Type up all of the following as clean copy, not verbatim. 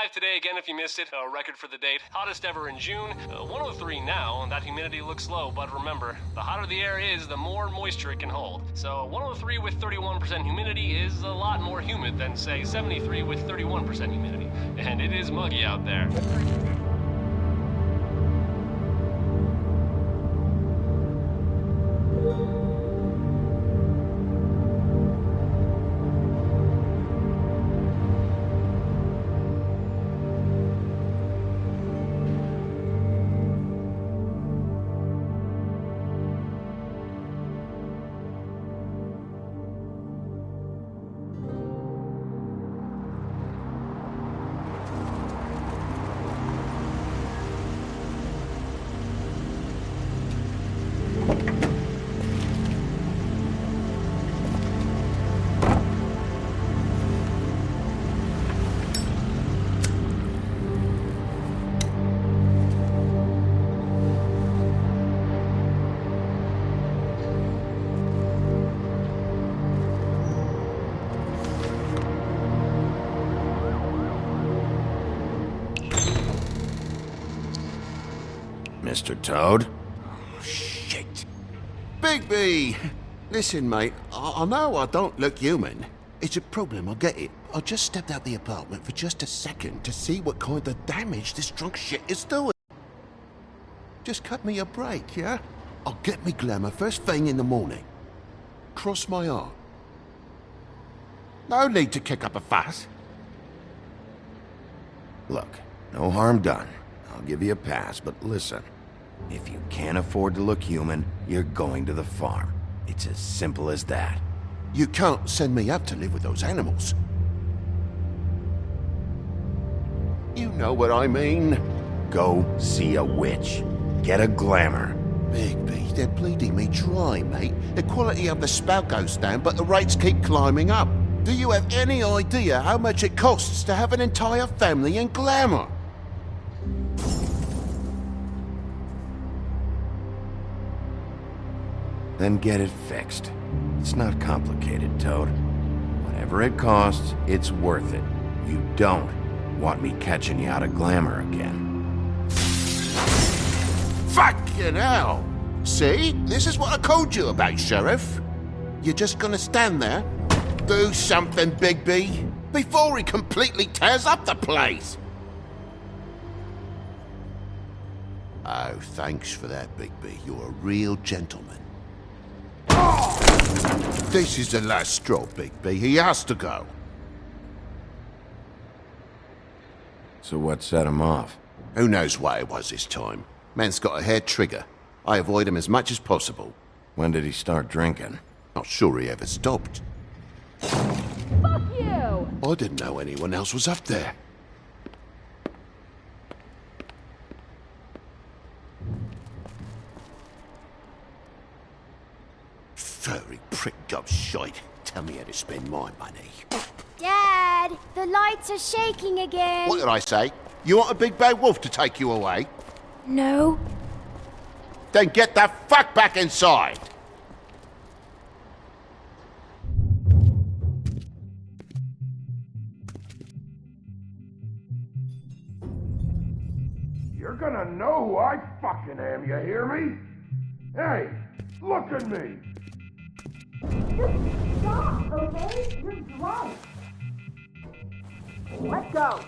alive today again if you missed it. A record for the date. Hottest ever in June. 103 now, and that humidity looks low, but remember, the hotter the air is, the more moisture it can hold. So 103 with 31% humidity is a lot more humid than, say, 73 with 31% humidity. And it is muggy out there. Mr. Toad? Oh, shit. Bigby! Listen, mate, I know I don't look human. It's a problem, I get it. I just stepped out the apartment for just a second to see what kind of damage this drunk shit is doing. Just cut me a break, yeah? I'll get me glamour first thing in the morning. Cross my heart. No need to kick up a fuss. Look, no harm done. I'll give you a pass, but listen. If you can't afford to look human, you're going to the farm. It's as simple as that. You can't send me up to live with those animals. You know what I mean. Go see a witch. Get a glamour. Bigby, they're bleeding me dry, mate. The quality of the spout goes down, but the rates keep climbing up. Do you have any idea how much it costs to have an entire family in glamour? Then get it fixed. It's not complicated, Toad. Whatever it costs, it's worth it. You don't want me catching you out of glamour again. Fucking hell! See? This is what I told you about, Sheriff. You're just gonna stand there? Do something, Bigby, before he completely tears up the place! Oh, thanks for that, Bigby. You're a real gentleman. This is the last straw, Bigby. He has to go. So what set him off? Who knows why it was this time? Man's got a hair trigger. I avoid him as much as possible. When did he start drinking? Not sure he ever stopped. Fuck you! I didn't know anyone else was up there. Furry prick gobshite. Tell me how to spend my money. Dad, the lights are shaking again. What did I say? You want a big bad wolf to take you away? No. Then get the fuck back inside! You're gonna know who I fucking am, you hear me? Hey, look at me! Just stop, okay? You're drunk. Let go.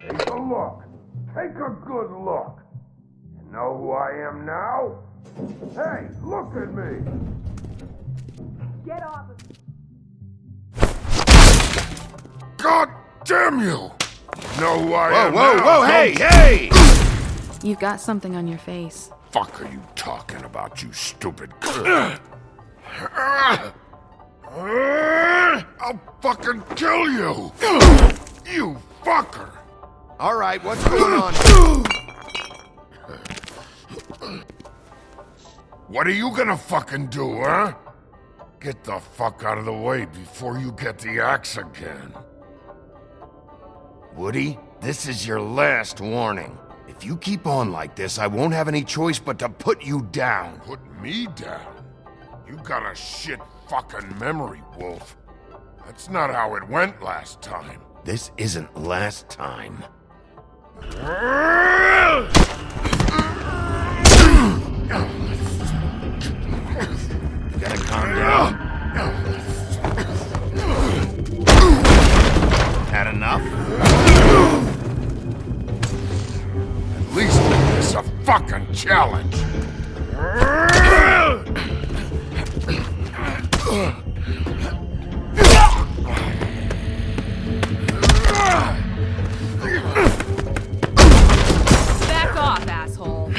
Take a look. Take a good look. You know who I am now? Hey, look at me! Get off of me. God damn you! You know who I am Whoa, now, whoa, don't hey, you? hey! You've got something on your face. Fuck are you talking about, you stupid I'll fucking kill you! You fucker! All right, what's going on? What are you gonna fucking do, huh? Get the fuck out of the way before you get the axe again. Woody, this is your last warning. If you keep on like this, I won't have any choice but to put you down. Put me down? You got a shit fucking memory, Wolf. That's not how it went last time. This isn't last time. You gotta calm down. Had enough? At least make this a fucking challenge. Back off, asshole.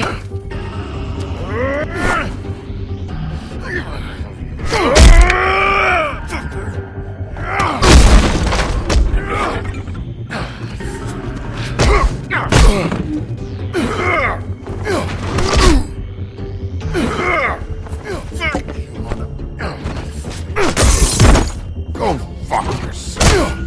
Go fuck yourself.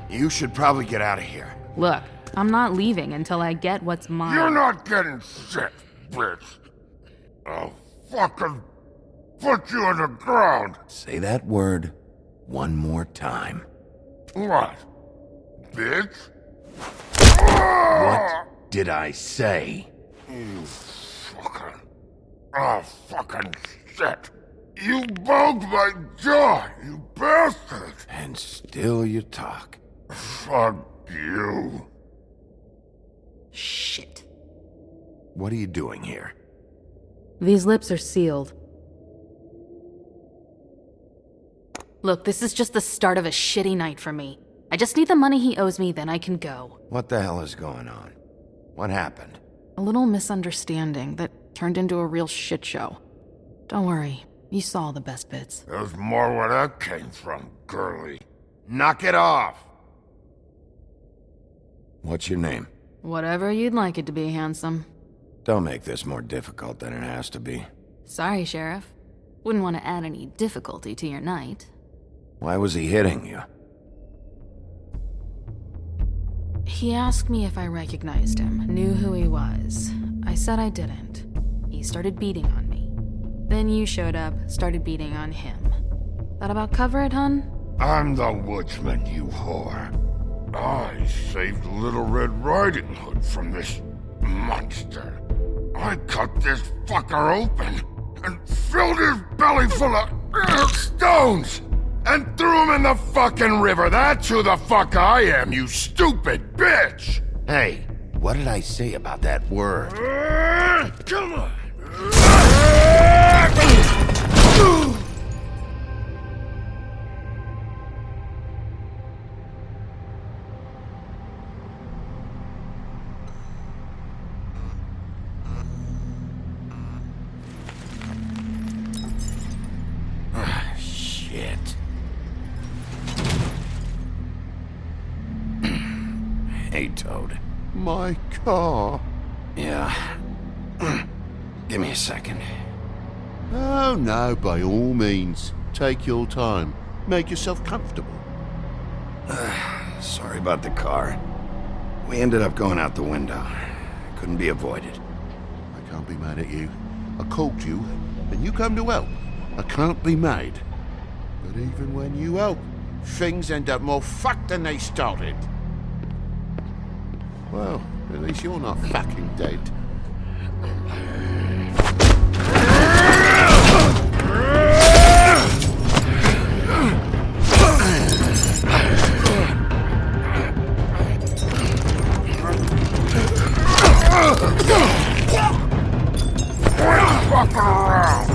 You should probably get out of here. Look, I'm not leaving until I get what's mine. You're not getting shit, bitch. I'll fucking put you on the ground. Say that word one more time. What? Bitch? What did I say? You fucking... Oh, fucking shit. You bugged my jaw, you bastard. And still you talk. Fuck you. Shit. What are you doing here? These lips are sealed. Look, this is just the start of a shitty night for me. I just need the money he owes me, then I can go. What the hell is going on? What happened? A little misunderstanding that turned into a real shit show. Don't worry, you saw the best bits. There's more where that came from, girly. Knock it off! What's your name? Whatever you'd like it to be, handsome. Don't make this more difficult than it has to be. Sorry, Sheriff. Wouldn't want to add any difficulty to your night. Why was he hitting you? He asked me if I recognized him, knew who he was. I said I didn't. He started beating on me. Then you showed up, started beating on him. That about cover it, hun? I'm the woodsman, you whore. I saved Little Red Riding Hood from this monster. I cut this fucker open and filled his belly full of stones and threw him in the fucking river. That's who the fuck I am, you stupid bitch! Hey, what did I say about that word? Come on! Shit. Hey, Toad. My car? Yeah. Give me a second. Oh, no, by all means. Take your time. Make yourself comfortable. Sorry about the car. We ended up going out the window. Couldn't be avoided. I can't be mad at you. I called you, and you come to help. I can't be mad. But even when you help, things end up more fucked than they started. Well, at least you're not fucking dead. fucking around!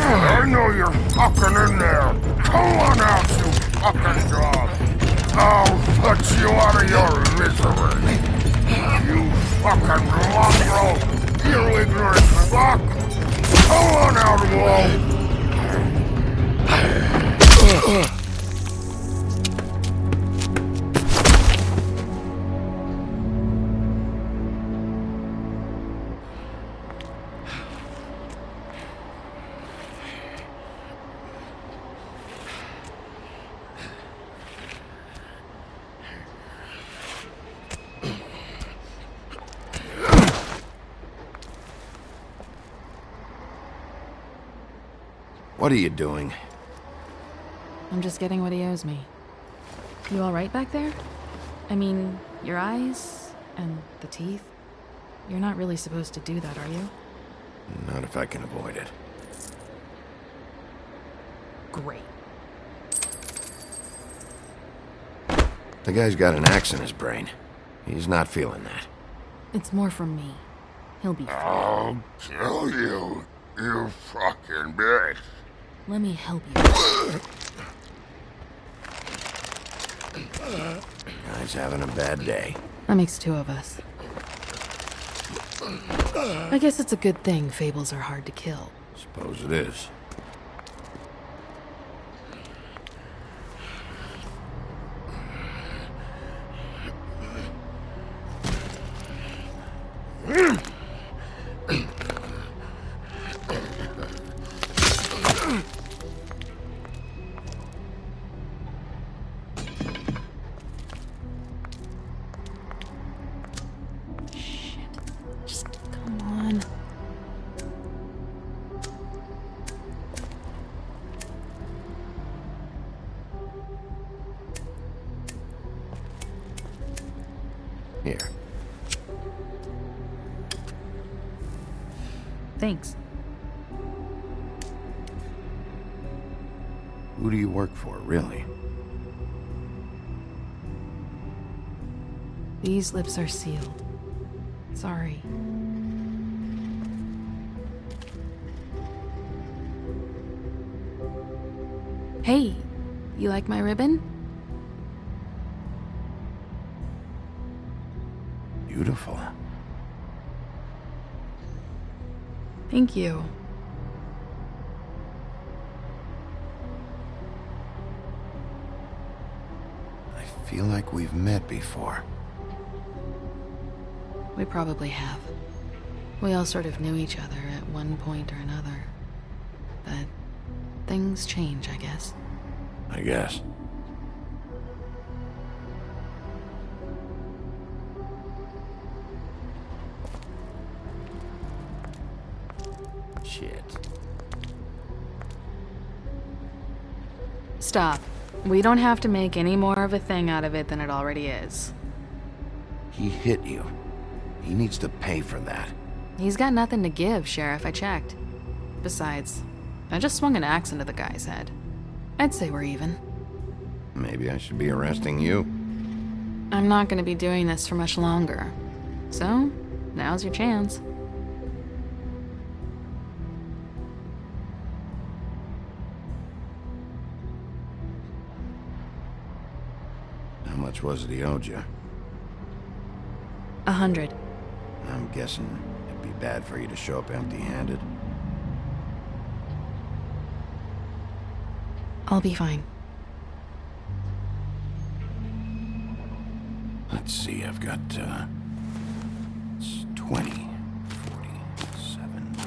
I know you're fucking in there! Come on out, you fucking dog! I'll put you out of your misery! You fucking mongrel! You ignorant fuck! Come on out, Wolf! What are you doing? I'm just getting what he owes me. You alright back there? I mean, your eyes and the teeth? You're not really supposed to do that, are you? Not if I can avoid it. Great. The guy's got an axe in his brain. He's not feeling that. It's more from me. He'll be fine. I'll kill you, you fucking bitch. Let me help you. Guy's having a bad day. That makes two of us. I guess it's a good thing fables are hard to kill. Suppose it is. Just come on. Here. Thanks. Who do you work for, really? These lips are sealed. Sorry. Hey, you like my ribbon? Beautiful. Thank you. I feel like we've met before. We probably have. We all sort of knew each other at one point or another. But things change, I guess. I guess. Shit. Stop. We don't have to make any more of a thing out of it than it already is. He hit you. He needs to pay for that. He's got nothing to give, Sheriff, I checked. Besides, I just swung an axe into the guy's head. I'd say we're even. Maybe I should be arresting you. I'm not gonna be doing this for much longer. So, now's your chance. How much was it he owed you? 100. I'm guessing it'd be bad for you to show up empty-handed. I'll be fine. Let's see, I've got, it's 20, 47,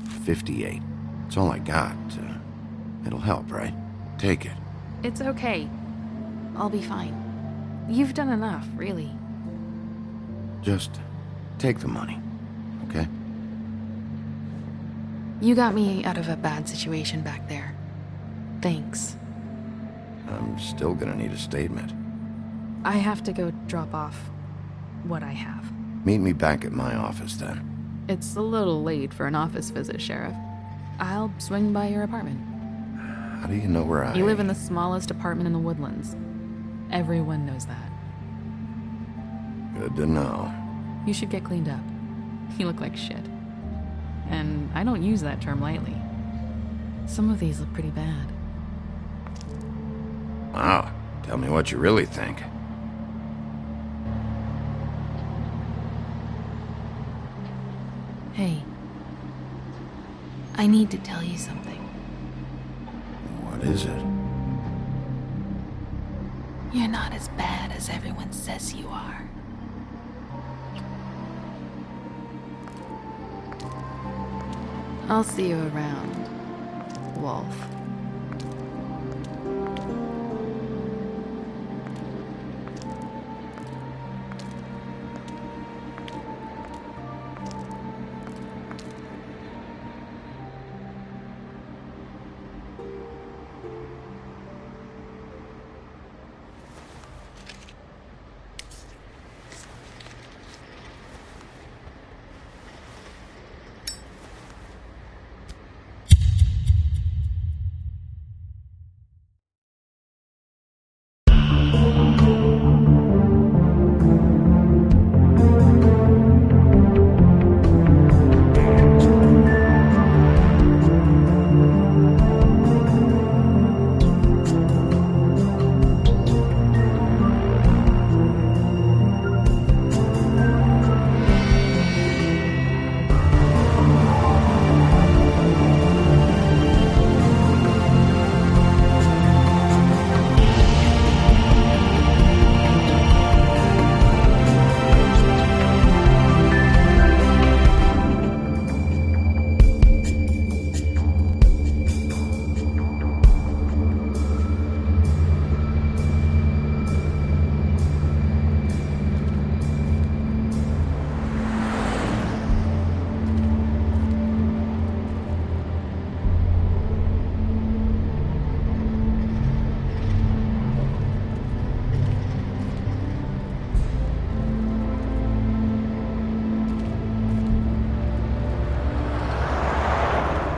8, 58. It's all I got. It'll help, right? Take it. It's okay. I'll be fine. You've done enough, really. Just take the money, okay? You got me out of a bad situation back there. Thanks. I'm still gonna need a statement. I have to go drop off what I have. Meet me back at my office, then. It's a little late for an office visit, Sheriff. I'll swing by your apartment. How do you know where I... You live in the smallest apartment in the Woodlands. Everyone knows that. Good to know. You should get cleaned up. You look like shit. and I don't use that term lightly. Some of these look pretty bad. Wow, tell me what you really think. Hey, I need to tell you something. What is it? You're not as bad as everyone says you are. I'll see you around, Wolf.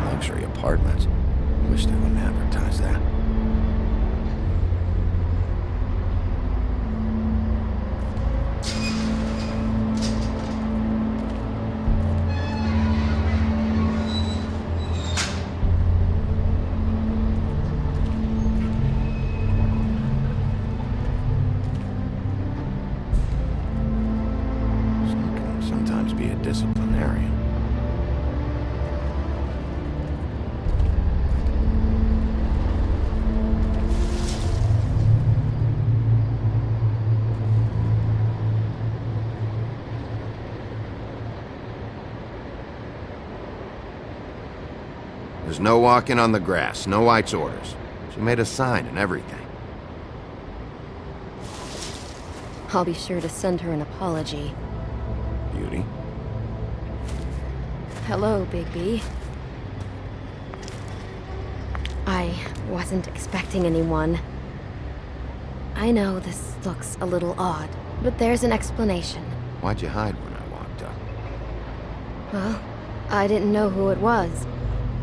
Luxury apartments. Wish they wouldn't advertise that. Some can sometimes be a disciplinarian. There's no walking on the grass, no White's orders. She made a sign and everything. I'll be sure to send her an apology. Beauty. Hello, Bigby. I wasn't expecting anyone. I know this looks a little odd, but there's an explanation. Why'd you hide when I walked up? Well, I didn't know who it was.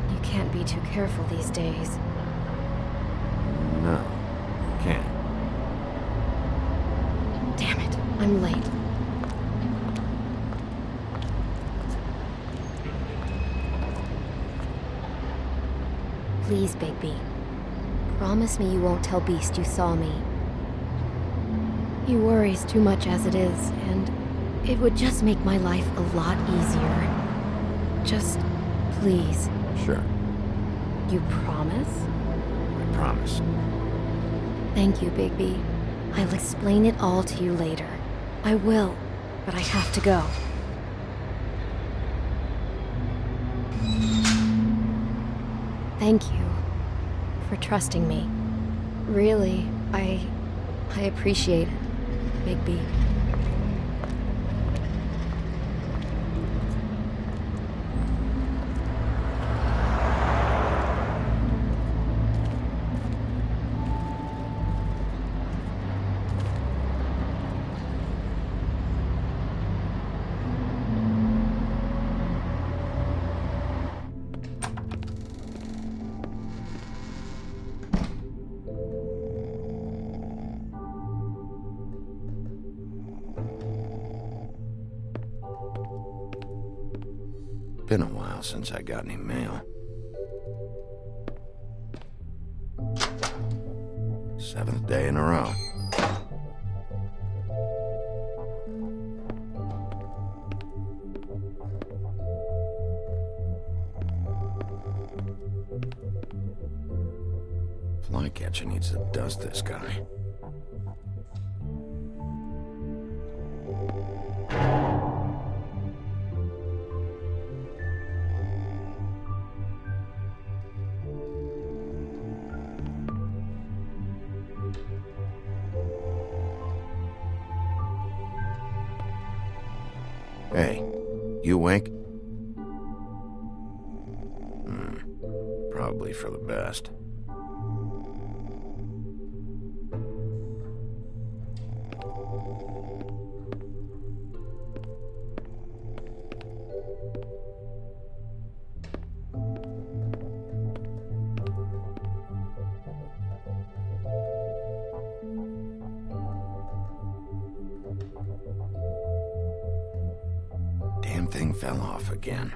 You can't be too careful these days. No, you can't. Damn it, I'm late. Please, Bigby. Promise me you won't tell Beast you saw me. He worries too much as it is, and it would just make my life a lot easier. Just, please. Sure, You promise? I promise. Thank you, Bigby. I'll explain it all to you later. I will, but I have to go. Thank you for trusting me. Really, I appreciate it, Bigby. Been a while since I got any mail. 7th day in a row. Flycatcher needs to dust this guy. Hey, you awake? Probably for the best. Damn thing fell off again.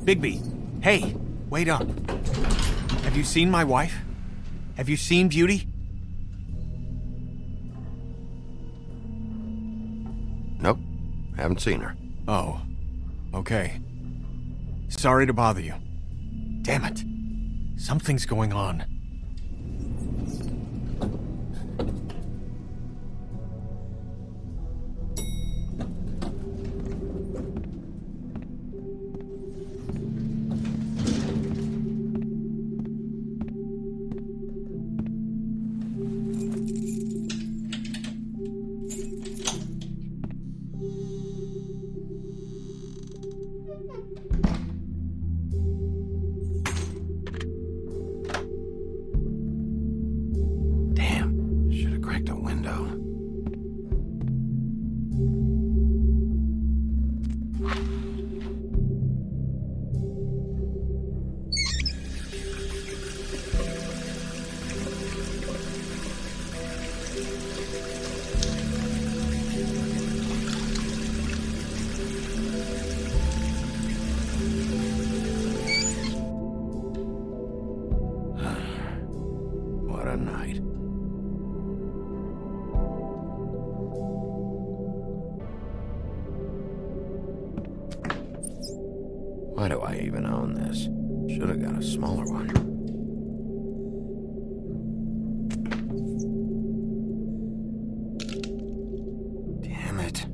Bigby, hey, wait up. Have you seen my wife? Have you seen Beauty? Nope, haven't seen her. Oh, okay. Sorry to bother you. Damn it. Something's going on. Damn, should have cracked a window. What a night. Why do I even own this? Should have got a smaller one. Damn it.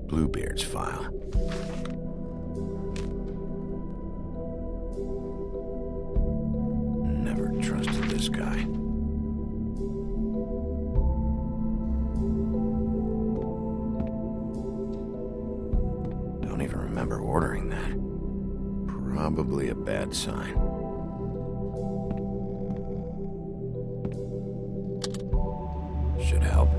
Bluebeard's file. Never trusted this guy. Don't even remember ordering that. Probably a bad sign. Should help.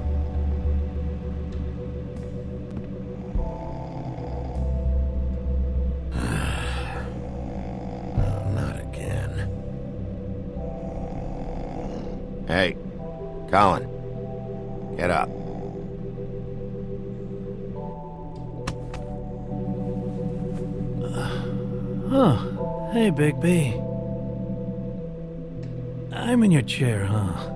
Hey, Colin, get up. Oh, hey, Big B. I'm in your chair, huh?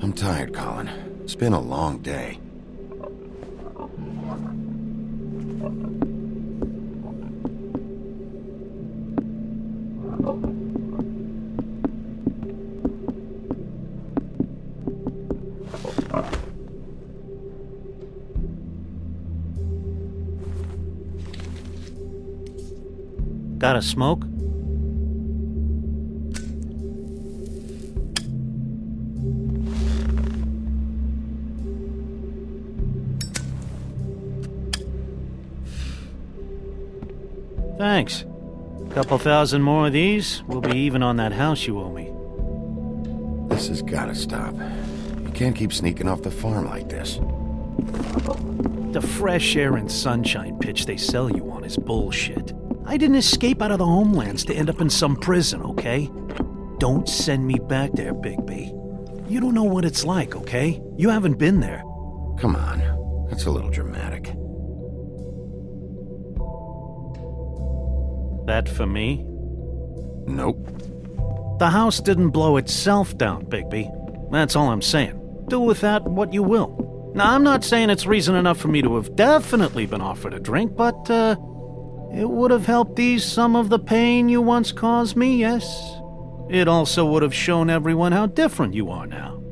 I'm tired, Colin. It's been a long day. Got a smoke? Thanks. Couple thousand more of these, we'll be even on that house you owe me. This has gotta stop. You can't keep sneaking off the farm like this. The fresh air and sunshine pitch they sell you on is bullshit. I didn't escape out of the homelands to end up in some prison, okay? Don't send me back there, Bigby. You don't know what it's like, okay? You haven't been there. Come on, that's a little dramatic. That for me? Nope. The house didn't blow itself down, Bigby. That's all I'm saying. Do with that what you will. Now, I'm not saying it's reason enough for me to have definitely been offered a drink, but, it would have helped ease some of the pain you once caused me, yes? It also would have shown everyone how different you are now.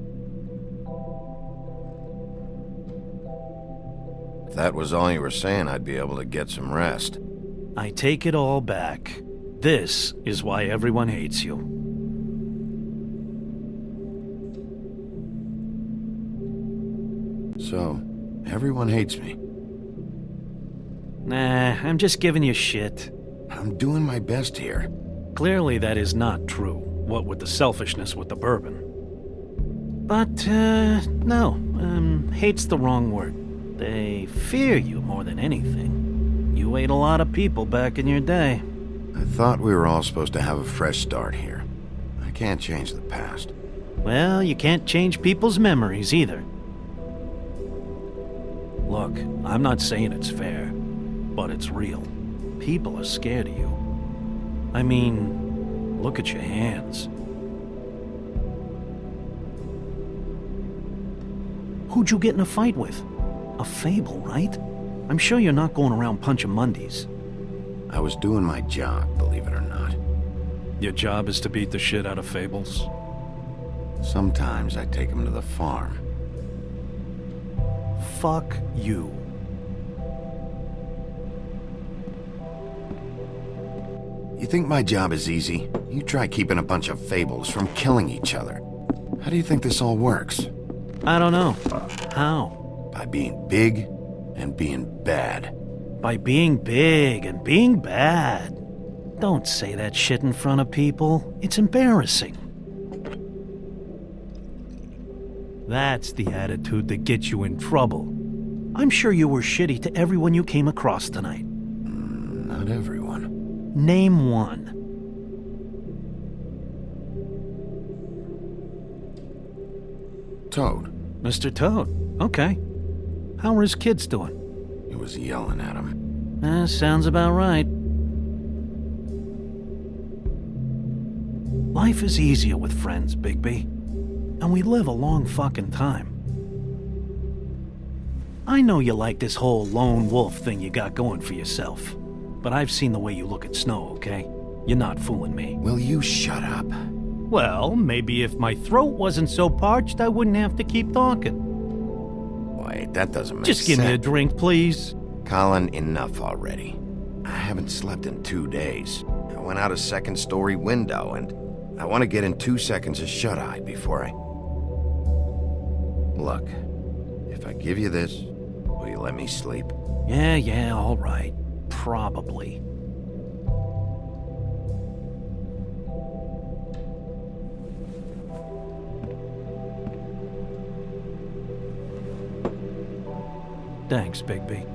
If that was all you were saying, I'd be able to get some rest. I take it all back. This is why everyone hates you. So, everyone hates me. Nah, I'm just giving you shit. I'm doing my best here. Clearly that is not true, what with the selfishness with the bourbon. But, no, hate's the wrong word. They fear you more than anything. You ate a lot of people back in your day. I thought we were all supposed to have a fresh start here. I can't change the past. Well, you can't change people's memories either. Look, I'm not saying it's fair, but it's real. People are scared of you. I mean, look at your hands. Who'd you get in a fight with? A Fable, right? I'm sure you're not going around punching Mondays. I was doing my job, believe it or not. Your job is to beat the shit out of Fables? Sometimes I take them to the farm. Fuck you. You think my job is easy? You try keeping a bunch of Fables from killing each other. How do you think this all works? I don't know. How? By being big and being bad. By being big and being bad. Don't say that shit in front of people. It's embarrassing. That's the attitude that gets you in trouble. I'm sure you were shitty to everyone you came across tonight. Not everyone. Name one. Toad. Mr. Toad. Okay. How are his kids doing? He was yelling at him. Sounds about right. Life is easier with friends, Bigby. And we live a long fucking time. I know you like this whole lone wolf thing you got going for yourself. But I've seen the way you look at Snow, okay? You're not fooling me. Will you shut up? Well, maybe if my throat wasn't so parched, I wouldn't have to keep talking. Wait, that doesn't make sense. Just give me a drink, please. Colin, enough already. I haven't slept in 2 days. I went out a second-story window, and I want to get in 2 seconds of shut-eye before I... Look, if I give you this, will you let me sleep? Yeah, all right. Probably. Thanks, Bigby.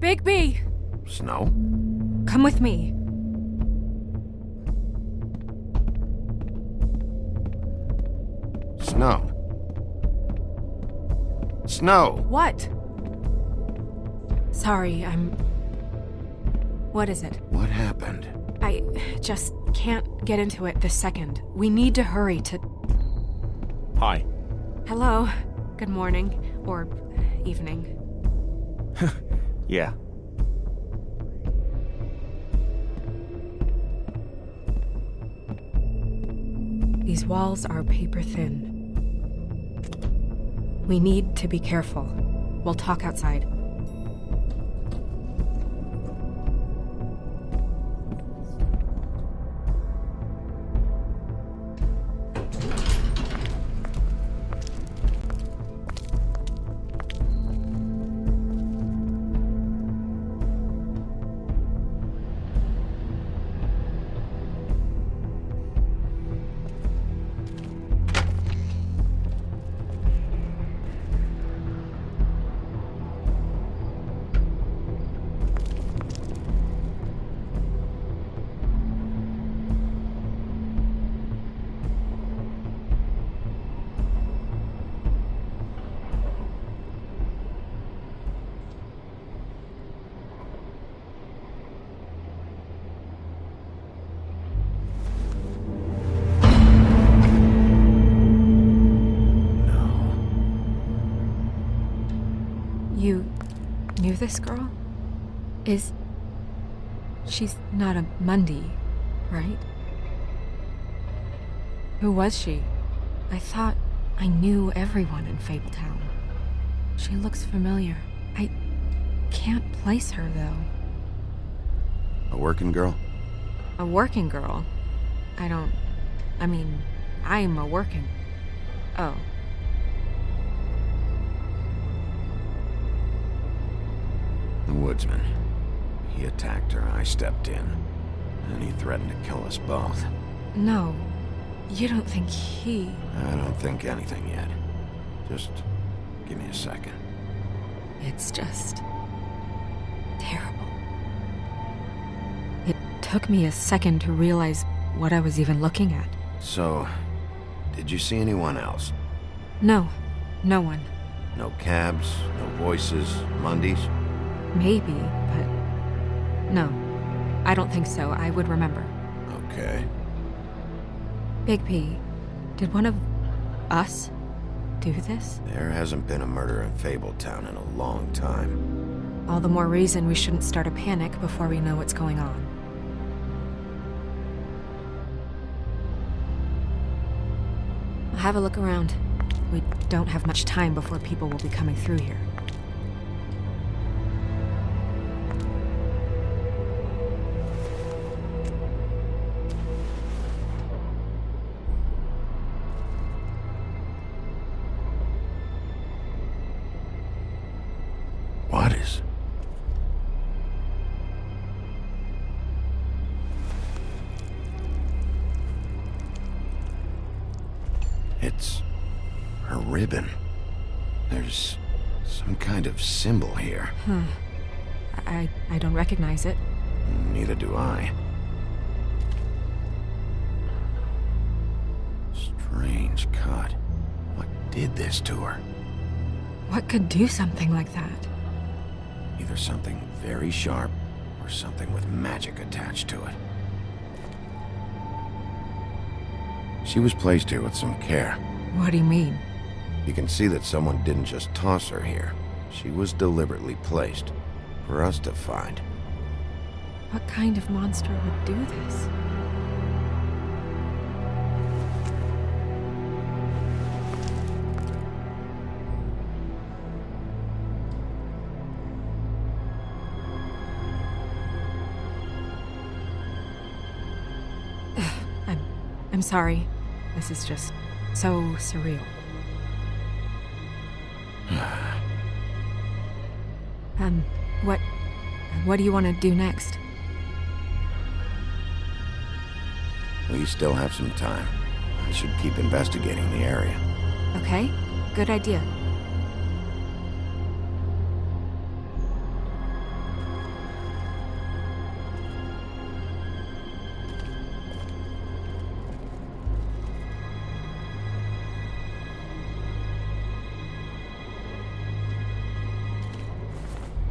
Bigby! Snow? Come with me. Snow? Snow! What? Sorry, What is it? What happened? I just can't get into it this second. We need to hurry to... Hi. Hello. Good morning. Or evening. Yeah. These walls are paper thin. We need to be careful. We'll talk outside. You knew this girl? She's not a Mundy, right? Who was she? I thought I knew everyone in Fabletown. She looks familiar. I can't place her, though. A working girl? A working girl? I'm a working... Oh. The woodsman. He attacked her, I stepped in. And he threatened to kill us both. No. You don't think he... I don't think anything yet. Just give me a second. It's just... terrible. It took me a second to realize what I was even looking at. So, did you see anyone else? No. No one. No cabs, no voices, Mundies? Maybe, but... No. I don't think so. I would remember. Okay. Bigby, did one of us do this? There hasn't been a murder in Fabletown in a long time. All the more reason we shouldn't start a panic before we know what's going on. I'll have a look around. We don't have much time before people will be coming through here. What is... It's... her ribbon. There's some kind of symbol here. I don't recognize it. Neither do I. Strange cut. What did this to her? What could do something like that? Either something very sharp, or something with magic attached to it. She was placed here with some care. What do you mean? You can see that someone didn't just toss her here. She was deliberately placed, for us to find. What kind of monster would do this? I'm sorry. This is just so surreal. What do you want to do next? We still have some time. I should keep investigating the area. Okay, good idea.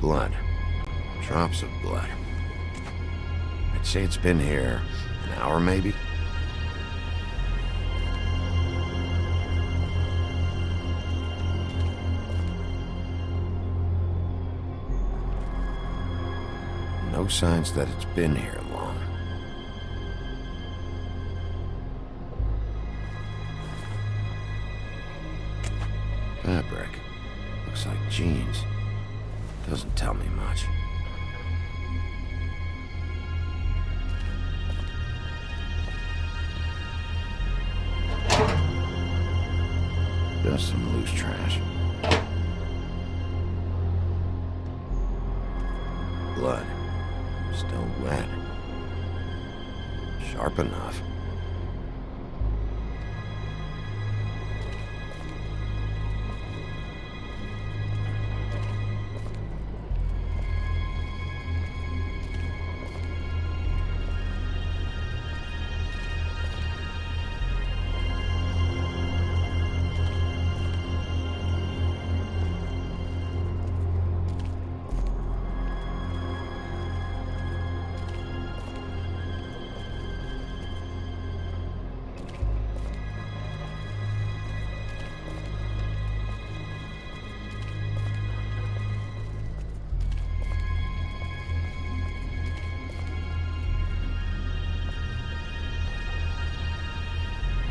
blood. Drops of blood. I'd say it's been here an hour, maybe? No signs that it's been here long. Fabric. Looks like jeans. Doesn't tell me much. Just some loose trash. Blood. Still wet. Sharp enough.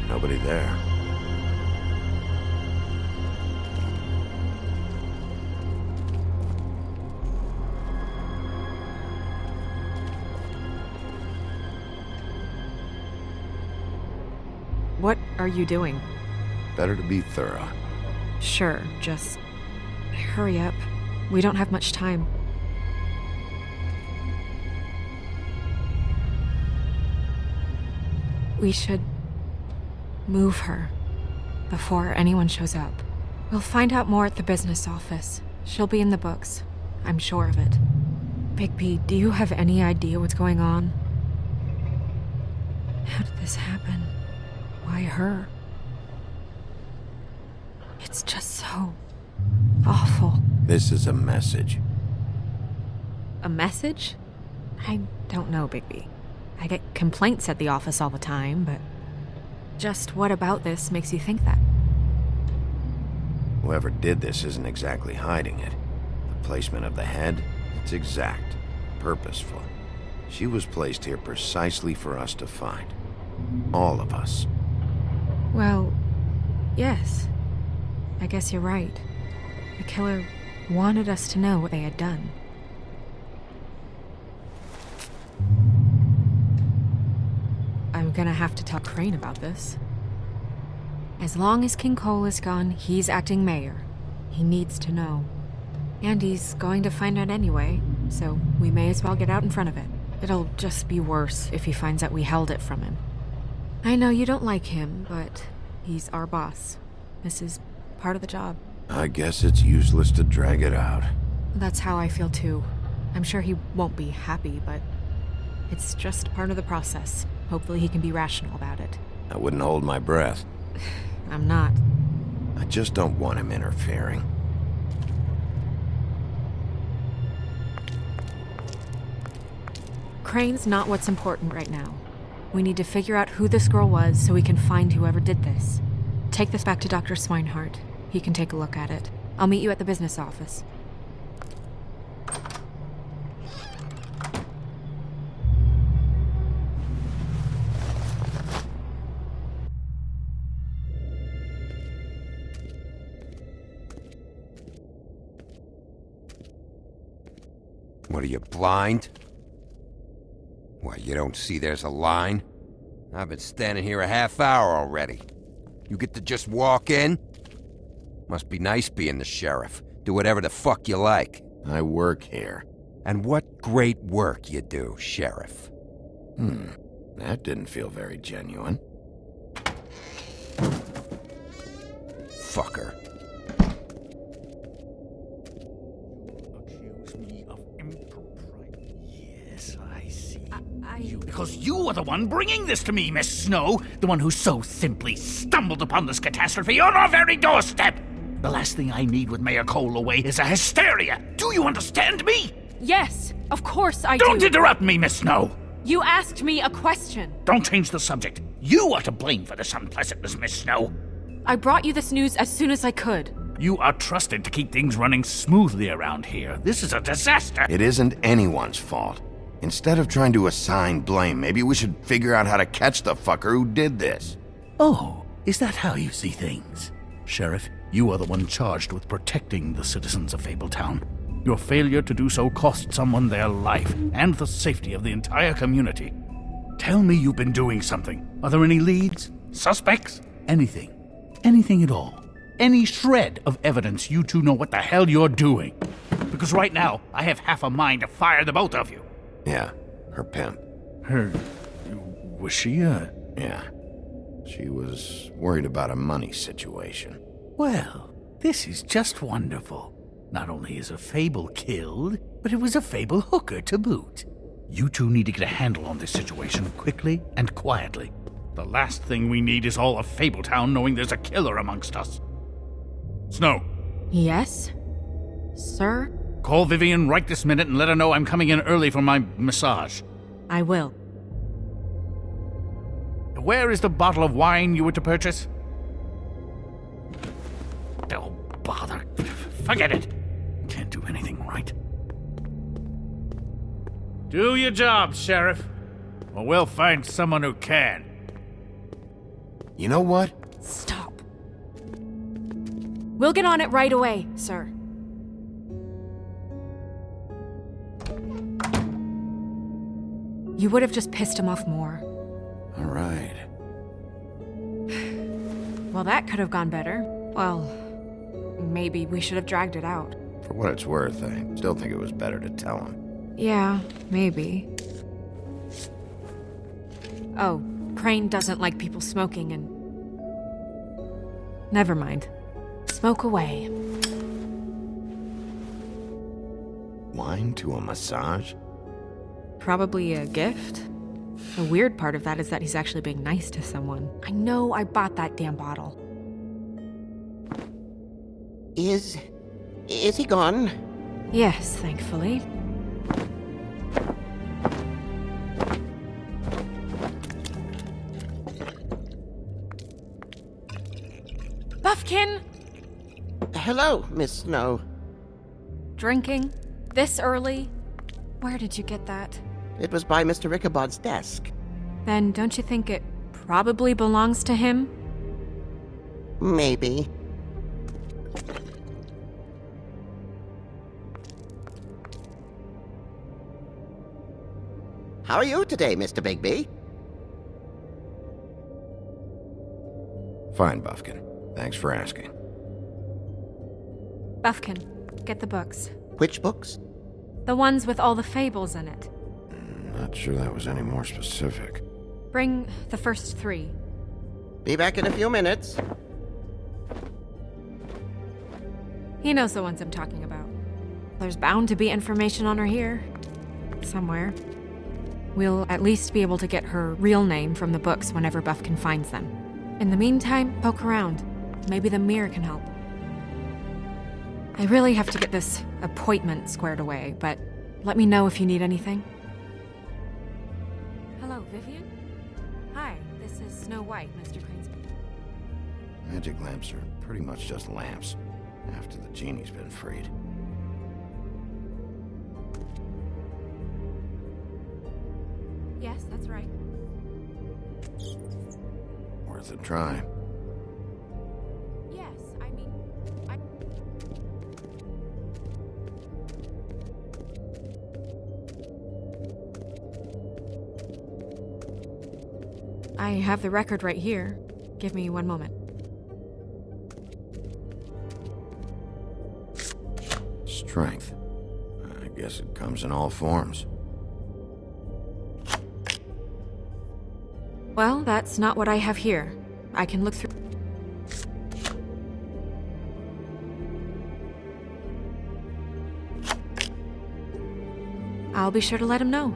Nobody there. What are you doing? Better to be thorough. Sure, just hurry up. We don't have much time. We should move her before anyone shows up. We'll find out more at the business office. She'll be in the books. I'm sure of it. Bigby, do you have any idea what's going on? How did this happen? Why her? It's just so awful. This is a message. A message? I don't know, Bigby. I get complaints at the office all the time, but just what about this makes you think that? Whoever did this isn't exactly hiding it. The placement of the head, it's exact, purposeful. She was placed here precisely for us to find. All of us. Well, yes. I guess you're right. The killer wanted us to know what they had done. I'm gonna have to talk Crane about this. As long as King Cole is gone, he's acting mayor. He needs to know. And he's going to find out anyway, so we may as well get out in front of it. It'll just be worse if he finds out we held it from him. I know you don't like him, but he's our boss. This is part of the job. I guess it's useless to drag it out. That's how I feel too. I'm sure he won't be happy, but it's just part of the process. Hopefully he can be rational about it. I wouldn't hold my breath. I'm not. I just don't want him interfering. Crane's not what's important right now. We need to figure out who this girl was so we can find whoever did this. Take this back to Dr. Swinehart. He can take a look at it. I'll meet you at the business office. What are you, blind? What, you don't see there's a line? I've been standing here a half hour already. You get to just walk in? Must be nice being the sheriff. Do whatever the fuck you like. I work here. And what great work you do, Sheriff. That didn't feel very genuine. Fucker. Accuse me of impropriety. Yes, I see. Because you are the one bringing this to me, Miss Snow. The one who so simply stumbled upon this catastrophe on our very doorstep. The last thing I need with Mayor Cole away is a hysteria. Do you understand me? Yes, of course I do. Don't interrupt me, Miss Snow. You asked me a question. Don't change the subject. You are to blame for this unpleasantness, Miss Snow. I brought you this news as soon as I could. You are trusted to keep things running smoothly around here. This is a disaster. It isn't anyone's fault. Instead of trying to assign blame, maybe we should figure out how to catch the fucker who did this. Oh, is that how you see things? Sheriff, you are the one charged with protecting the citizens of Fabletown. Your failure to do so cost someone their life and the safety of the entire community. Tell me you've been doing something. Are there any leads? Suspects? Anything. Anything at all. Any shred of evidence you two know what the hell you're doing. Because right now, I have half a mind to fire the both of you. Yeah, her pimp. Was she a... Yeah. She was worried about a money situation. Well, this is just wonderful. Not only is a Fable killed, but it was a Fable hooker to boot. You two need to get a handle on this situation quickly and quietly. The last thing we need is all of Fabletown knowing there's a killer amongst us. Snow. Yes? Sir? Call Vivian right this minute and let her know I'm coming in early for my massage. I will. Where is the bottle of wine you were to purchase? Oh, bother. Forget it. Can't do anything right. Do your job, Sheriff, or we'll find someone who can. You know what? Stop. We'll get on it right away, sir. You would have just pissed him off more. All right. Well, that could have gone better. Well, maybe we should have dragged it out. For what it's worth, I still think it was better to tell him. Yeah, maybe. Oh, Crane doesn't like people smoking and... Never mind. Smoke away. Wine to a massage? Probably a gift. The weird part of that is that he's actually being nice to someone. I know I bought that damn bottle. Is he gone? Yes, thankfully. Buffkin! Hello, Miss Snow. Drinking? This early? Where did you get that? It was by Mr. Ichabod's desk. Then don't you think it probably belongs to him? Maybe. How are you today, Mr. Bigby? Fine, Buffkin. Thanks for asking. Buffkin, get the books. Which books? The ones with all the fables in it. Not sure that was any more specific. Bring the first 3. Be back in a few minutes. He knows the ones I'm talking about. There's bound to be information on her here. Somewhere. We'll at least be able to get her real name from the books whenever Buffkin finds them. In the meantime, poke around. Maybe the mirror can help. I really have to get this appointment squared away, but let me know if you need anything. Hello, Vivian? Hi, this is Snow White, Mr. Crane's... Magic lamps are pretty much just lamps, after the genie's been freed. Yes, that's right. Worth a try. Yes, I mean... I have the record right here. Give me one moment. Strength. I guess it comes in all forms. Well, that's not what I have here. I can look through... I'll be sure to let him know.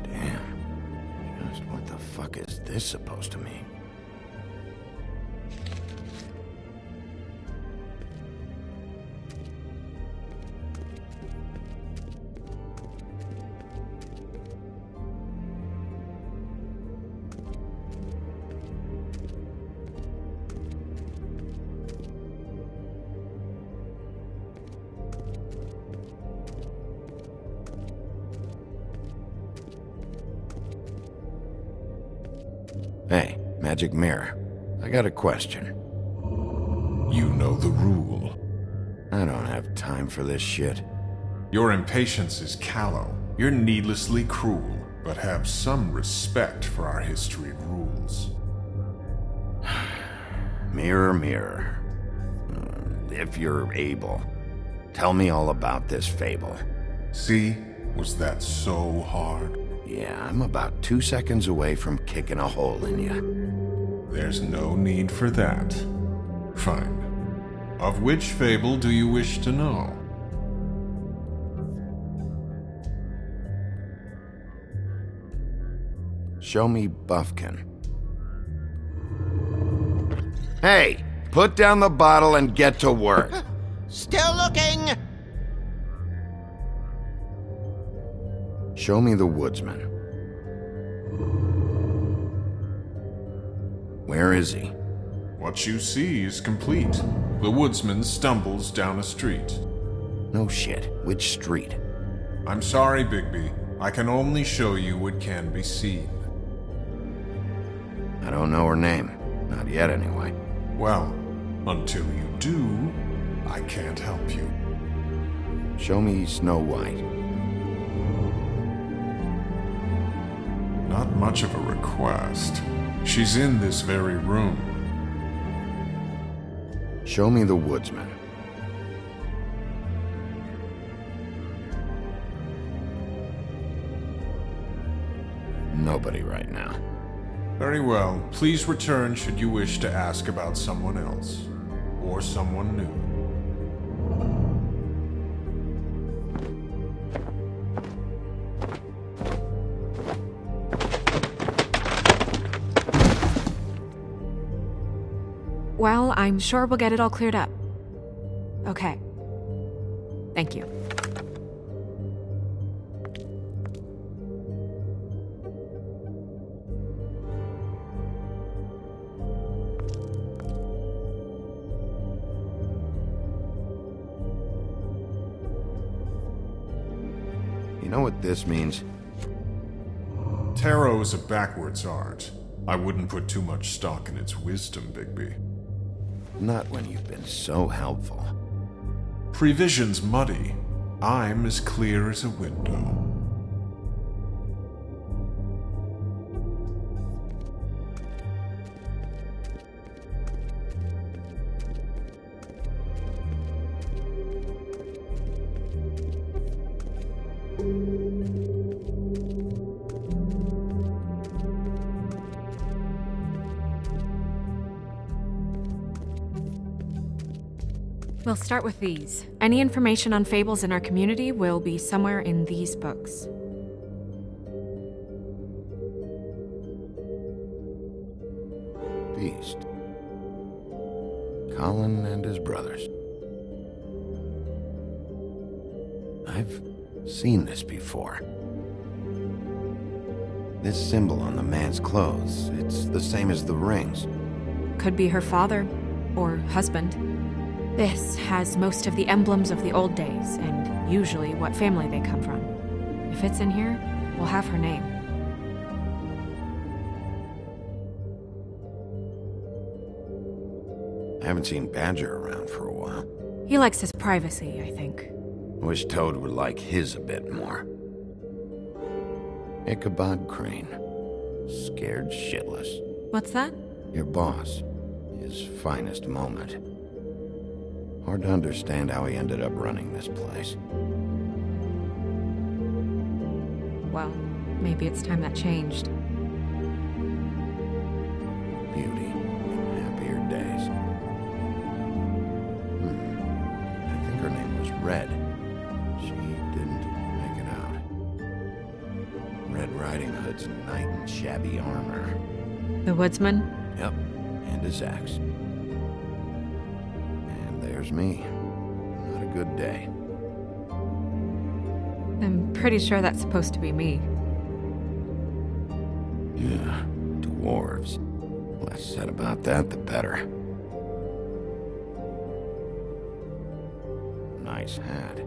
Damn. Just what the fuck is this supposed to mean? Hey, Magic Mirror. I got a question. You know the rule. I don't have time for this shit. Your impatience is callow. You're needlessly cruel, but have some respect for our history and rules. Mirror, mirror. If you're able, tell me all about this fable. See? Was that so hard? Yeah, I'm about 2 seconds away from kicking a hole in you. There's no need for that. Fine. Of which fable do you wish to know? Show me Buffkin. Hey! Put down the bottle and get to work. Still looking! Show me the woodsman. Where is he? What you see is complete. The woodsman stumbles down a street. No shit. Which street? I'm sorry, Bigby. I can only show you what can be seen. I don't know her name. Not yet, anyway. Well, until you do, I can't help you. Show me Snow White. Not much of a request. She's in this very room. Show me the woodsman. Nobody right now. Very well. Please return should you wish to ask about someone else. Or someone new. Well, I'm sure we'll get it all cleared up. Okay. Thank you. You know what this means? Tarot is a backwards art. I wouldn't put too much stock in its wisdom, Bigby. Not when you've been so helpful. Prevision's muddy. I'm as clear as a window. We'll start with these. Any information on fables in our community will be somewhere in these books. Beast. Colin and his brothers. I've seen this before. This symbol on the man's clothes, it's the same as the rings. Could be her father or husband. This has most of the emblems of the old days, and usually what family they come from. If it's in here, we'll have her name. I haven't seen Badger around for a while. He likes his privacy, I think. I wish Toad would like his a bit more. Ichabod Crane. Scared shitless. What's that? Your boss. His finest moment. Hard to understand how he ended up running this place. Well, maybe it's time that changed. Beauty in happier days. I think her name was Red. She didn't make it out. Red Riding Hood's knight in shabby armor. The woodsman? Yep, and his axe. And there's me. Not a good day. I'm pretty sure that's supposed to be me. Yeah, dwarves. Less said about that, the better. Nice hat.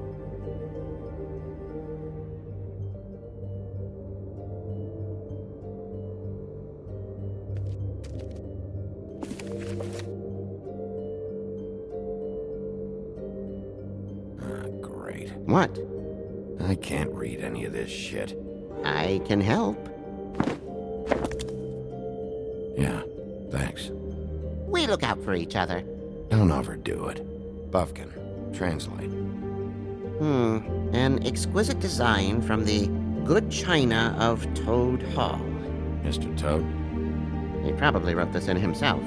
Great. What? I can't read any of this shit. I can help. Yeah, thanks. We look out for each other. Don't overdo it. Buffkin, translate. An exquisite design from the good china of Toad Hall. Mr. Toad? He probably wrote this in himself.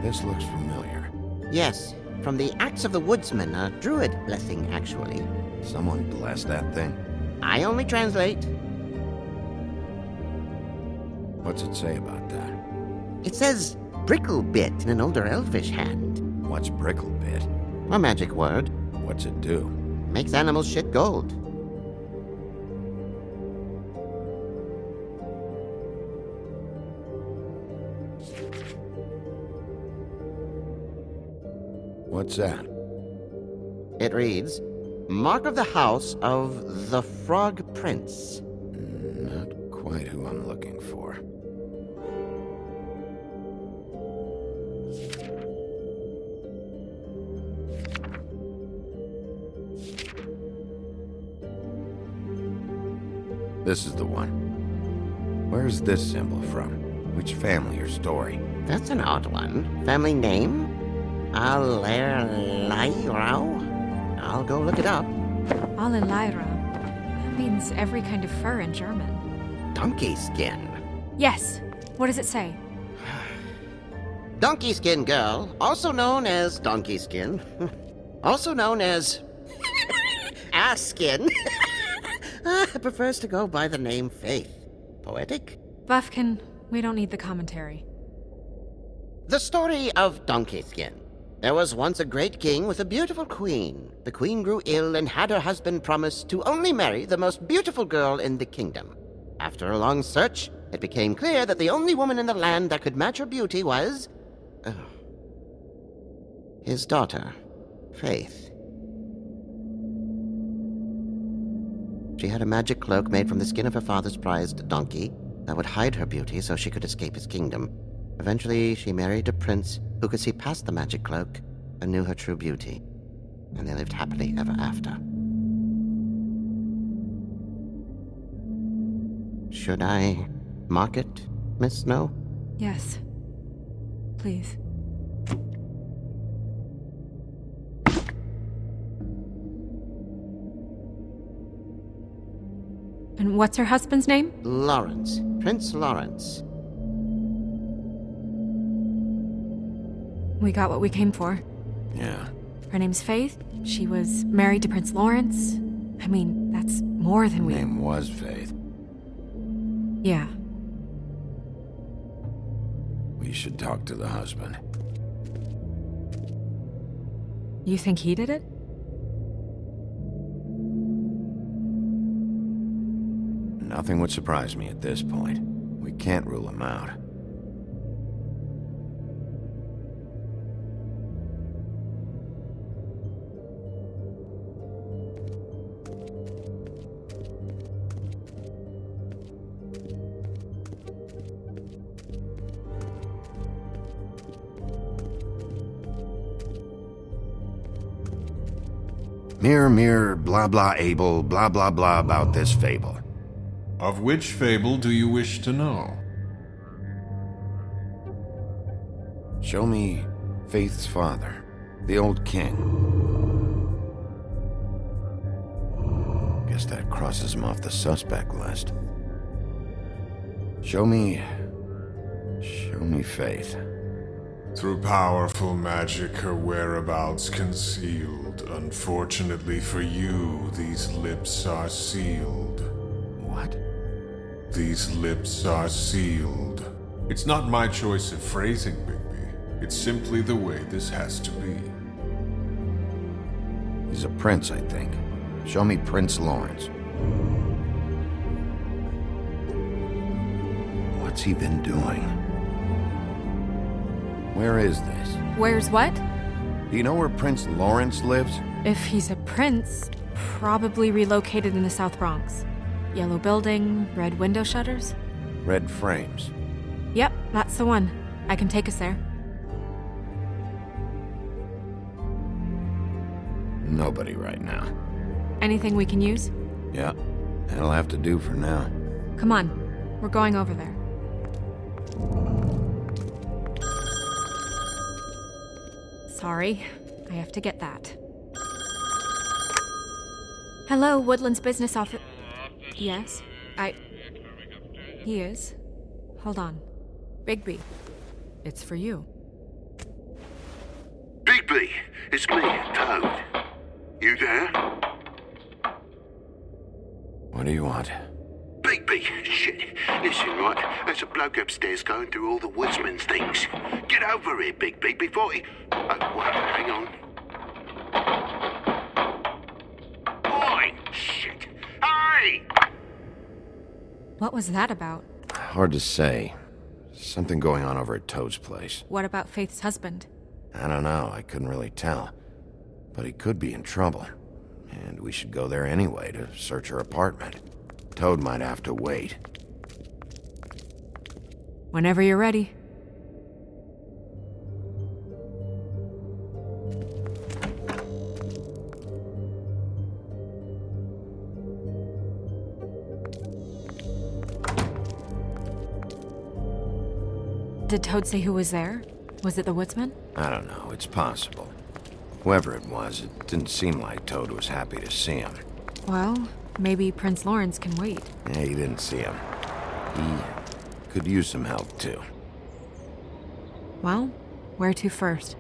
This looks familiar. Yes, from the Axe of the Woodsman, a druid blessing, actually. Someone blessed that thing? I only translate. What's it say about that? It says Bricklebit in an older elvish hand. What's Bricklebit? A magic word. What's it do? Makes animals shit gold. What's that? It reads, Mark of the House of the Frog Prince. Not quite who I'm looking for. This is the one. Where's this symbol from? Which family or story? That's an odd one. Family name? Allerleirauh? I'll go look it up. Allerleirauh. That means every kind of fur in German. Donkey skin. Yes. What does it say? Donkey skin girl, also known as donkey skin, also known as ass skin, prefers to go by the name Faith. Poetic? Buffkin, we don't need the commentary. The story of Donkey Skin. There was once a great king with a beautiful queen. The queen grew ill and had her husband promise to only marry the most beautiful girl in the kingdom. After a long search, it became clear that the only woman in the land that could match her beauty was... his daughter, Faith. She had a magic cloak made from the skin of her father's prized donkey that would hide her beauty so she could escape his kingdom. Eventually, she married a prince who could see past the magic cloak and knew her true beauty. And they lived happily ever after. Should I mark it, Miss Snow? Yes. Please. And what's her husband's name? Lawrence. Prince Lawrence. We got what we came for. Yeah. Her name's Faith. She was married to Prince Lawrence. I mean, that's more than we... Her name was Faith. Yeah. We should talk to the husband. You think he did it? Nothing would surprise me at this point. We can't rule him out. Mirror, mirror, blah blah able, blah blah blah about this fable. Of which fable do you wish to know? Show me Faith's father, the old king. Guess that crosses him off the suspect list. Show me Faith. Through powerful magic, her whereabouts concealed. Unfortunately for you, these lips are sealed. What? These lips are sealed. It's not my choice of phrasing, Bigby. It's simply the way this has to be. He's a prince, I think. Show me Prince Lawrence. What's he been doing? Where is this? Where's what? Do you know where Prince Lawrence lives? If he's a prince, probably relocated in the South Bronx. Yellow building, red window shutters? Red frames. Yep, that's the one. I can take us there. Nobody right now. Anything we can use? Yeah, that'll have to do for now. Come on, we're going over there. Sorry, I have to get that. Hello, Woodland's business office. Yes, He is. Hold on. Bigby, it's for you. Bigby, it's me, Toad. You there? What do you want? Bigby, shit. Listen, right, there's a bloke upstairs going through all the woodsman's things. Get over here, Bigby, before he... Oh, well, hang on. Oi! Shit! Hey! What was that about? Hard to say. Something going on over at Toad's place. What about Faith's husband? I don't know, I couldn't really tell. But he could be in trouble. And we should go there anyway to search her apartment. Toad might have to wait. Whenever you're ready. Did Toad say who was there? Was it the woodsman? I don't know, it's possible. Whoever it was, it didn't seem like Toad was happy to see him. Well, maybe Prince Lawrence can wait. Yeah, he didn't see him. He could use some help, too. Well, where to first?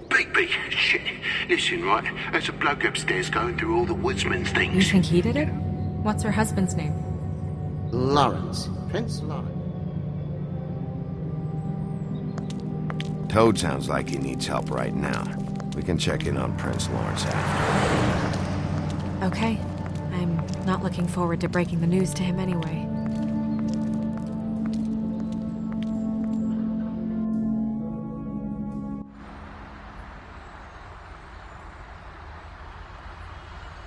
Bigby, shit. Listen, right, there's a bloke upstairs going through all the woodsman's things. You think he did it? What's her husband's name? Lawrence. Prince Lawrence. Toad sounds like he needs help right now. We can check in on Prince Lawrence after. Okay. I'm not looking forward to breaking the news to him anyway.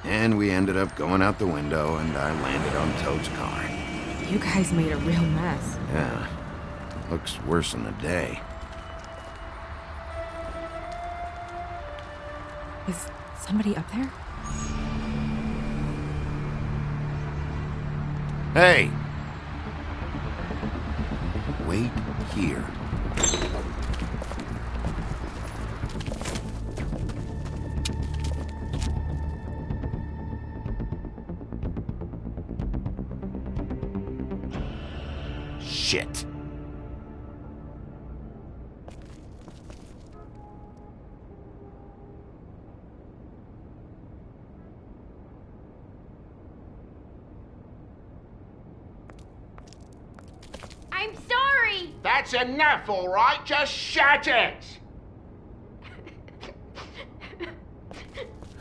And we ended up going out the window, and I landed on Toad's car. You guys made a real mess. Yeah. Looks worse in the day. Is somebody up there? Hey! Wait here. Shit. I'm sorry! That's enough, all right? Just shut it!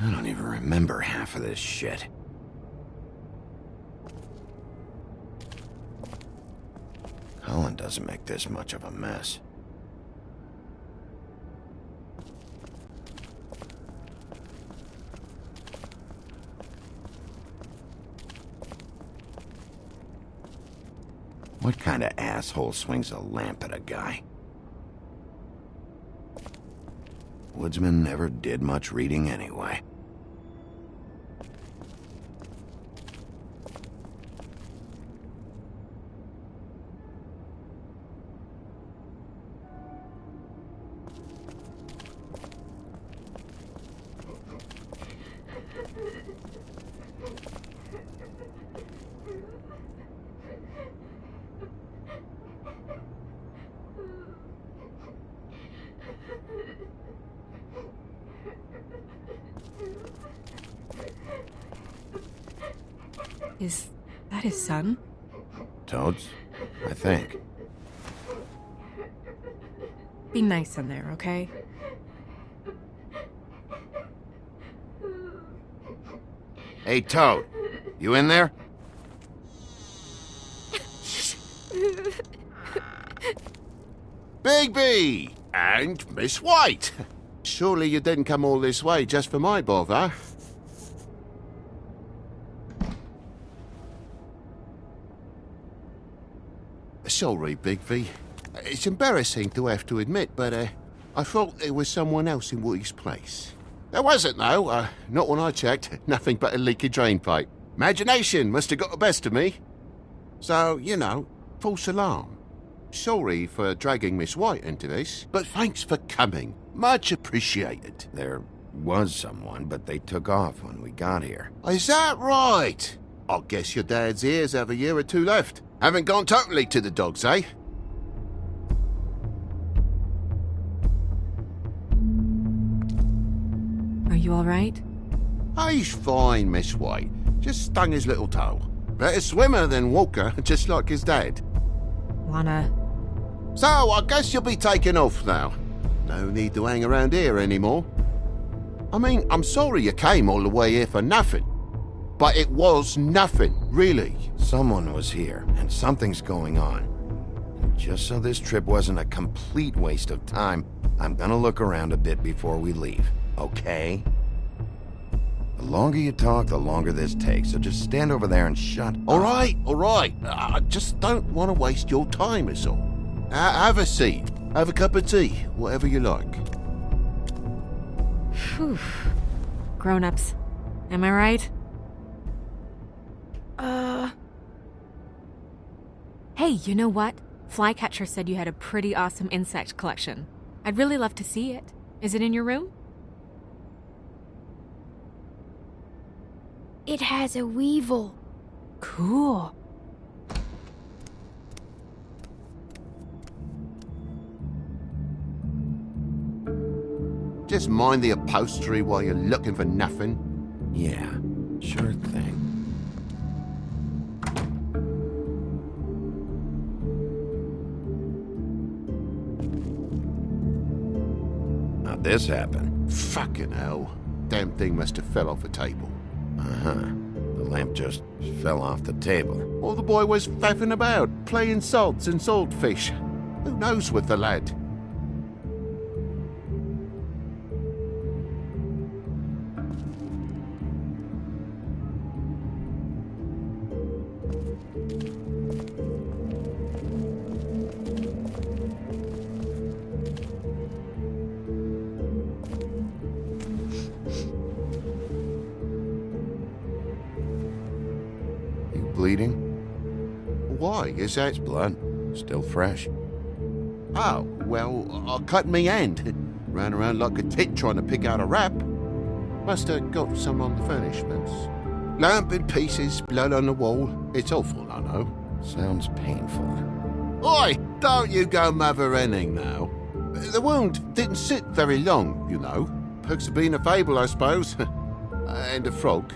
I don't even remember half of this shit. Colin doesn't make this much of a mess. What kind of asshole swings a lamp at a guy? Woodsman never did much reading anyway. Is that his son? Toads? I think. Be nice in there, okay? Hey, Toad. You in there? Bigby! And Miss White! Surely you didn't come all this way just for my bother? Sorry, Bigby. It's embarrassing to have to admit, but I thought there was someone else in Woody's place. There wasn't, though. Not when I checked. Nothing but a leaky drain pipe. Imagination must have got the best of me. So, you know, false alarm. Sorry for dragging Miss White into this, but thanks for coming. Much appreciated. There was someone, but they took off when we got here. Is that right? I guess your dad's ears have a year or two left. Haven't gone totally to the dogs, eh? Are you alright? He's fine, Miss White. Just stung his little toe. Better swimmer than walker, just like his dad. Wanna... So, I guess you'll be taking off now. No need to hang around here anymore. I mean, I'm sorry you came all the way here for nothing. But it was nothing, really. Someone was here, and something's going on. And just so this trip wasn't a complete waste of time, I'm gonna look around a bit before we leave, okay? The longer you talk, the longer this takes, so just stand over there and shut up. All right. I just don't want to waste your time, is all. Have a seat. Have a cup of tea, whatever you like. Phew. Grown-ups. Am I right? Hey, you know what? Flycatcher said you had a pretty awesome insect collection. I'd really love to see it. Is it in your room? It has a weevil. Cool. Just mind the upholstery while you're looking for nothing. Yeah, sure thing. How'd this happen? Fucking hell. Damn thing must have fell off a table. Uh-huh. The lamp just fell off the table. Or the boy was faffing about, playing sods and swordfish. Who knows with the lad? Bleeding? Why? Is that... It's blood. Still fresh. Oh, well, I cut me hand. Ran around like a tit trying to pick out a wrap. Must have got some on the furnishments. Lamp in pieces, blood on the wall. It's awful, I know. Sounds painful. Oi! Don't you go mother-henning now. The wound didn't sit very long, you know. Perks of being a fable, I suppose. And a frog.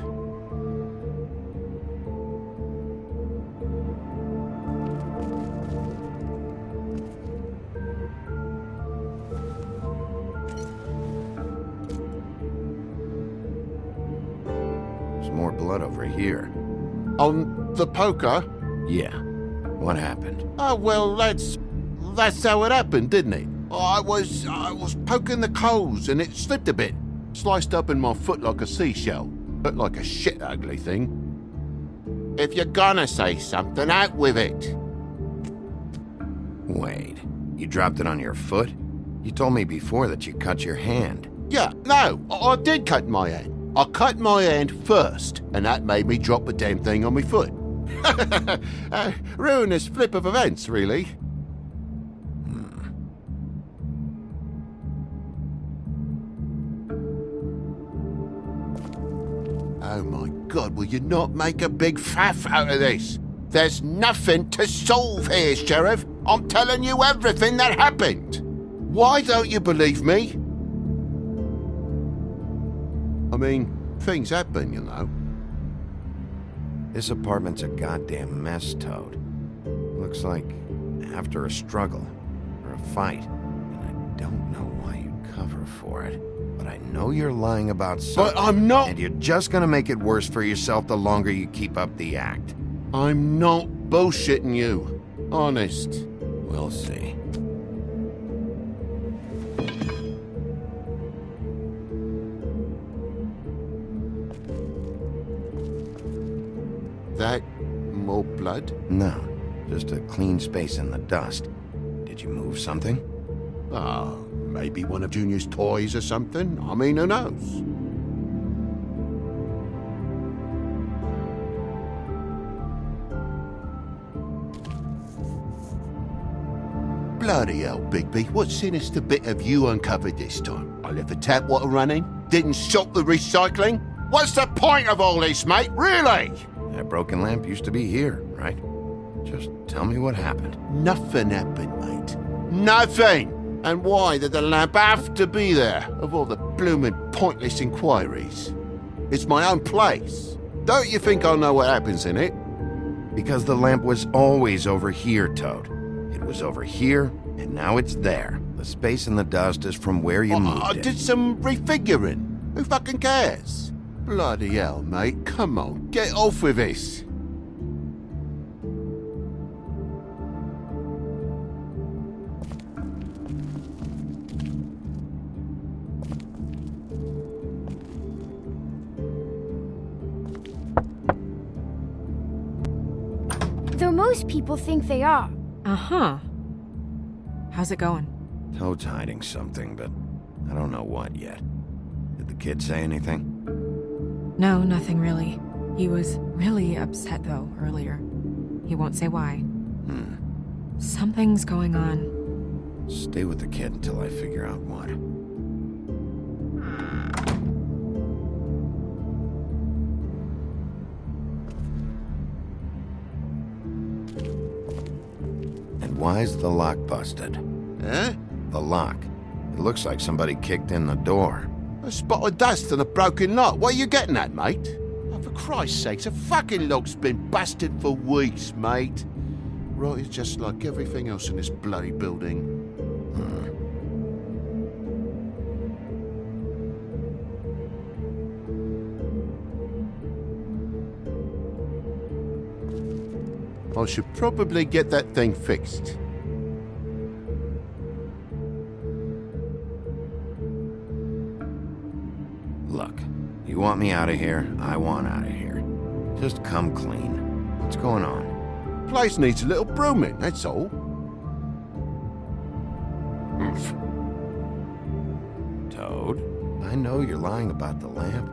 More blood over here. On the poker? Yeah. What happened? Oh, well, that's how it happened, didn't it? I was poking the coals and it slipped a bit. Sliced up in my foot like a seashell. Looked like a shit ugly thing. If you're gonna say something, out with it. Wait, you dropped it on your foot? You told me before that you cut your hand. Yeah, no, I did cut my hand. I cut my hand first, and that made me drop the damn thing on my foot. Ruinous flip of events, really. Oh my God, will you not make a big faff out of this? There's nothing to solve here, Sheriff. I'm telling you everything that happened. Why don't you believe me? I mean, things happen, you know. This apartment's a goddamn mess, Toad. Looks like after a struggle, or a fight. And I don't know why you'd cover for it. But I know you're lying about something. But I'm not... And you're just gonna make it worse for yourself the longer you keep up the act. I'm not bullshitting you. Honest. We'll see. That more blood? No, just a clean space in the dust. Did you move something? Maybe one of Junior's toys or something. I mean, who knows? Bloody hell, Bigby. What sinister bit have you uncovered this time? I left the tap water running? Didn't stop the recycling? What's the point of all this, mate? Really? That broken lamp used to be here, right? Just tell me what happened. Nothing happened, mate. Nothing! And why did the lamp have to be there, of all the bloomin' pointless inquiries? It's my own place. Don't you think I know what happens in it? Because the lamp was always over here, Toad. It was over here, and now it's there. The space in the dust is from where you moved I it. did some refiguring. Who fucking cares? Bloody hell, mate. Come on, get off with this. Though most people think they are. Uh-huh. How's it going? Toad's hiding something, but I don't know what yet. Did the kid say anything? No, nothing really. He was really upset, though, earlier. He won't say why. Something's going on. Stay with the kid until I figure out what. And why's the lock busted? Eh? The lock. It looks like somebody kicked in the door. A spot of dust and a broken lock. What are you getting at, mate? Oh, for Christ's sakes, a fucking lock's been busted for weeks, mate. Right, it's just like everything else in this bloody building. I should probably get that thing fixed. Look, you want me out of here, I want out of here. Just come clean. What's going on? Place needs a little brooming, that's all. Toad, I know you're lying about the lamp.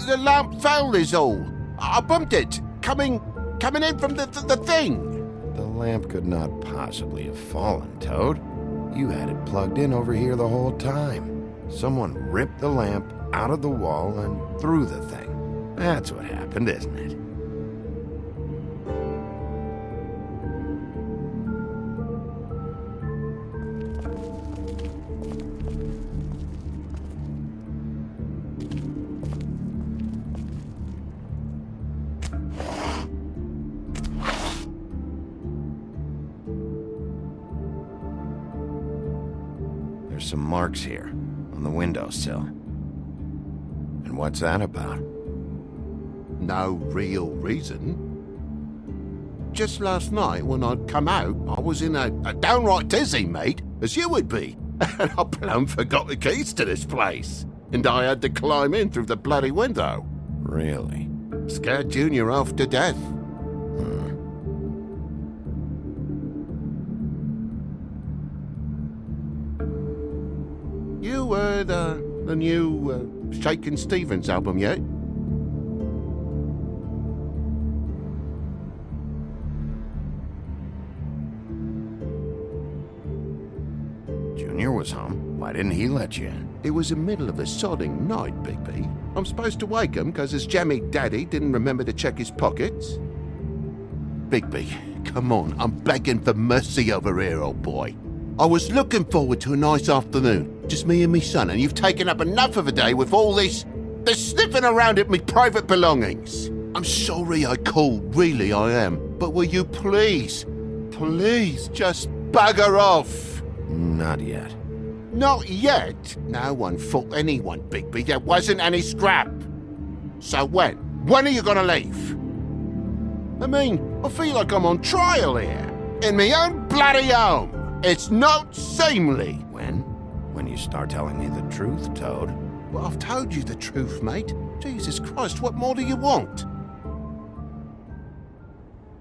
The lamp fell is all. I bumped it. Coming in from the thing. The lamp could not possibly have fallen, Toad. You had it plugged in over here the whole time. Someone ripped the lamp out of the wall and threw the thing. That's what happened, isn't it? There's some marks here on the windowsill. And what's that about? No real reason. Just last night when I'd come out, I was in a downright dizzy, mate, as you would be. And I plumb forgot the keys to this place. And I had to climb in through the bloody window. Really? Scared Junior half to death. You heard the new Shakin' Stevens album yet? Junior was home. Why didn't he let you in? It was the middle of a sodding night, Bigby. I'm supposed to wake him because his jammy daddy didn't remember to check his pockets. Bigby, come on, I'm begging for mercy over here, old boy. I was looking forward to a nice afternoon, just me and me son, and you've taken up enough of a day with all this sniffing around at me private belongings. I'm sorry I called, really I am. But will you please just bugger off? Not yet. Not yet? No one fought anyone, Bigby. There wasn't any scrap. So when? When are you gonna leave? I mean, I feel like I'm on trial here. In my own bloody home. It's not seemly. When? When you start telling me the truth, Toad. Well, I've told you the truth, mate. Jesus Christ, what more do you want?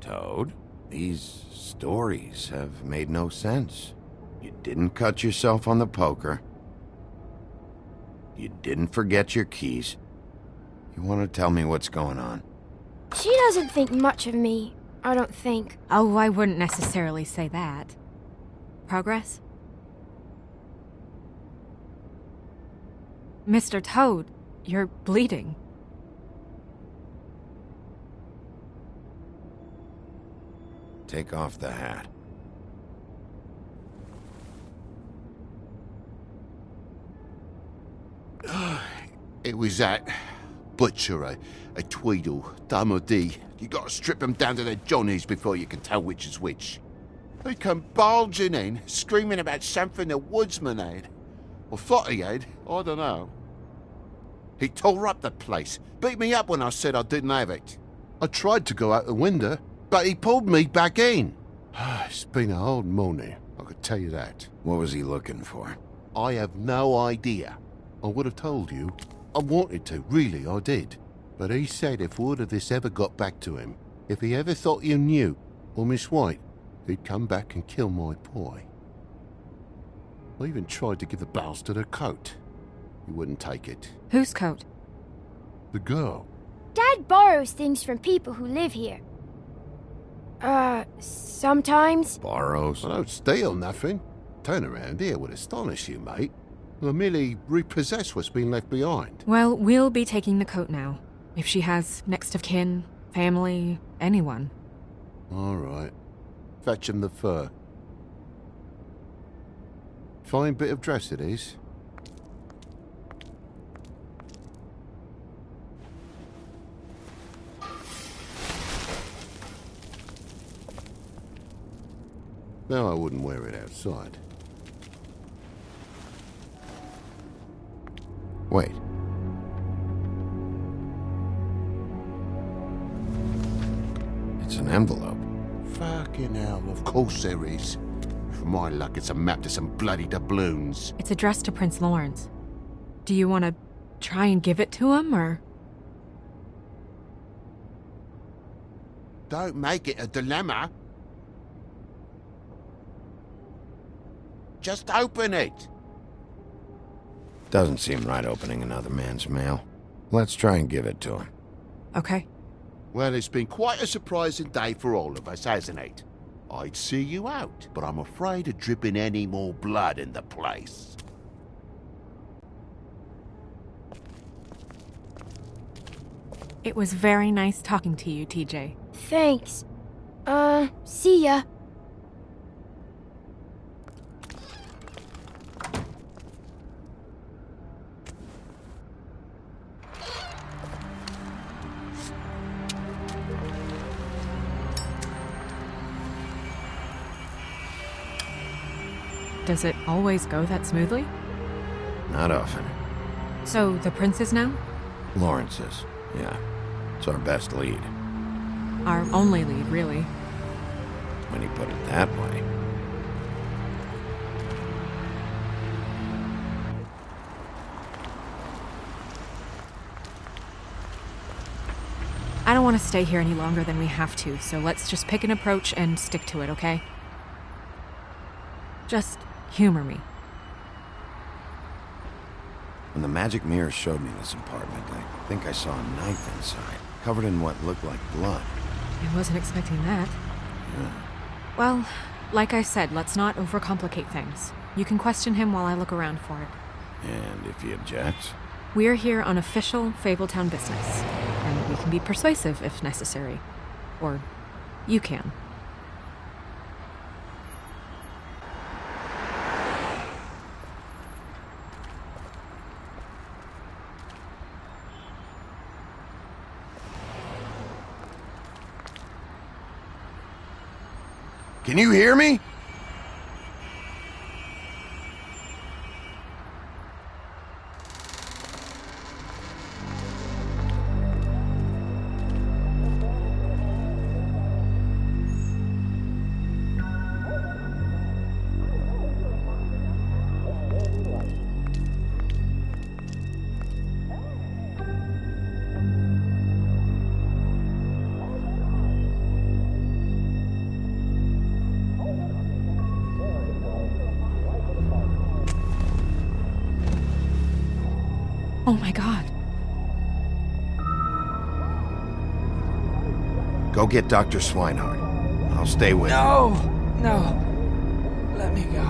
Toad, these stories have made no sense. You didn't cut yourself on the poker. You didn't forget your keys. You want to tell me what's going on? She doesn't think much of me, I don't think. Oh, I wouldn't necessarily say that. Progress? Mr. Toad, you're bleeding. Take off the hat. It was that butcher, a Tweedle, Dumodee. You gotta strip 'em down to their johnnies before you can tell which is which. He come bulging in, screaming about something the woodsman had. Or thought he had, I don't know. He tore up the place, beat me up when I said I didn't have it. I tried to go out the window, but he pulled me back in. It's been a hard morning, I could tell you that. What was he looking for? I have no idea. I would have told you. I wanted to, really, I did. But he said if word of this ever got back to him, if he ever thought you knew, or Miss White, he'd come back and kill my boy. I even tried to give the bastard a coat. He wouldn't take it. Whose coat? The girl. Dad borrows things from people who live here. Sometimes. Borrows? I don't steal nothing. Turn around here would astonish you, mate. I merely repossess what's been left behind. Well, we'll be taking the coat now. If she has next of kin, family, anyone. All right. Fetch him the fur. Fine bit of dress it is. No, I wouldn't wear it outside. Wait. It's an envelope. Fucking hell, of course there is. For my luck, it's a map to some bloody doubloons. It's addressed to Prince Lawrence. Do you want to try and give it to him, or...? Don't make it a dilemma. Just open it. Doesn't seem right opening another man's mail. Let's try and give it to him. Okay. Well, it's been quite a surprising day for all of us, hasn't it? I'd see you out, but I'm afraid of dripping any more blood in the place. It was very nice talking to you, TJ. Thanks. See ya. Does it always go that smoothly? Not often. So, the prince is now? Lawrence's, yeah. It's our best lead. Our only lead, really. When you put it that way. I don't want to stay here any longer than we have to, so let's just pick an approach and stick to it, okay? Just humor me. When the magic mirror showed me this apartment, I think I saw a knife inside, covered in what looked like blood. I wasn't expecting that. Yeah. Well, like I said, let's not overcomplicate things. You can question him while I look around for it. And if he objects? We're here on official Fabletown business, and we can be persuasive if necessary. Or you can. Can you hear me? Oh my god. Go get Dr. Swinehart. I'll stay with you. No! Let me go.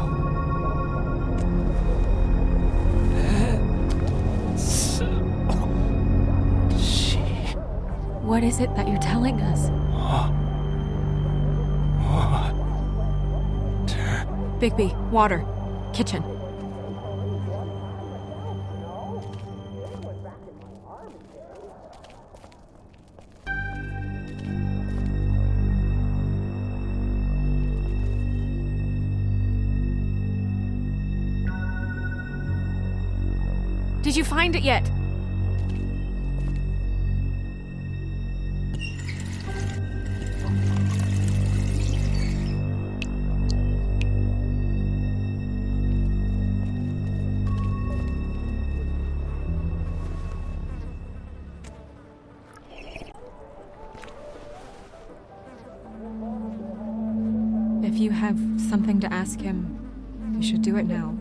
What is it that you're telling us? Bigby, water. Kitchen. Did you find it yet? If you have something to ask him, you should do it now.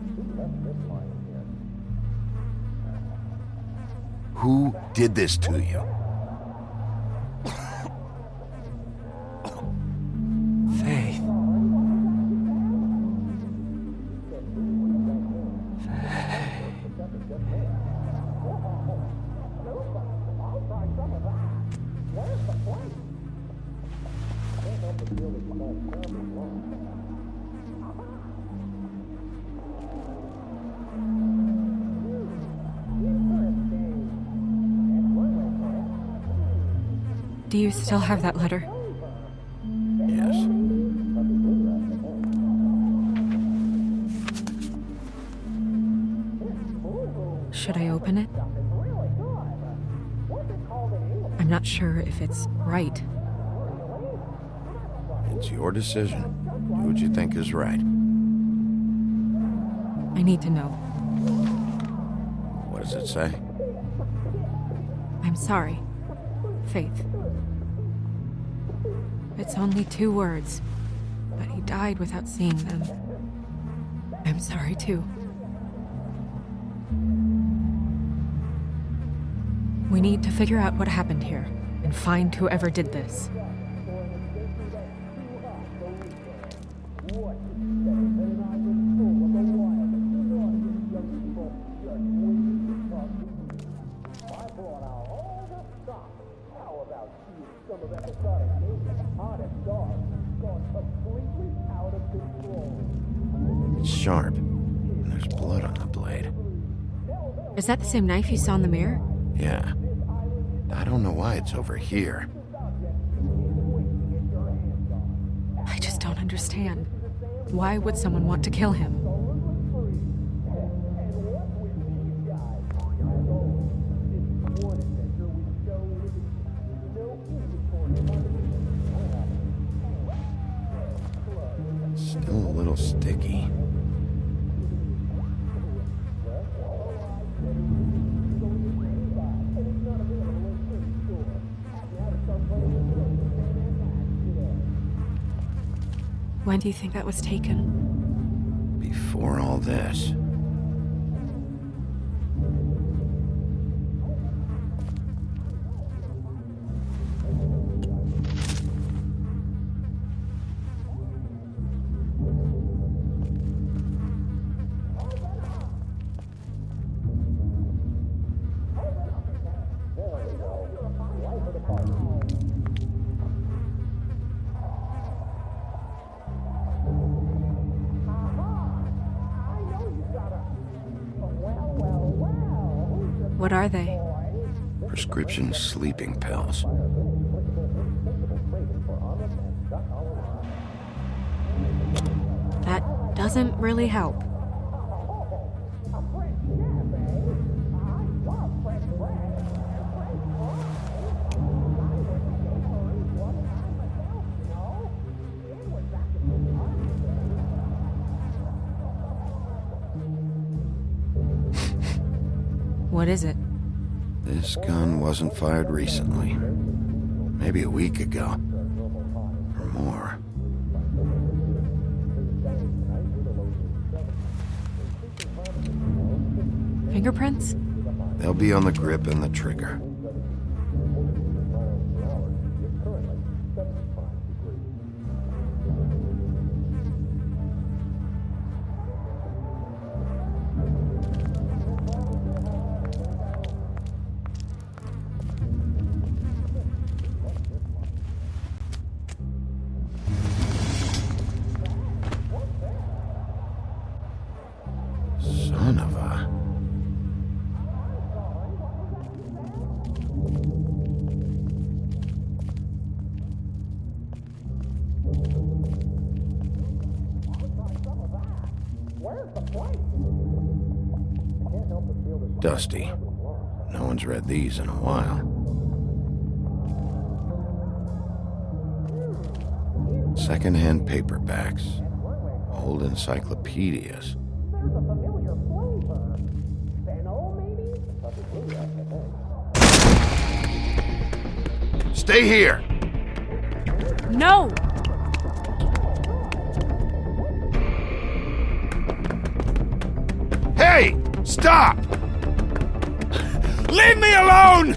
Who did this to you? Faith. Do you still have that letter? Yes. Should I open it? I'm not sure if it's right. It's your decision. Do what you think is right. I need to know. What does it say? I'm sorry, Faith. It's only 2 words, but he died without seeing them. I'm sorry too. We need to figure out what happened here and find whoever did this. It's sharp. And there's blood on the blade. Is that the same knife you saw in the mirror? Yeah. I don't know why it's over here. I just don't understand. Why would someone want to kill him? Still a little sticky. When do you think that was taken? Before all this. What are they? Prescription sleeping pills. doesn't really help. What is it? This gun wasn't fired recently. Maybe a week ago. Or more. Fingerprints? They'll be on the grip and the trigger. Son of a... Dusty. No one's read these in a while. Second-hand paperbacks. Old encyclopedias. Stay here! No! Hey! Stop! Leave me alone!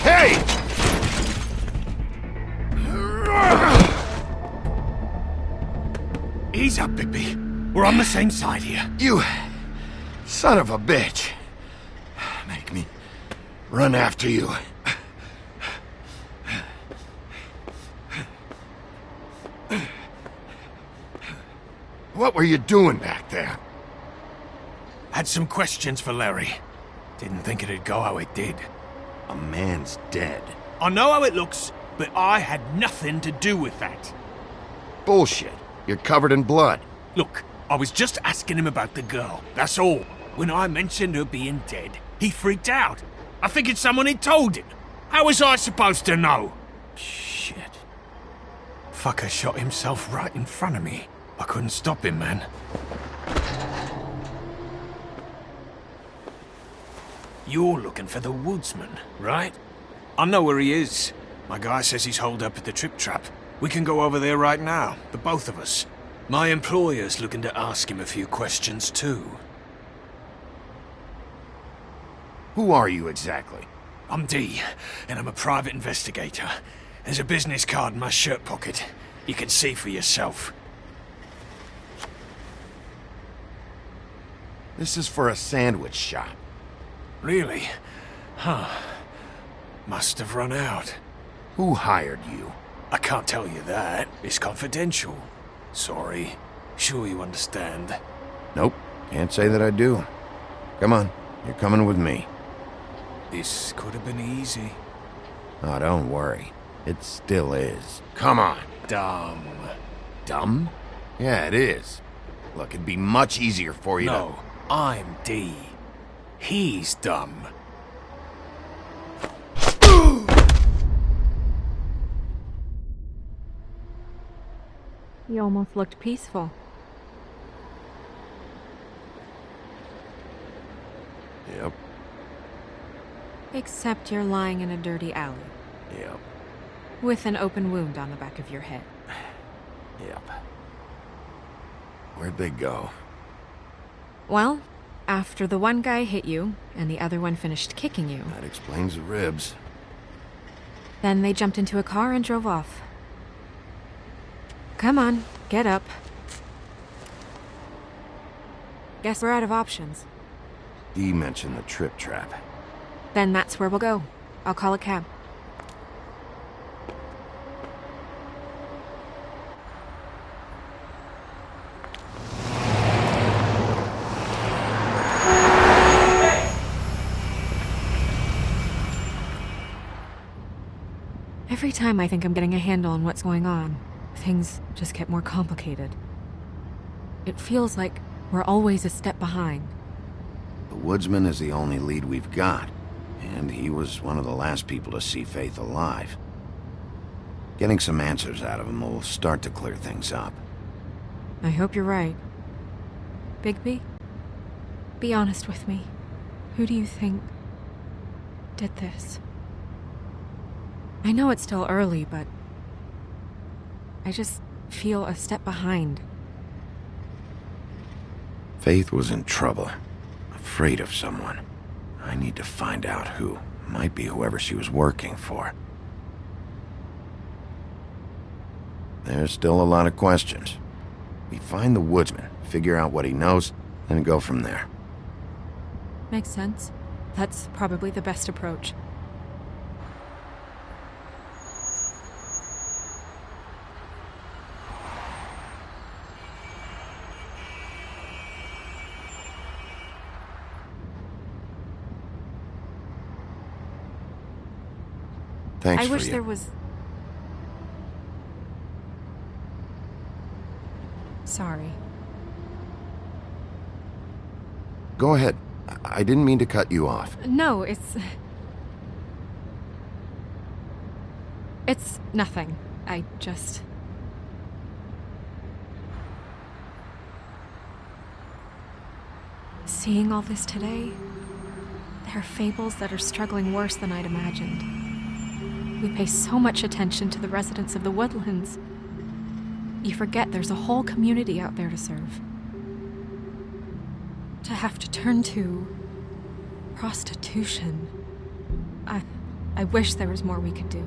Hey! Ease up, Bigby. We're on the same side here. You... son of a bitch. Make me run after you. What were you doing back there? Had some questions for Larry. Didn't think it'd go how it did. A man's dead. I know how it looks, but I had nothing to do with that. Bullshit. You're covered in blood. Look, I was just asking him about the girl, that's all. When I mentioned her being dead, he freaked out. I figured someone had told him. How was I supposed to know? Shit. Fucker shot himself right in front of me. I couldn't stop him, man. You're looking for the woodsman, right? I know where he is. My guy says he's holed up at the Trip Trap. We can go over there right now, the both of us. My employer's looking to ask him a few questions, too. Who are you exactly? I'm D, and I'm a private investigator. There's a business card in my shirt pocket. You can see for yourself. This is for a sandwich shop. Really? Huh. Must have run out. Who hired you? I can't tell you that. It's confidential. Sorry. Sure you understand. Nope. Can't say that I do. Come on. You're coming with me. This could have been easy. Oh, don't worry. It still is. Come on. Dumb. Dumb? Yeah, it is. Look, it'd be much easier for you to... No, I'm D. He's dumb. He almost looked peaceful. Yep. Except you're lying in a dirty alley. Yep. With an open wound on the back of your head. Yep. Where'd they go? Well, after the one guy hit you, and the other one finished kicking you, That explains the ribs. then they jumped into a car and drove off. Come on, get up. Guess we're out of options. Dee mentioned the trip trap. Then that's where we'll go. I'll call a cab. Every time I think I'm getting a handle on what's going on, things just get more complicated. It feels like we're always a step behind. The woodsman is the only lead we've got, and he was one of the last people to see Faith alive. Getting some answers out of him will start to clear things up. I hope you're right. Bigby, be honest with me. Who do you think did this? I know it's still early, but I just feel a step behind. Faith was in trouble, afraid of someone. I need to find out who. Might be whoever she was working for. There's still a lot of questions. We find the woodsman, figure out what he knows, and go from there. Makes sense. That's probably the best approach. Thanks I for wish you. there was... Sorry. Go ahead. I didn't mean to cut you off. No, it's nothing. I just... Seeing all this today, there are fables that are struggling worse than I'd imagined. We pay so much attention to the residents of the woodlands. You forget there's a whole community out there to serve. To have to turn to prostitution. I wish there was more we could do.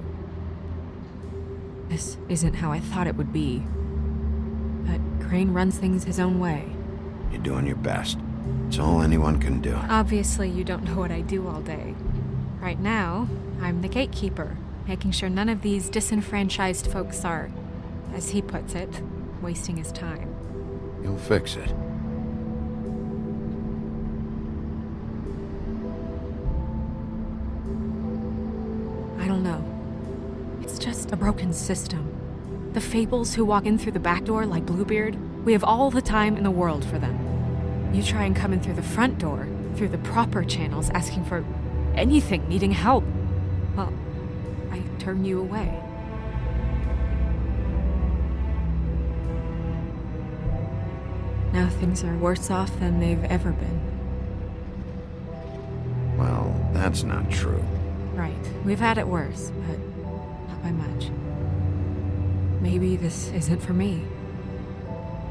This isn't how I thought it would be. But Crane runs things his own way. You're doing your best. It's all anyone can do. Obviously, you don't know what I do all day. Right now, I'm the gatekeeper, making sure none of these disenfranchised folks are, as he puts it, wasting his time. You'll fix it. I don't know. It's just a broken system. The fables who walk in through the back door like Bluebeard, we have all the time in the world for them. You try and come in through the front door, through the proper channels, asking for anything, needing help. Well, I turn you away. Now things are worse off than they've ever been. Well, that's not true. Right. We've had it worse, but not by much. Maybe this isn't for me.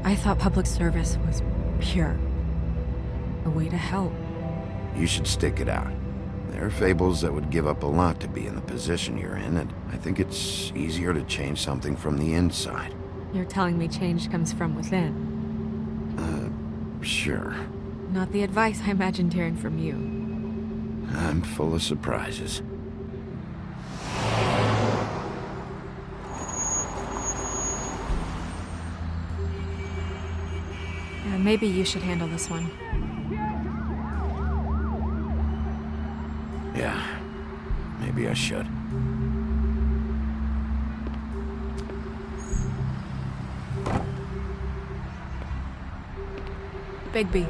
I thought public service was pure. A way to help. You should stick it out. There are fables that would give up a lot to be in the position you're in, and I think it's easier to change something from the inside. You're telling me change comes from within. Sure. Not the advice I imagined hearing from you. I'm full of surprises. Maybe you should handle this one. Yeah, maybe I should. Bigby.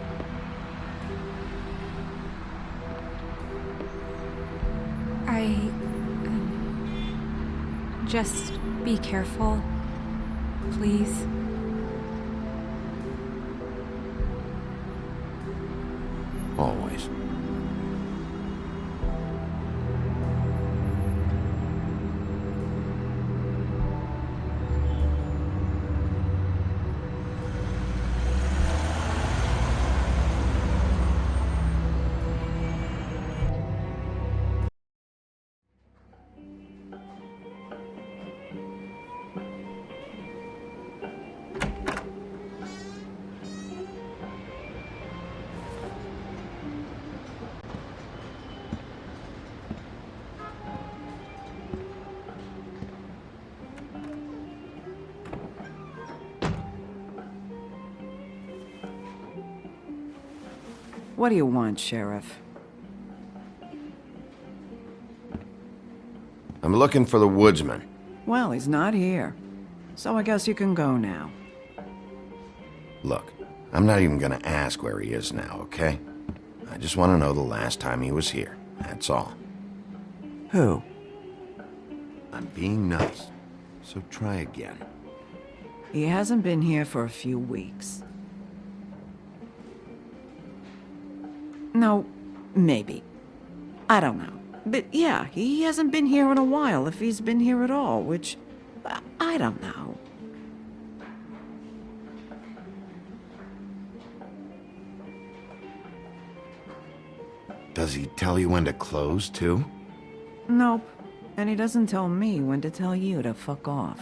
Just be careful, please. Always. What do you want, Sheriff? I'm looking for the woodsman. Well, he's not here. So I guess you can go now. Look, I'm not even gonna ask where he is now, okay? I just want to know the last time he was here. That's all. Who? I'm being nice, so try again. He hasn't been here for a few weeks. No, maybe. I don't know. But yeah, he hasn't been here in a while, if he's been here at all, which... I don't know. Does he tell you when to close, too? Nope. And he doesn't tell me when to tell you to fuck off.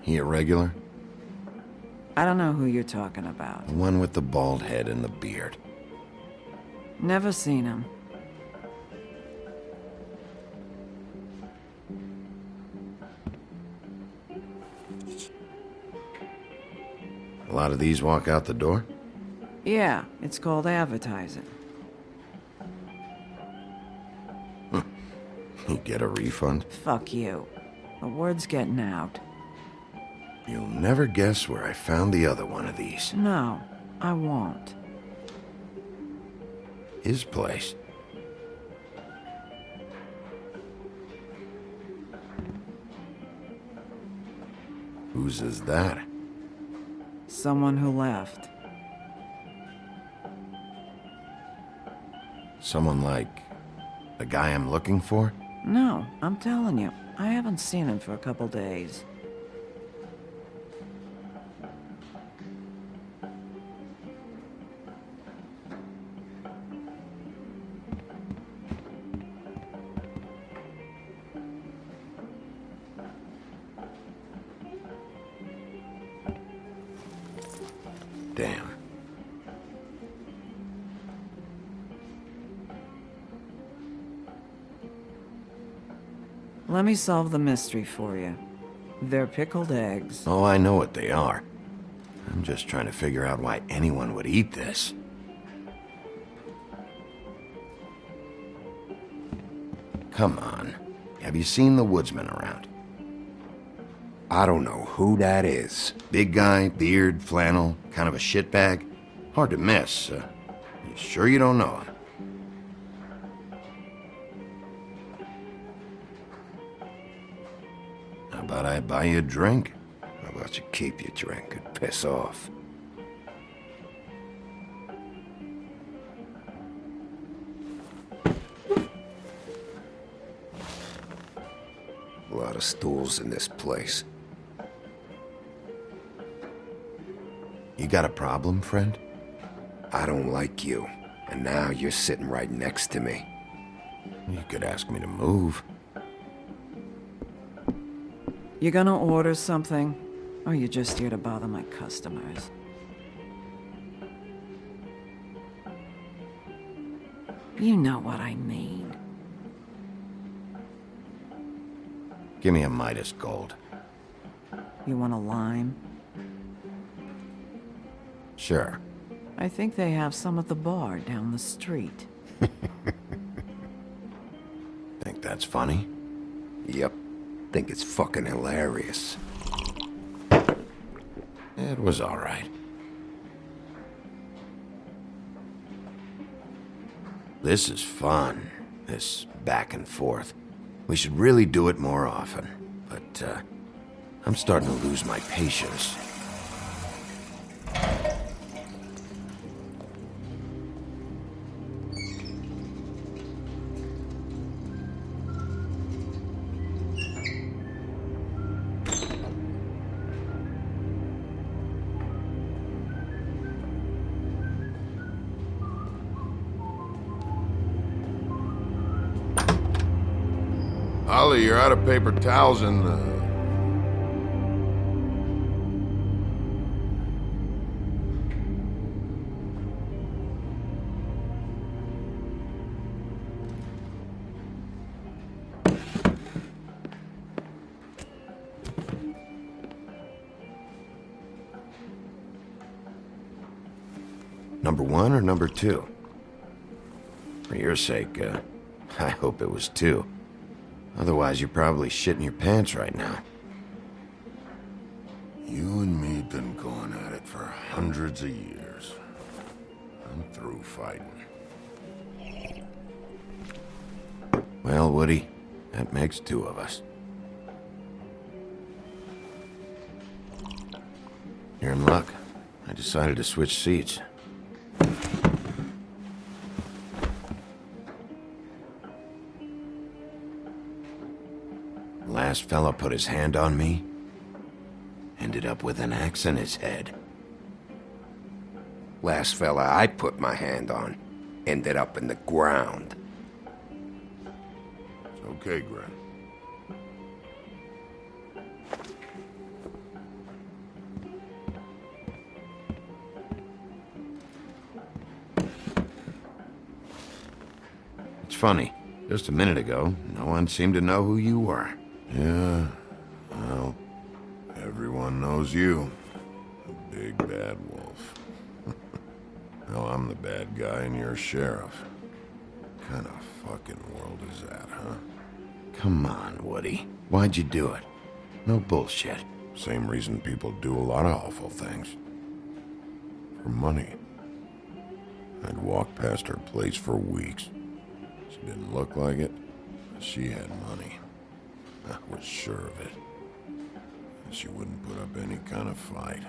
He a regular? I don't know who you're talking about. The one with the bald head and the beard. Never seen him. A lot of these walk out the door? Yeah, it's called advertising. You get a refund? Fuck you. The word's getting out. You'll never guess where I found the other one of these. No, I won't. His place. Whose is that? Someone who left. Someone like the guy I'm looking for? No, I'm telling you, I haven't seen him for a couple days. Damn. Let me solve the mystery for you. They're pickled eggs. Oh, I know what they are. I'm just trying to figure out why anyone would eat this. Come on. Have you seen the woodsman around? I don't know who that is. Big guy, beard, flannel, kind of a shitbag. Hard to miss. You sure you don't know him? How about I buy you a drink? How about you keep your drink and piss off? A lot of stools in this place. You got a problem, friend? I don't like you, and now you're sitting right next to me. You could ask me to move. You gonna order something? Or are you just here to bother my customers? You know what I mean. Give me a Midas Gold. You want a lime? Sure. I think they have some at the bar down the street. Think that's funny? Yep. Think it's fucking hilarious. It was all right. This is fun. This back and forth. We should really do it more often. But, I'm starting to lose my patience. Ollie, you're out of paper towels and, Number 1 or number 2? For your sake, I hope it was 2. Otherwise, you're probably shitting your pants right now. you and me been going at it for hundreds of years. I'm through fighting. Well, Woody, that makes 2 of us. You're in luck. I decided to switch seats. Last fella put his hand on me, ended up with an axe in his head. Last fella I put my hand on ended up in the ground. It's okay, Gren. It's funny. Just a minute ago, no one seemed to know who you were. Yeah, well, everyone knows you. The big bad wolf. Now I'm the bad guy and you're sheriff. What kind of fucking world is that, huh? Come on, Woody. Why'd you do it? No bullshit. Same reason people do a lot of awful things. For money. I'd walk past her place for weeks. She didn't look like it, but she had money. I was sure of it. She wouldn't put up any kind of fight.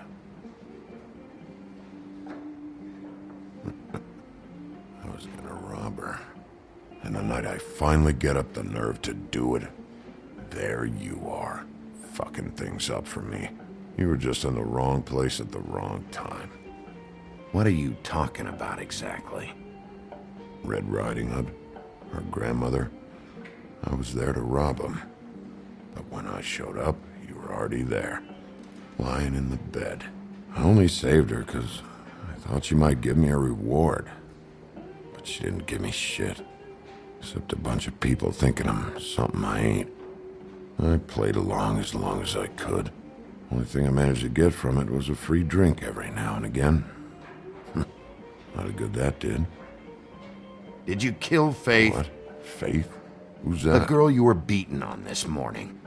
I was gonna rob her. And the night I finally get up the nerve to do it, there you are, fucking things up for me. You were just in the wrong place at the wrong time. What are you talking about exactly? Red Riding Hood, her grandmother. I was there to rob him. But when I showed up, you were already there, lying in the bed. I only saved her because I thought she might give me a reward. But she didn't give me shit. Except a bunch of people thinking I'm something I ain't. I played along as I could. Only thing I managed to get from it was a free drink every now and again. Not a good that did. Did you kill Faith? What? Faith? Who's that? The girl you were beating on this morning.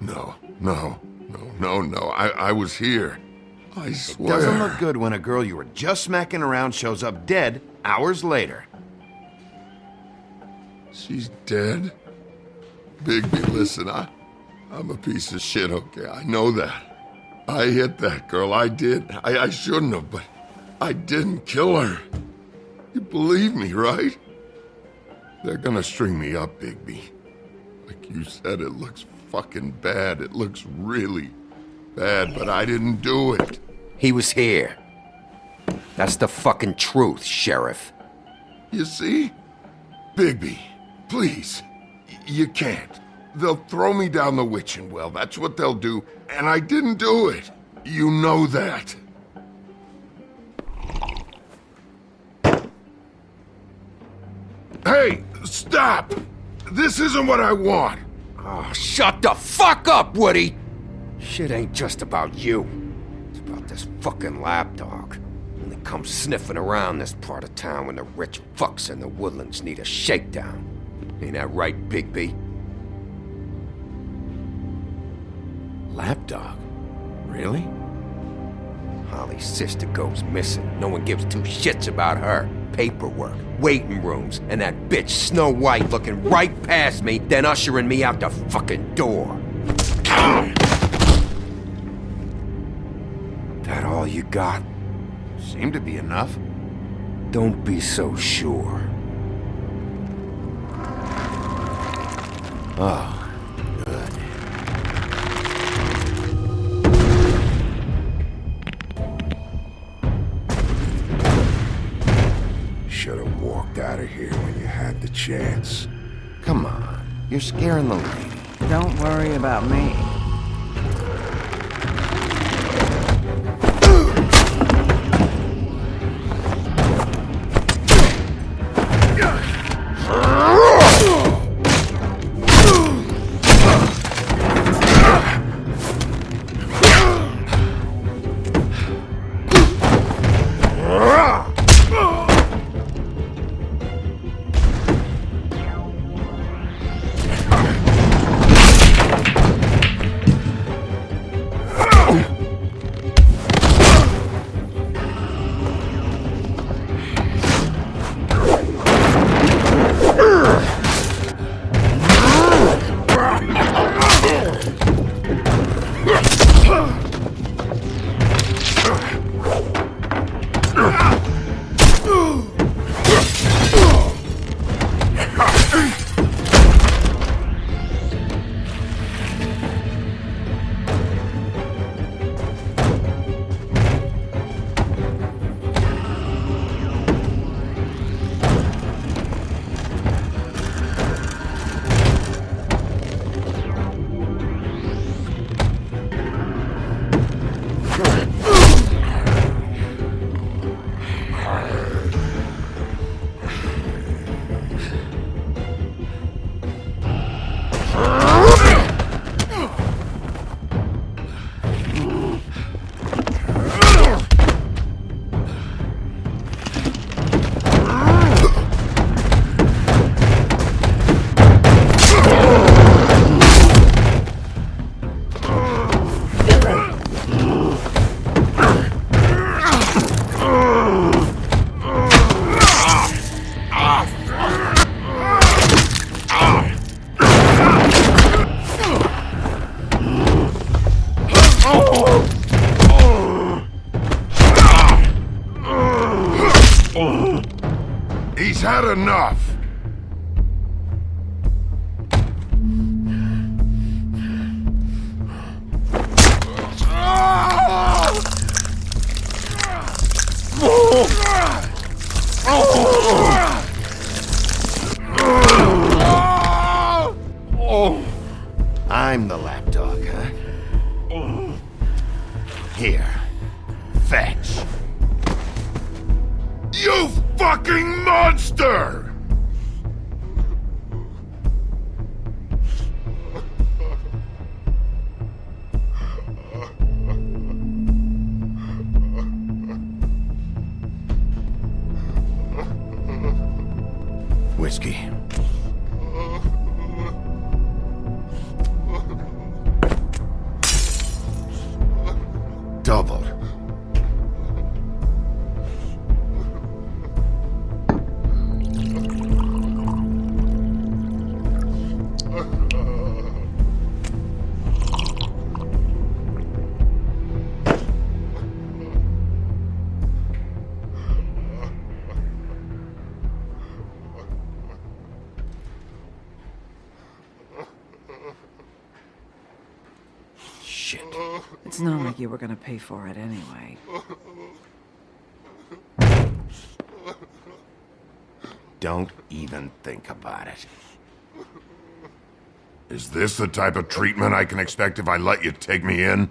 No. I was here. I swear. It doesn't look good when a girl you were just smacking around shows up dead hours later. She's dead? Bigby, listen, I'm a piece of shit, okay? I know that. I hit that girl, I did. I shouldn't have, but I didn't kill her. You believe me, right? They're gonna string me up, Bigby. Like you said, it looks fucking bad. It looks really bad, but I didn't do it. He was here. That's the fucking truth, Sheriff. You see? Bigby, please. You can't. They'll throw me down the witching well. That's what they'll do. And I didn't do it. You know that. Hey, stop! This isn't what I want. Oh, shut the fuck up, Woody! Shit ain't just about you. It's about this fucking lapdog. Only comes sniffing around this part of town when the rich fucks in the woodlands need a shakedown. Ain't that right, Bigby? Lapdog? Really? Holly's sister goes missing. No one gives 2 shits about her. Paperwork. waiting rooms, and that bitch Snow White looking right past me, then ushering me out the fucking door. That all you got? Seemed to be enough. Don't be so sure. Oh, good. Should have walked out of here when you had the chance. Come on, you're scaring the lady. Don't worry about me. He's had enough! I'm the lapdog, huh? Here. Fetch. You fucking monster! Whiskey. Double. Shit. It's not like you were gonna pay for it anyway. Don't even think about it. Is this the type of treatment I can expect if I let you take me in?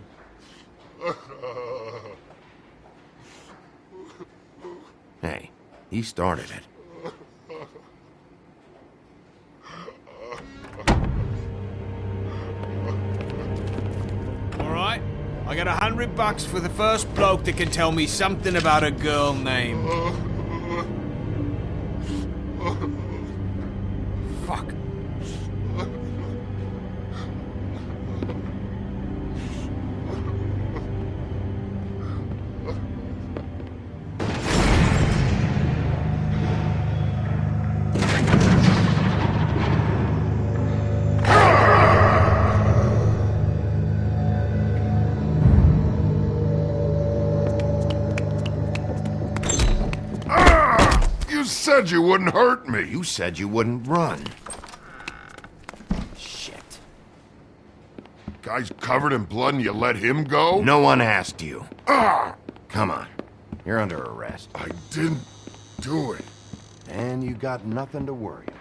Hey, he started it. Alright, I got $100 for the first bloke that can tell me something about a girl named... Fuck. You said you wouldn't hurt me. You said you wouldn't run. Guy's covered in blood and you let him go? No one asked you. Ah! Come on. You're under arrest. I didn't do it. And you got nothing to worry about.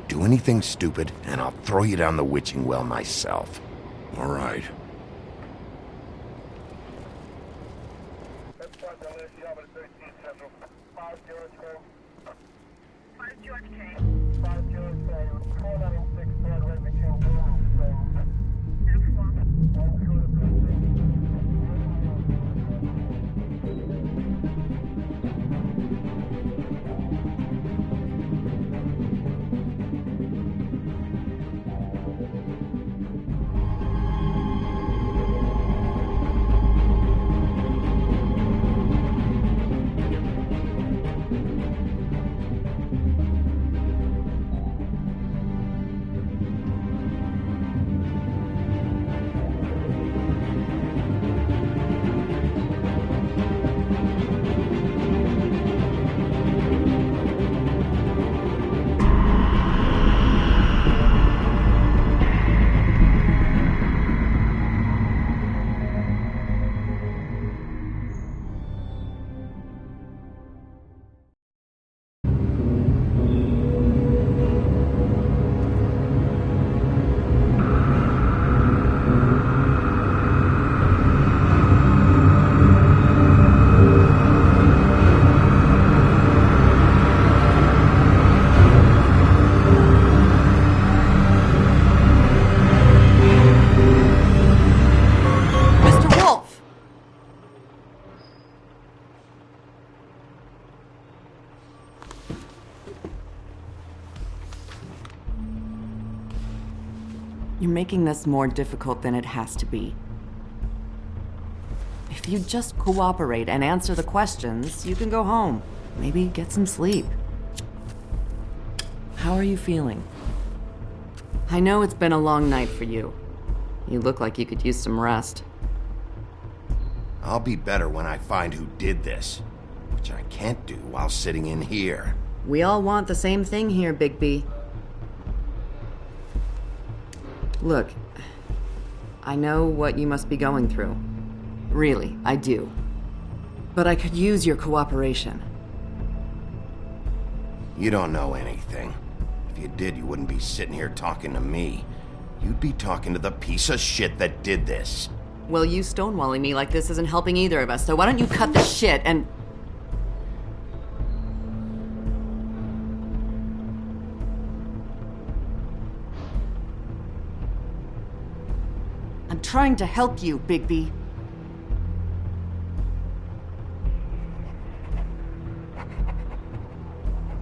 Do anything stupid, and I'll throw you down the witching well myself. All right. You're making this more difficult than it has to be. If you just cooperate and answer the questions, you can go home. Maybe get some sleep. How are you feeling? I know it's been a long night for you. You look like you could use some rest. I'll be better when I find who did this, which I can't do while sitting in here. We all want the same thing here, Bigby. Look, I know what you must be going through. Really, I do. But I could use your cooperation. You don't know anything. If you did, you wouldn't be sitting here talking to me. You'd be talking to the piece of shit that did this. Well, you stonewalling me like this isn't helping either of us, so why don't you cut the shit and... I'm trying to help you, Bigby.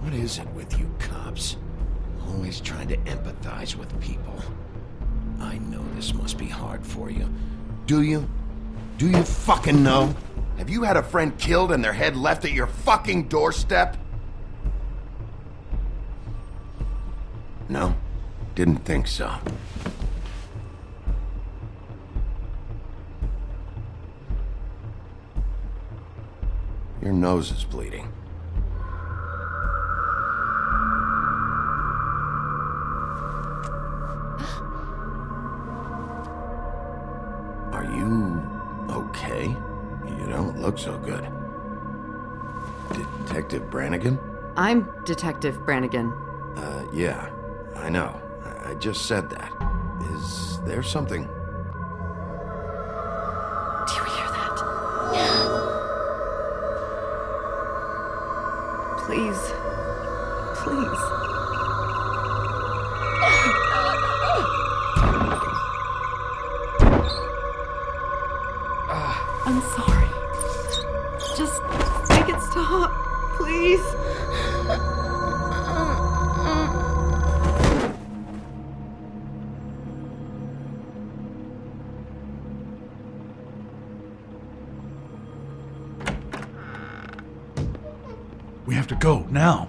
What is it with you cops? Always trying to empathize with people. I know this must be hard for you. Do you? Do you fucking know? Have you had a friend killed and their head left at your fucking doorstep? No, didn't think so. Your nose is bleeding. Are you okay? You don't look so good. Detective Brannigan? I'm Detective Brannigan. Yeah, I know. I just said that. Is there something? Do you hear that? Please. Please. I'm sorry. Just make it stop, please. go, now.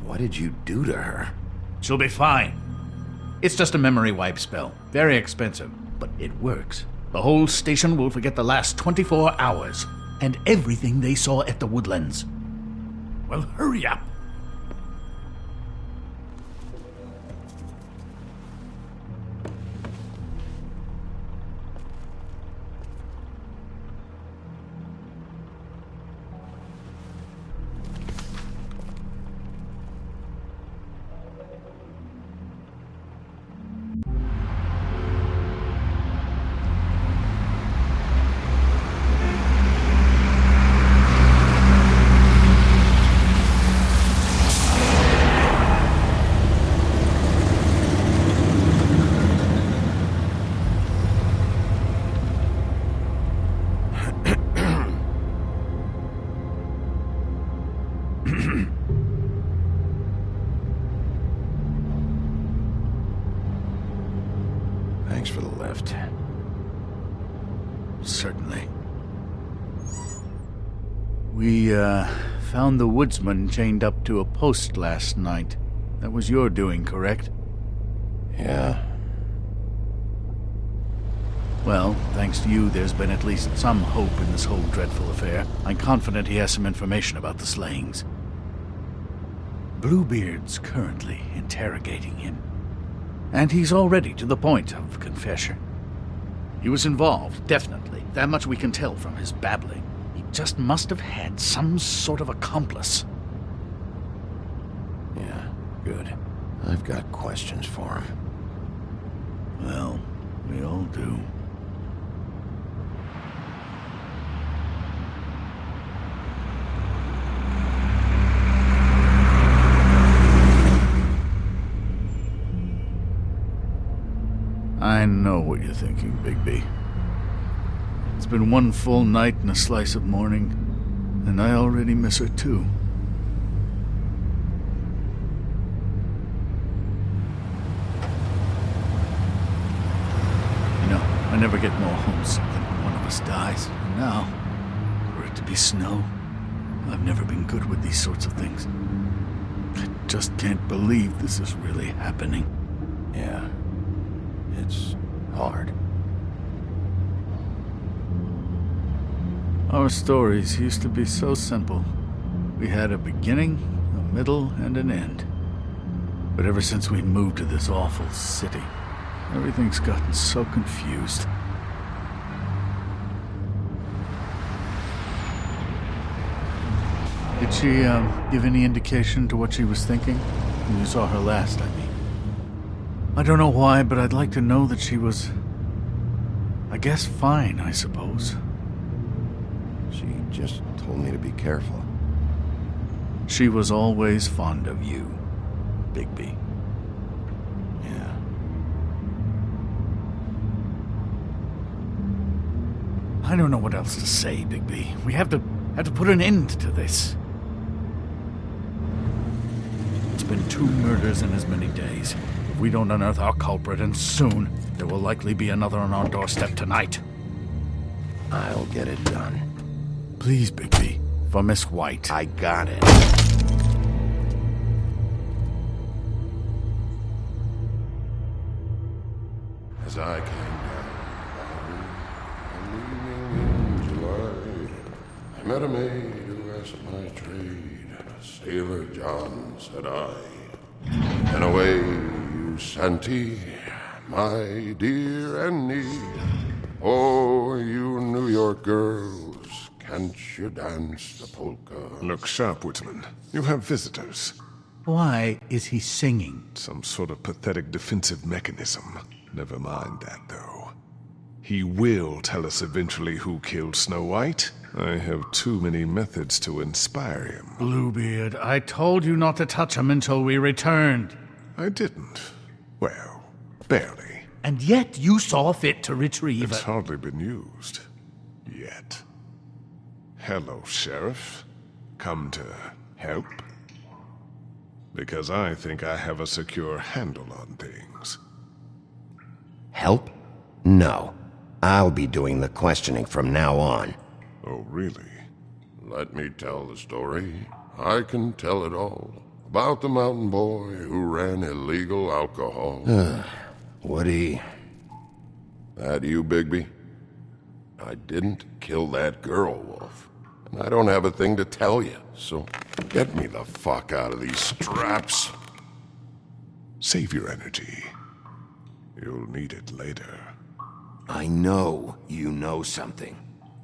What did you do to her? She'll be fine. It's just a memory wipe spell. Very expensive, but it works. The whole station will forget the last 24 hours, and everything they saw at the Woodlands. Well, hurry up. Thanks for the lift. Certainly. We, found the woodsman chained up to a post last night. That was your doing, correct? Yeah. Well, thanks to you, there's been at least some hope in this whole dreadful affair. I'm confident he has some information about the slayings. Bluebeard's currently interrogating him. And he's already to the point of confession. He was involved, definitely. That much we can tell from his babbling. He just must have had some sort of accomplice. Yeah, good. I've got questions for him. Well, we all do. I know what you're thinking, Bigby. It's been one full night and a slice of morning, and I already miss her too. You know, I never get more homesick than when one of us dies. And now, for it to be snow, I've never been good with these sorts of things. I just can't believe this is really happening. Yeah. It's hard. Our stories used to be so simple. We had a beginning, a middle, and an end. But ever since we moved to this awful city, everything's gotten so confused. Did she, give any indication to what she was thinking? When you saw her last, I mean. I don't know why, but I'd like to know that she was... I guess fine, I suppose. She just told me to be careful. She was always fond of you, Bigby. Yeah. I don't know what else to say, Bigby. We have to put an end to this. It's been 2 murders in as many days. If we don't unearth our culprit, and soon, there will likely be another on our doorstep tonight. I'll get it done. Please, Bigby. For Miss White. I got it. As I came down, in July, I met a maid who asked my trade. Sailor John, said I. And away you Santy, my dear Annie. Oh, you New York girls, can't you dance the polka? Look sharp, Woodsman. You have visitors. Why is he singing? Some sort of pathetic defensive mechanism. Never mind that, though. He will tell us eventually who killed Snow White. I have too many methods to inspire him. Bluebeard, I told you not to touch him until we returned. I didn't. Well, barely. And yet you saw fit to retrieve It's it. hardly been used. Yet. Hello, Sheriff. Come to help? Because I think I have a secure handle on things. Help? No. I'll be doing the questioning from now on. Oh, really? Let me tell the story. I can tell it all. About the mountain boy who ran illegal alcohol. Woody. That you, Bigby? I didn't kill that girl, Wolf. And I don't have a thing to tell you, so get me the fuck out of these straps. Save your energy. You'll need it later. I know you know something.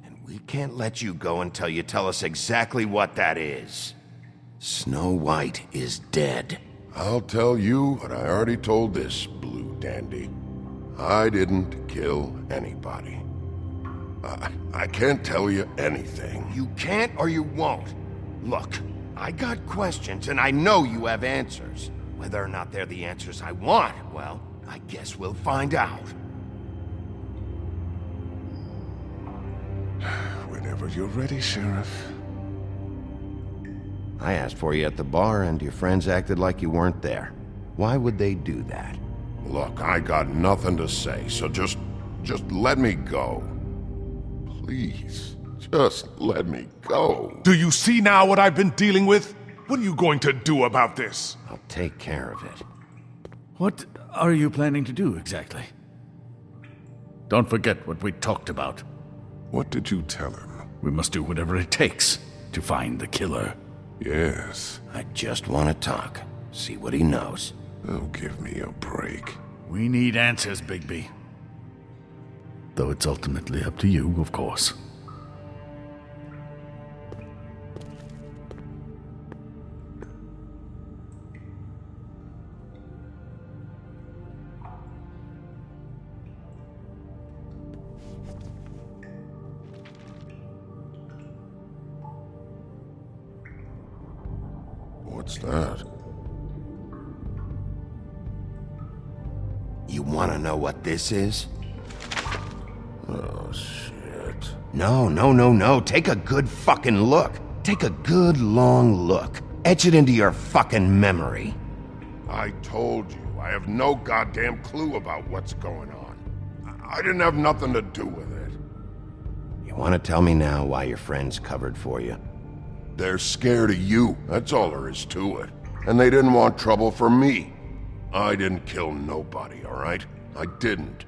And we can't let you go until you tell us exactly what that is. Snow White is dead. I'll tell you what I already told this blue dandy. I didn't kill anybody. I can't tell you anything. You can't or you won't. Look, I got questions and I know you have answers. Whether or not they're the answers I want, well, I guess we'll find out. Whenever you're ready, Sheriff. I asked for you at the bar and your friends acted like you weren't there. Why would they do that? Look, I got nothing to say, so just let me go. Please, just let me go. Do you see now what I've been dealing with? What are you going to do about this? I'll take care of it. What are you planning to do exactly? Don't forget what we talked about. What did you tell him? We must do whatever it takes to find the killer. Yes. I just want to talk. See what he knows. Oh, give me a break. We need answers, Bigby. Though it's ultimately up to you, of course. What's that? You want to know what this is? Oh, shit. No. Take a good fucking look. Take a good long look. Etch it into your fucking memory. I told you, I have no goddamn clue about what's going on. I didn't have nothing to do with it. You want to tell me now why your friends covered for you? They're scared of you, that's all there is to it. And they didn't want trouble for me. I didn't kill nobody, all right? I didn't.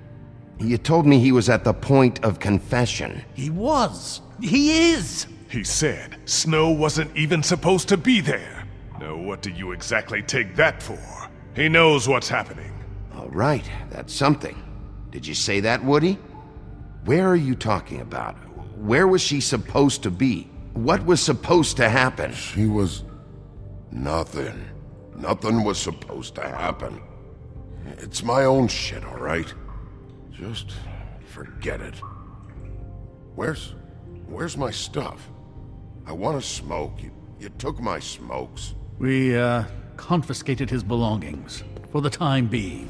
You told me he was at the point of confession. He was. He is. He said Snow wasn't even supposed to be there. Now what do you exactly take that for? He knows what's happening. All right, that's something. Did you say that, Woody? Where are you talking about? Where was she supposed to be? What was supposed to happen? She was... nothing. Nothing was supposed to happen. It's my own shit, all right? Just forget it. Where's my stuff? I want to smoke. You took my smokes. We, confiscated his belongings, for the time being.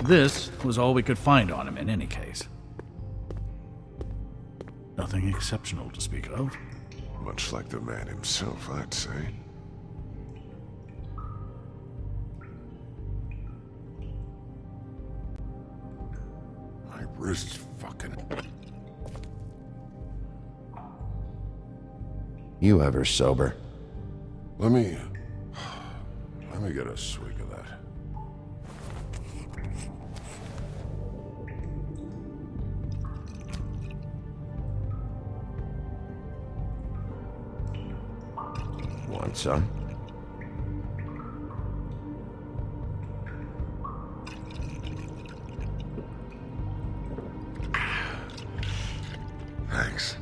This was all we could find on him in any case. Nothing exceptional to speak of. Much like the man himself, I'd say. My wrist's fucking... You ever sober? Let me get a swig of that. Want some? Thanks.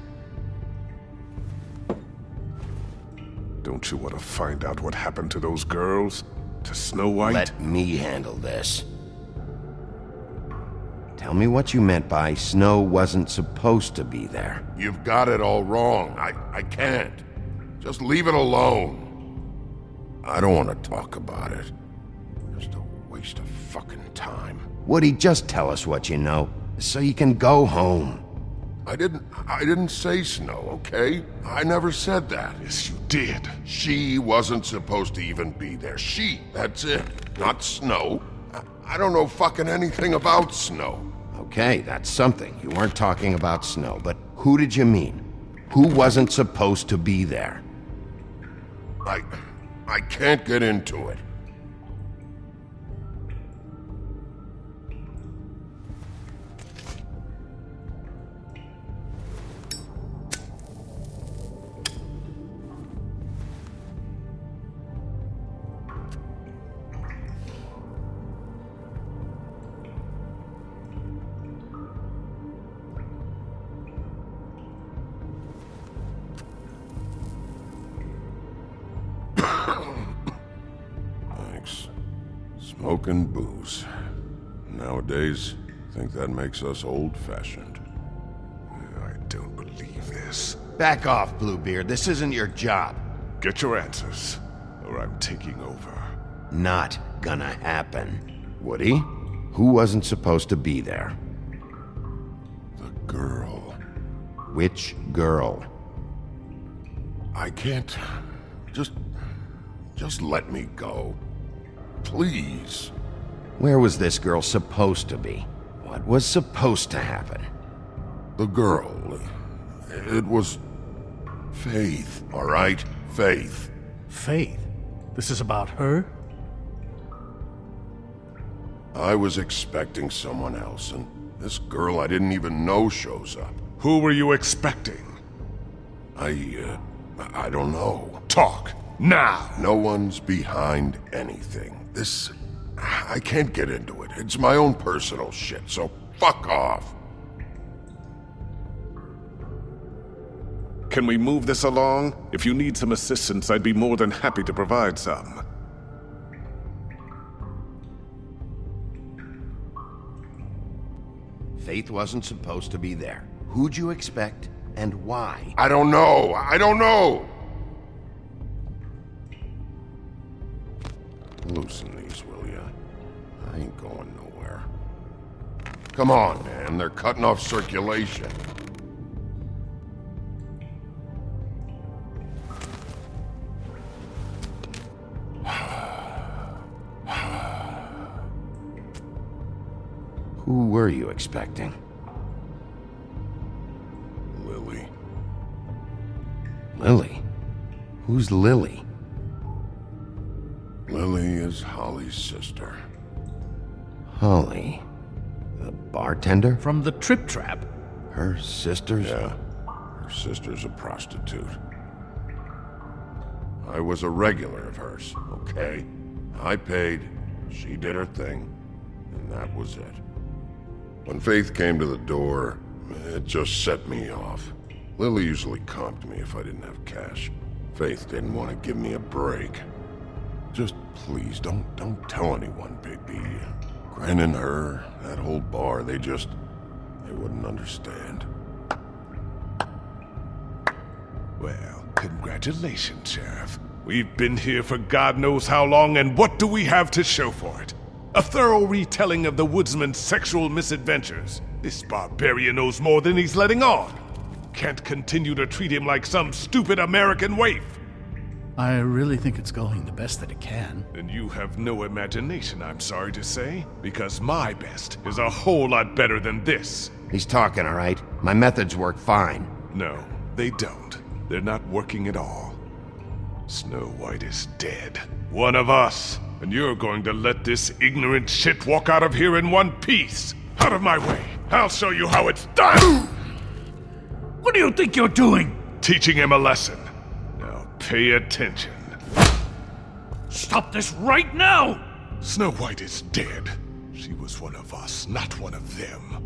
Don't you want to find out what happened to those girls? To Snow White? Let me handle this. Tell me what you meant by Snow wasn't supposed to be there. You've got it all wrong. I can't. Just leave it alone. I don't want to talk about it. Just a waste of fucking time. Woody, just tell us what you know, so you can go home. I didn't say Snow, okay? I never said that. Yes, you did. She wasn't supposed to even be there. She, that's it. Not Snow. I don't know fucking anything about Snow. Okay, that's something. You weren't talking about Snow, but who did you mean? Who wasn't supposed to be there? I can't get into it. Thanks. Smoking booze. Nowadays, think that makes us old-fashioned. I don't believe this. Back off, Bluebeard. This isn't your job. Get your answers, or I'm taking over. Not gonna happen. Woody? Who wasn't supposed to be there? The girl. Which girl? I can't... Just let me go. Please. Where was this girl supposed to be? What was supposed to happen? The girl. It was... Faith, all right? Faith. Faith? This is about her? I was expecting someone else, and this girl I didn't even know shows up. Who were you expecting? I don't know. Talk, now! No one's behind anything. This... I can't get into it. It's my own personal shit, so fuck off. Can we move this along? If you need some assistance, I'd be more than happy to provide some. Faith wasn't supposed to be there. Who'd you expect, and why? I don't know! I don't know! Loosen these, will ya? I ain't going nowhere. Come on, man. They're cutting off circulation. Who were you expecting? Lily. Lily? Who's Lily? Lily is Holly's sister. Holly? The bartender? From the Trip Trap? Her sister's? Yeah. Her sister's a prostitute. I was a regular of hers, okay? I paid, she did her thing, and that was it. When Faith came to the door, it just set me off. Lily usually comped me if I didn't have cash. Faith didn't want to give me a break. Just please, don't tell anyone, Bigby. Gren and her, that whole bar, they wouldn't understand. Well, congratulations, Sheriff. We've been here for God knows how long, and what do we have to show for it? A thorough retelling of the woodsman's sexual misadventures. This barbarian knows more than he's letting on. Can't continue to treat him like some stupid American waif. I really think it's going the best that it can. And you have no imagination, I'm sorry to say, because my best is a whole lot better than this. He's talking, all right? My methods work fine. No, they don't. They're not working at all. Snow White is dead. One of us. And you're going to let this ignorant shit walk out of here in one piece. Out of my way. I'll show you how it's done. What do you think you're doing? Teaching him a lesson. Now pay attention. Stop this right now! Snow White is dead. She was one of us, not one of them.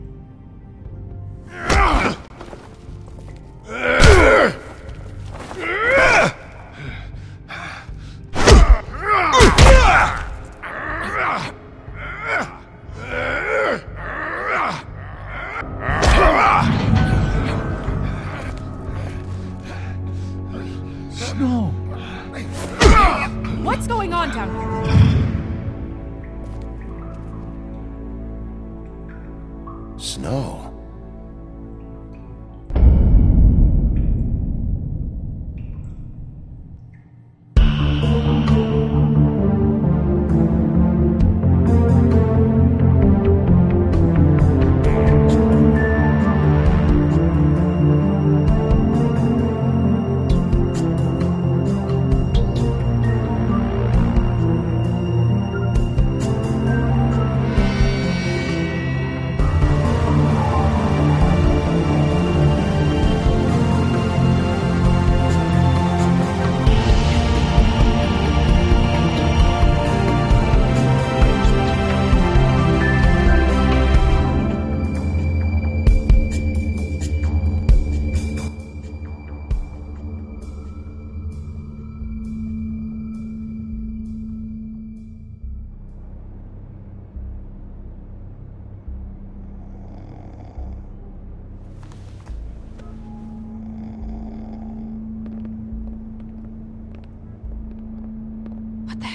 Snow! What's going on down here? Snow.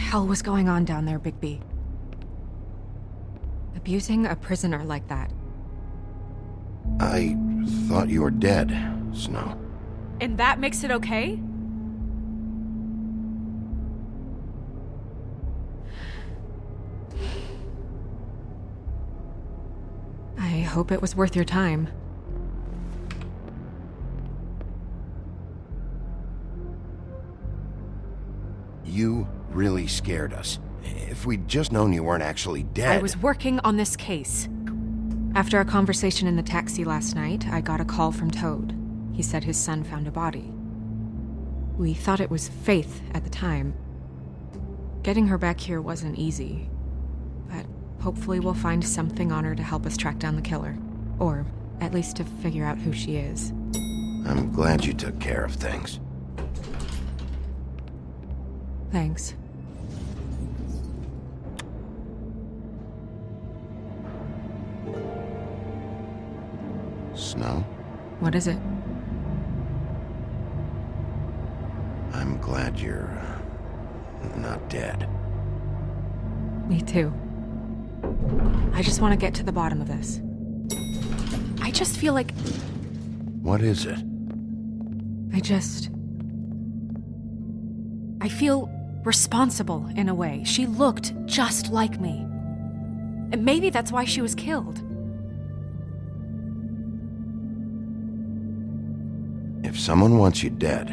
hell was going on down there, Bigby? Abusing a prisoner like that. I thought you were dead, Snow. And that makes it okay? I hope it was worth your time. You really scared us. If we'd just known you weren't actually dead... I was working on this case. After a conversation in the taxi last night, I got a call from Toad. He said his son found a body. We thought it was Faith at the time. Getting her back here wasn't easy. But hopefully we'll find something on her to help us track down the killer. Or at least to figure out who she is. I'm glad you took care of things. Thanks. Snow? What is it? I'm glad you're not dead. Me too. I just want to get to the bottom of this. I just feel like... What is it? I feel responsible in a way. She looked just like me. And maybe that's why she was killed. If someone wants you dead,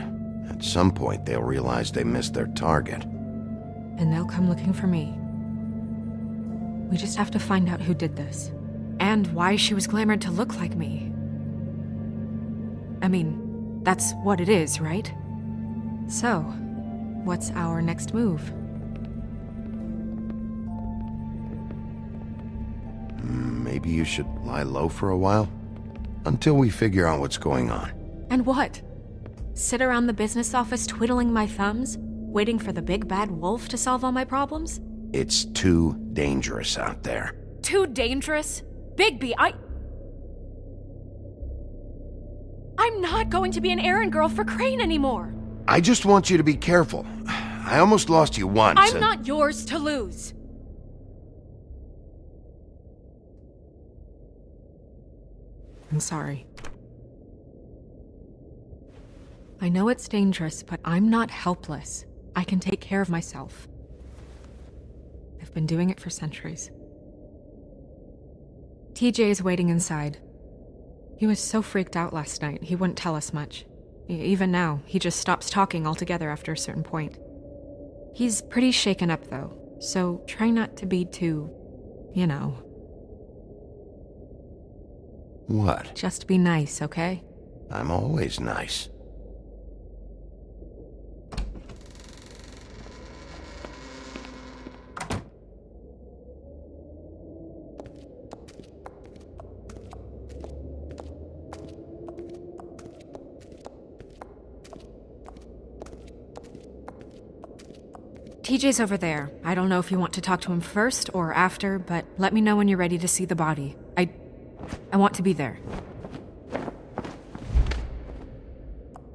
at some point they'll realize they missed their target. And they'll come looking for me. We just have to find out who did this. And why she was glamored to look like me. I mean, that's what it is, right? So, what's our next move? Maybe you should lie low for a while? Until we figure out what's going on. And what? Sit around the business office twiddling my thumbs, waiting for the big bad wolf to solve all my problems? It's too dangerous out there. Too dangerous? Bigby, I'm not going to be an errand girl for Crane anymore! I just want you to be careful. I almost lost you once. I'm not yours to lose. I'm sorry. I know it's dangerous, but I'm not helpless. I can take care of myself. I've been doing it for centuries. TJ is waiting inside. He was so freaked out last night, he wouldn't tell us much. Even now, he just stops talking altogether after a certain point. He's pretty shaken up, though, so try not to be too, you know. What? Just be nice, okay? I'm always nice. TJ's over there. I don't know if you want to talk to him first or after, but let me know when you're ready to see the body. I want to be there.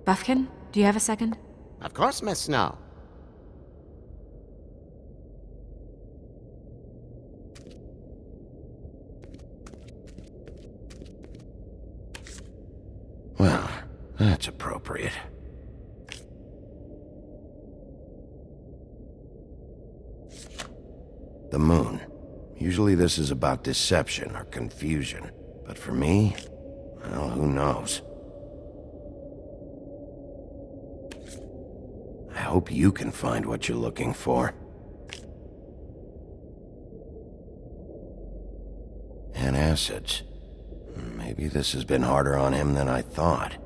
Buffkin, do you have a second? Of course, Miss Snow. Well, that's appropriate. The moon. Usually this is about deception or confusion. But for me, well, who knows? I hope you can find what you're looking for. Antacids. Maybe this has been harder on him than I thought.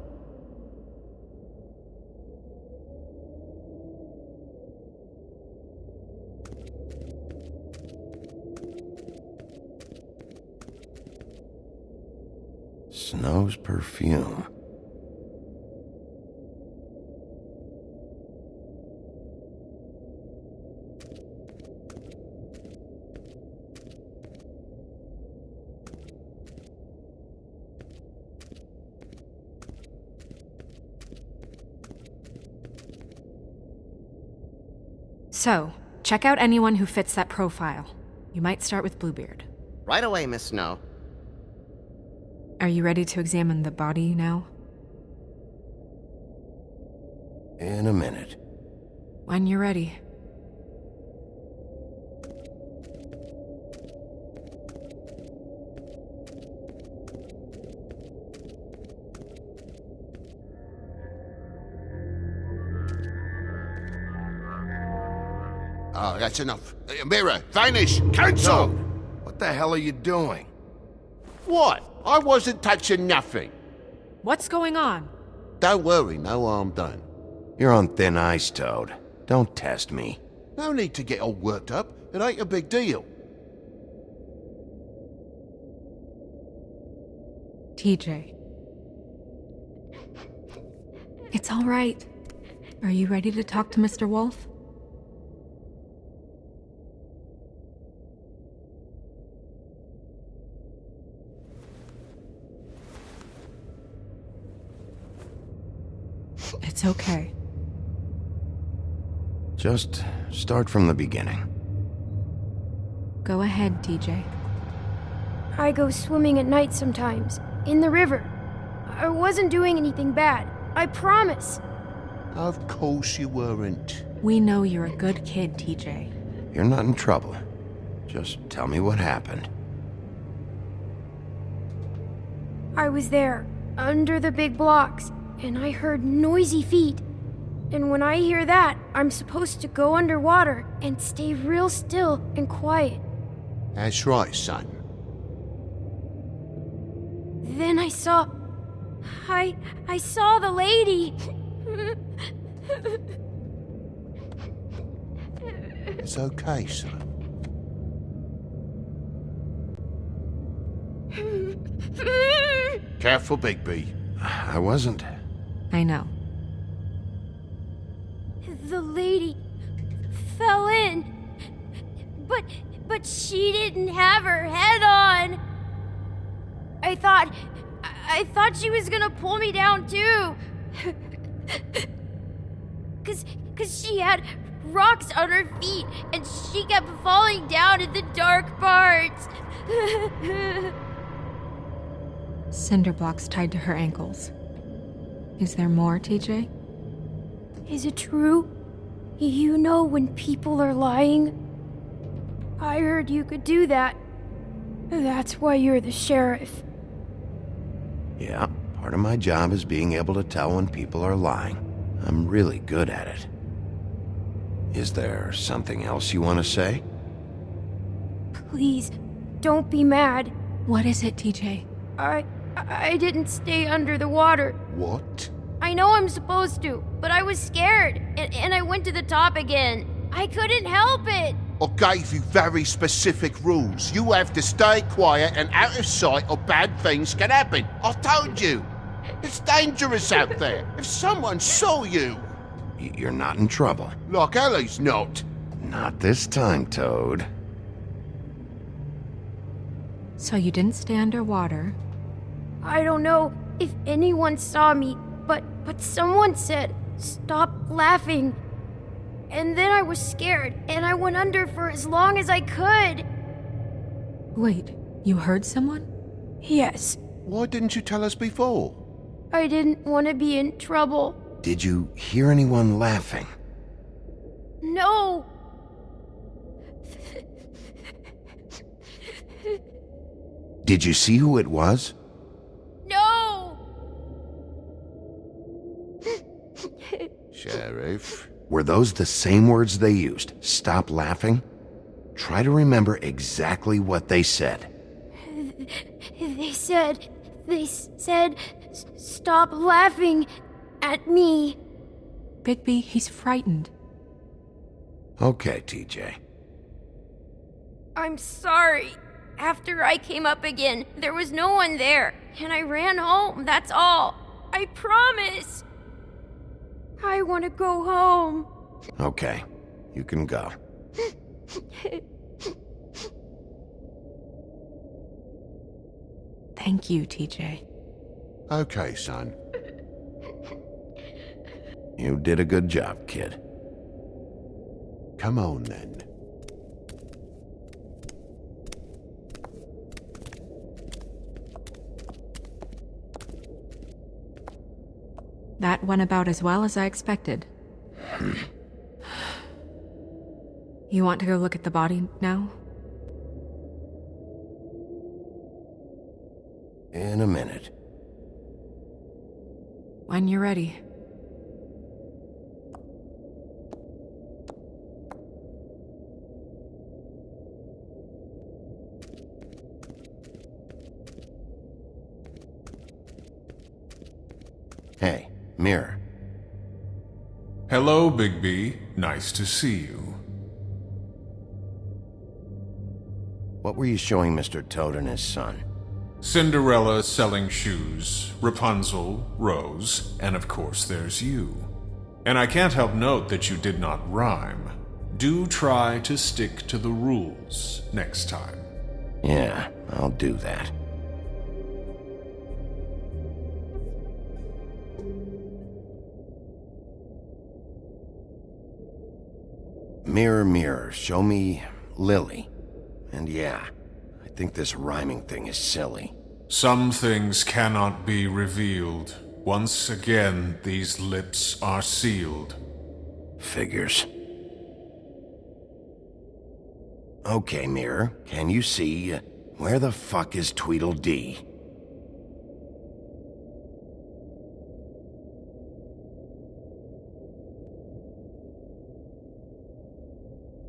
Snow's perfume. So, check out anyone who fits that profile. You might start with Bluebeard. Right away, Miss Snow. Are you ready to examine the body now? In a minute. When you're ready. Oh, that's enough. Mirror, vanish, cancel! What the hell are you doing? What? I wasn't touching nothing. What's going on? Don't worry, no harm done. You're on thin ice, Toad. Don't test me. No need to get all worked up. It ain't a big deal. TJ. It's all right. Are you ready to talk to Mr. Wolf? It's okay. Just start from the beginning. Go ahead, TJ. I go swimming at night sometimes, in the river. I wasn't doing anything bad. I promise. Of course you weren't. We know you're a good kid, TJ. You're not in trouble. Just tell me what happened. I was there, under the big blocks, and I heard noisy feet. And when I hear that, I'm supposed to go underwater and stay real still and quiet. That's right, son. Then I saw the lady. It's okay, son. Careful, Bigby. I wasn't. I know. The lady fell in. But she didn't have her head on. I thought she was gonna pull me down too. Cause she had rocks on her feet and she kept falling down in the dark parts. Cinder blocks tied to her ankles. Is there more, TJ? Is it true? You know when people are lying? I heard you could do that. That's why you're the sheriff. Yeah, part of my job is being able to tell when people are lying. I'm really good at it. Is there something else you want to say? Please, don't be mad. What is it, TJ? I didn't stay under the water. What? I know I'm supposed to, but I was scared, and I went to the top again. I couldn't help it. I gave you very specific rules. You have to stay quiet and out of sight or bad things can happen. I told you. It's dangerous out there. If someone saw you... You're not in trouble. Like Ellie's not. Not this time, Toad. So you didn't stay underwater? I don't know if anyone saw me, but someone said, "Stop laughing." And then I was scared, and I went under for as long as I could. Wait, you heard someone? Yes. Why didn't you tell us before? I didn't want to be in trouble. Did you hear anyone laughing? No. Did you see who it was? No. Sheriff? Were those the same words they used? Stop laughing? Try to remember exactly what they said. They said, "Stop laughing at me." Bigby, he's frightened. Okay, TJ. I'm sorry. After I came up again, there was no one there, and I ran home, that's all. I promise. I want to go home. Okay, you can go. Thank you, TJ. Okay, son. You did a good job, kid. Come on, then. That went about as well as I expected. You want to go look at the body now? In a minute. When you're ready. Hey, Mirror. Hello, Bigby. Nice to see you. What were you showing Mr. Toad and his son? Cinderella selling shoes, Rapunzel, Rose, and of course there's you. And I can't help note that you did not rhyme. Do try to stick to the rules next time. Yeah, I'll do that. Mirror, mirror, show me Lily. And yeah, I think this rhyming thing is silly. Some things cannot be revealed. Once again, these lips are sealed. Figures. Okay, Mirror, can you see where the fuck is Tweedledee?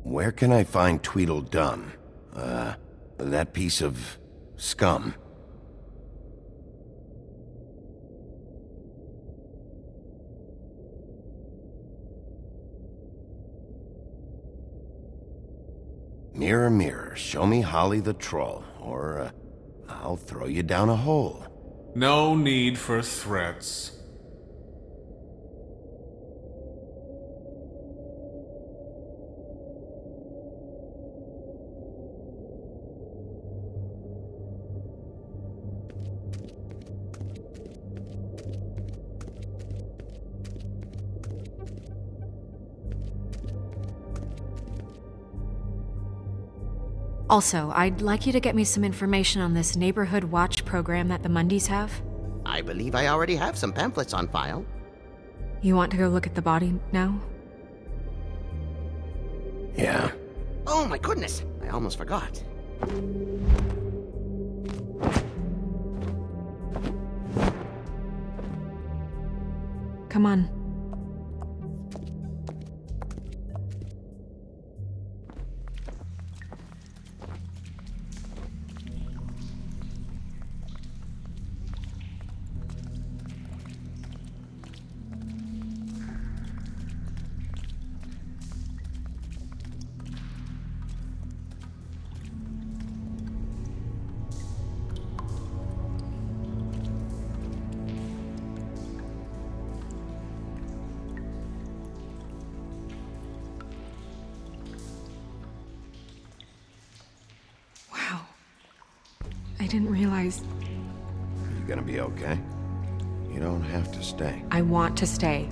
Where can I find Tweedledum? That piece of scum. Mirror, mirror, show me Holly the Troll, or I'll throw you down a hole. No need for threats. Also, I'd like you to get me some information on this neighborhood watch program that the Mundys have. I believe I already have some pamphlets on file. You want to go look at the body now? Yeah. Oh my goodness, I almost forgot. Come on. I didn't realize... You gonna be okay? You don't have to stay. I want to stay.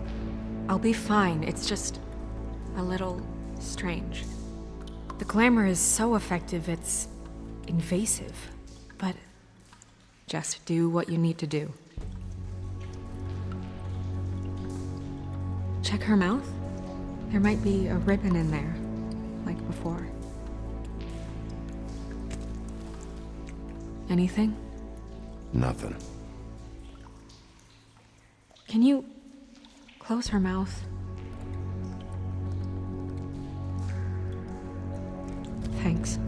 I'll be fine. It's just a little strange. The glamour is so effective, it's invasive. But just do what you need to do. Check her mouth. There might be a ribbon in there, like before. Anything? Nothing. Can you close her mouth? Thanks.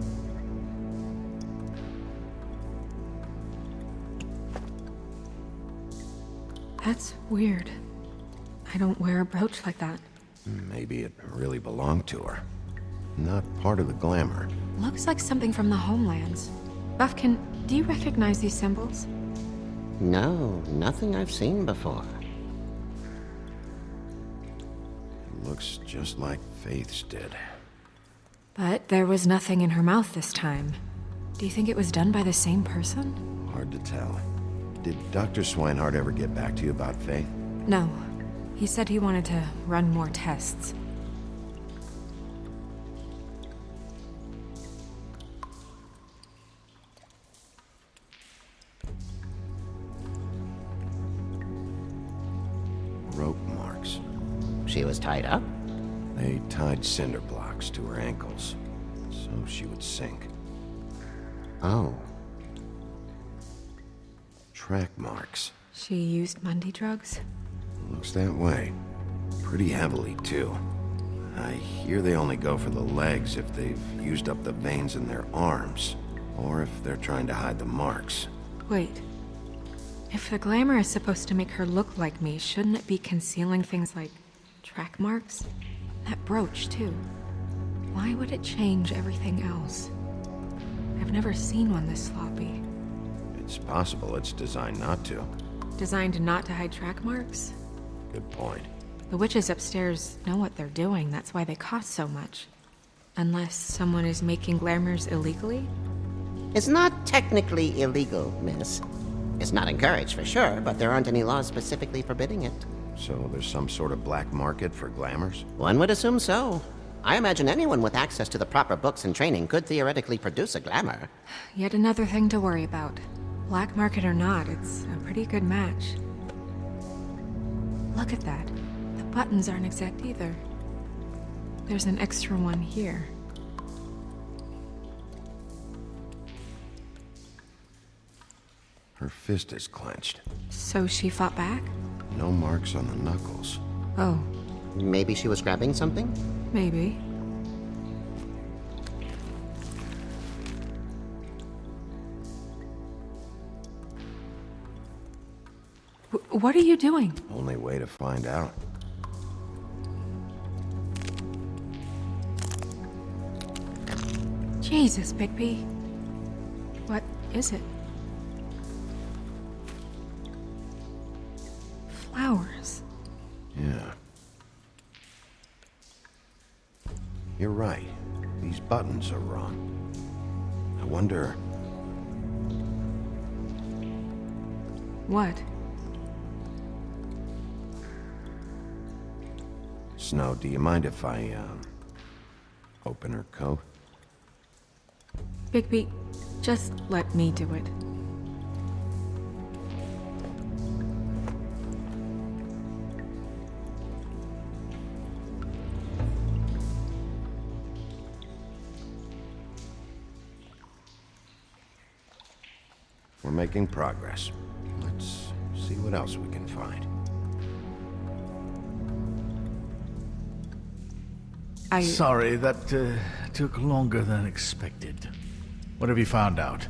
That's weird. I don't wear a brooch like that. Maybe it really belonged to her. Not part of the glamour. Looks like something from the homelands. Buffkin, do you recognize these symbols? No, nothing I've seen before. It looks just like Faith's did. But there was nothing in her mouth this time. Do you think it was done by the same person? Hard to tell. Did Dr. Swinehart ever get back to you about Faith? No. He said he wanted to run more tests. she was tied up? They tied cinder blocks to her ankles, so she would sink. Oh. Track marks. She used Mundy drugs? Looks that way. Pretty heavily, too. I hear they only go for the legs if they've used up the veins in their arms, or if they're trying to hide the marks. Wait. If the glamour is supposed to make her look like me, shouldn't it be concealing things like track marks? That brooch, too. Why would it change everything else? I've never seen one this sloppy. It's possible it's designed not to. Designed not to hide track marks? Good point. The witches upstairs know what they're doing, that's why they cost so much. Unless someone is making glamours illegally? It's not technically illegal, miss. It's not encouraged for sure, but there aren't any laws specifically forbidding it. So there's some sort of black market for glamours? One would assume so. I imagine anyone with access to the proper books and training could theoretically produce a glamour. Yet another thing to worry about. Black market or not, it's a pretty good match. Look at that. The buttons aren't exact either. There's an extra one here. Her fist is clenched. So she fought back? No marks on the knuckles. Oh. Maybe she was grabbing something? Maybe. What are you doing? Only way to find out. Jesus, Bigby. What is it? Flowers. Yeah. You're right. These buttons are wrong. I wonder... What? Snow, do you mind if I, open her coat? Bigby, just let me do it. We're making progress. Let's see what else we can find. Sorry, that took longer than expected. What have you found out?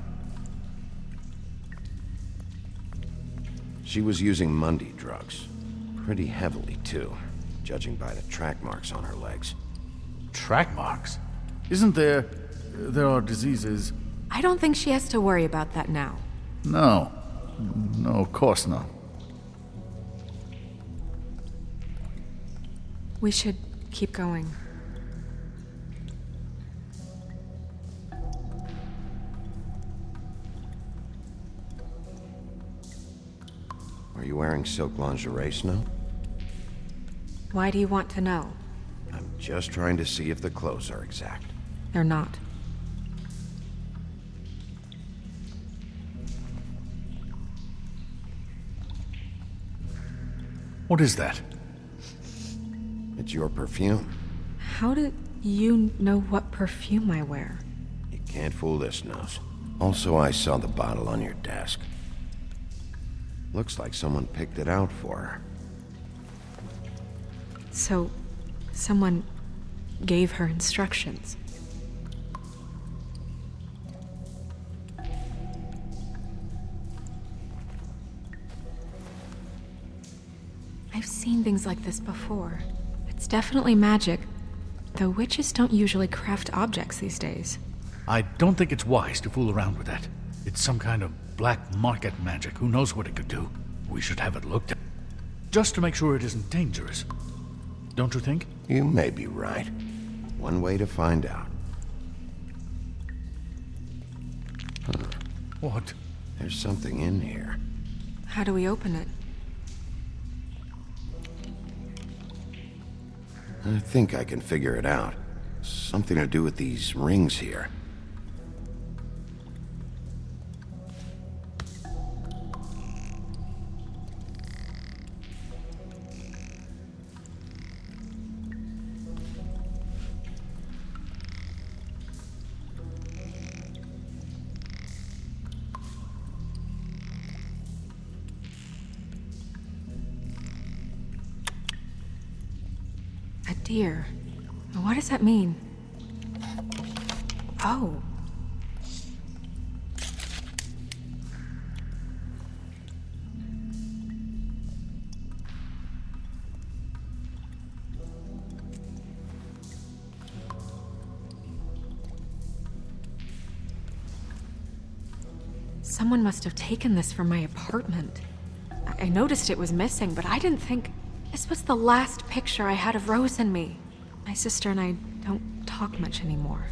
She was using Mundy drugs. Pretty heavily, too, judging by the track marks on her legs. Track marks? Isn't there... there are diseases... I don't think she has to worry about that now. No. No, of course not. We should keep going. Are you wearing silk lingerie, Snow? Why do you want to know? I'm just trying to see if the clothes are exact. They're not. What is that? It's your perfume. How did you know what perfume I wear? You can't fool this nose. Also, I saw the bottle on your desk. Looks like someone picked it out for her. So, someone gave her instructions. I've seen things like this before. It's definitely magic, though witches don't usually craft objects these days. I don't think it's wise to fool around with that. It's some kind of black market magic. Who knows what it could do? We should have it looked at. Just to make sure it isn't dangerous. Don't you think? You may be right. One way to find out. Huh. What? There's something in here. How do we open it? I think I can figure it out. Something to do with these rings here. deer. What does that mean? Oh. Someone must have taken this from my apartment. I noticed it was missing, but I didn't think this was the last picture I had of Rose and me. My sister and I don't talk much anymore.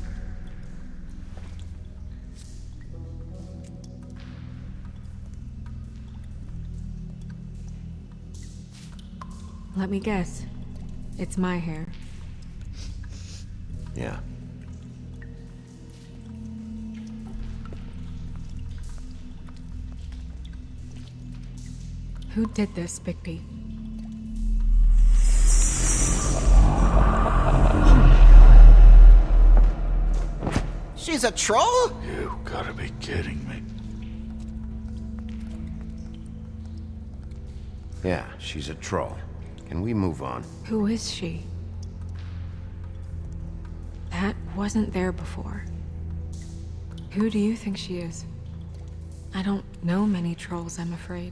Let me guess. It's my hair. Yeah. Who did this, Bigby? She's a troll? You gotta be kidding me. Yeah, she's a troll. Can we move on? Who is she? That wasn't there before. Who do you think she is? I don't know many trolls, I'm afraid.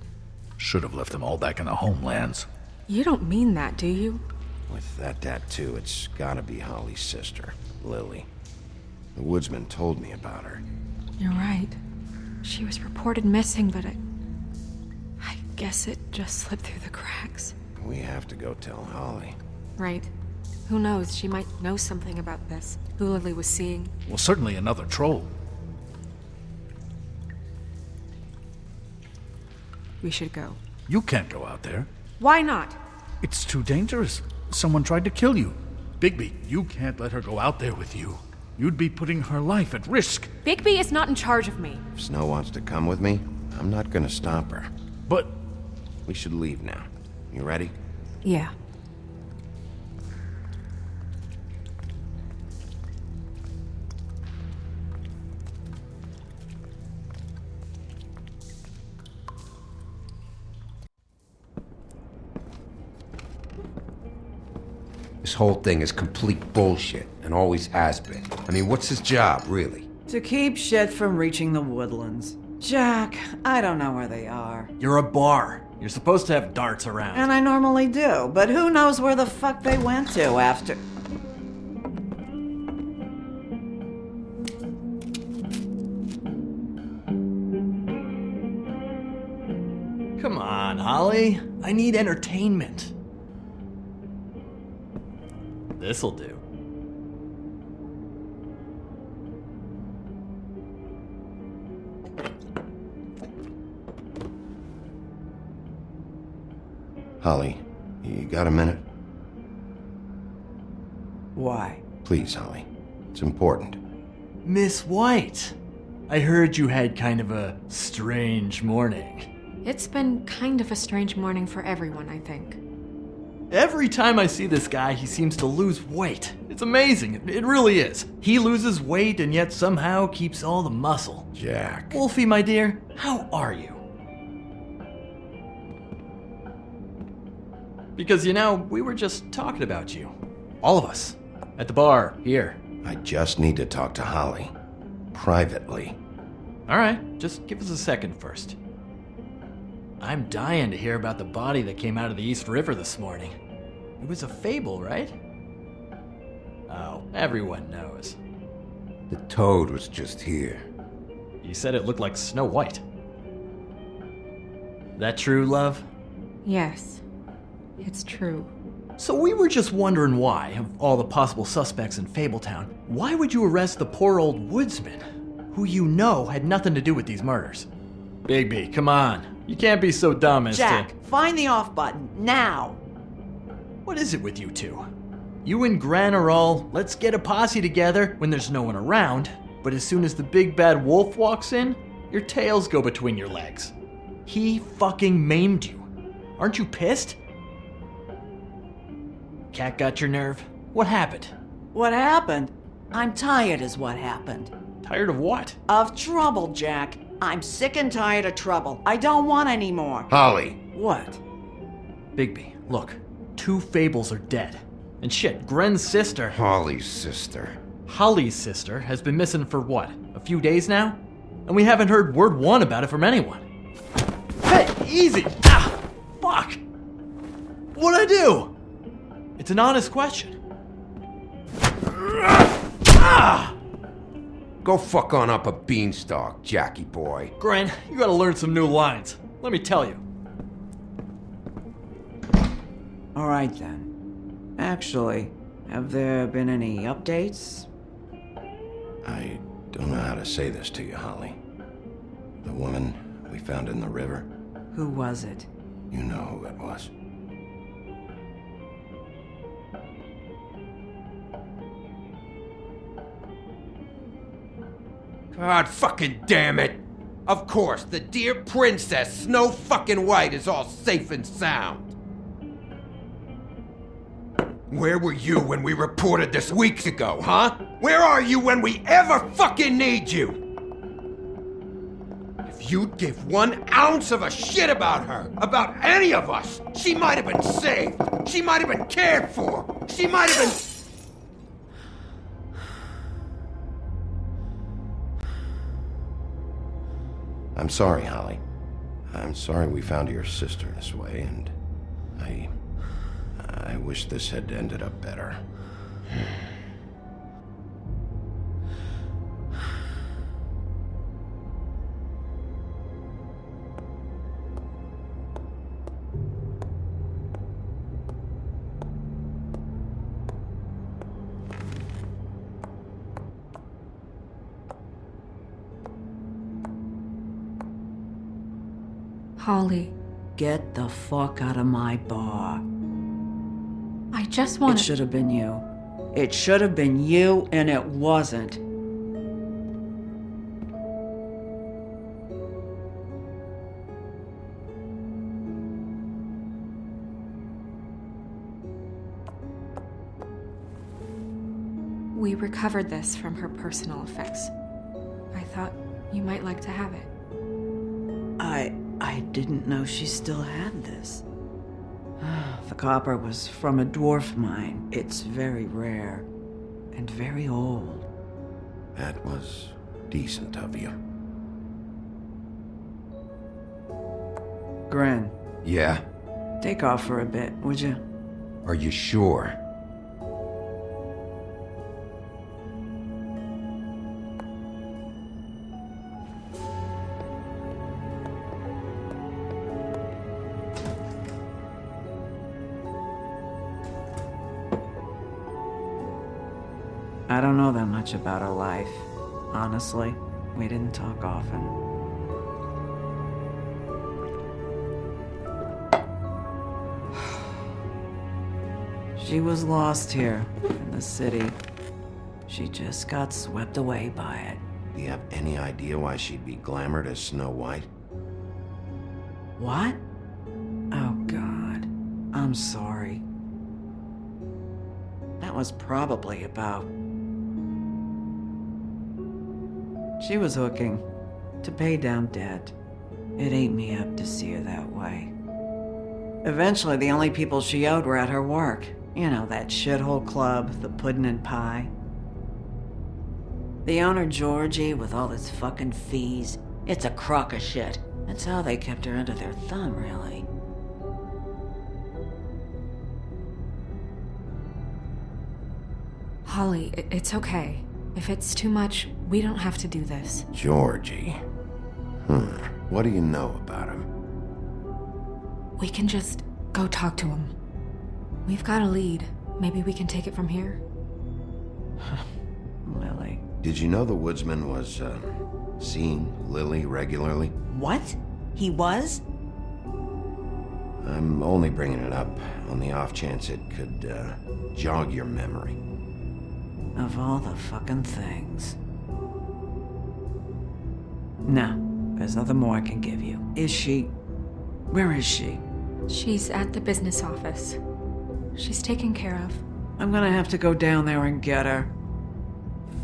Should have left them all back in the homelands. You don't mean that, do you? With that tattoo, it's gotta be Holly's sister, Lily. The woodsman told me about her. You're right. She was reported missing, but I guess it just slipped through the cracks. We have to go tell Holly. Right. Who knows, she might know something about this. Who Lily was seeing. Well, certainly another troll. We should go. You can't go out there. Why not? It's too dangerous. Someone tried to kill you. Bigby, you can't let her go out there with you. You'd be putting her life at risk. Bigby is not in charge of me. If Snow wants to come with me, I'm not gonna stop her. But... We should leave now. You ready? Yeah. This whole thing is complete bullshit, and always has been. I mean, what's his job, really? To keep shit from reaching the woodlands. Jack, I don't know where they are. You're a bar. You're supposed to have darts around. And I normally do, but who knows where the fuck they went to after... Come on, Holly. I need entertainment. This'll do. Holly, you got a minute? Why? Please, Holly. It's important. Miss White, I heard you had kind of a strange morning. It's been kind of a strange morning for everyone, I think. Every time I see this guy, he seems to lose weight. It's amazing. It really is. He loses weight and yet somehow keeps all the muscle. Jack. Wolfie, my dear, how are you? Because, you know, we were just talking about you. All of us. At the bar, here. I just need to talk to Holly. Privately. Alright, just give us a second first. I'm dying to hear about the body that came out of the East River this morning. It was a fable, right? Oh, everyone knows. The toad was just here. You said it looked like Snow White. That true, love? Yes, it's true. So we were just wondering why, of all the possible suspects in Fabletown, why would you arrest the poor old woodsman, who you know had nothing to do with these murders? Bigby, come on. You can't be so dumb as Jack, find the off button, now! What is it with you two? You and Gran are all, let's get a posse together when there's no one around, but as soon as the big bad wolf walks in, your tails go between your legs. He fucking maimed you. Aren't you pissed? Cat got your nerve? What happened? What happened? I'm tired is what happened. Tired of what? Of trouble, Jack. I'm sick and tired of trouble. I don't want any more. Holly! What? Bigby, look. 2 fables are dead. And shit, Gren's sister, Holly's sister. Holly's sister, has been missing for what, a few days now? And we haven't heard word one about it from anyone. Hey, easy! Ah, fuck! What'd I do? It's an honest question. Ah! Go fuck on up a beanstalk, Jackie boy. Gren, you gotta learn some new lines. Let me tell you. All right then. Actually, have there been any updates? I don't know how to say this to you, Holly. The woman we found in the river, Who was it? you know who it was. God fucking damn it! Of course, the dear Princess Snow fucking White is all safe and sound. Where were you when we reported this weeks ago, huh? Where are you when we ever fucking need you? If you'd give 1 ounce of a shit about her, about any of us, she might have been saved. She might have been cared for. She might have been... I'm sorry, Holly. I'm sorry we found your sister this way, and I wish this had ended up better. Holly, Get the fuck out of my bar. I just want It should have been you. It should have been you, and it wasn't. We recovered this from her personal effects. I thought you might like to have it. I didn't know she still had this. The copper was from a dwarf mine. It's very rare and very old. That was decent of you. Gren, Yeah? take off for a bit, would you? Are you sure? I don't know that much about her life. Honestly, we didn't talk often. She was lost here in the city. She just got swept away by it. Do you have any idea why she'd be glamored as Snow White? What? Oh, God. I'm sorry. That was probably about... She was hooking to pay down debt. It ate me up to see her that way. Eventually, the only people she owed were at her work. You know, that shithole club, the Puddin' and Pie. The owner, Georgie, with all his fucking fees. It's a crock of shit. That's how they kept her under their thumb, really. Holly, it's okay. If it's too much, we don't have to do this. Georgie. What do you know about him? We can just go talk to him. We've got a lead. Maybe we can take it from here? Lily. Did you know the woodsman was, seeing Lily regularly? What? He was? I'm only bringing it up on the off chance it could, jog your memory. Of all the fucking things. No, there's nothing more I can give you. Is she... Where is she? She's at the business office. She's taken care of. I'm gonna have to go down there and get her.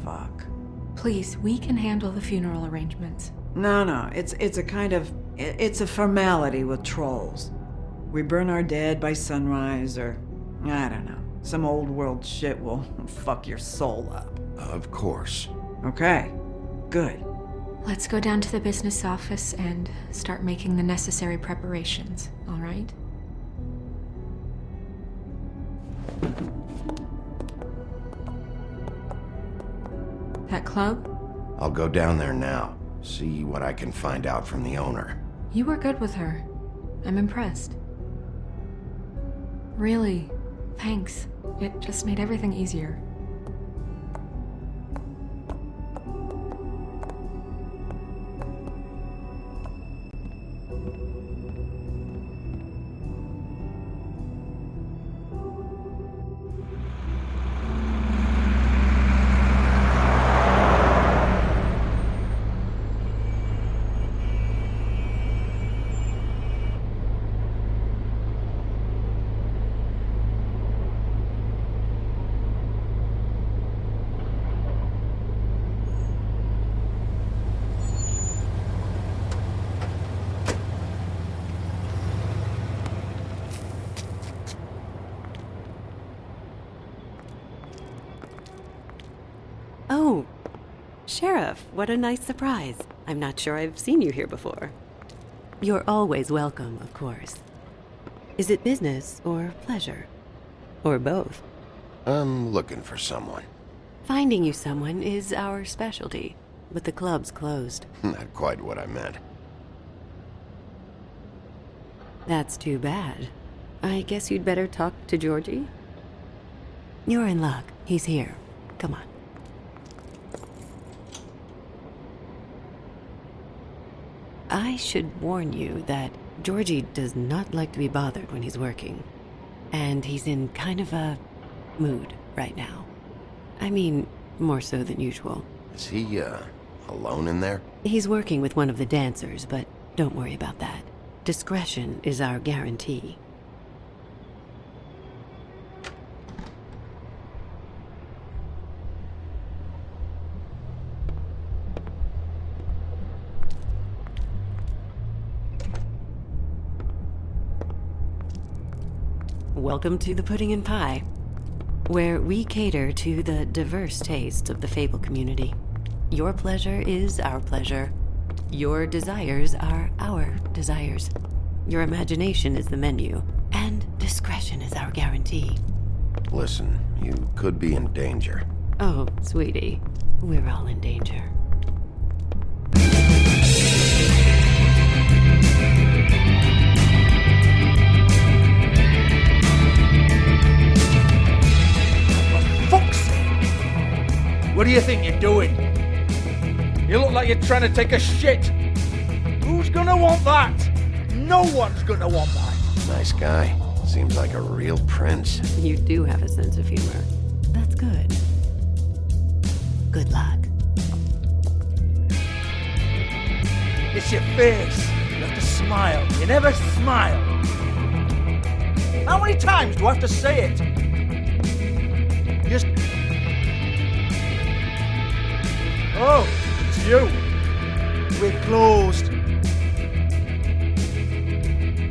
Fuck. Please, we can handle the funeral arrangements. No, it's a kind of... It's a formality with trolls. We burn our dead by sunrise, or... I don't know. Some old world shit will fuck your soul up. Of course. Okay, good. Let's go down to the business office and start making the necessary preparations, all right? That club? I'll go down there now. See what I can find out from the owner. You were good with her. I'm impressed. Really, thanks. It just made everything easier. Oh, Sheriff, what a nice surprise. I'm not sure I've seen you here before. You're always welcome, of course. Is it business or pleasure? Or both? I'm looking for someone. Finding you someone is our specialty, but the club's closed. Not quite what I meant. That's too bad. I guess you'd better talk to Georgie? You're in luck. He's here. Come on. I should warn you that Georgie does not like to be bothered when he's working. And he's in kind of a mood right now. I mean, more so than usual. Is he, alone in there? He's working with one of the dancers, but don't worry about that. Discretion is our guarantee. Welcome to the Pudding and Pie, where we cater to the diverse tastes of the Fable community. Your pleasure is our pleasure. Your desires are our desires. Your imagination is the menu, and discretion is our guarantee. Listen, you could be in danger. Oh, sweetie, we're all in danger. What do you think you're doing? You look like you're trying to take a shit. Who's gonna want that? No one's gonna want that. Nice guy. Seems like a real prince. You do have a sense of humor. That's good. Good luck. It's your face. You have to smile. You never smile. How many times do I have to say it? Just... Oh, it's you. We're closed.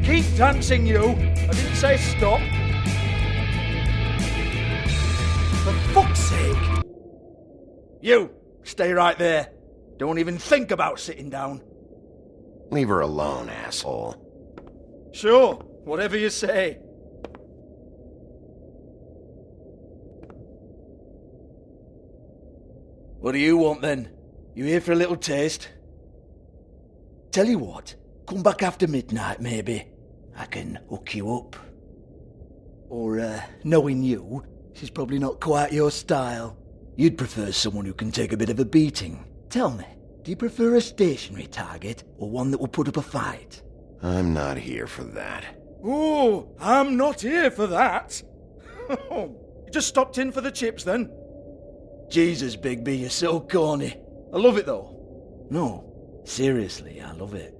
Keep dancing, you. I didn't say stop. For fuck's sake. You, stay right there. Don't even think about sitting down. Leave her alone, asshole. Sure, whatever you say. What do you want then? You here for a little taste? Tell you what, come back after midnight maybe. I can hook you up. Or, knowing you, she's probably not quite your style. You'd prefer someone who can take a bit of a beating. Tell me, do you prefer a stationary target or one that will put up a fight? I'm not here for that. Oh, I'm not here for that. You just stopped in for the chips then? Jesus, Bigby, you're so corny. I love it though. No, seriously, I love it.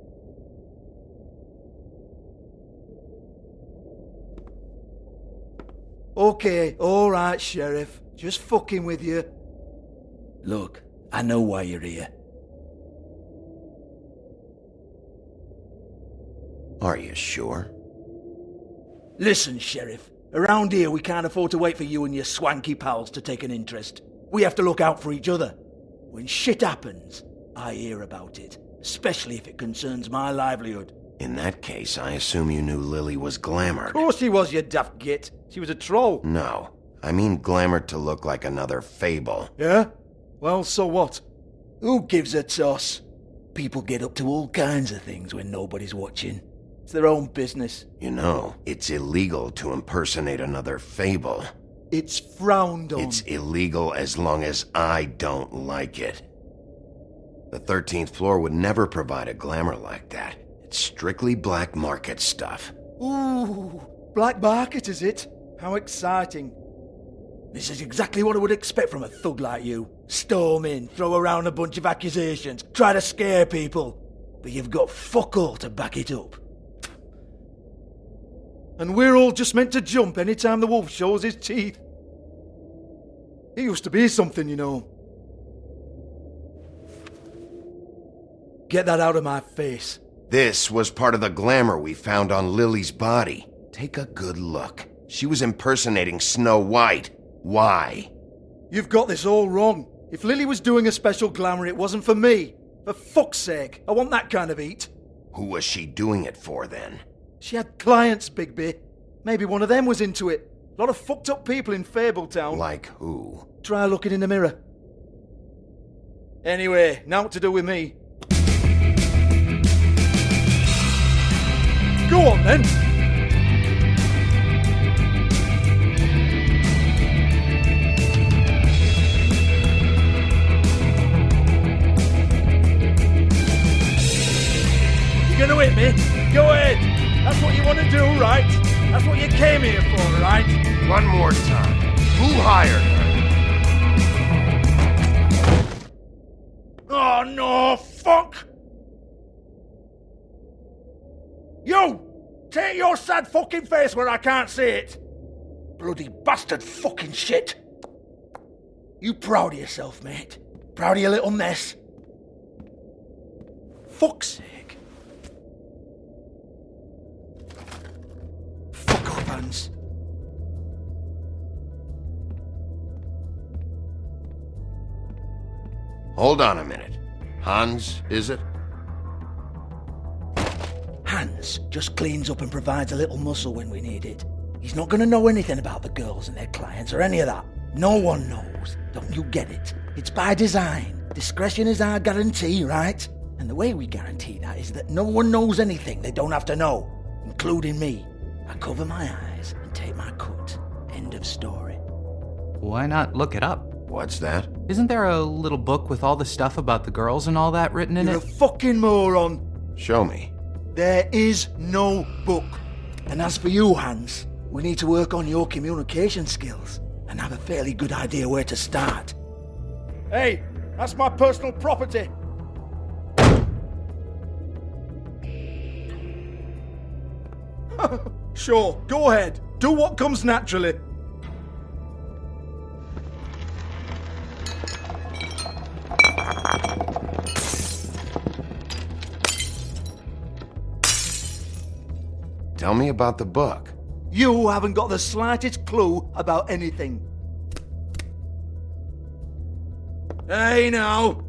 Okay, alright, Sheriff. Just fucking with you. Look, I know why you're here. Are you sure? Listen, Sheriff. Around here, we can't afford to wait for you and your swanky pals to take an interest. We have to look out for each other. When shit happens, I hear about it, especially if it concerns my livelihood. In that case, I assume you knew Lily was glamored. Of course she was, you daft git. She was a troll. No, I mean glamored to look like another fable. Yeah? Well, so what? Who gives a toss? People get up to all kinds of things when nobody's watching. It's their own business. You know, it's illegal to impersonate another fable. It's frowned on. It's illegal as long as I don't like it. The 13th floor would never provide a glamour like that. It's strictly black market stuff. Ooh, black market is it? How exciting. This is exactly what I would expect from a thug like you. Storm in, throw around a bunch of accusations, try to scare people. But you've got fuck all to back it up. And we're all just meant to jump any time the wolf shows his teeth. It used to be something, you know. Get that out of my face. This was part of the glamour we found on Lily's body. Take a good look. She was impersonating Snow White. Why? You've got this all wrong. If Lily was doing a special glamour, it wasn't for me. For fuck's sake, I want that kind of eat. Who was she doing it for, then? She had clients, Bigby. Maybe one of them was into it. A lot of fucked up people in Fabletown. Like who? Try looking in the mirror. Anyway, now what to do with me. Go on, then. You gonna hit me? Go ahead. That's what you want to do, right? That's what you came here for, right? One more time. Who hired her? Oh, no, fuck! You! Take your sad fucking face where I can't see it! Bloody bastard fucking shit! You proud of yourself, mate? Proud of your little mess? Fuck's sake. Fuck off, Hans. Hold on a minute. Hans, is it? Hans just cleans up and provides a little muscle when we need it. He's not going to know anything about the girls and their clients or any of that. No one knows. Don't you get it? It's by design. Discretion is our guarantee, right? And the way we guarantee that is that no one knows anything they don't have to know, including me. I cover my eyes and take my cut. End of story. Why not look it up? What's that? Isn't there a little book with all the stuff about the girls and all that written in You're it? a fucking moron. Show me. There is no book. And as for you, Hans, we need to work on your communication skills and have a fairly good idea where to start. Hey, that's my personal property. Sure, go ahead. Do what comes naturally. Tell me about the book. You haven't got the slightest clue about anything. Hey, now.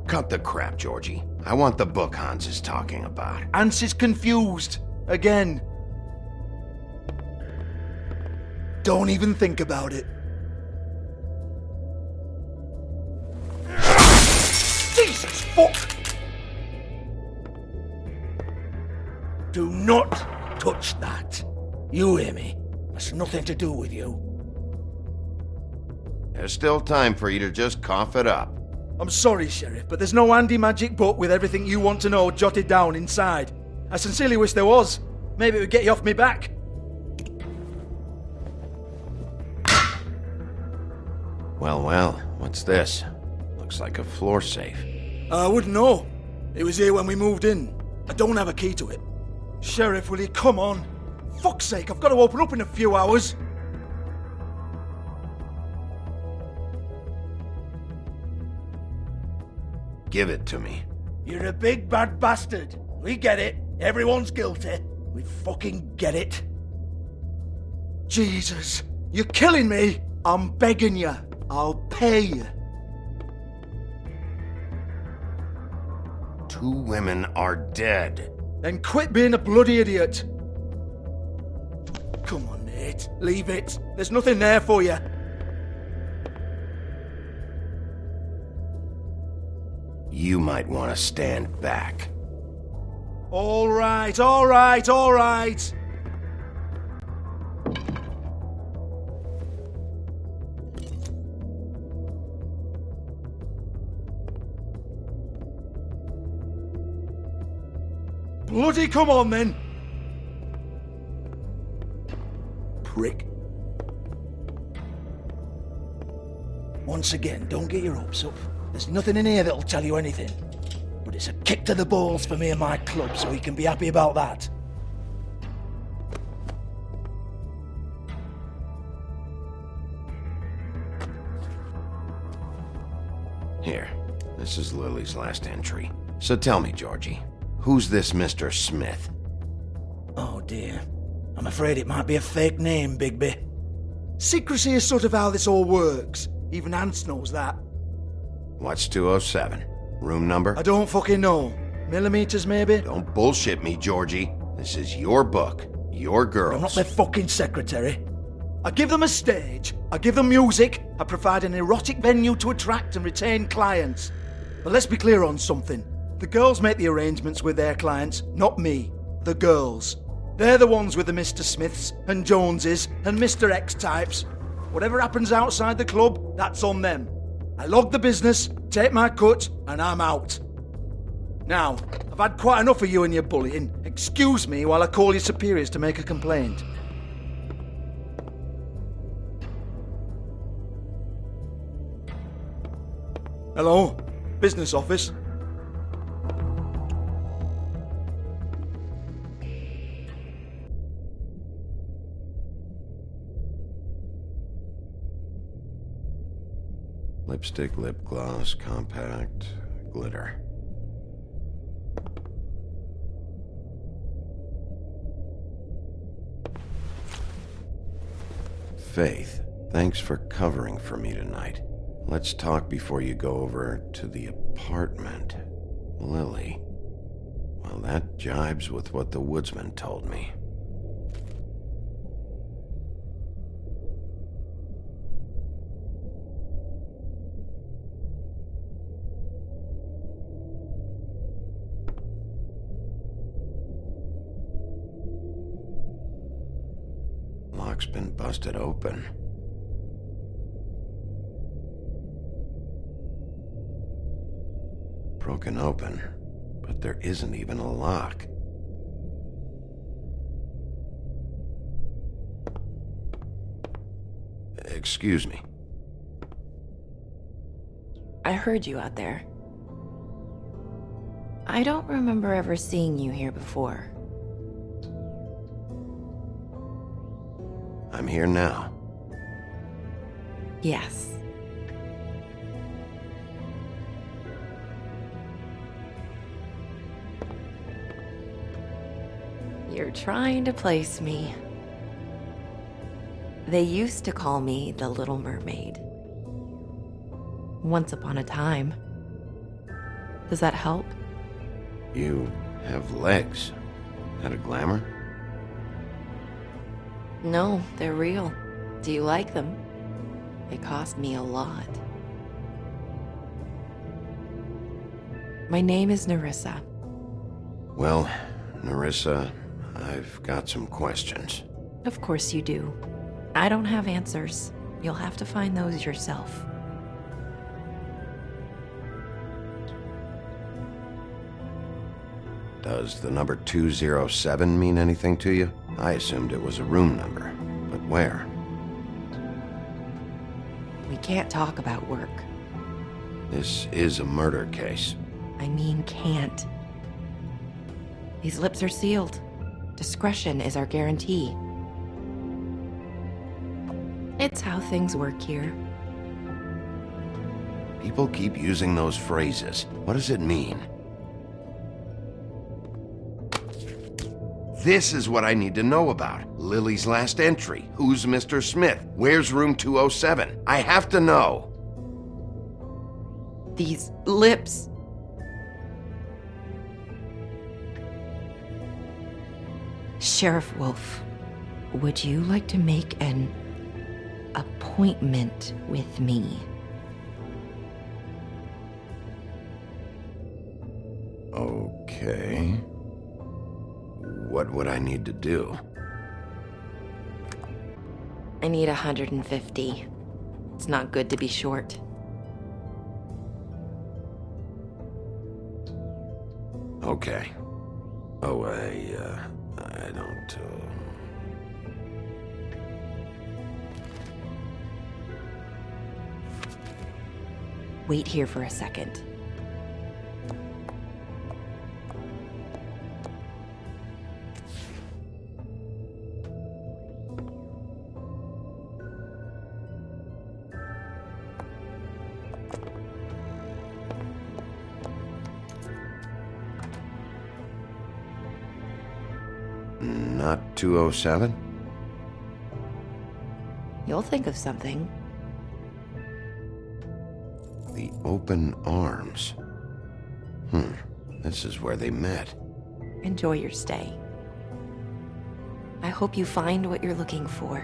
Cut the crap, Georgie. I want the book Hans is talking about. Hans is confused. Again. Don't even think about it. Jesus fuck! Do not touch that. You hear me? That's nothing to do with you. There's still time for you to just cough it up. I'm sorry, Sheriff, but there's no handy magic book with everything you want to know jotted down inside. I sincerely wish there was. Maybe it would get you off me back. Well, what's this? Looks like a floor safe. I wouldn't know. It was here when we moved in. I don't have a key to it. Sheriff, will you come on? Fuck's sake, I've got to open up in a few hours. Give it to me. You're a big bad bastard. We get it. Everyone's guilty. We fucking get it. Jesus, you're killing me. I'm begging you. I'll pay you. 2 women are dead. Then quit being a bloody idiot. Come on, Nate. Leave it. There's nothing there for you. You might want to stand back. All right, all right, all right. Bloody come on then. Prick. Once again, don't get your hopes up. There's nothing in here that'll tell you anything. But it's a kick to the balls for me and my club, so he can be happy about that. Here, this is Lily's last entry. So tell me, Georgie, who's this Mr. Smith? Oh dear. I'm afraid it might be a fake name, Bigby. Secrecy is sort of how this all works. Even Ants knows that. What's 207? Room number? I don't fucking know. Millimeters, maybe? Don't bullshit me, Georgie. This is your book. Your girls. I'm not their fucking secretary. I give them a stage. I give them music. I provide an erotic venue to attract and retain clients. But let's be clear on something. The girls make the arrangements with their clients, not me. The girls. They're the ones with the Mr. Smiths and Joneses and Mr. X types. Whatever happens outside the club, that's on them. I log the business, take my cut, and I'm out. Now, I've had quite enough of you and your bullying. Excuse me while I call your superiors to make a complaint. Hello? Business office? Lipstick, lip gloss, compact, glitter. Faith, thanks for covering for me tonight. Let's talk before you go over to the apartment. Lily. Well, that jibes with what the woodsman told me. Lock's been busted open. Broken open, but there isn't even a lock. Excuse me. I heard you out there. I don't remember ever seeing you here before. I'm here now. Yes. You're trying to place me. They used to call me the Little Mermaid. Once upon a time. Does that help? You have legs. That a glamour? No, they're real. Do you like them? They cost me a lot. My name is Nerissa. Well, Nerissa, I've got some questions. Of course you do. I don't have answers. You'll have to find those yourself. Does the number 207 mean anything to you? I assumed it was a room number, but where? We can't talk about work. This is a murder case. I mean can't. These lips are sealed. Discretion is our guarantee. It's how things work here. People keep using those phrases. What does it mean? This is what I need to know about. Lily's last entry. Who's Mr. Smith? Where's room 207? I have to know. These lips. Sheriff Wolf, would you like to make an appointment with me? Okay. What would I need to do? I need 150. It's not good to be short. Okay. Oh, I don't, Wait here for a second. Not 207? You'll think of something. The Open Arms. This is where they met. Enjoy your stay. I hope you find what you're looking for.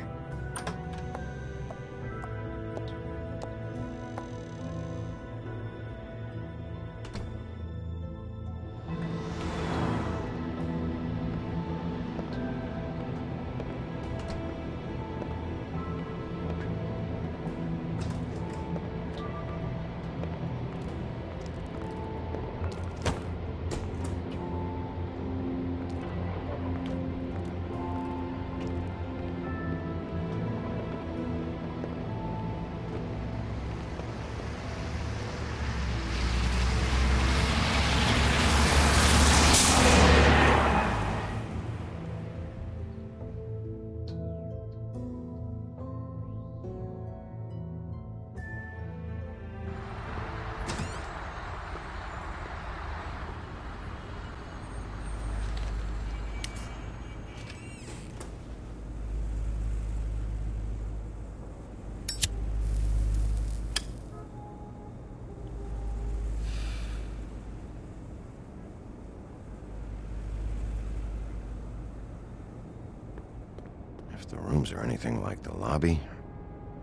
If the rooms are anything like the lobby,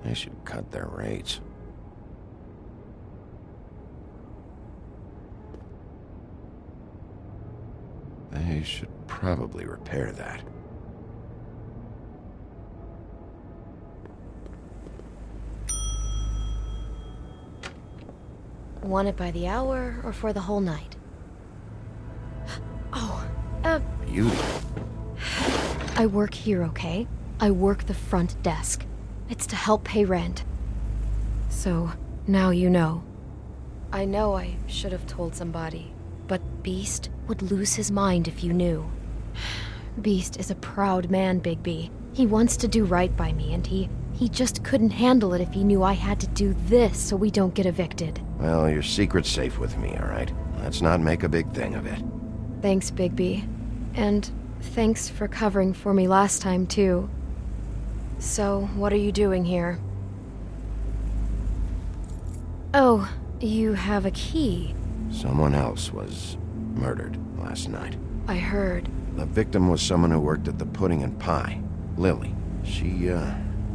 they should cut their rates. They should probably repair that. Want it by the hour or for the whole night? Oh, Beauty. I work here, okay? I work the front desk. It's to help pay rent. So, now you know. I know I should have told somebody, but Beast would lose his mind if you knew. Beast is a proud man, Bigby. He wants to do right by me, and he just couldn't handle it if he knew I had to do this so we don't get evicted. Well, your secret's safe with me, all right? Let's not make a big thing of it. Thanks, Bigby. And thanks for covering for me last time, too. So, what are you doing here? Oh, you have a key. Someone else was murdered last night. I heard. The victim was someone who worked at the Pudding and Pie. Lily. She,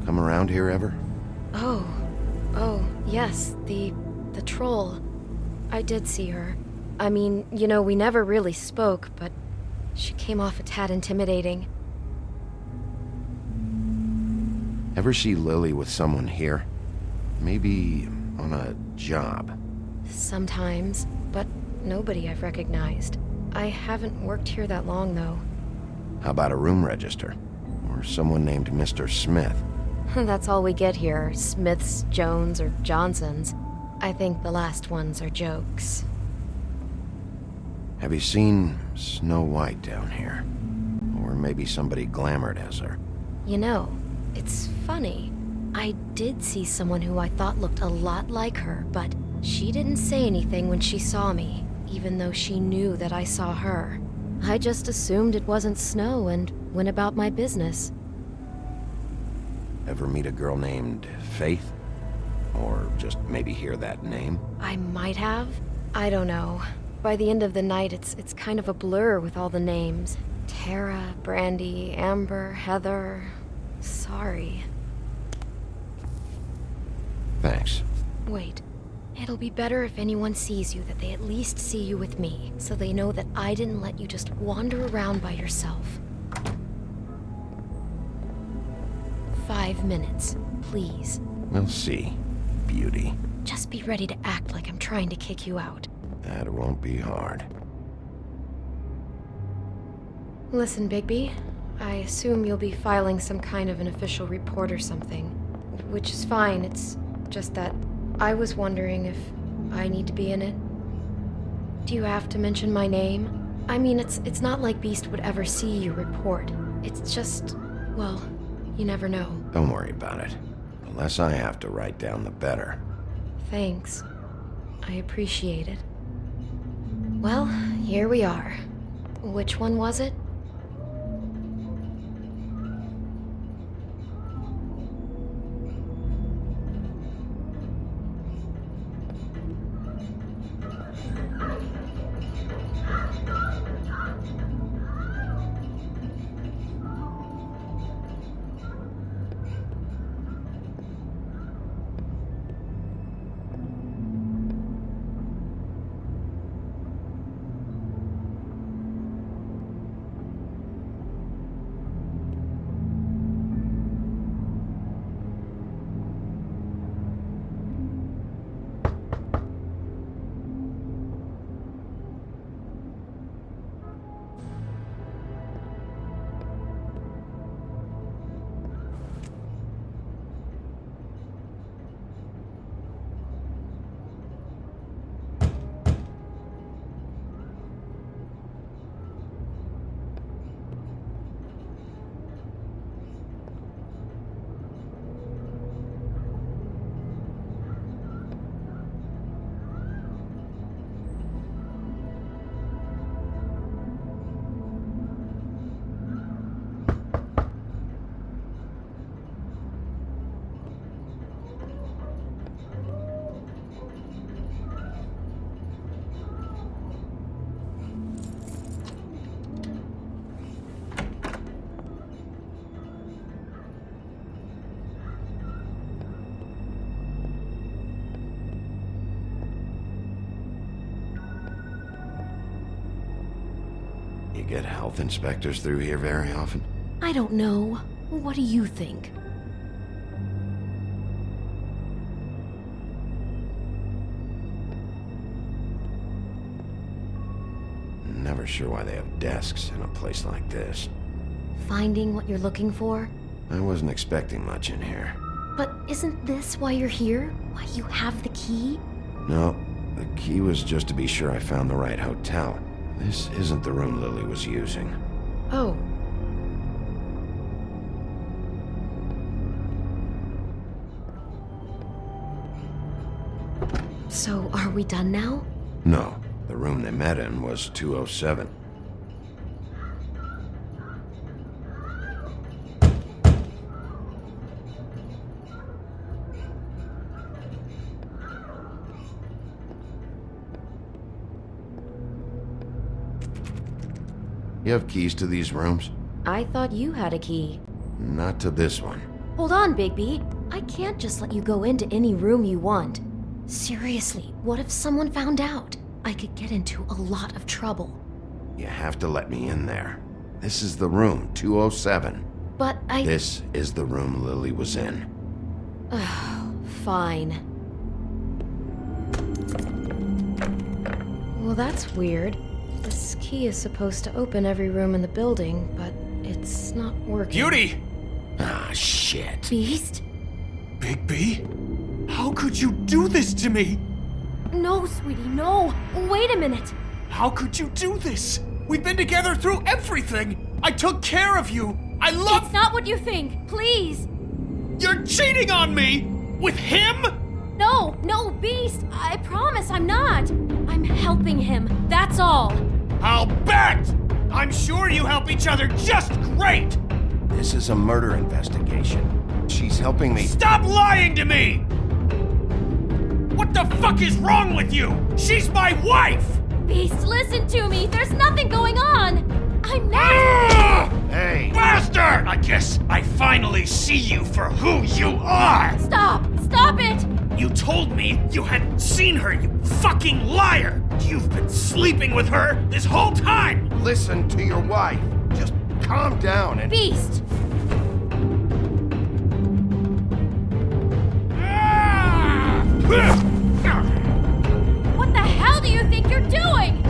come around here ever? Oh, yes, the troll. I did see her. I mean, you know, we never really spoke, but she came off a tad intimidating. Ever see Lily with someone here? Maybe on a job. Sometimes, but nobody I've recognized. I haven't worked here that long, though. How about a room register? Or someone named Mr. Smith? That's all we get here, Smiths, Jones, or Johnsons. I think the last ones are jokes. Have you seen Snow White down here? Or maybe somebody glamored as her? You know, it's funny. I did see someone who I thought looked a lot like her, but she didn't say anything when she saw me, even though she knew that I saw her. I just assumed it wasn't snow and went about my business. Ever meet a girl named Faith? Or just maybe hear that name? I might have. I don't know. By the end of the night, it's kind of a blur with all the names. Tara, Brandy, Amber, Heather. Sorry. Thanks. Wait. It'll be better if anyone sees you that they at least see you with me, so they know that I didn't let you just wander around by yourself. 5 minutes, please. We'll see, beauty. Just be ready to act like I'm trying to kick you out. That won't be hard. Listen, Bigby, I assume you'll be filing some kind of an official report or something. Which is fine, it's just that I was wondering if I need to be in it. Do you have to mention my name? I mean, it's not like Beast would ever see your report. It's just, well, you never know. Don't worry about it. The less I have to write down, the better. Thanks. I appreciate it. Well, here we are. Which one was it? You get health inspectors through here very often? I don't know. What do you think? Never sure why they have desks in a place like this. Finding what you're looking for? I wasn't expecting much in here. But isn't this why you're here? Why you have the key? No, the key was just to be sure I found the right hotel. This isn't the room Lily was using. Oh. So, are we done now? No, the room they met in was 207. You have keys to these rooms? I thought you had a key. Not to this one. Hold on, Bigby. I can't just let you go into any room you want. Seriously, what if someone found out? I could get into a lot of trouble. You have to let me in there. This is the room, 207. But This is the room Lily was in. Fine. Well, that's weird. This key is supposed to open every room in the building, but it's not working. Beauty! Ah, shit. Beast? Bigby? How could you do this to me? No, sweetie, no! Wait a minute! How could you do this? We've been together through everything! I took care of you! I love— It's not what you think! Please! You're cheating on me! With him? No, Beast! I promise I'm not! I'm helping him, that's all! I'll bet! I'm sure you help each other just great! This is a murder investigation. She's helping me. Stop lying to me! What the fuck is wrong with you? She's my wife! Beast, listen to me. There's nothing going on. I'm not. Hey! Bastard! I guess I finally see you for who you are! Stop! Stop it! You told me you had seen her, you fucking liar! You've been sleeping with her this whole time! Listen to your wife. Just calm down and... Beast! What the hell do you think you're doing?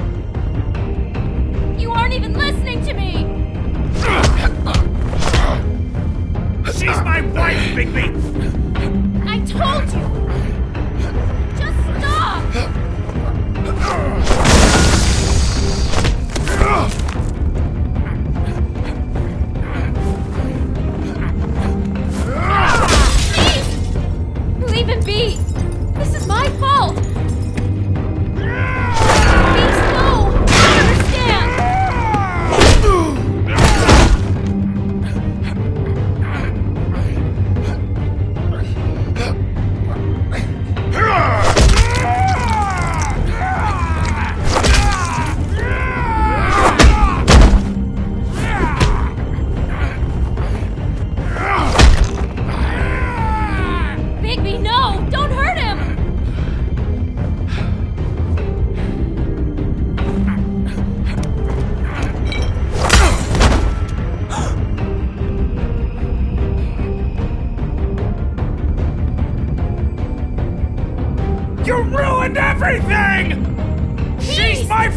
You aren't even listening to me! She's my wife, Bigby! I told you! Just stop! Please! Leave him be! This is my fault! Please, no! I understand! Bigby, no! Don't hurt him! You ruined everything! She's my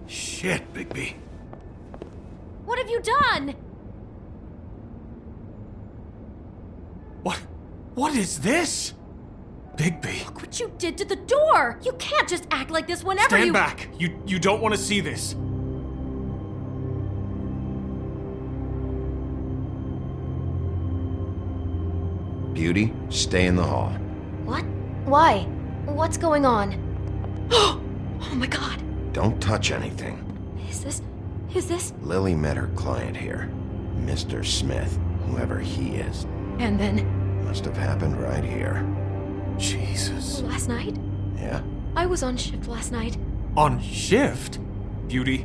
Shit, Bigby. What have you done? What is this? Bigby. Look what you did to the door! You can't just act like this whenever Stand you- back! You don't want to see this. Beauty, stay in the hall. What? Why? What's going on? Oh my god! Don't touch anything. Is this? Lily met her client here, Mr. Smith, whoever he is. And then, Must have happened right here. Jesus. last night? Yeah? I was on shift last night. On shift? Beauty,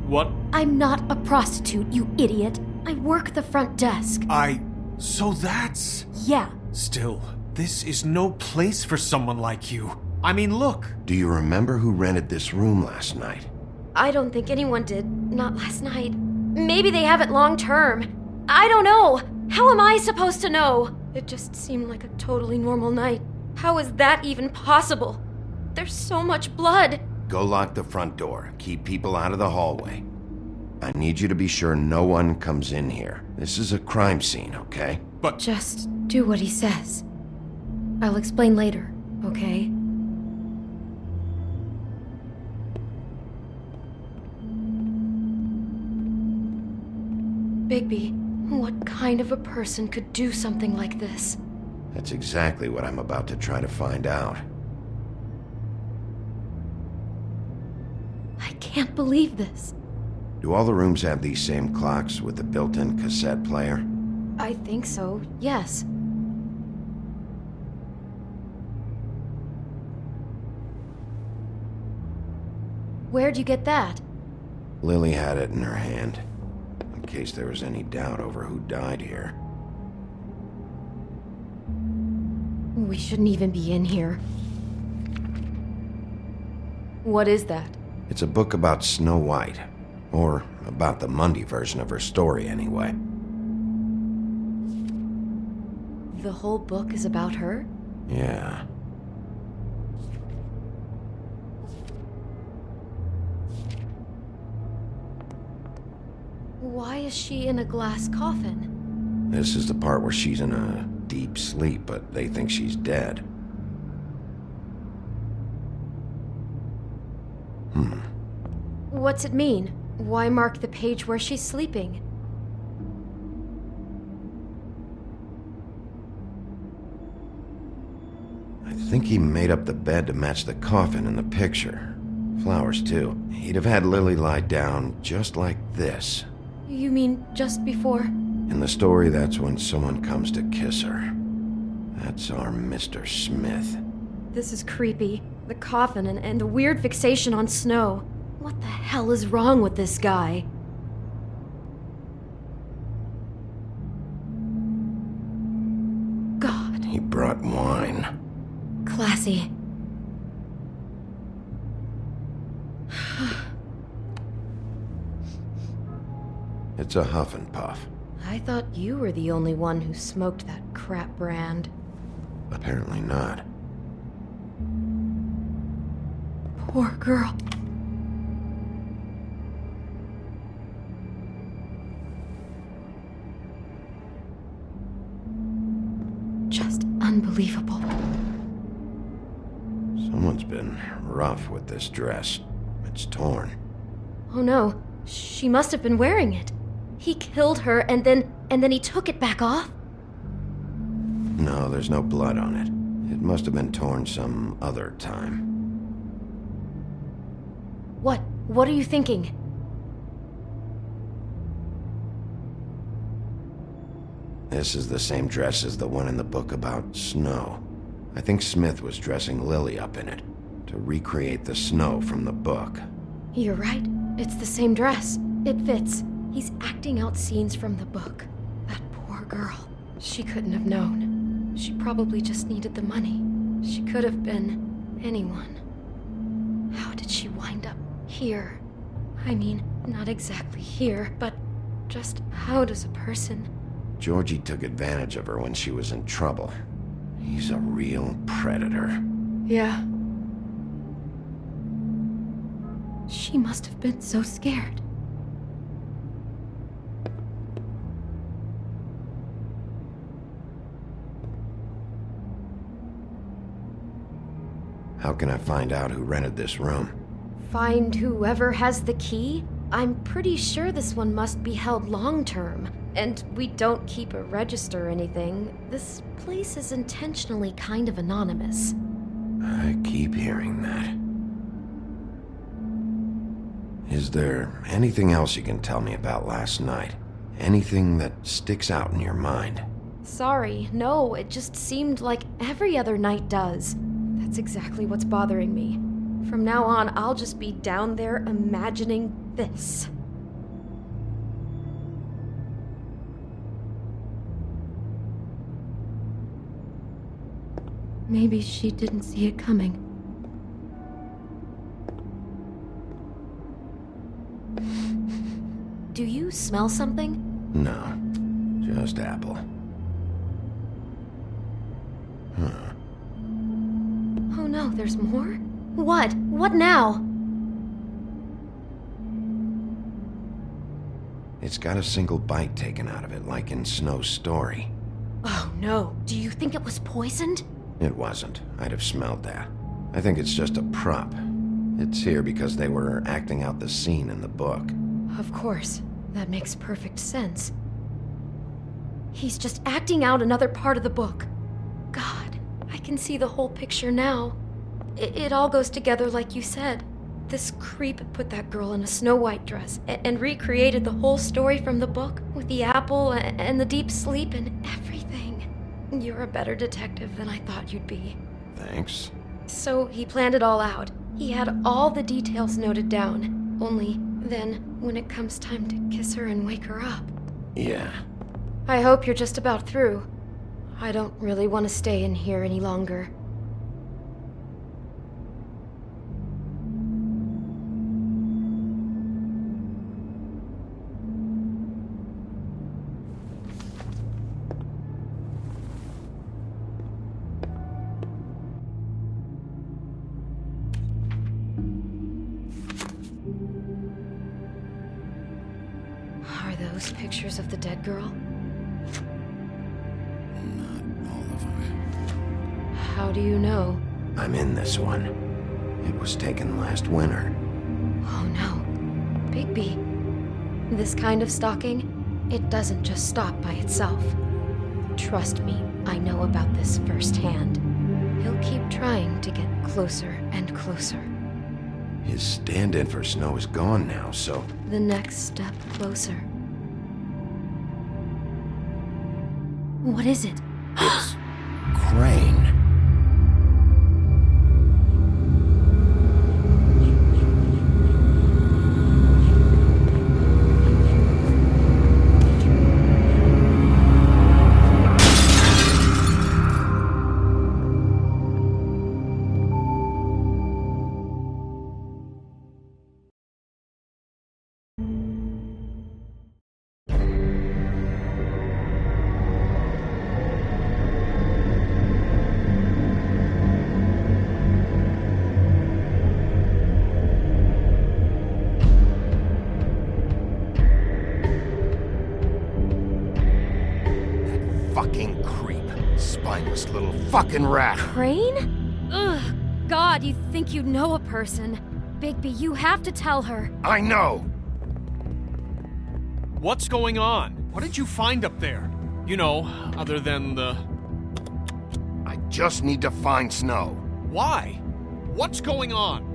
what? I'm not a prostitute, you idiot. I work the front desk. So that's... Yeah. Still, this is no place for someone like you. I mean, look. Do you remember who rented this room last night? I don't think anyone did. Not last night. Maybe they have it long term. I don't know. How am I supposed to know? It just seemed like a totally normal night. How is that even possible? There's so much blood. Go lock the front door. Keep people out of the hallway. I need you to be sure no one comes in here. This is a crime scene, okay? But... Just do what he says. I'll explain later, okay? Bigby, what kind of a person could do something like this? That's exactly what I'm about to try to find out. I can't believe this. Do all the rooms have these same clocks with the built-in cassette player? I think so, yes. Where'd you get that? Lily had it in her hand, in case there was any doubt over who died here. We shouldn't even be in here. What is that? It's a book about Snow White. Or about the Mundy version of her story, anyway. The whole book is about her? Yeah. Why is she in a glass coffin? This is the part where she's in a deep sleep, but they think she's dead. What's it mean? Why mark the page where she's sleeping? think he made up the bed to match the coffin in the picture. Flowers, too. He'd have had Lily lie down just like this. You mean just before? In the story, that's when someone comes to kiss her. That's our Mr. Smith. This is creepy. The coffin and the weird fixation on Snow. What the hell is wrong with this guy? God. He brought wine. Classy. It's a huff and puff. I thought you were the only one who smoked that crap brand. Apparently not. Poor girl. Just unbelievable. Someone's been rough with this dress. It's torn. Oh no, she must have been wearing it. He killed her and then he took it back off? No, there's no blood on it. It must have been torn some other time. What are you thinking? This is the same dress as the one in the book about Snow. I think Smith was dressing Lily up in it, to recreate the Snow from the book. You're right. It's the same dress. It fits. He's acting out scenes from the book. That poor girl. She couldn't have known. She probably just needed the money. She could have been anyone. How did she wind up here? I mean, not exactly here, but just how does a person... Georgie took advantage of her when she was in trouble. He's a real predator. Yeah. She must have been so scared. How can I find out who rented this room? Find whoever has the key? I'm pretty sure this one must be held long-term. And we don't keep a register or anything. This place is intentionally kind of anonymous. I keep hearing that. Is there anything else you can tell me about last night? Anything that sticks out in your mind? Sorry, no, it just seemed like every other night does. That's exactly what's bothering me. From now on, I'll just be down there imagining this. Maybe she didn't see it coming. Do you smell something? No, just apple. Huh. Oh no, there's more? What? What now? It's got a single bite taken out of it, like in Snow's story. Oh no, do you think it was poisoned? It wasn't. I'd have smelled that. I think it's just a prop. It's here because they were acting out the scene in the book. Of course. That makes perfect sense. He's just acting out another part of the book. God, I can see the whole picture now. It all goes together like you said. This creep put that girl in a Snow White dress and recreated the whole story from the book with the apple and the deep sleep and everything. You're a better detective than I thought you'd be. Thanks. So he planned it all out. He had all the details noted down. Only then, when it comes time to kiss her and wake her up. Yeah. I hope you're just about through. I don't really want to stay in here any longer. Are those pictures of the dead girl? Not all of them. How do you know? I'm in this one. It was taken last winter. Oh no. Bigby. This kind of stalking, it doesn't just stop by itself. Trust me, I know about this firsthand. He'll keep trying to get closer and closer. His stand-in for Snow is gone now, so... The next step closer. What is it? It's... Crane. Fucking creep. Spineless little fucking rat. Crane? Ugh. God, you think you know a person. Bigby, you have to tell her. I know! What's going on? What did you find up there? You know, other than the... I just need to find Snow. Why? What's going on?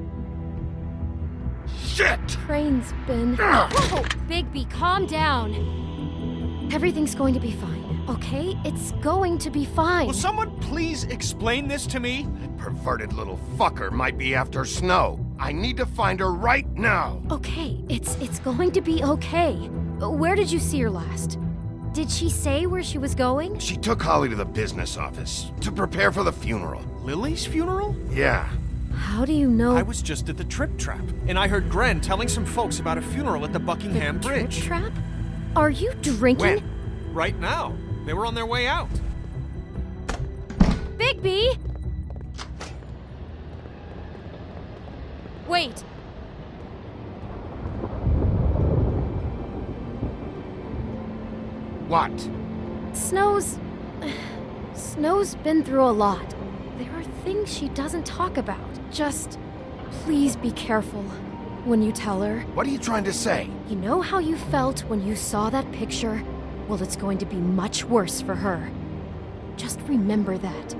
Shit! Crane's been... Whoa! Bigby, calm down. Everything's going to be fine, okay? It's going to be fine. Will someone please explain this to me? That perverted little fucker might be after Snow. I need to find her right now. Okay, it's going to be okay. Where did you see her last? Did she say where she was going? She took Holly to the business office to prepare for the funeral. Lily's funeral? Yeah. How do you know? I was just at the Trip Trap, and I heard Gren telling some folks about a funeral at the Buckingham Bridge. Trip Trap? Are you drinking? When? Right now. They were on their way out. Bigby! Wait. What? Snow's been through a lot. There are things she doesn't talk about. Just please be careful when you tell her. What are you trying to say? You know how you felt when you saw that picture? Well, it's going to be much worse for her. Just remember that.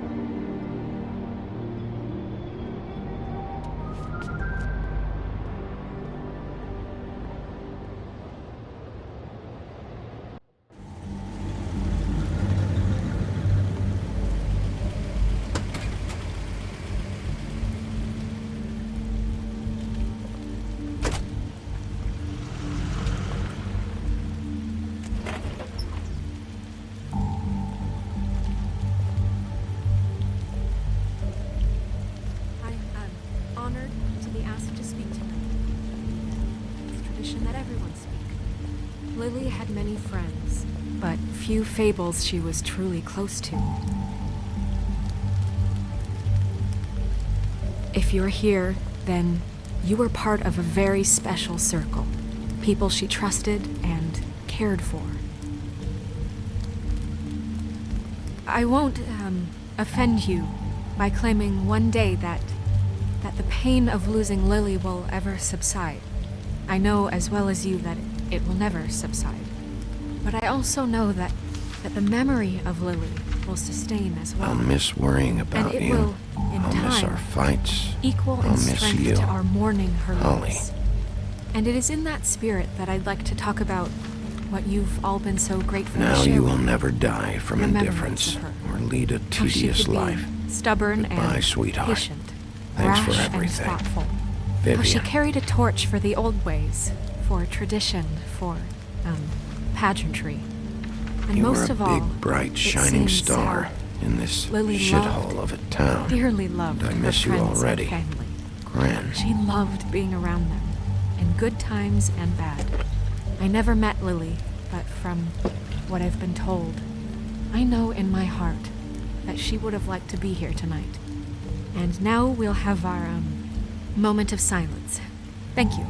Lily had many friends, but few fables she was truly close to. If you're here, then you were part of a very special circle. People she trusted and cared for. I won't, offend you by claiming one day that the pain of losing Lily will ever subside. I know as well as you that it will never subside. But I also know that the memory of Lily will sustain as well. I'll miss worrying about and it you. will, in I'll time, miss our fights. equal I'll in miss strength you. to our mourning her Holly. loss. And it is in that spirit that I'd like to talk about what you've all been so grateful Now to share you with will me. never die from The memories indifference of her. or lead a How she tedious could be life. stubborn Goodbye, and sweetheart. patient, Thanks rash for everything. and thoughtful. Vivian. How she carried a torch for the old ways, for tradition, for pageantry. And You most were of a all, big, bright, it shining seems star in this Lily shithole loved, of a town. dearly loved And I her miss you friends already. and family. Gran. She loved being around them, in good times and bad. I never met Lily, but from what I've been told, I know in my heart that she would have liked to be here tonight. And now we'll have our, moment of silence. Thank you.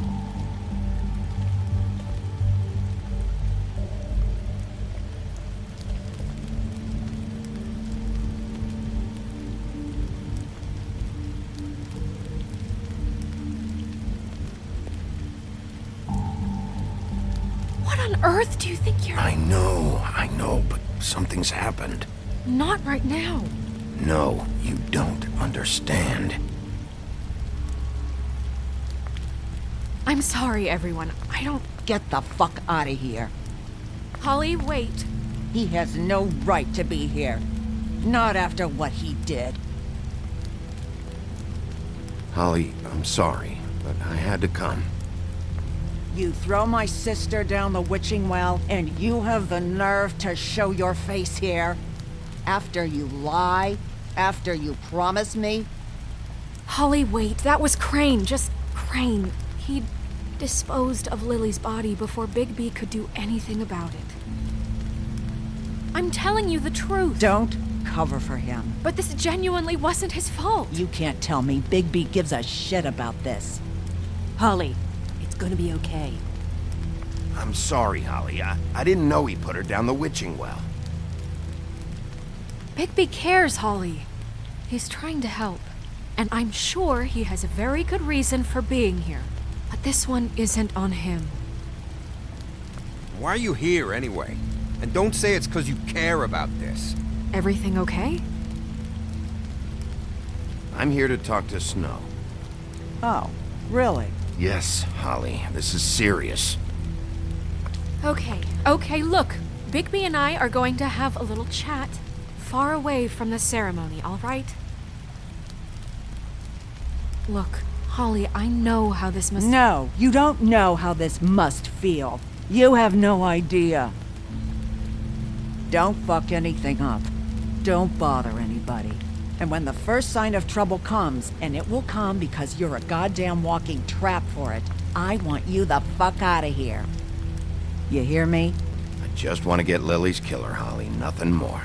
What on earth do you think you're... I know, but something's happened. Not right now. No, you don't understand. I'm sorry, everyone. I don't... Get the fuck out of here. Holly, wait. He has no right to be here. Not after what he did. Holly, I'm sorry, but I had to come. You throw my sister down the witching well, and you have the nerve to show your face here? After you lie? After you promise me? Holly, wait. That was Crane. Just Crane. He disposed of Lily's body before Bigby could do anything about it. I'm telling you the truth. Don't cover for him. But this genuinely wasn't his fault. You can't tell me Bigby gives a shit about this. Holly, it's gonna be okay. I'm sorry, Holly. I didn't know he put her down the witching well. Bigby cares, Holly. He's trying to help. And I'm sure he has a very good reason for being here. But this one isn't on him. Why are you here, anyway? And don't say it's because you care about this. Everything okay? I'm here to talk to Snow. Oh, really? Yes, Holly, this is serious. Okay, look. Bigby and I are going to have a little chat far away from the ceremony, all right? Look, Holly, I know how this must... No, you don't know how this must feel. You have no idea. Don't fuck anything up. Don't bother anybody. And when the first sign of trouble comes, and it will come because you're a goddamn walking trap for it, I want you the fuck out of here. You hear me? I just want to get Lily's killer, Holly, nothing more.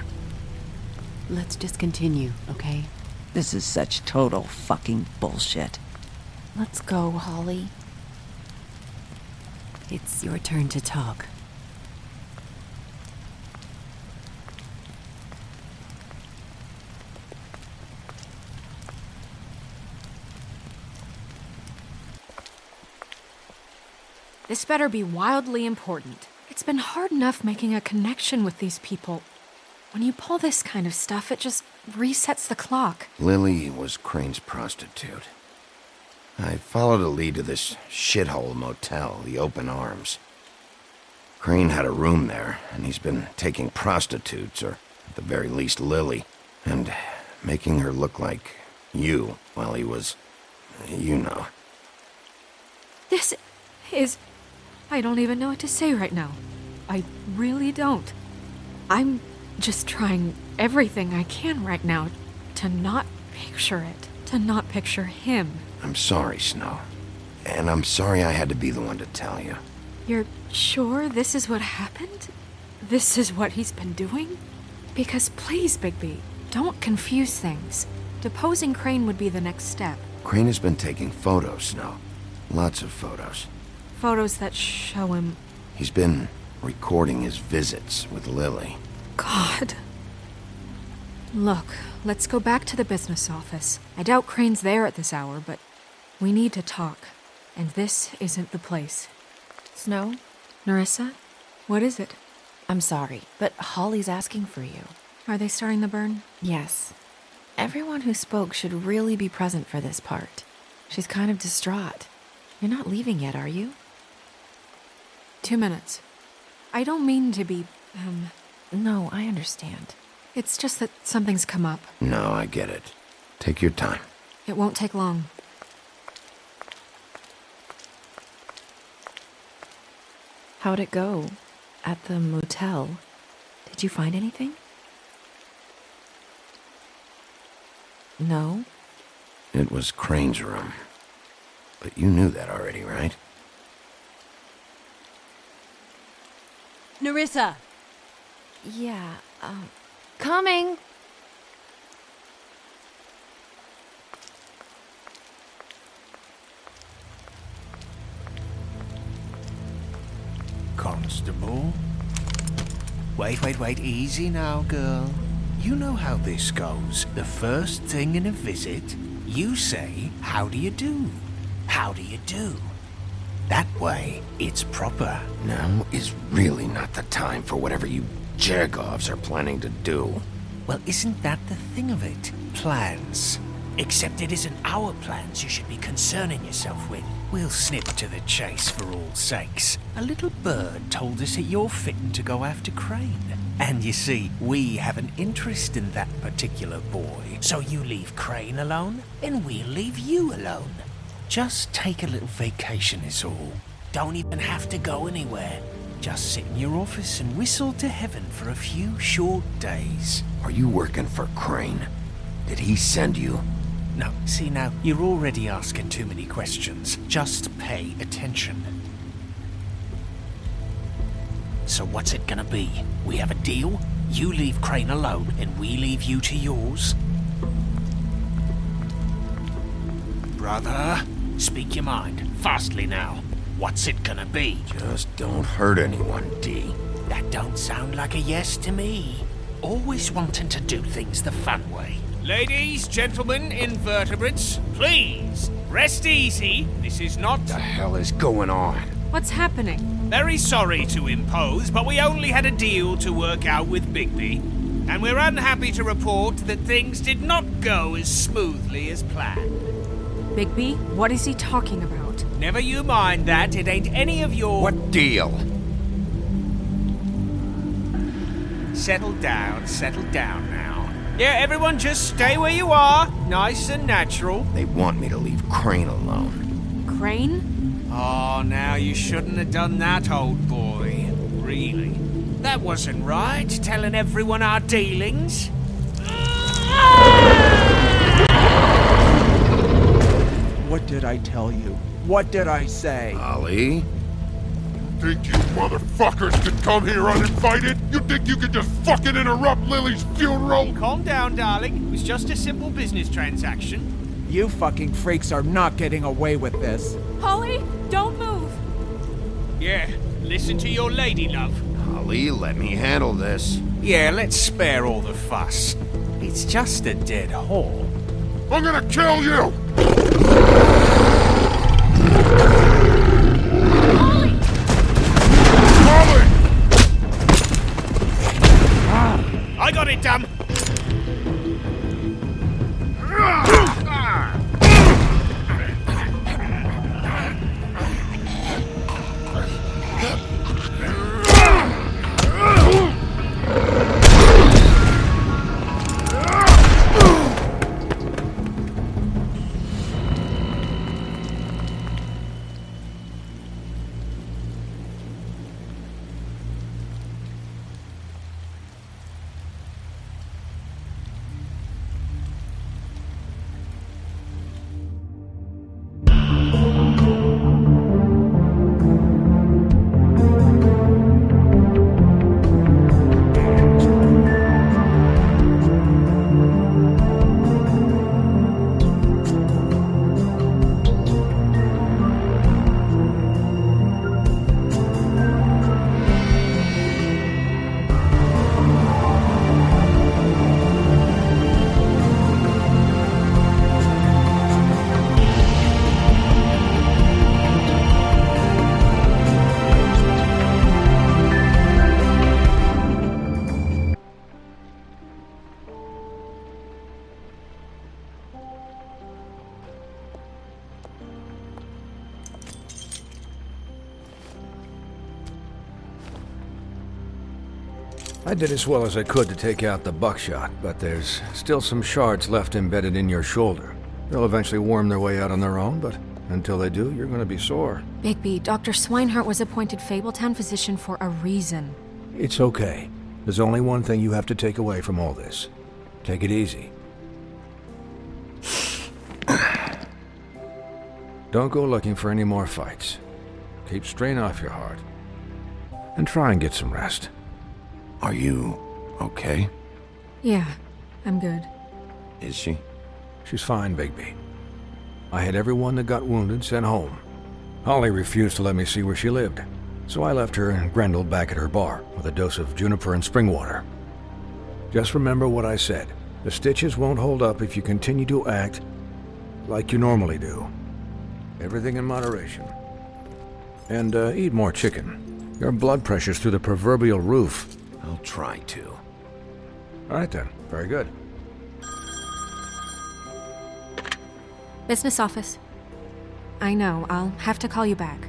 Let's just continue, okay? This is such total fucking bullshit. Let's go, Holly. It's your turn to talk. This better be wildly important. It's been hard enough making a connection with these people. When you pull this kind of stuff, it just resets the clock. Lily was Crane's prostitute. I followed a lead to this shithole motel, the Open Arms. Crane had a room there, and he's been taking prostitutes, or at the very least Lily, and making her look like you while he was... you know. This is... I don't even know what to say right now. I really don't. I'm just trying everything I can right now to not picture it, to not picture him. I'm sorry, Snow. And I'm sorry I had to be the one to tell you. You're sure this is what happened? This is what he's been doing? Because please, Bigby, don't confuse things. Deposing Crane would be the next step. Crane has been taking photos, Snow. Lots of photos. Photos that show him... He's been recording his visits with Lily. God. Look, let's go back to the business office. I doubt Crane's there at this hour, but we need to talk. And this isn't the place. Snow? Nerissa? What is it? I'm sorry, but Holly's asking for you. Are they starting the burn? Yes. Everyone who spoke should really be present for this part. She's kind of distraught. You're not leaving yet, are you? 2 minutes. I don't mean to be, No, I understand. It's just that something's come up. No, I get it. Take your time. It won't take long. How'd it go? At the motel? Did you find anything? No? It was Crane's room. But you knew that already, right? Nerissa! Yeah, coming! Constable? Wait, easy now, girl. You know how this goes. The first thing in a visit, you say, how do you do? How do you do? That way, it's proper. Now is really not the time for whatever you Jergovs are planning to do. Well, isn't that the thing of it? Plans. Except it isn't our plans you should be concerning yourself with. We'll snip to the chase for all sakes. A little bird told us that you're fitting to go after Crane. And you see, we have an interest in that particular boy. So you leave Crane alone, and we'll leave you alone. Just take a little vacation is all. Don't even have to go anywhere. Just sit in your office and whistle to heaven for a few short days. Are you working for Crane? Did he send you? No, see now, you're already asking too many questions. Just pay attention. So what's it gonna be? We have a deal? You leave Crane alone, and we leave you to yours? Brother, speak your mind, fastly now. What's it gonna be? Just don't hurt anyone, D. That don't sound like a yes to me. Always wanting to do things the fun way. Ladies, gentlemen, invertebrates, please, rest easy. This is not... What the hell is going on? What's happening? Very sorry to impose, but we only had a deal to work out with Bigby. And we're unhappy to report that things did not go as smoothly as planned. Bigby, what is he talking about? Never you mind that, it ain't any of your... What deal? Settle down now. Yeah, everyone just stay where you are. Nice and natural. They want me to leave Crane alone. Crane? Oh, now you shouldn't have done that, old boy. Really? That wasn't right, telling everyone our dealings. What did I tell you? What did I say? Ollie? Think you motherfuckers could come here uninvited? You think you could just fucking interrupt Lily's funeral? Calm down, darling. It was just a simple business transaction. You fucking freaks are not getting away with this. Holly, don't move! Yeah, listen to your lady, love. Ollie, let me handle this. Yeah, let's spare all the fuss. It's just a dead hole. I'm gonna kill you! I got it, damn! I did as well as I could to take out the buckshot, but there's still some shards left embedded in your shoulder. They'll eventually worm their way out on their own, but until they do, you're gonna be sore. Bigby, Dr. Swinehart was appointed Fabletown physician for a reason. It's okay. There's only one thing you have to take away from all this. Take it easy. Don't go looking for any more fights. Keep strain off your heart. And try and get some rest. Are you okay? Yeah, I'm good. Is she? She's fine, Bigby. I had everyone that got wounded sent home. Holly refused to let me see where she lived, so I left her and Grendel back at her bar with a dose of juniper and spring water. Just remember what I said. The stitches won't hold up if you continue to act like you normally do. Everything in moderation. And eat more chicken. Your blood pressure's through the proverbial roof. I'll try to. All right then. Very good. Business office. I know, I'll have to call you back.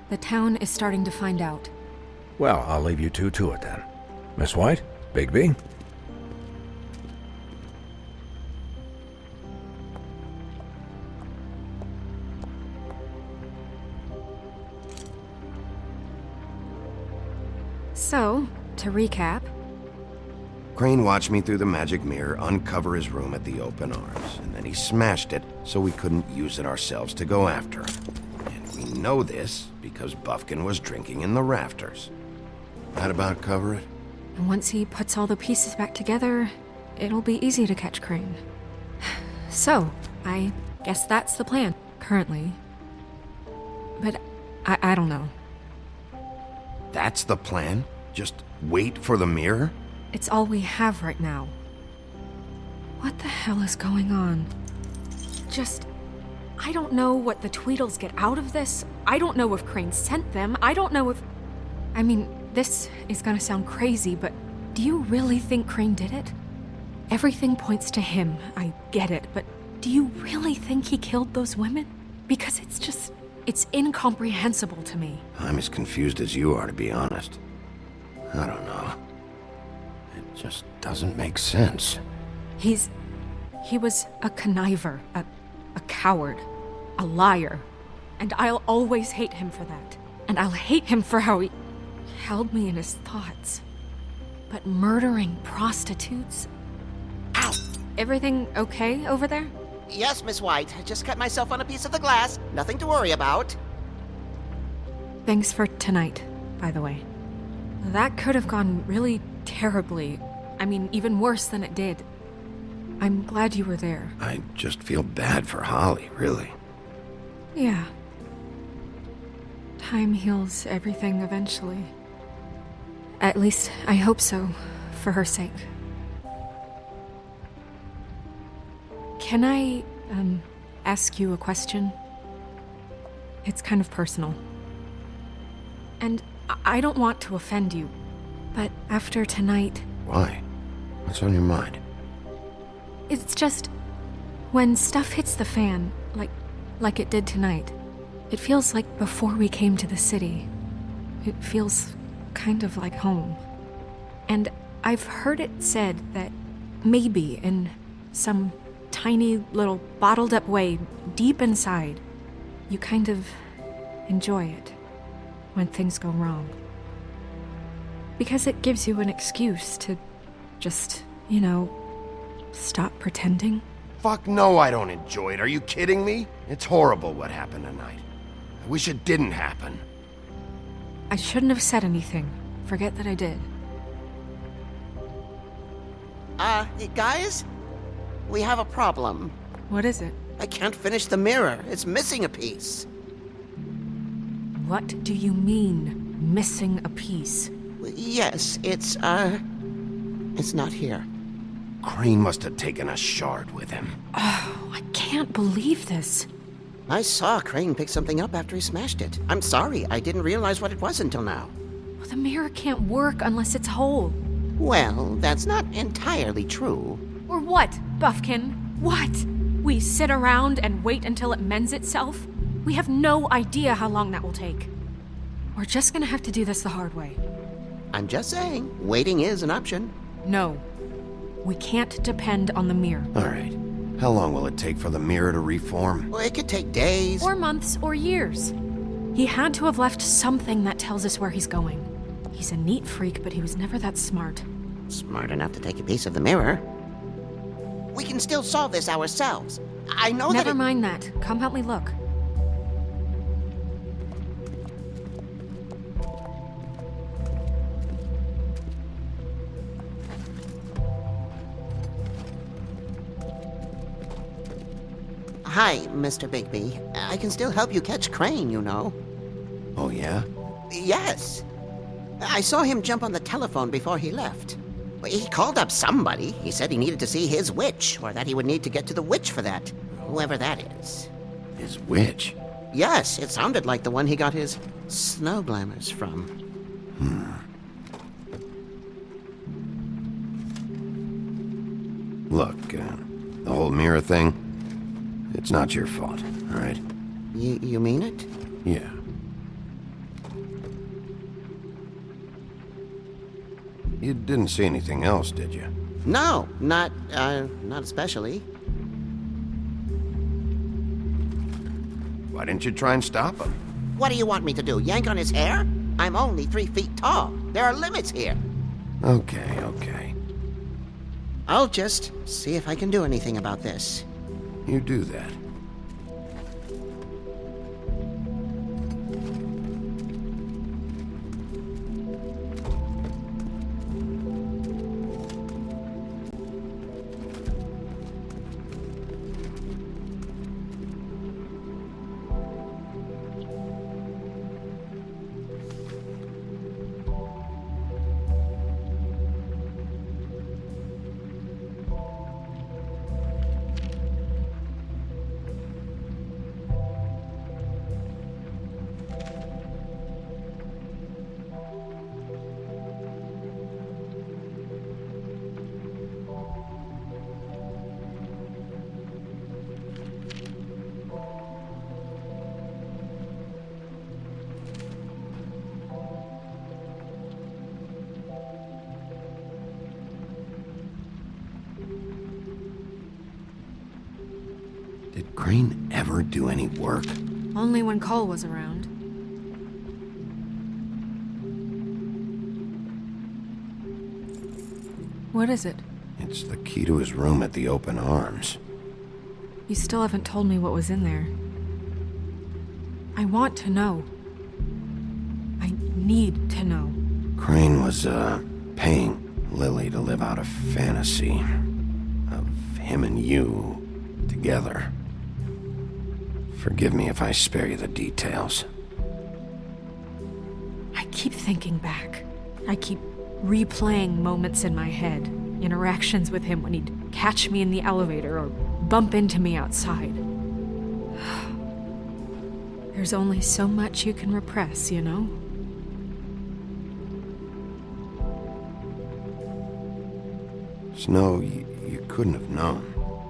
The town is starting to find out. Well, I'll leave you two to it then. Miss White? Bigby? So, to recap, Crane watched me through the magic mirror uncover his room at the open arms, and then he smashed it so we couldn't use it ourselves to go after him. And we know this because Buffkin was drinking in the rafters. That about cover it? and once he puts all the pieces back together, it'll be easy to catch Crane. So, I guess that's the plan, currently. But I don't know. That's the plan? Just wait for the mirror? It's all we have right now. What the hell is going on? I don't know what the Tweedles get out of this. I don't know if Crane sent them. I don't know if... I mean, this is gonna sound crazy, but do you really think Crane did it? Everything points to him, I get it, but do you really think he killed those women? Because it's incomprehensible to me. I'm as confused as you are, to be honest. I don't know. It just doesn't make sense. He was a conniver, a coward, a liar. And I'll always hate him for that. And I'll hate him for how he held me in his thoughts. But murdering prostitutes? Ow! Everything okay over there? Yes, Miss White. I just cut myself on a piece of the glass. Nothing to worry about. Thanks for tonight, by the way. That could have gone really terribly. I mean, even worse than it did. I'm glad you were there. I just feel bad for Holly, really. Yeah. Time heals everything eventually. At least, I hope so, for her sake. Can I, ask you a question? It's kind of personal. And I don't want to offend you, but after tonight... Why? What's on your mind? It's just... when stuff hits the fan, like it did tonight, it feels like before we came to the city. It feels kind of like home. And I've heard it said that maybe in some tiny little bottled up way deep inside, you kind of enjoy it when things go wrong. Because it gives you an excuse to just, stop pretending. Fuck no, I don't enjoy it. Are you kidding me? It's horrible what happened tonight. I wish it didn't happen. I shouldn't have said anything. Forget that I did. Guys? We have a problem. What is it? I can't finish the mirror. It's missing a piece. What do you mean, missing a piece? Yes, it's not here. Crane must have taken a shard with him. Oh, I can't believe this. I saw Crane pick something up after he smashed it. I'm sorry, I didn't realize what it was until now. Well, the mirror can't work unless it's whole. Well, that's not entirely true. Or what, Buffkin? What? We sit around and wait until it mends itself? We have no idea how long that will take. We're just gonna have to do this the hard way. I'm just saying, waiting is an option. No. We can't depend on the mirror. All right. How long will it take for the mirror to reform? Well, it could take days. Or months, or years. He had to have left something that tells us where he's going. He's a neat freak, but he was never that smart. Smart enough to take a piece of the mirror. We can still solve this ourselves. I know Never mind that. Come help me look. Hi, Mr. Bigby. I can still help you catch Crane, you know. Oh, yeah? Yes. I saw him jump on the telephone before he left. He called up somebody. He said he needed to see his witch, or that he would need to get to the witch for that. Whoever that is. His witch? Yes, it sounded like the one he got his snow glamours from. Look, the whole mirror thing, it's not your fault, all right? You mean it? Yeah. You didn't see anything else, did you? No, not especially. Why didn't you try and stop him? What do you want me to do, yank on his hair? I'm only 3 feet tall. There are limits here. Okay. I'll just see if I can do anything about this. You do that. Did Crane ever do any work? Only when Cole was around. What is it? It's the key to his room at the Open Arms. You still haven't told me what was in there. I want to know. I need to know. Crane was, paying Lily to live out a fantasy of him and you together. Forgive me if I spare you the details. I keep thinking back. I keep replaying moments in my head. Interactions with him when he'd catch me in the elevator or bump into me outside. There's only so much you can repress, you know? Snow, you couldn't have known.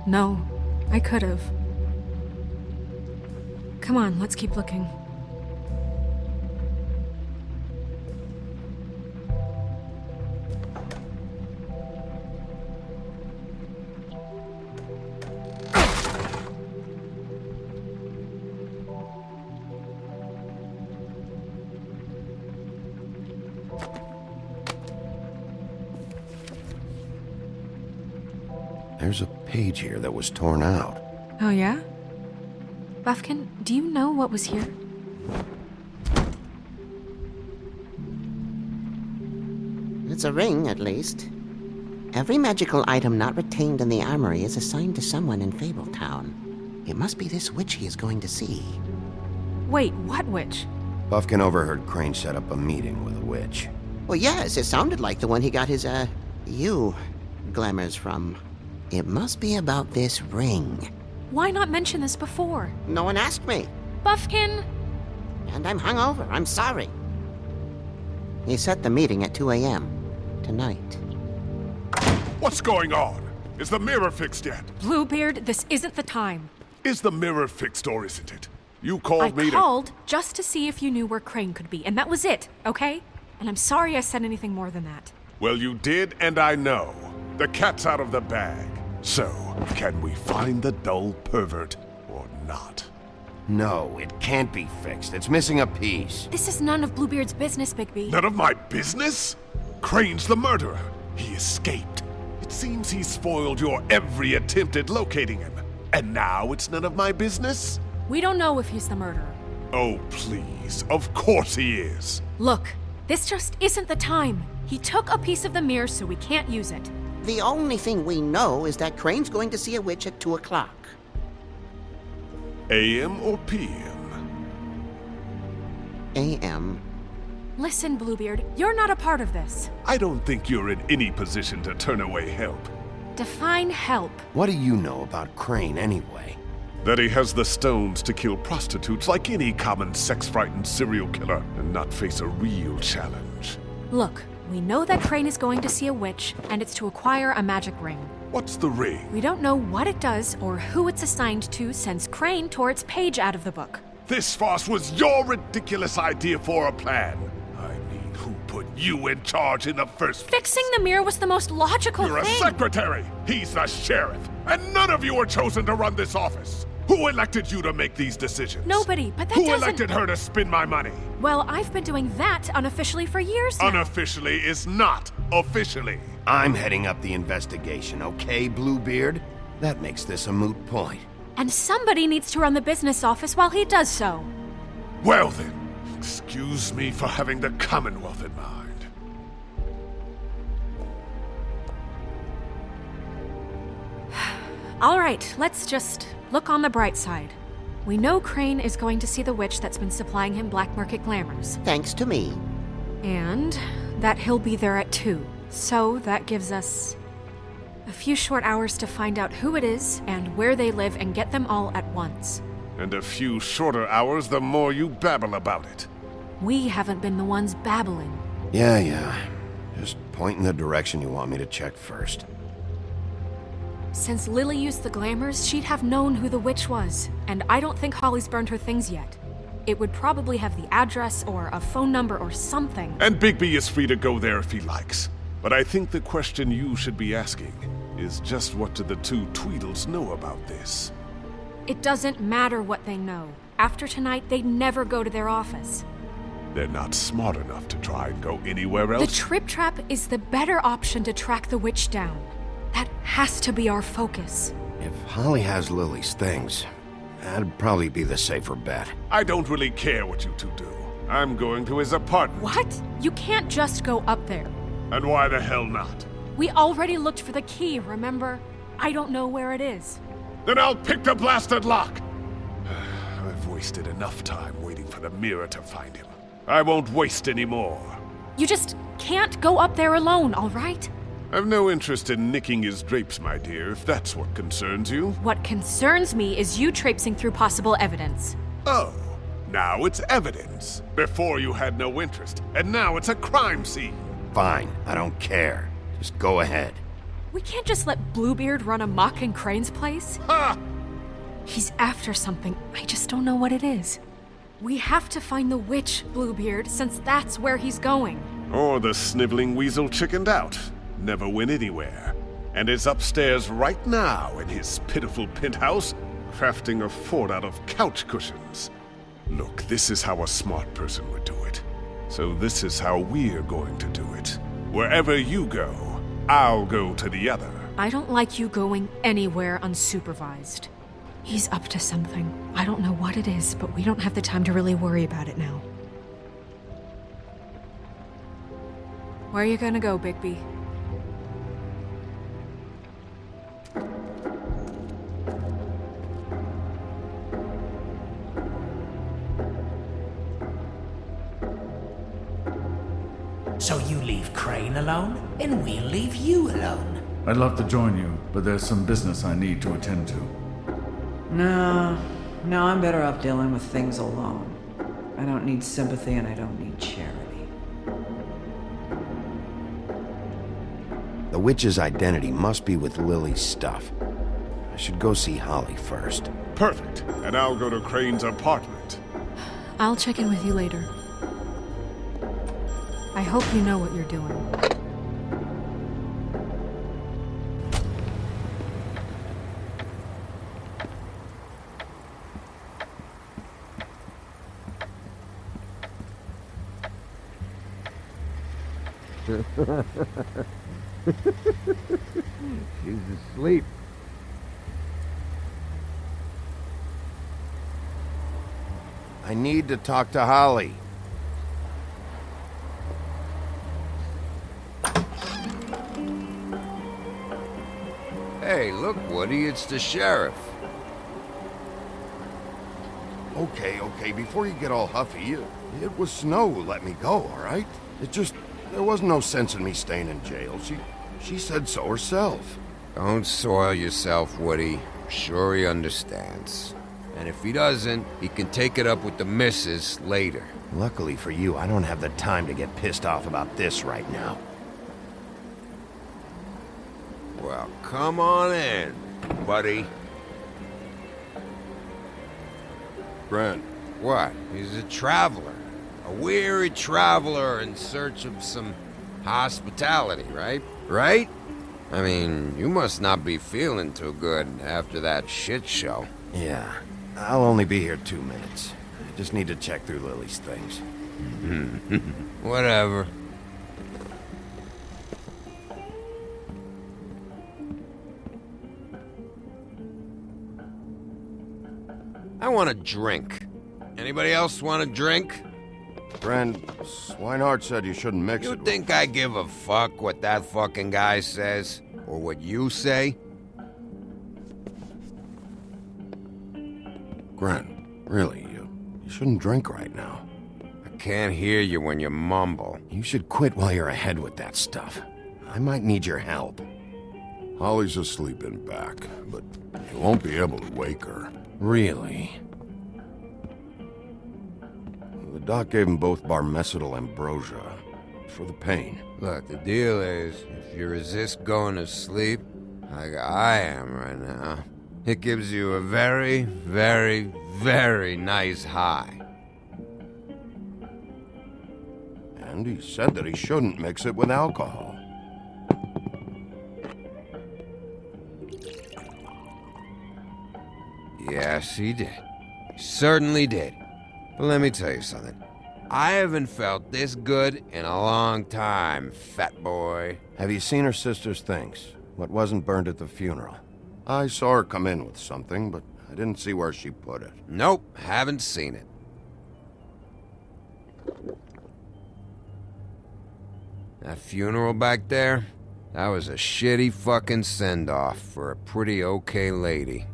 No, I could have. Come on, let's keep looking. There's a page here that was torn out. Oh, yeah? Buffkin, do you know what was here? It's a ring, at least. Every magical item not retained in the armory is assigned to someone in Fabletown. It must be this witch he is going to see. Wait, what witch? Buffkin overheard Crane set up a meeting with a witch. Well, yes, it sounded like the one he got his, glamours from. It must be about this ring. Why not mention this before? No one asked me. Buffkin! And I'm hungover. I'm sorry. He set the meeting at 2 a.m. tonight. What's going on? Is the mirror fixed yet? Bluebeard, this isn't the time. Is the mirror fixed or isn't it? You called me I called just to see if you knew where Crane could be, and that was it, okay? And I'm sorry I said anything more than that. Well, you did, and I know. The cat's out of the bag. So, can we find the dull pervert or not? No, it can't be fixed. It's missing a piece. This is none of Bluebeard's business, Bigby. None of my business? Crane's the murderer. He escaped. It seems he spoiled your every attempt at locating him. And now it's none of my business? We don't know if he's the murderer. Oh, please. Of course he is. Look, this just isn't the time. He took a piece of the mirror, so we can't use it. The only thing we know is that Crane's going to see a witch at 2 o'clock. AM or PM? AM. Listen, Bluebeard, you're not a part of this. I don't think you're in any position to turn away help. Define help. What do you know about Crane, anyway? That he has the stones to kill prostitutes like any common sex-frightened serial killer and not face a real challenge. Look, we know that Crane is going to see a witch, and it's to acquire a magic ring. What's the ring? We don't know what it does or who it's assigned to since Crane tore its page out of the book. This farce was your ridiculous idea for a plan. I mean, who put you in charge in the first place? Fixing the mirror was the most logical You're thing. a secretary. He's the sheriff. And none of you were chosen to run this office. Who elected you to make these decisions? Nobody, but that Who doesn't... elected her to spend my money? Well, I've been doing that unofficially for years now. Unofficially is not officially. I'm heading up the investigation, okay, Bluebeard? That makes this a moot point. And somebody needs to run the business office while he does so. Well then, excuse me for having the Commonwealth in mind. All right, let's just look on the bright side. We know Crane is going to see the witch that's been supplying him black market glamours. Thanks to me. And that he'll be there at 2. So that gives us a few short hours to find out who it is and where they live and get them all at once. And a few shorter hours the more you babble about it. We haven't been the ones babbling. Yeah. Just point in the direction you want me to check first. Since Lily used the glamours, she'd have known who the witch was, and I don't think Holly's burned her things yet. It would probably have the address or a phone number or something. And Bigby is free to go there if he likes. But I think the question you should be asking is just what do the two Tweedles know about this? It doesn't matter what they know. After tonight, they'd never go to their office. They're not smart enough to try and go anywhere else. The Trip Trap is the better option to track the witch down. That has to be our focus. If Holly has Lily's things, that'd probably be the safer bet. I don't really care what you two do. I'm going to his apartment. What? You can't just go up there. And why the hell not? We already looked for the key, remember? I don't know where it is. Then I'll pick the blasted lock! I've wasted enough time waiting for the mirror to find him. I won't waste any more. You just can't go up there alone, all right? I've no interest in nicking his drapes, my dear, if that's what concerns you. What concerns me is you traipsing through possible evidence. Oh, now it's evidence. Before you had no interest, and now it's a crime scene. Fine, I don't care. Just go ahead. We can't just let Bluebeard run amok in Crane's place. Ha! He's after something. I just don't know what it is. We have to find the witch, Bluebeard, since that's where he's going. Or the sniveling weasel chickened out. Never went anywhere. And is upstairs right now in his pitiful penthouse, crafting a fort out of couch cushions. Look, this is how a smart person would do it. So this is how we're going to do it. Wherever you go, I'll go to the other. I don't like you going anywhere unsupervised. He's up to something. I don't know what it is, but we don't have the time to really worry about it now. Where are you gonna go, Bigby? So you leave Crane alone, and we'll leave you alone. I'd love to join you, but there's some business I need to attend to. No, I'm better off dealing with things alone. I don't need sympathy and I don't need charity. The witch's identity must be with Lily's stuff. I should go see Holly first. Perfect. And I'll go to Crane's apartment. I'll check in with you later. I hope you know what you're doing. She's asleep. I need to talk to Holly. Hey, look, Woody, it's the sheriff. Okay, before you get all huffy, it was Snow who let me go, all right? There was no sense in me staying in jail. She said so herself. Don't soil yourself, Woody. I'm sure he understands. And if he doesn't, he can take it up with the missus later. Luckily for you, I don't have the time to get pissed off about this right now. Well, come on in, buddy. Grant. What? He's a traveler. A weary traveler in search of some hospitality, right? Right? I mean, you must not be feeling too good after that shit show. Yeah. I'll only be here 2 minutes. I just need to check through Lily's things. Whatever. I want a drink. Anybody else want a drink? Friend, Swinehart said you shouldn't mix it. You think I give a fuck what that fucking guy says? Or what you say? Grant, really, you shouldn't drink right now. I can't hear you when you mumble. You should quit while you're ahead with that stuff. I might need your help. Holly's asleep in back, but you won't be able to wake her. Really? The doc gave them both Barmecidal ambrosia for the pain. Look, the deal is, if you resist going to sleep, like I am right now, it gives you a very, very, very nice high. And he said that he shouldn't mix it with alcohol. Yes, he did. He certainly did. But let me tell you something. I haven't felt this good in a long time, fat boy. Have you seen her sister's things? What wasn't burned at the funeral? I saw her come in with something, but I didn't see where she put it. Nope, haven't seen it. That funeral back there? That was a shitty fucking send-off for a pretty okay lady.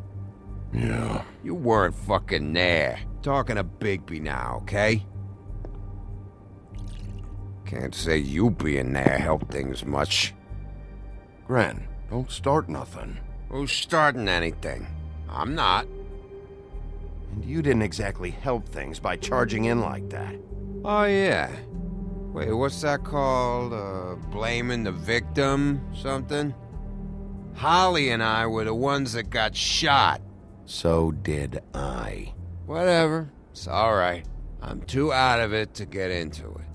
Yeah. You weren't fucking there. Talking to Bigby now, okay? Can't say you being there helped things much. Grant, don't start nothing. Who's starting anything? I'm not. And you didn't exactly help things by charging in like that. Oh, yeah. Wait, what's that called? Blaming the victim? Something? Holly and I were the ones that got shot. So did I. Whatever. It's alright. I'm too out of it to get into it.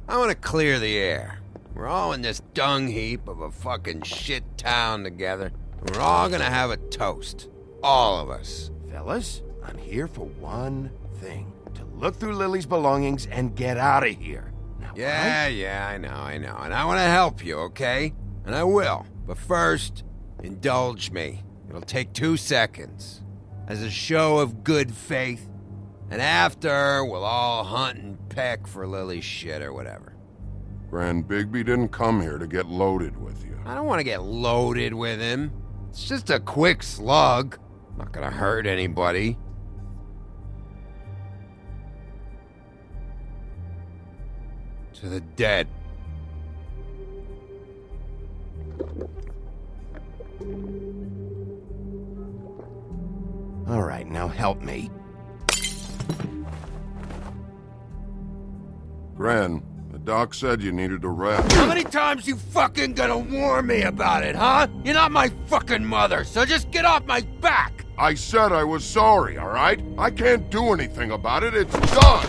I want to clear the air. We're all in this dung heap of a fucking shit town together. And we're all gonna have a toast. All of us. Fellas, I'm here for one thing. To look through Lily's belongings and get out of here. Now, Yeah, I know. And I want to help you, okay? And I will. But first, indulge me. It'll take 2 seconds. As a show of good faith. And after, we'll all hunt and peck for Lily's shit or whatever. Grand Bigby didn't come here to get loaded with you. I don't want to get loaded with him. It's just a quick slug. Not gonna hurt anybody. To the dead. All right, now help me. Gran, the doc said you needed a rest. How many times you fucking gonna warn me about it, huh? You're not my fucking mother, so just get off my back! I said I was sorry, all right? I can't do anything about it. It's done!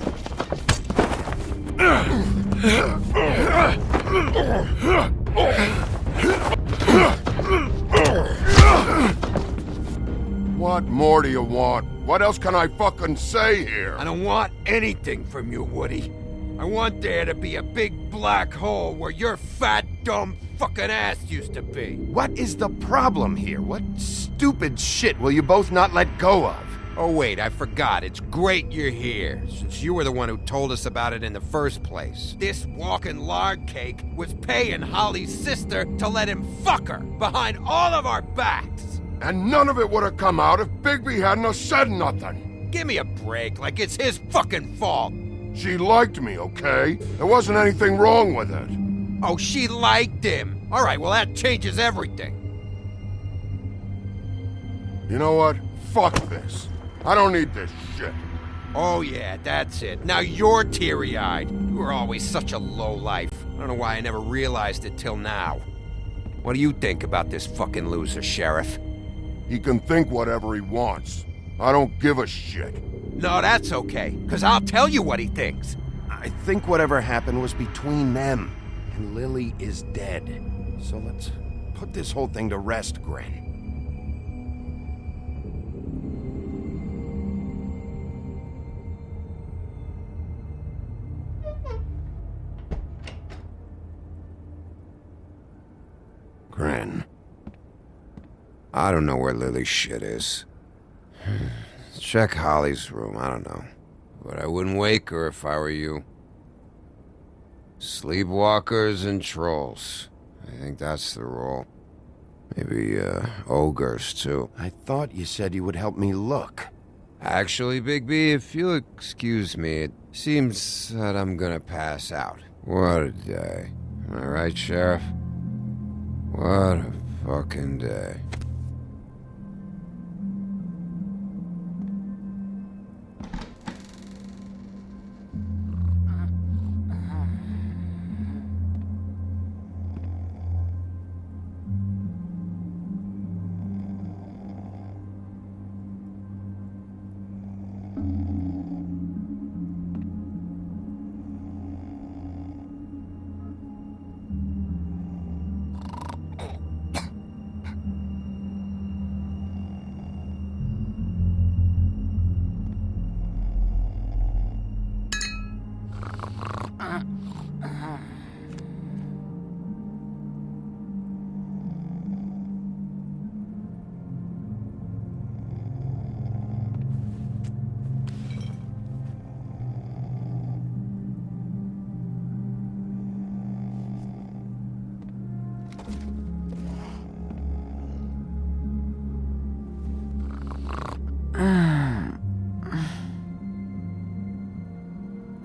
What more do you want? What else can I fucking say here? I don't want anything from you, Woody. I want there to be a big black hole where your fat, dumb fucking ass used to be. What is the problem here? What stupid shit will you both not let go of? Oh wait, I forgot. It's great you're here, since you were the one who told us about it in the first place. This walking lard cake was paying Holly's sister to let him fuck her behind all of our backs. And none of it would have come out if Bigby hadn't have said nothing. Give me a break, like it's his fucking fault. She liked me, okay? There wasn't anything wrong with it. Oh, she liked him. All right, well, that changes everything. You know what? Fuck this. I don't need this shit. Oh, yeah, that's it. Now you're teary-eyed. You were always such a lowlife. I don't know why I never realized it till now. What do you think about this fucking loser, Sheriff? He can think whatever he wants. I don't give a shit. No, that's okay, because I'll tell you what he thinks. I think whatever happened was between them, and Lily is dead. So let's put this whole thing to rest, Gren. Gren. I don't know where Lily's shit is. Check Holly's room, I don't know. But I wouldn't wake her if I were you. Sleepwalkers and trolls. I think that's the rule. Maybe, ogres, too. I thought you said you would help me look. Actually, Bigby, if you'll excuse me, it seems that I'm gonna pass out. What a day. Am I right, Sheriff? What a fucking day.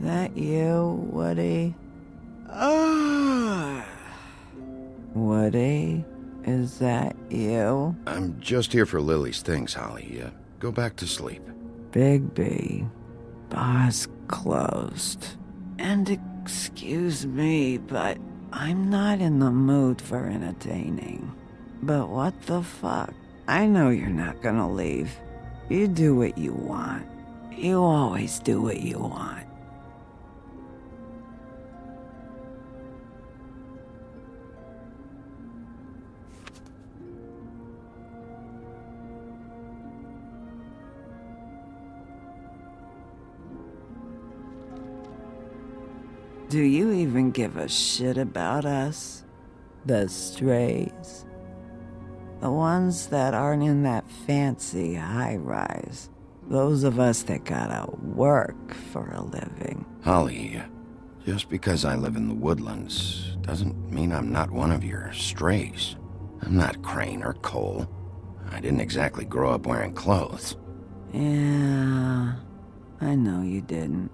That you, Woody? Woody? Is that you? I'm just here for Lily's things, Holly. Go back to sleep. Bigby. Bar's closed. And excuse me, but I'm not in the mood for entertaining. But what the fuck? I know you're not gonna leave. You do what you want. You always do what you want. Do you even give a shit about us? The strays? The ones that aren't in that fancy high-rise. Those of us that gotta work for a living. Holly, just because I live in the woodlands doesn't mean I'm not one of your strays. I'm not Crane or Cole. I didn't exactly grow up wearing clothes. Yeah, I know you didn't.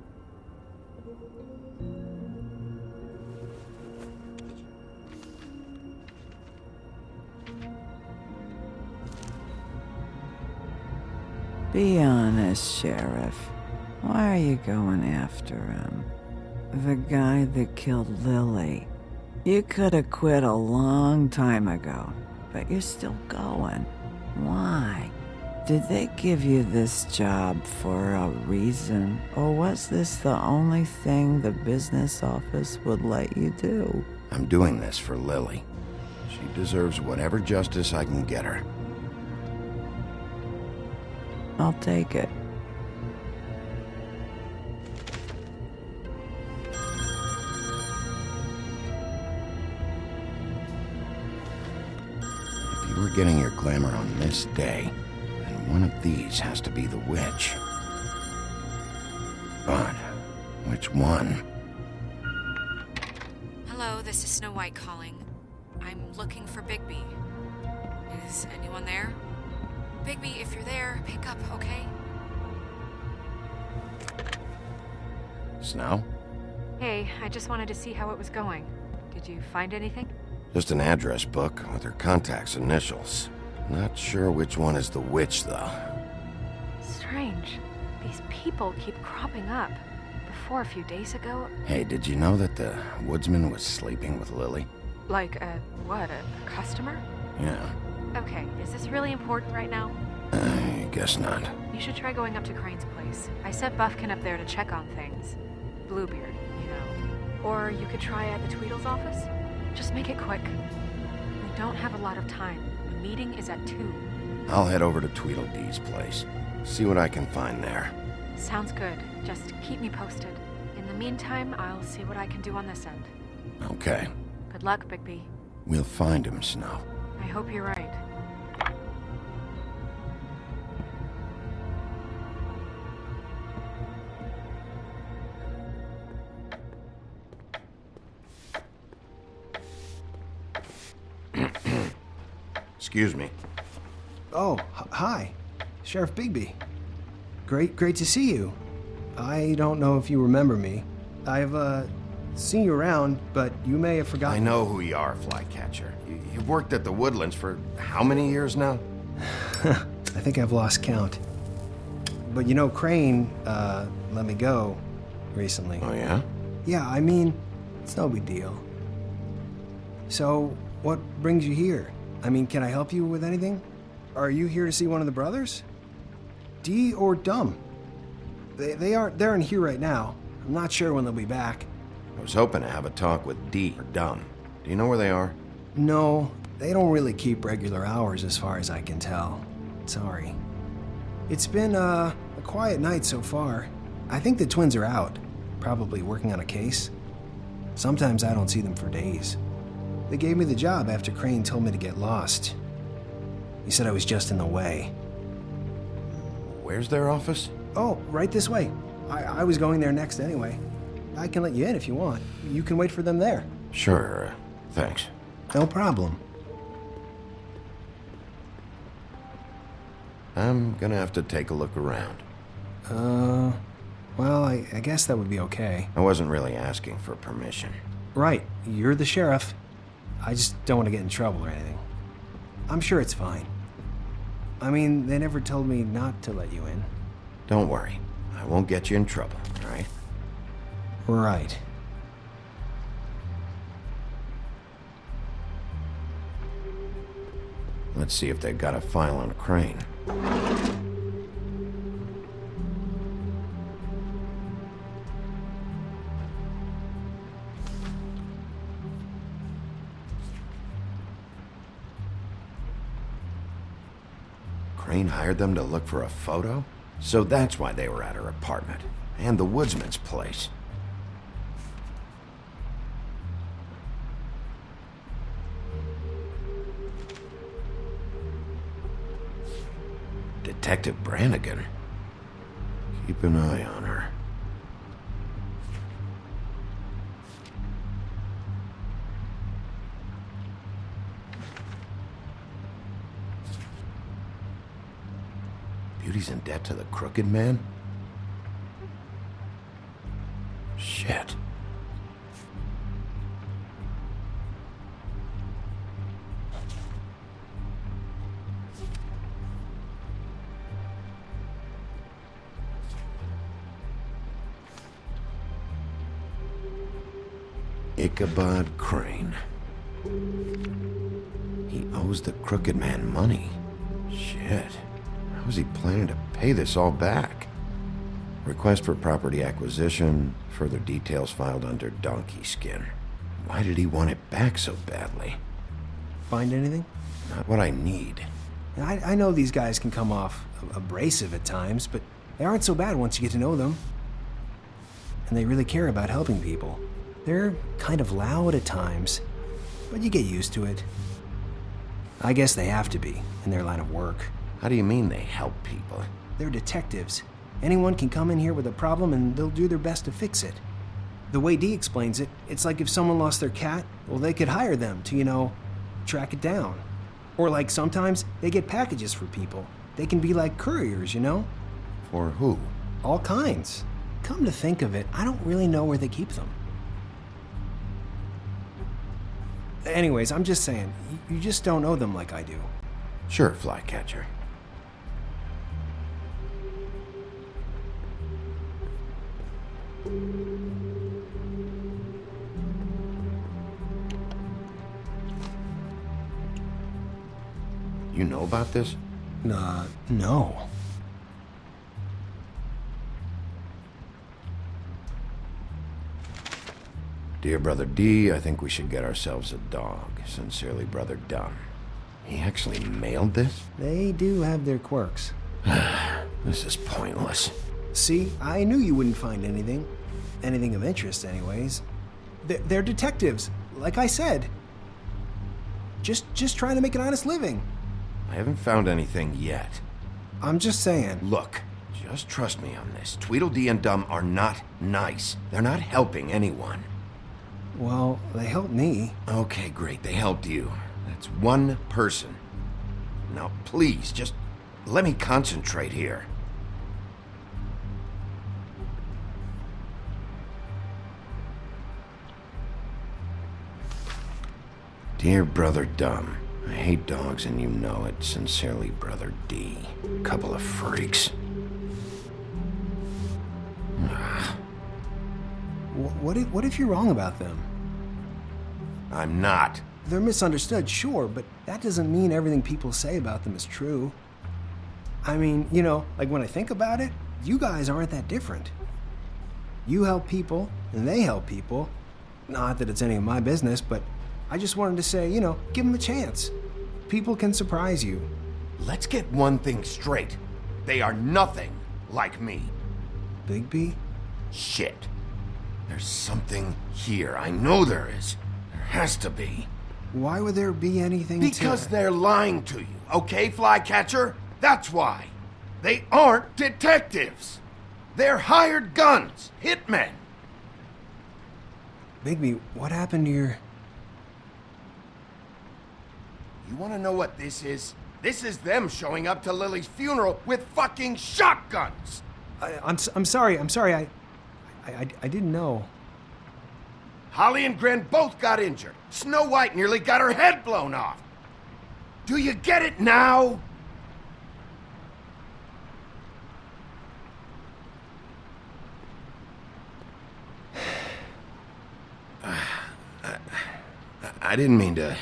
Be honest, Sheriff. Why are you going after him? The guy that killed Lily. You could have quit a long time ago, but you're still going. Why? Did they give you this job for a reason? Or was this the only thing the business office would let you do? I'm doing this for Lily. She deserves whatever justice I can get her. I'll take it. If you were getting your glamour on this day, then one of these has to be the witch. But which one? Hello, this is Snow White calling. I'm looking for Bigby. Is anyone there? Bigby, if you're there, pick up, okay? Snow? Hey, I just wanted to see how it was going. Did you find anything? Just an address book with her contact's initials. Not sure which one is the witch, though. Strange. These people keep cropping up. Before a few days ago... Hey, did you know that the woodsman was sleeping with Lily? Like what, a customer? Yeah, Okay, is this really important right now? I guess not. You should try going up to Crane's place. I set Buffkin up there to check on things. Bluebeard, you know. Or you could try at the Tweedle's office. Just make it quick. We don't have a lot of time. The meeting is at 2. I'll head over to Tweedledee's place. See what I can find there. Sounds good. Just keep me posted. In the meantime, I'll see what I can do on this end. Okay. Good luck, Bigby. We'll find him, Snow. I hope you're right. Excuse me. Oh, hi. Sheriff Bigby. Great to see you. I don't know if you remember me. I've, seen you around, but you may have forgotten. I know who you are, Flycatcher. You've worked at the Woodlands for how many years now? I think I've lost count. But you know, Crane, let me go recently. Oh, yeah? Yeah, I mean, it's no big deal. So, what brings you here? I mean, can I help you with anything? Are you here to see one of the brothers? Dee or Dumb? They're in here right now. I'm not sure when they'll be back. I was hoping to have a talk with Dee or Dumb. Do you know where they are? No, they don't really keep regular hours as far as I can tell. Sorry. It's been, a quiet night so far. I think the twins are out, probably working on a case. Sometimes I don't see them for days. They gave me the job after Crane told me to get lost. He said I was just in the way. Where's their office? Oh, right this way. I was going there next anyway. I can let you in if you want. You can wait for them there. Sure, thanks. No problem. I'm gonna have to take a look around. Well, I guess that would be okay. I wasn't really asking for permission. Right, you're the sheriff. I just don't want to get in trouble or anything. I'm sure it's fine. I mean, they never told me not to let you in. Don't worry. I won't get you in trouble, all right? Right. Let's see if they've got a file on Crane. Crane hired them to look for a photo? So that's why they were at her apartment. And the woodsman's place. Detective Brannigan. Keep an eye on her. Beauty's in debt to the Crooked Man? Shit. Ichabod Crane. He owes the Crooked Man money. Shit. How is he planning to pay this all back? Request for property acquisition. Further details filed under Donkey Skin. Why did he want it back so badly? Find anything? Not what I need. I know these guys can come off abrasive at times, but they aren't so bad once you get to know them. And they really care about helping people. They're kind of loud at times, but you get used to it. I guess they have to be, in their line of work. How do you mean they help people? They're detectives. Anyone can come in here with a problem and they'll do their best to fix it. The way Dee explains it, it's like if someone lost their cat, well, they could hire them to, track it down. Or like sometimes they get packages for people. They can be like couriers, For who? All kinds. Come to think of it, I don't really know where they keep them. Anyways, I'm just saying, you just don't know them like I do. Sure, Flycatcher. You know about this? No. Dear Brother D, I think we should get ourselves a dog. Sincerely, Brother Dunn. He actually mailed this? They do have their quirks. This is pointless. See, I knew you wouldn't find anything. Anything of interest, anyways. They're detectives, like I said. Just trying to make an honest living. I haven't found anything yet. I'm just saying. Look, just trust me on this. Tweedledee and Dum are not nice. They're not helping anyone. Well, they helped me. Okay, great. They helped you. That's one person. Now, please, just let me concentrate here. Dear Brother Dum, I hate dogs and you know it. Sincerely, Brother D. Couple of freaks. What if you're wrong about them? I'm not. They're misunderstood, sure, but that doesn't mean everything people say about them is true. I mean, you know, like when I think about it, you guys aren't that different. You help people, and they help people. Not that it's any of my business, but I just wanted to say, you know, give them a chance. People can surprise you. Let's get one thing straight. They are nothing like me. Bigby? Shit. There's something here. I know there is. There has to be. Why would there be anything Because they're lying to you, okay, Flycatcher? That's why. They aren't detectives. They're hired guns, hitmen. Bigby, what happened to your... You want to know what this is? This is them showing up to Lily's funeral with fucking shotguns. I'm sorry. I didn't know. Holly and Gren both got injured. Snow White nearly got her head blown off. Do you get it now? I didn't mean to...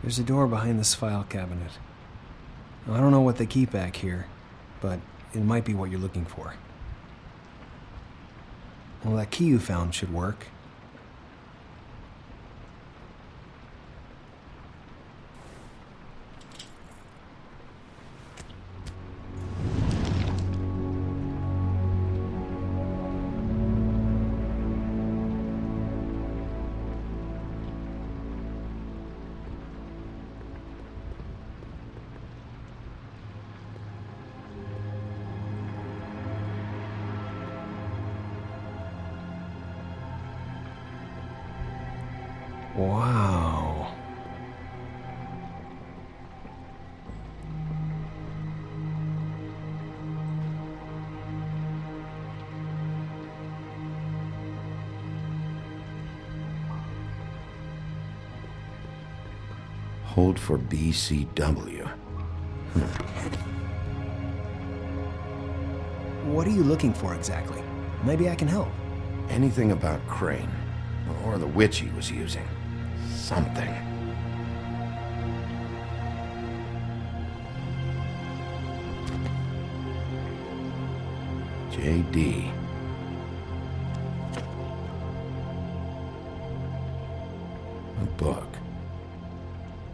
There's a door behind this file cabinet. I don't know what they keep back here, but it might be what you're looking for. Well, that key you found should work. Wow. Hold for BCW. What are you looking for exactly? Maybe I can help. Anything about Crane, or the witch he was using. Something. JD. A book.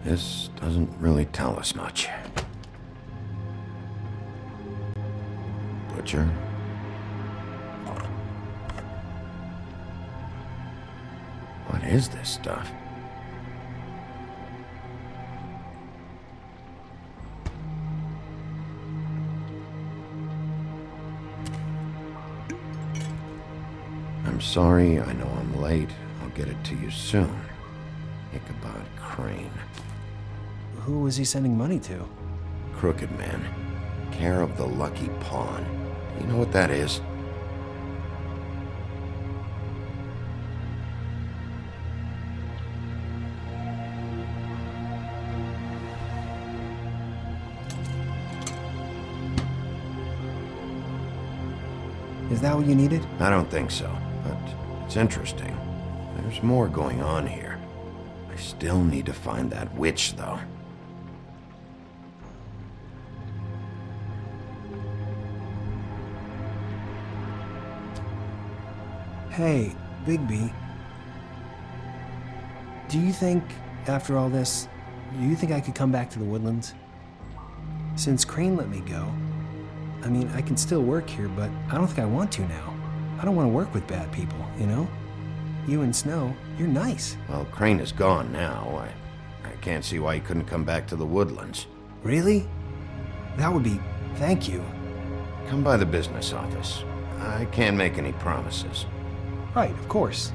This doesn't really tell us much. Butcher. What is this stuff? I'm sorry, I know I'm late. I'll get it to you soon. Ichabod Crane. Who was he sending money to? Crooked Man. Care of the Lucky Pawn. Do you know what that is? Is that what you needed? I don't think so, but it's interesting. There's more going on here. I still need to find that witch, though. Hey, Bigby. Do you think, after all this, do you think I could come back to the Woodlands? Since Crane let me go, I mean, I can still work here, but I don't think I want to now. I don't want to work with bad people, you know? You and Snow, you're nice. Well, Crane is gone now. I can't see why he couldn't come back to the Woodlands. Really? That would be... thank you. Come by the business office. I can't make any promises. Right, of course.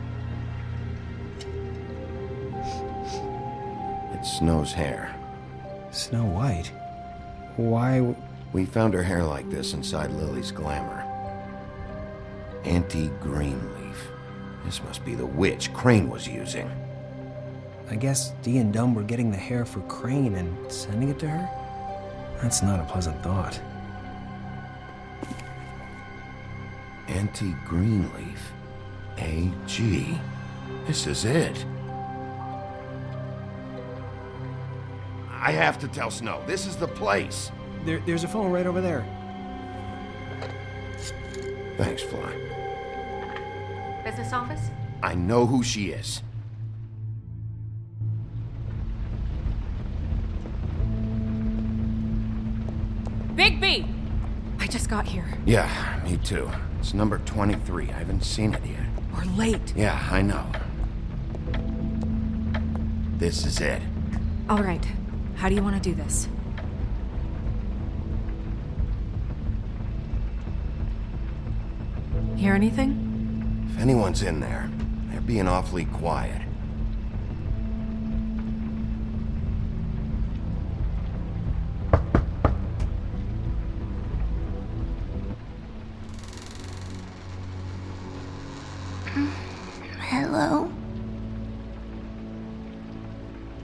It's Snow's hair. Snow White? Why... We found her hair like this inside Lily's glamour. Auntie Greenleaf. This must be the witch Crane was using. I guess Dee and Dumb were getting the hair for Crane and sending it to her? That's not a pleasant thought. Auntie Greenleaf. A.G. This is it. I have to tell Snow. This is the place. There's a phone right over there. Thanks, Fly. Business office? I know who she is. Bigby! I just got here. Yeah, me too. It's number 23. I haven't seen it yet. We're late. Yeah, I know. This is it. All right. How do you want to do this? Hear anything? If anyone's in there, they're being awfully quiet. Hello?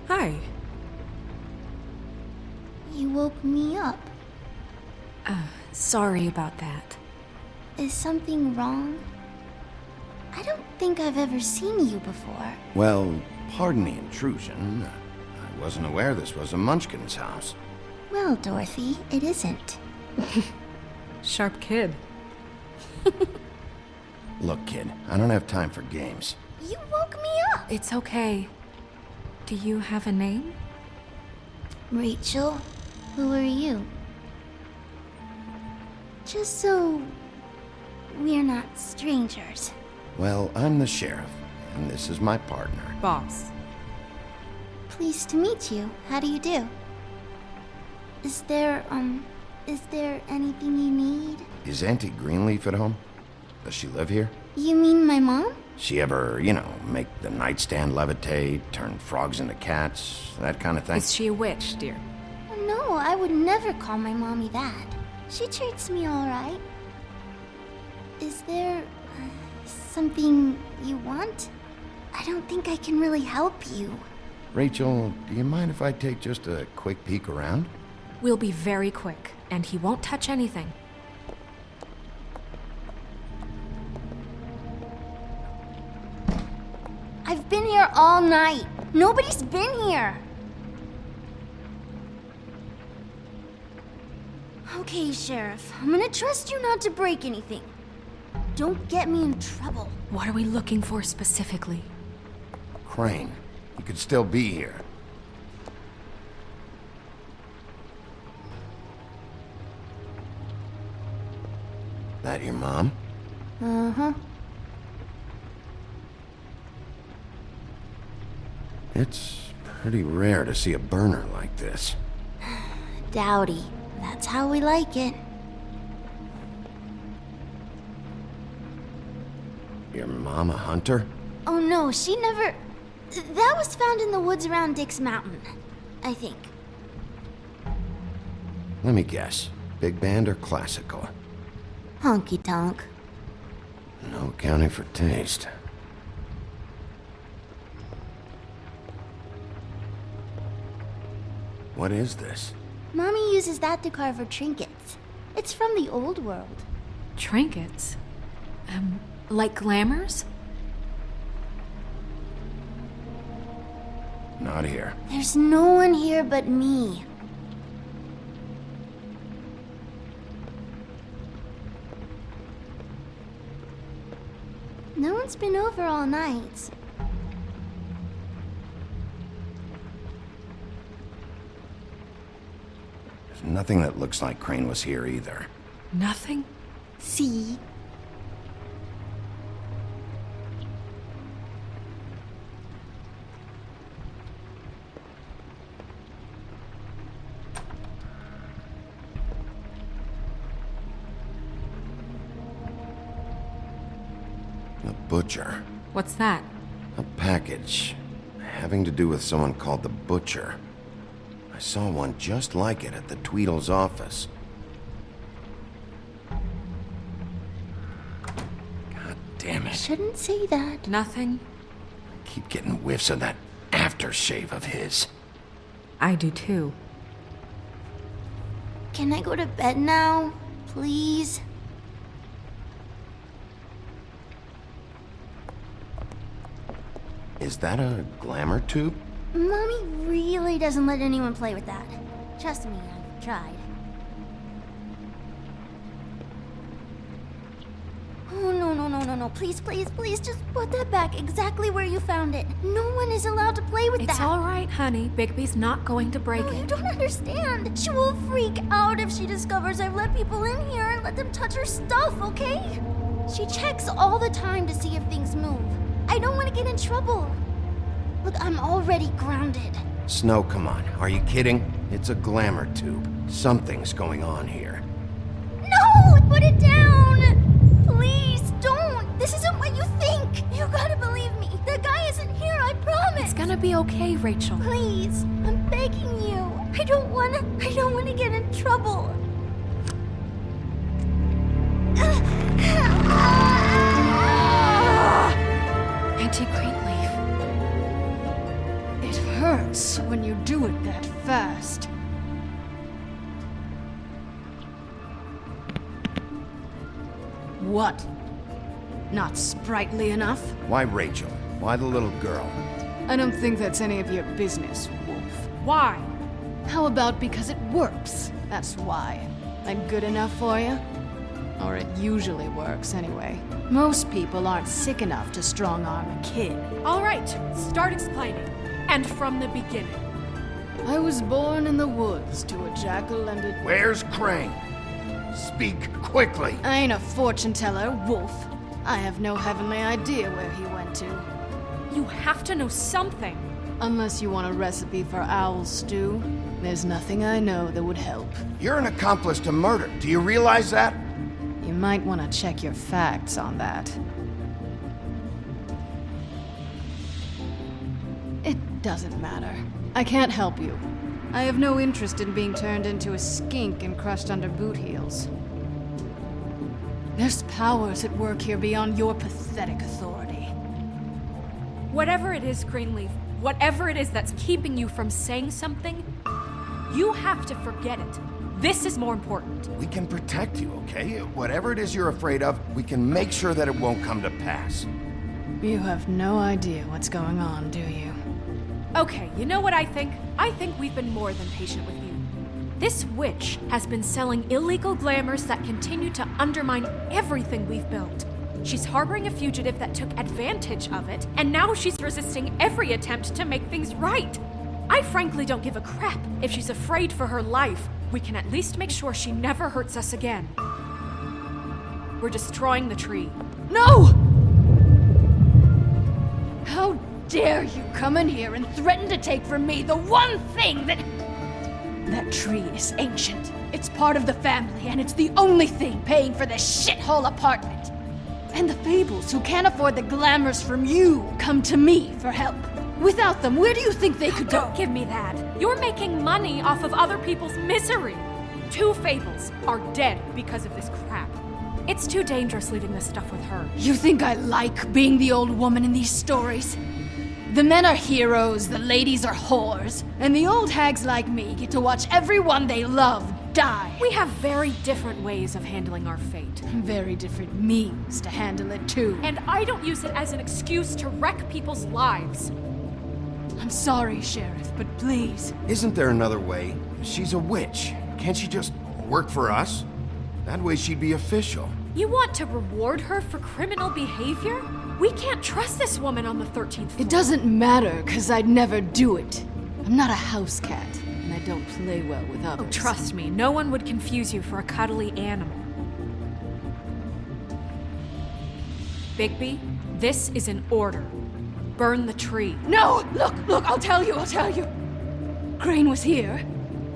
Hi. You woke me up. Sorry about that. Is something wrong? I don't think I've ever seen you before. Well, pardon the intrusion. I wasn't aware this was a Munchkin's house. Well, Dorothy, it isn't. Sharp kid. Look, kid, I don't have time for games. You woke me up! It's okay. Do you have a name? Rachel, who are you? Just so we're not strangers. Well, I'm the sheriff, and this is my partner. Boss. Pleased to meet you. How do you do? Is there anything you need? Is Auntie Greenleaf at home? Does she live here? You mean my mom? She ever, make the nightstand levitate, turn frogs into cats, that kind of thing? Is she a witch, dear? No, I would never call my mommy that. She treats me all right. Is there something you want? I don't think I can really help you. Rachel, do you mind if I take just a quick peek around? We'll be very quick, and he won't touch anything. I've been here all night. Nobody's been here. Okay, Sheriff. I'm gonna trust you not to break anything. Don't get me in trouble. What are we looking for specifically? Crane. He could still be here. That your mom? Uh-huh. It's pretty rare to see a burner like this. Dowdy. That's how we like it. Your mom a hunter? Oh no, she never... That was found in the woods around Dick's Mountain, I think. Let me guess. Big band or classical? Honky tonk. No accounting for taste. What is this? Mommy uses that to carve her trinkets. It's from the old world. Trinkets? Like glamours? Not here. There's no one here but me. No one's been over all night. There's nothing that looks like Crane was here either. Nothing? See? The Butcher. What's that? A package having to do with someone called the Butcher. I saw one just like it at the Tweedle's office. God damn it. Shouldn't say that. Nothing. I keep getting whiffs of that aftershave of his. I do too. Can I go to bed now? Please? Is that a glamour tube? Mommy really doesn't let anyone play with that. Trust me, I've tried. Oh, no. Please, just put that back exactly where you found it. No one is allowed to play with that. It's all right, honey. Bigby's not going to break it. You don't understand. She will freak out if she discovers I've let people in here and let them touch her stuff, okay? She checks all the time to see if things move. I don't want to get in trouble. Look, I'm already grounded. Snow, come on. Are you kidding? It's a glamour tube. Something's going on here. No! Put it down! Please, don't! This isn't what you think! You gotta believe me. The guy isn't here, I promise! It's gonna be okay, Rachel. Please, I'm begging you. I don't wanna get in trouble. Auntie Greenleaf. It hurts when you do it that fast. What? Not sprightly enough? Why Rachel? Why the little girl? I don't think that's any of your business, Wolf. Why? How about because it works? That's why. I'm good enough for you? Or it usually works anyway. Most people aren't sick enough to strong-arm a kid. All right, start explaining. And from the beginning. I was born in the woods to a jackal and a... Where's Crane? Speak quickly. I ain't a fortune teller, Wolf. I have no heavenly idea where he went to. You have to know something. Unless you want a recipe for owl stew, there's nothing I know that would help. You're an accomplice to murder. Do you realize that? You might want to check your facts on that. It doesn't matter. I can't help you. I have no interest in being turned into a skink and crushed under boot heels. There's powers at work here beyond your pathetic authority. Whatever it is, Greenleaf, whatever it is that's keeping you from saying something, you have to forget it. This is more important. We can protect you, okay? Whatever it is you're afraid of, we can make sure that it won't come to pass. You have no idea what's going on, do you? Okay, you know what I think? I think we've been more than patient with you. This witch has been selling illegal glamours that continue to undermine everything we've built. She's harboring a fugitive that took advantage of it, and now she's resisting every attempt to make things right. I frankly don't give a crap. If she's afraid for her life, we can at least make sure she never hurts us again. We're destroying the tree. No! How dare you come in here and threaten to take from me the one thing that... That tree is ancient. It's part of the family, and it's the only thing paying for this shithole apartment. And the Fables, who can't afford the glamours from you, come to me for help. Without them, where do you think they could go? Don't give me that. You're making money off of other people's misery. 2 Fables are dead because of this crap. It's too dangerous leaving this stuff with her. You think I like being the old woman in these stories? The men are heroes, the ladies are whores, and the old hags like me get to watch everyone they love die. We have very different ways of handling our fate. Very different means to handle it too. And I don't use it as an excuse to wreck people's lives. I'm sorry, Sheriff, but please. Isn't there another way? She's a witch. Can't she just work for us? That way she'd be official. You want to reward her for criminal behavior? We can't trust this woman on the 13th floor. It doesn't matter, because I'd never do it. I'm not a house cat, and I don't play well with others. Oh, trust me, no one would confuse you for a cuddly animal. Bigby, this is an order. Burn the tree. No! Look, I'll tell you. Crane was here.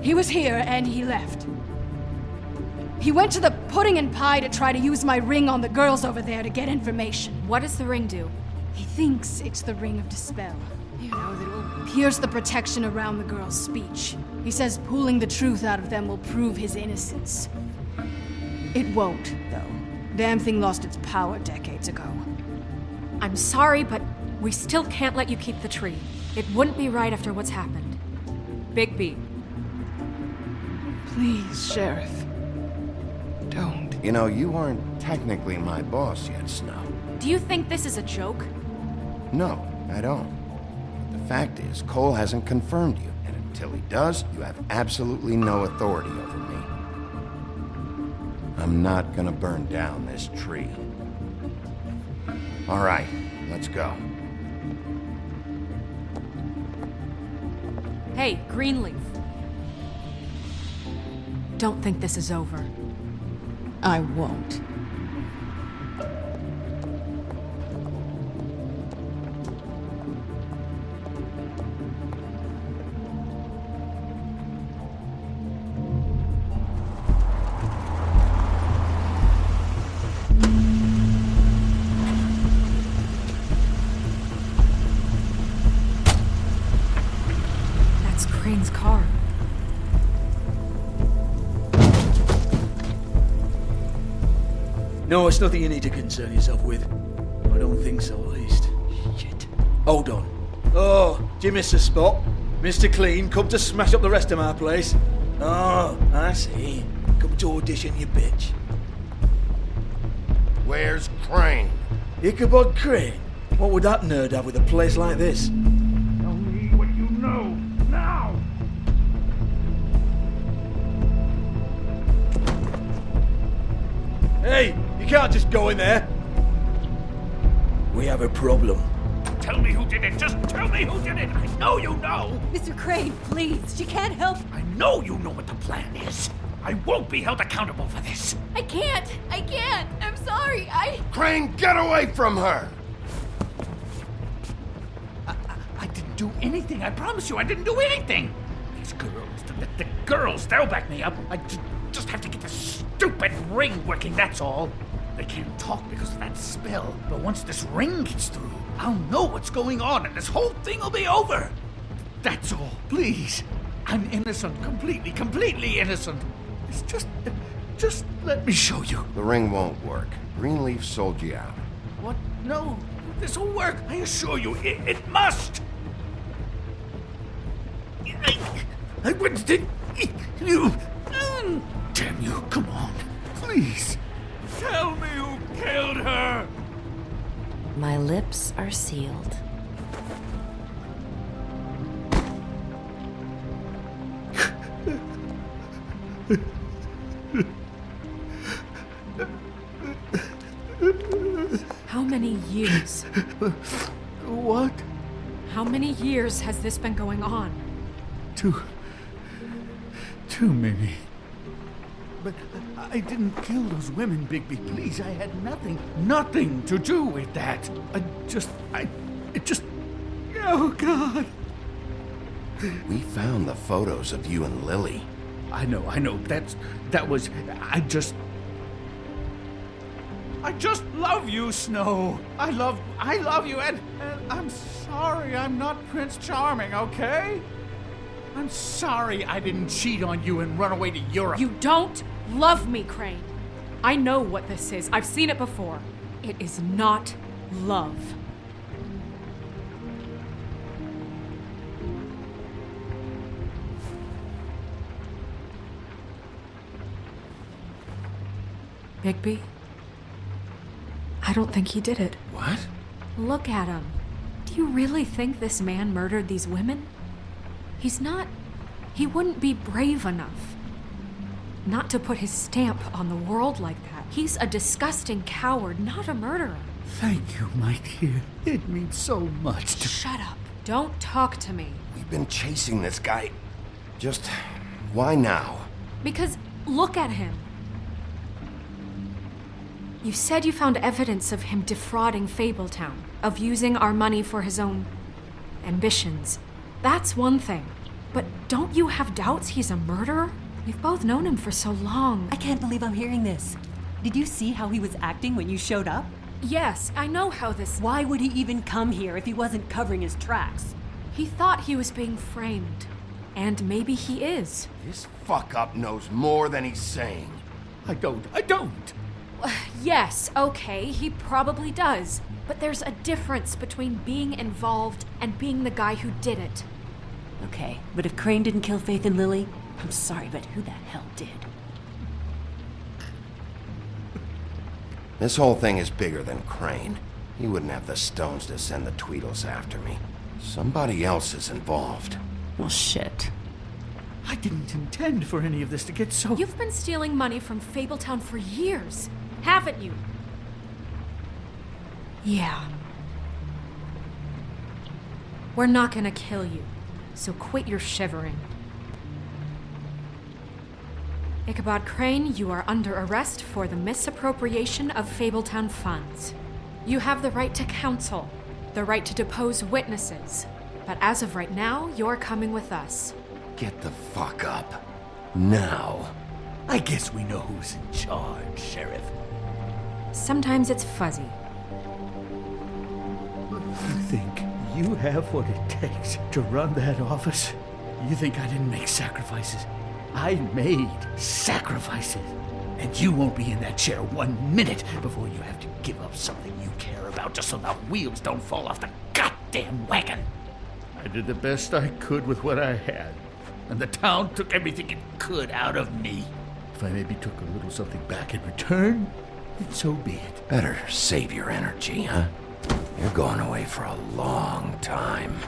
He was here, and he left. He went to the pudding and pie to try to use my ring on the girls over there to get information. What does the ring do? He thinks it's the ring of Dispel. You know, that will pierce the protection around the girls' speech. He says pulling the truth out of them will prove his innocence. It won't, though. Damn thing lost its power decades ago. I'm sorry, but we still can't let you keep the tree. It wouldn't be right after what's happened. Bigby. Please, Sheriff. Don't. You know, you aren't technically my boss yet, Snow. Do you think this is a joke? No, I don't. But the fact is, Cole hasn't confirmed you, and until he does, you have absolutely no authority over me. I'm not gonna burn down this tree. All right, let's go. Hey, Greenleaf. Don't think this is over. I won't. That's Crane's car. No, it's nothing you need to concern yourself with. I don't think so, at least. Shit. Hold on. Oh, do you miss a spot? Mr. Clean, come to smash up the rest of my place. Oh, I see. Come to audition, you bitch. Where's Crane? Ichabod Crane? What would that nerd have with a place like this? Tell me what you know, now! Hey, you can't just go in there. We have a problem. Tell me who did it. Just tell me who did it. I know you know. Mr. Crane, please. She can't help. I know you know what the plan is. I won't be held accountable for this. I can't. I'm sorry. Crane, get away from her! I didn't do anything. I promise you, I didn't do anything. These girls, the girls, they'll back me up. I just have to get this stupid ring working, that's all. They can't talk because of that spell, but once this ring gets through, I'll know what's going on and this whole thing will be over. That's all, please. I'm innocent, completely innocent. It's just let me show you. The ring won't work. Greenleaf sold you out. What? No, this'll work. I assure you, it must. I wouldn't did you. Damn you! Come on, please. Tell me who killed her. My lips are sealed. How many years? What? How many years has this been going on? Too many. But I didn't kill those women, Bigby. Please, I had nothing to do with that. It just, oh God. We found the photos of you and Lily. I know. I just love you, Snow. I love you, and I'm sorry I'm not Prince Charming, okay? I'm sorry I didn't cheat on you and run away to Europe. You don't love me, Crane. I know what this is. I've seen it before. It is not love. Bigby? I don't think he did it. What? Look at him. Do you really think this man murdered these women? He's not... He wouldn't be brave enough. Not to put his stamp on the world like that. He's a disgusting coward, not a murderer. Thank you, my dear. It means so much to... Shut up. Don't talk to me. We've been chasing this guy. Just... why now? Because look at him. You said you found evidence of him defrauding Fabletown, of using our money for his own ambitions. That's one thing. But don't you have doubts he's a murderer? We've both known him for so long. I can't believe I'm hearing this. Did you see how he was acting when you showed up? Yes, I know how this... Why would he even come here if he wasn't covering his tracks? He thought he was being framed. And maybe he is. This fuck-up knows more than he's saying. I don't. Yes, okay, he probably does. But there's a difference between being involved and being the guy who did it. Okay, but if Crane didn't kill Faith and Lily, I'm sorry, but who the hell did? This whole thing is bigger than Crane. He wouldn't have the stones to send the Tweedles after me. Somebody else is involved. Well, shit. I didn't intend for any of this to get so... You've been stealing money from Fabletown for years, haven't you? Yeah. We're not gonna kill you, so quit your shivering. Ichabod Crane, you are under arrest for the misappropriation of Fabletown funds. You have the right to counsel, the right to depose witnesses, but as of right now, you're coming with us. Get the fuck up. Now. I guess we know who's in charge, Sheriff. Sometimes it's fuzzy. You think you have what it takes to run that office? You think I didn't make sacrifices? I made sacrifices. And you won't be in that chair 1 minute before you have to give up something you care about just so the wheels don't fall off the goddamn wagon. I did the best I could with what I had, and the town took everything it could out of me. If I maybe took a little something back in return, then so be it. Better save your energy, huh? You're going away for a long time.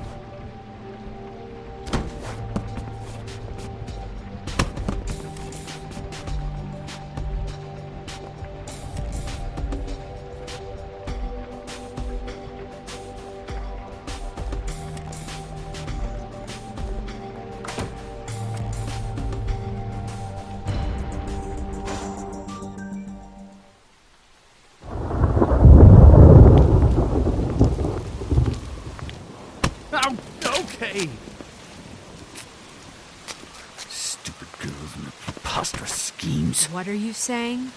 Stupid girls and their preposterous schemes. What are you saying?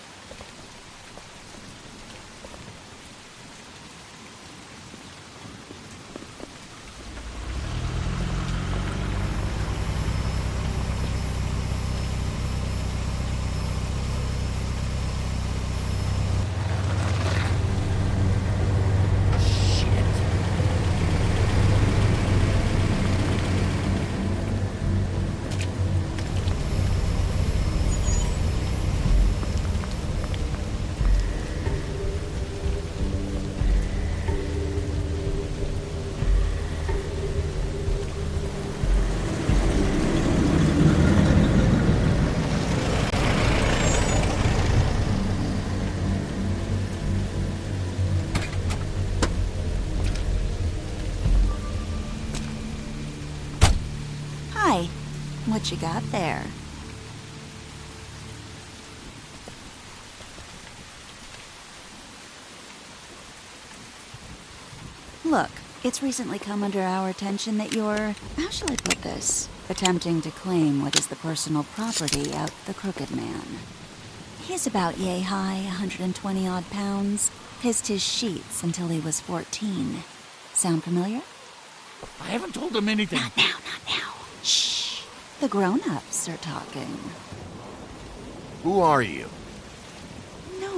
Hi. What you got there? Look, it's recently come under our attention that you're, how shall I put this, attempting to claim what is the personal property of the Crooked Man. He's about yay high, 120 odd pounds, pissed his sheets until he was 14. Sound familiar? I haven't told him anything. Not now. Shh. The grown-ups are talking. Who are you? No.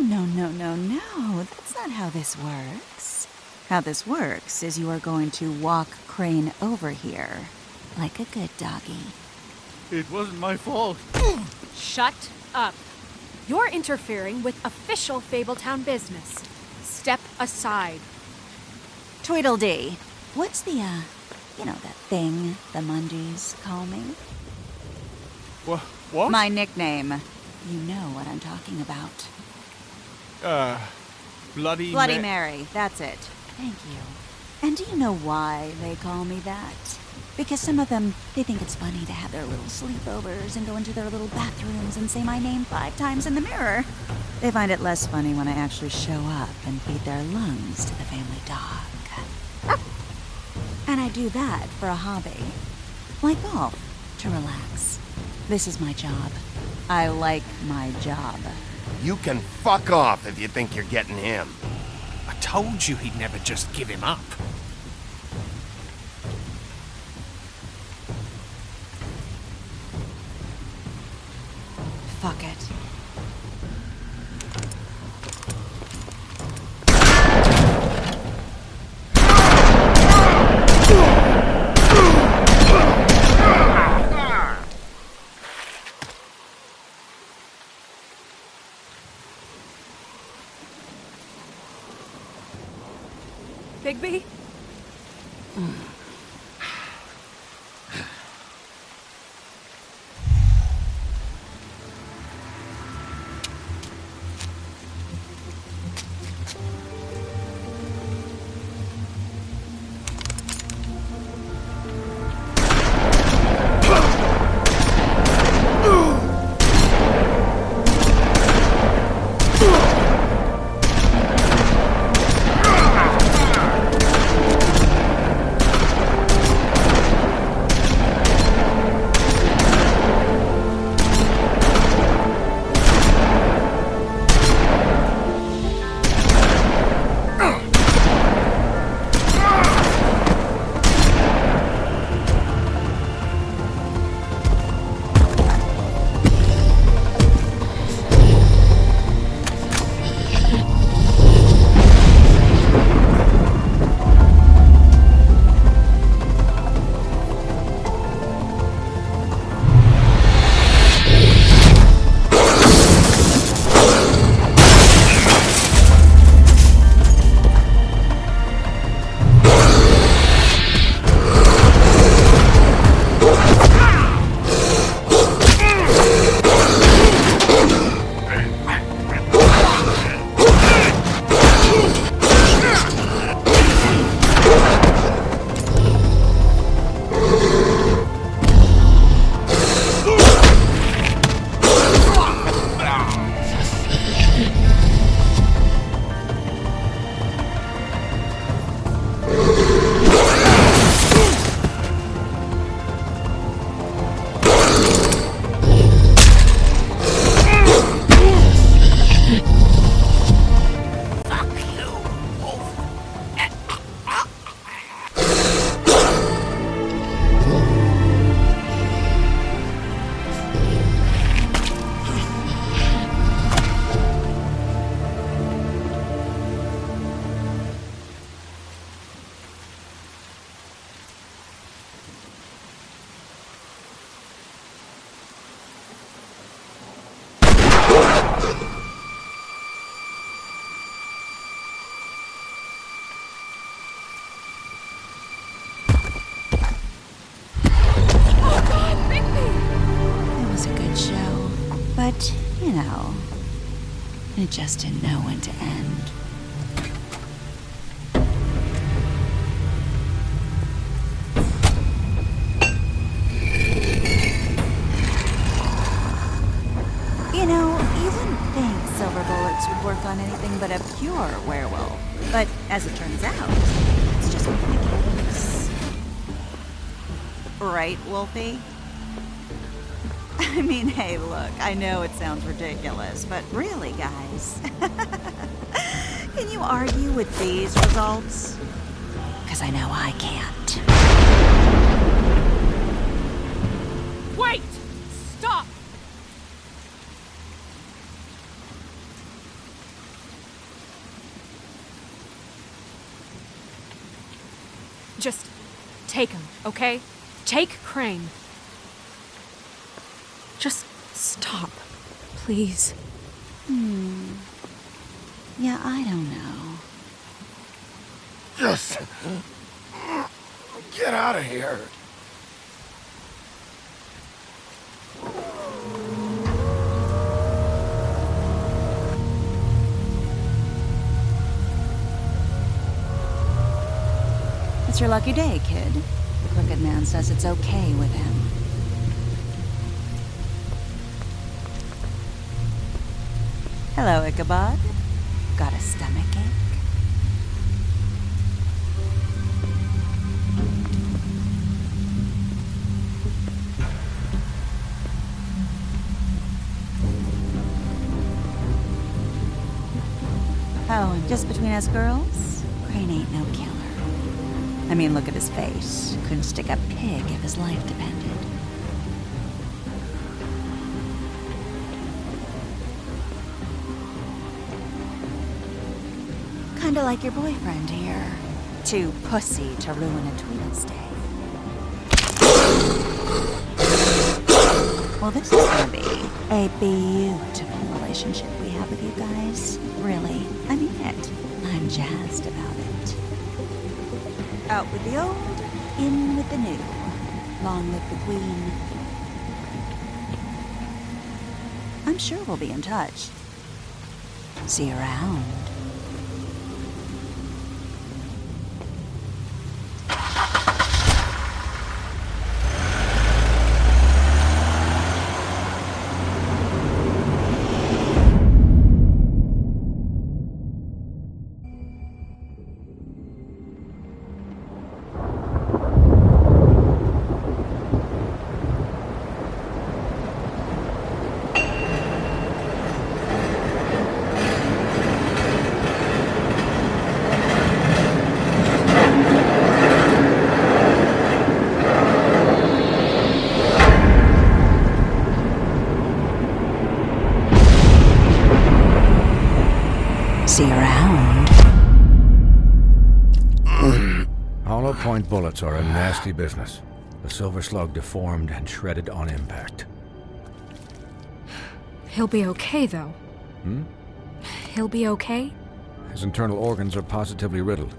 That's not how this works. How this works is you are going to walk Crane over here. Like a good doggy. It wasn't my fault. Shut up. You're interfering with official Fabletown business. Step aside. Tweedledee, What's the, that thing the Mundys call me? What? My nickname. You know what I'm talking about. Bloody Mary, that's it. Thank you. And do you know why they call me that? Because some of them, they think it's funny to have their little sleepovers and go into their little bathrooms and say my name 5 times in the mirror. They find it less funny when I actually show up and feed their lungs to the family dog. And I do that for a hobby. Like golf, to relax. This is my job. I like my job. You can fuck off if you think you're getting him. I told you he'd never just give him up. Fuck it. Bigby? But, it just didn't know when to end. You wouldn't think silver bullets would work on anything but a pure werewolf. But as it turns out, it's just not the case. Right, Wolfie? I mean, hey, look, I know it sounds ridiculous, but really, guys, can you argue with these results? Because I know I can't. Wait! Stop! Just take him, okay? Take Crane. Just stop, please. Yeah, I don't know. Just Get out of here! It's your lucky day, kid. The Crooked Man says it's okay with him. Hello, Ichabod. Got a stomachache? Oh, and just between us girls, Crane ain't no killer. I mean, look at his face. Couldn't stick a pig if his life depended. Kinda like your boyfriend here. Too pussy to ruin a Tweedle's day. Well, this is gonna be a beautiful relationship we have with you guys. Really, I mean it. I'm jazzed about it. Out with the old, in with the new. Long live the Queen. I'm sure we'll be in touch. See you around. See you around. Hollow point bullets are a nasty business. The Silver Slug deformed and shredded on impact. He'll be okay, though. Hmm? He'll be okay? His internal organs are positively riddled.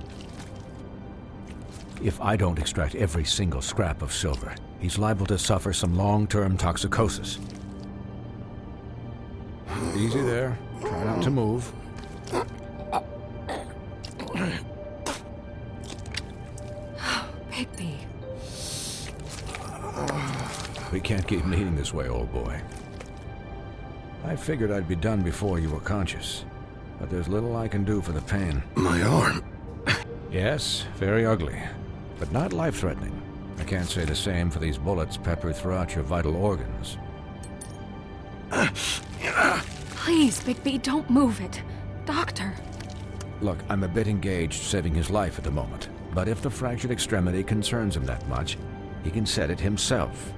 If I don't extract every single scrap of silver, he's liable to suffer some long-term toxicosis. Easy there. Try not to move. Bigby. We can't keep meeting this way, old boy. I figured I'd be done before you were conscious, but there's little I can do for the pain. My arm. Yes, very ugly, but not life-threatening. I can't say the same for these bullets peppered throughout your vital organs. Please, Bigby, don't move it. Doctor. Look, I'm a bit engaged saving his life at the moment, but if the fractured extremity concerns him that much, he can set it himself.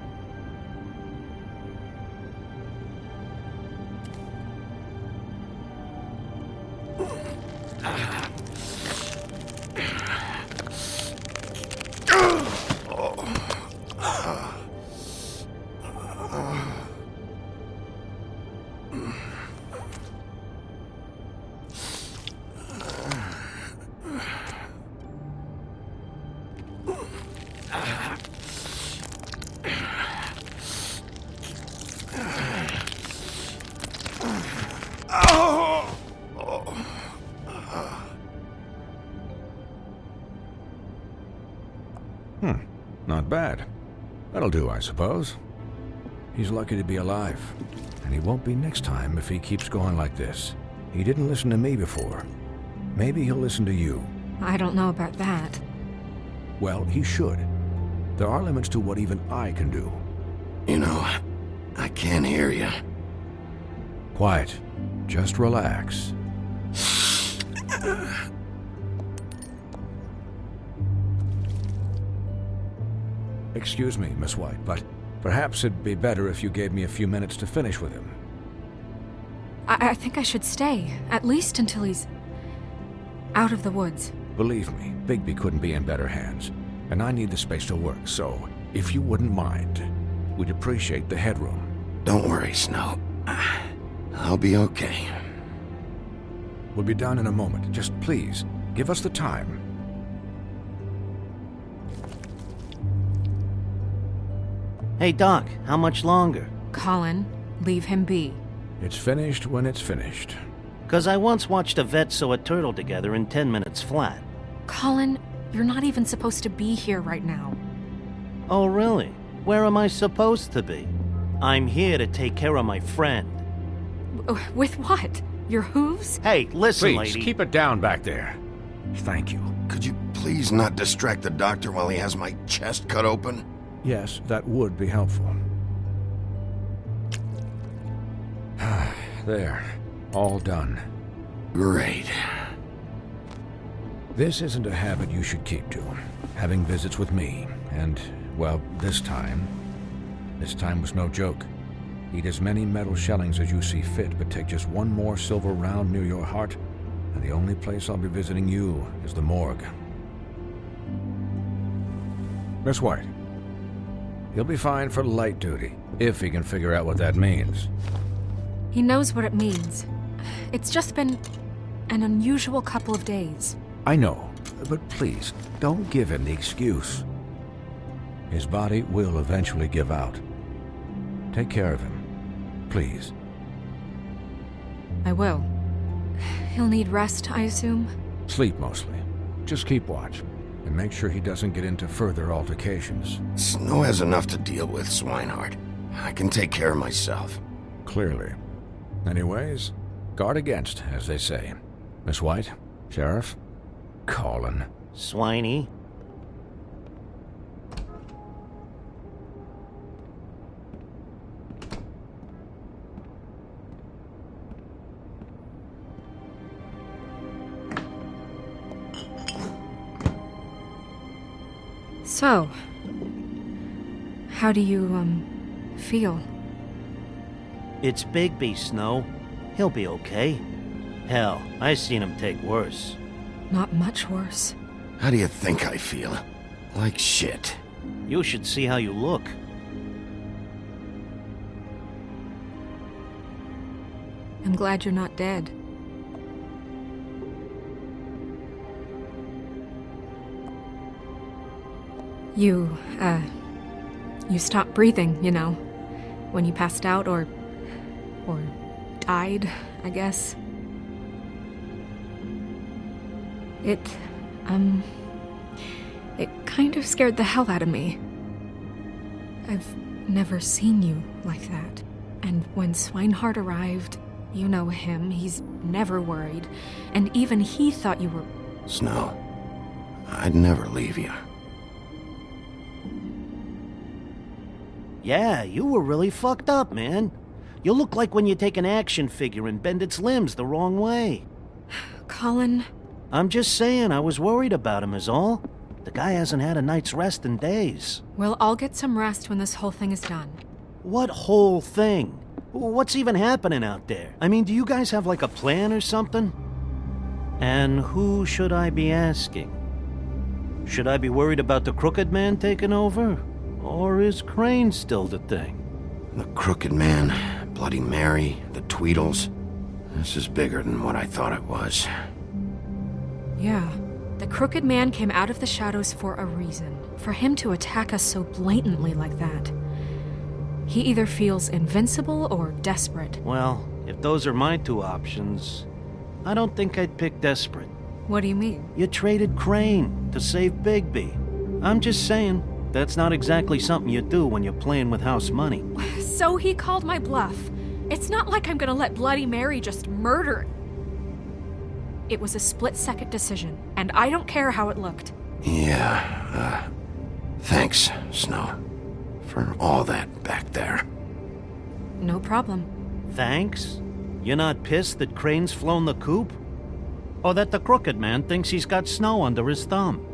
Not bad. That'll do, I suppose. He's lucky to be alive, and he won't be next time if he keeps going like this. He didn't listen to me before. Maybe he'll listen to you. I don't know about that. Well, he should. There are limits to what even I can do. You know, I can't hear you. Quiet. Just relax. Excuse me, Miss White, but perhaps it'd be better if you gave me a few minutes to finish with him. I think I should stay, at least until he's out of the woods. Believe me, Bigby couldn't be in better hands, and I need the space to work, so if you wouldn't mind, we'd appreciate the headroom. Don't worry, Snow. I'll be okay. We'll be done in a moment. Just please, give us the time. Hey, Doc, how much longer? Colin, leave him be. It's finished when it's finished. 'Cause I once watched a vet sew a turtle together in 10 minutes flat. Colin, you're not even supposed to be here right now. Oh, really? Where am I supposed to be? I'm here to take care of my friend. With what? Your hooves? Hey, listen, Please, lady. keep it down back there. Thank you. Could you please not distract the doctor while he has my chest cut open? Yes, that would be helpful. There. All done. Great. This isn't a habit you should keep to. Having visits with me. And, well, this time was no joke. Eat as many metal shellings as you see fit, but take just one more silver round near your heart, and the only place I'll be visiting you is the morgue. Miss White. He'll be fine for light duty, if he can figure out what that means. He knows what it means. It's just been an unusual couple of days. I know, but please, don't give him the excuse. His body will eventually give out. Take care of him, please. I will. He'll need rest, I assume? Sleep mostly. Just keep watch, and make sure he doesn't get into further altercations. Snow has enough to deal with, Swinehart. I can take care of myself. Clearly. Anyways, guard against, as they say. Miss White, Sheriff, Colin. Swiney. So, how do you, feel? It's Bigby, Snow. He'll be okay. Hell, I seen him take worse. Not much worse. How do you think I feel? Like shit. You should see how you look. I'm glad you're not dead. You stopped breathing, you know, when you passed out or died, I guess. It kind of scared the hell out of me. I've never seen you like that. And when Swinehart arrived, you know him, he's never worried. And even he thought you were... Snow, I'd never leave you. Yeah, you were really fucked up, man. You look like when you take an action figure and bend its limbs the wrong way. Colin... I'm just saying, I was worried about him is all. The guy hasn't had a night's rest in days. Well, I'll get some rest when this whole thing is done. What whole thing? What's even happening out there? I mean, do you guys have like a plan or something? And who should I be asking? Should I be worried about the Crooked Man taking over? Or is Crane still the thing? The Crooked Man, Bloody Mary, the Tweedles. This is bigger than what I thought it was. Yeah. The Crooked Man came out of the shadows for a reason. For him to attack us so blatantly like that. He either feels invincible or desperate. Well, if those are my two options, I don't think I'd pick desperate. What do you mean? You traded Crane to save Bigby. I'm just saying, that's not exactly something you do when you're playing with house money. So he called my bluff. It's not like I'm gonna let Bloody Mary just murder. It was a split-second decision, and I don't care how it looked. Yeah, thanks, Snow, for all that back there. No problem. Thanks? You're not pissed that Crane's flown the coop? Or that the Crooked Man thinks he's got Snow under his thumb?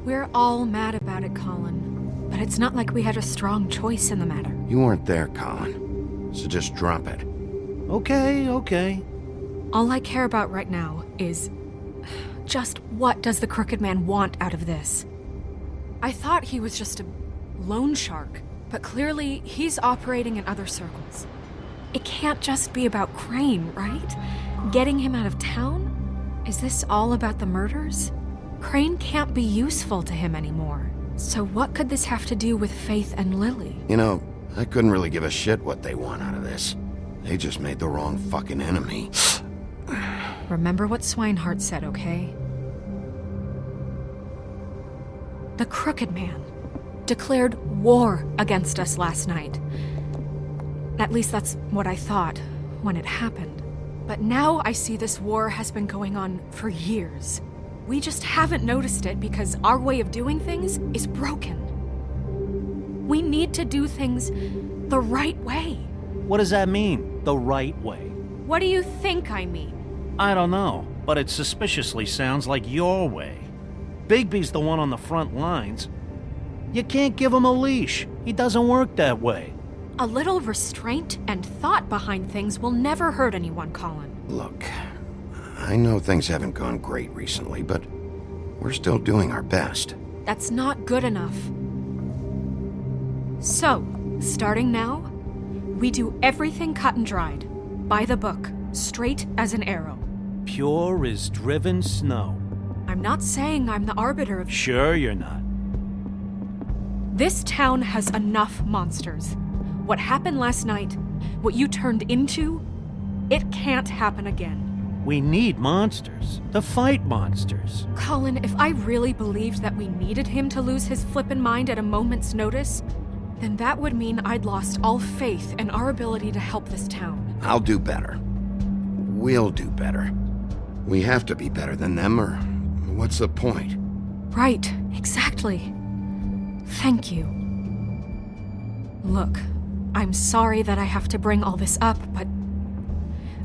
We're all mad about it, Colin. But it's not like we had a strong choice in the matter. You weren't there, Colin, so just drop it. Okay. All I care about right now is just what does the Crooked Man want out of this? I thought he was just a loan shark, but clearly he's operating in other circles. It can't just be about Crane, right? Getting him out of town? Is this all about the murders? Crane can't be useful to him anymore. So what could this have to do with Faith and Lily? You know, I couldn't really give a shit what they want out of this. They just made the wrong fucking enemy. Remember what Swinehart said, okay? The Crooked Man declared war against us last night. At least that's what I thought when it happened. But now I see this war has been going on for years. We just haven't noticed it because our way of doing things is broken. We need to do things the right way. What does that mean, the right way? What do you think I mean? I don't know, but it suspiciously sounds like your way. Bigby's the one on the front lines. You can't give him a leash. He doesn't work that way. A little restraint and thought behind things will never hurt anyone, Colin. Look, I know things haven't gone great recently, but we're still doing our best. That's not good enough. So, starting now, we do everything cut and dried, by the book, straight as an arrow. Pure as driven snow. I'm not saying I'm the arbiter of... Sure you're not. This town has enough monsters. What happened last night, what you turned into, it can't happen again. We need monsters to fight monsters. Colin, if I really believed that we needed him to lose his flippin' mind at a moment's notice, then that would mean I'd lost all faith in our ability to help this town. I'll do better. We'll do better. We have to be better than them, or what's the point? Right, exactly. Thank you. Look, I'm sorry that I have to bring all this up, but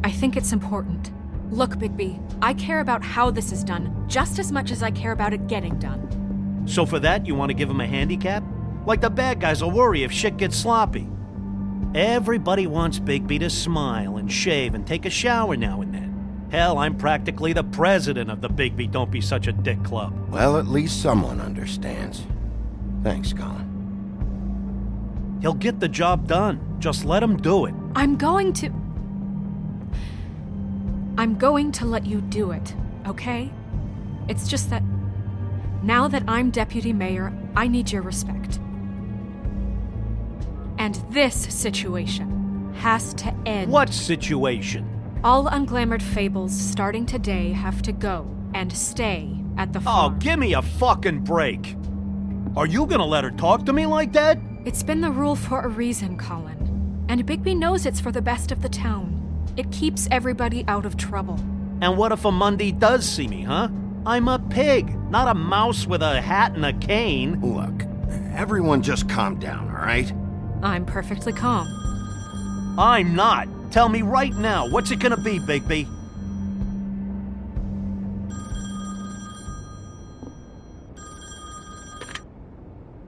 I think it's important. Look, Bigby, I care about how this is done just as much as I care about it getting done. So for that, you want to give him a handicap? Like the bad guys will worry if shit gets sloppy. Everybody wants Bigby to smile and shave and take a shower now and then. Hell, I'm practically the president of the Bigby Don't Be Such a Dick Club. Well, at least someone understands. Thanks, Colin. He'll get the job done. Just let him do it. I'm going to let you do it, okay? It's just that now that I'm deputy mayor, I need your respect. And this situation has to end. What situation? All unglamored fables starting today have to go and stay at the farm. Oh, give me a fucking break. Are you gonna let her talk to me like that? It's been the rule for a reason, Colin. And Bigby knows it's for the best of the town. It keeps everybody out of trouble. And what if a Mundy does see me, huh? I'm a pig, not a mouse with a hat and a cane. Look, everyone just calm down, all right? I'm perfectly calm. I'm not. Tell me right now, what's it gonna be, Bigby?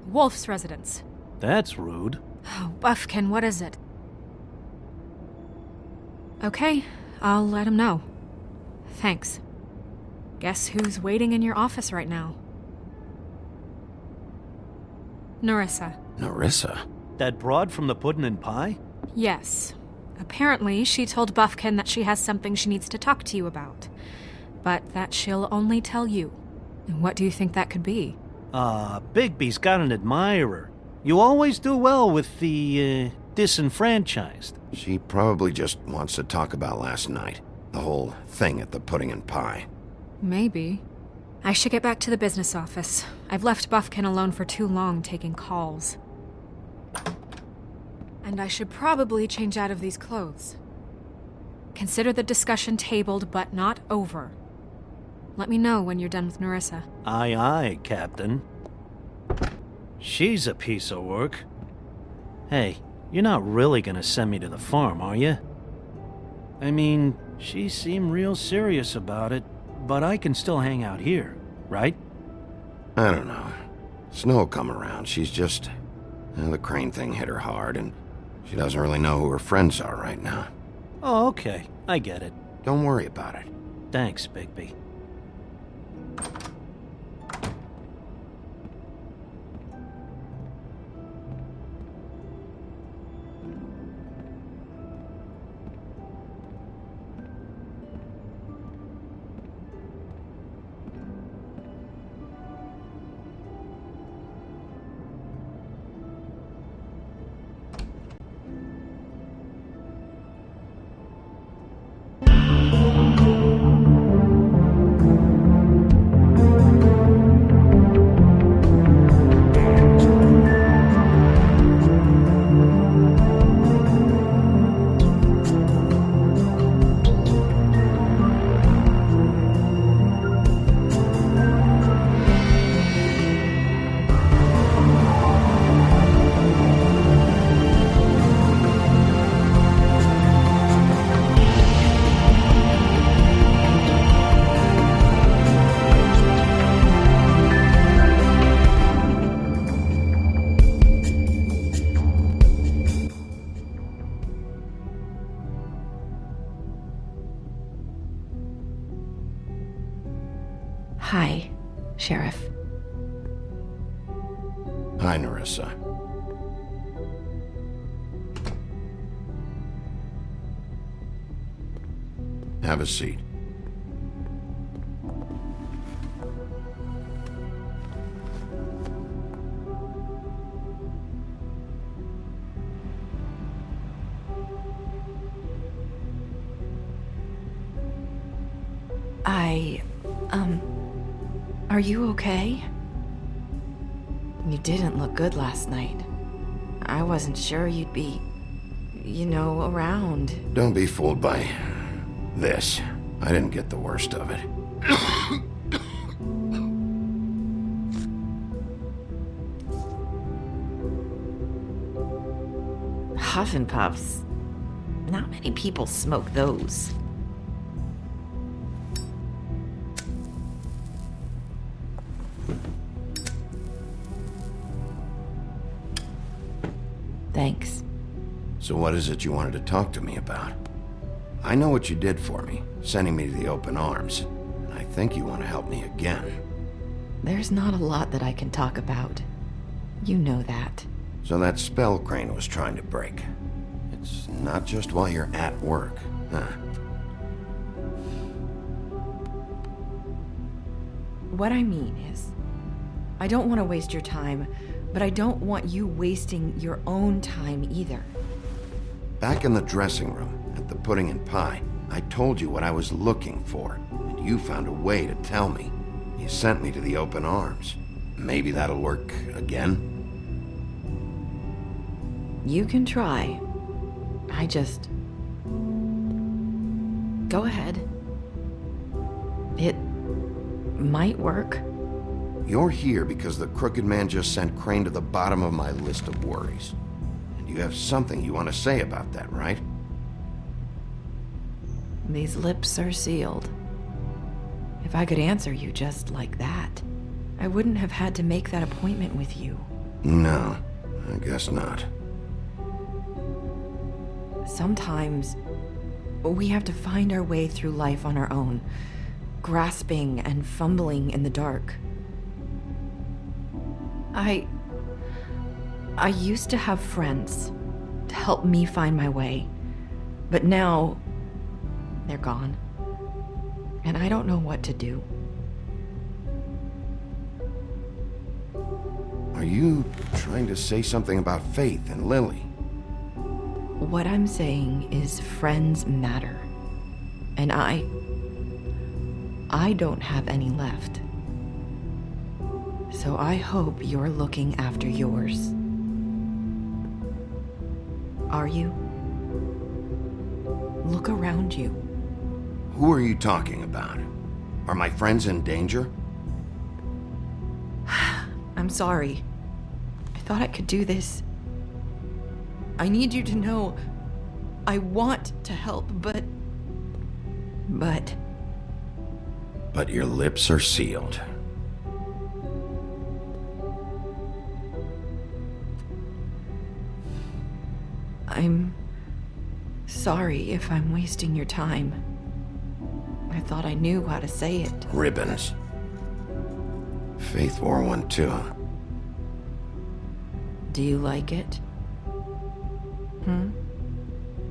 Wolf's residence. That's rude. Oh, Buffkin, what is it? Okay, I'll let him know. Thanks. Guess who's waiting in your office right now? Nerissa. Nerissa? That broad from the Puddin' and Pie? Yes. Apparently, she told Buffkin that she has something she needs to talk to you about. But that she'll only tell you. And what do you think that could be? Bigby's got an admirer. You always do well with the, disenfranchised. She probably just wants to talk about last night. The whole thing at the Pudding and Pie. Maybe. I should get back to the business office. I've left Buffkin alone for too long taking calls. And I should probably change out of these clothes. Consider the discussion tabled, but not over. Let me know when you're done with Nerissa. Aye, aye, Captain. She's a piece of work. Hey, you're not really gonna send me to the farm, are you? I mean, she seemed real serious about it, but I can still hang out here, right? I don't know. Snow will come around. She's just... the Crane thing hit her hard, and she doesn't really know who her friends are right now. Oh, okay. I get it. Don't worry about it. Thanks, Bigby. Hi, Sheriff. Hi, Nerissa. Have a seat. Are you okay? You didn't look good last night. I wasn't sure you'd be, around. Don't be fooled by this. I didn't get the worst of it. Huffin' Puffs. Not many people smoke those. Thanks. So what is it you wanted to talk to me about? I know what you did for me, sending me to the open arms. And I think you want to help me again. There's not a lot that I can talk about. You know that. So that spell Crane was trying to break. It's not just while you're at work, huh? What I mean is, I don't want to waste your time, but I don't want you wasting your own time either. Back in the dressing room, at the pudding and pie, I told you what I was looking for, and you found a way to tell me. You sent me to the open arms. Maybe that'll work again? You can try. Go ahead. It might work. You're here because the Crooked Man just sent Crane to the bottom of my list of worries. And you have something you want to say about that, right? These lips are sealed. If I could answer you just like that, I wouldn't have had to make that appointment with you. No, I guess not. Sometimes, we have to find our way through life on our own, grasping and fumbling in the dark. I used to have friends to help me find my way, but now they're gone, and I don't know what to do. Are you trying to say something about Faith and Lily? What I'm saying is friends matter, and I don't have any left. So I hope you're looking after yours. Are you? Look around you. Who are you talking about? Are my friends in danger? I'm sorry. I thought I could do this. I need you to know I want to help, but your lips are sealed. I'm sorry if I'm wasting your time. I thought I knew how to say it. Ribbons. Faith wore one too. Do you like it?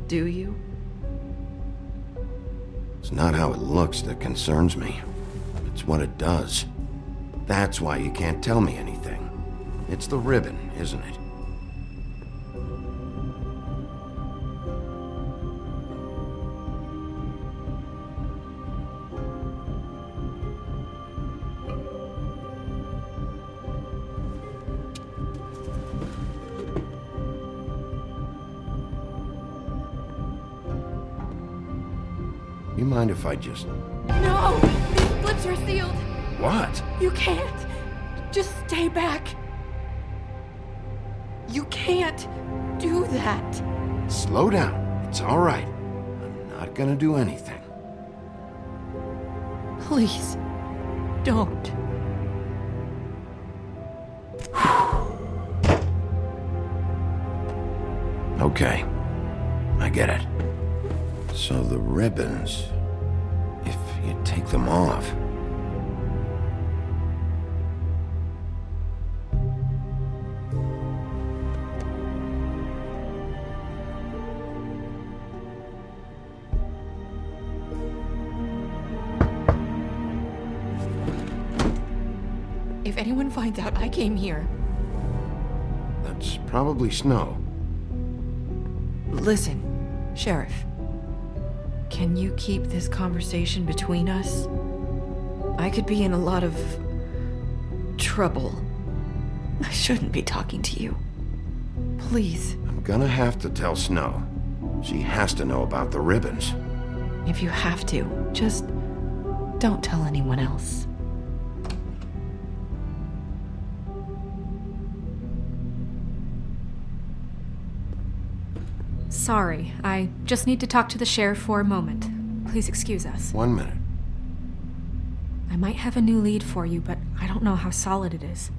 Do you? It's not how it looks that concerns me. It's what it does. That's why you can't tell me anything. It's the ribbon, isn't it? You mind if I just... No! These lips are sealed! What? You can't! Just stay back! You can't do that! Slow down. It's all right. I'm not gonna do anything. Please, don't. Okay. I get it. So the ribbons, if you take them off, If anyone finds out I came here... That's probably Snow. Listen, Sheriff. Can you keep this conversation between us? I could be in a lot of... trouble. I shouldn't be talking to you. Please. I'm gonna have to tell Snow. She has to know about the ribbons. If you have to, just don't tell anyone else. Sorry, I just need to talk to the sheriff for a moment. Please excuse us. 1 minute. I might have a new lead for you, but I don't know how solid it is.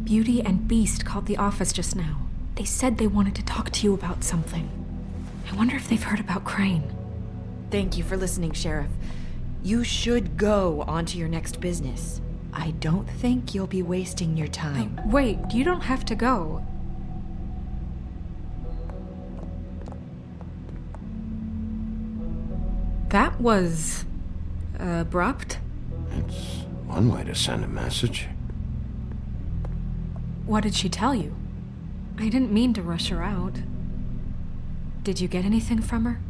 Beauty and Beast called the office just now. They said they wanted to talk to you about something. I wonder if they've heard about Crane. Thank you for listening, Sheriff. You should go on to your next business. I don't think you'll be wasting your time. Wait, you don't have to go. That was... abrupt? It's one way to send a message. What did she tell you? I didn't mean to rush her out. Did you get anything from her?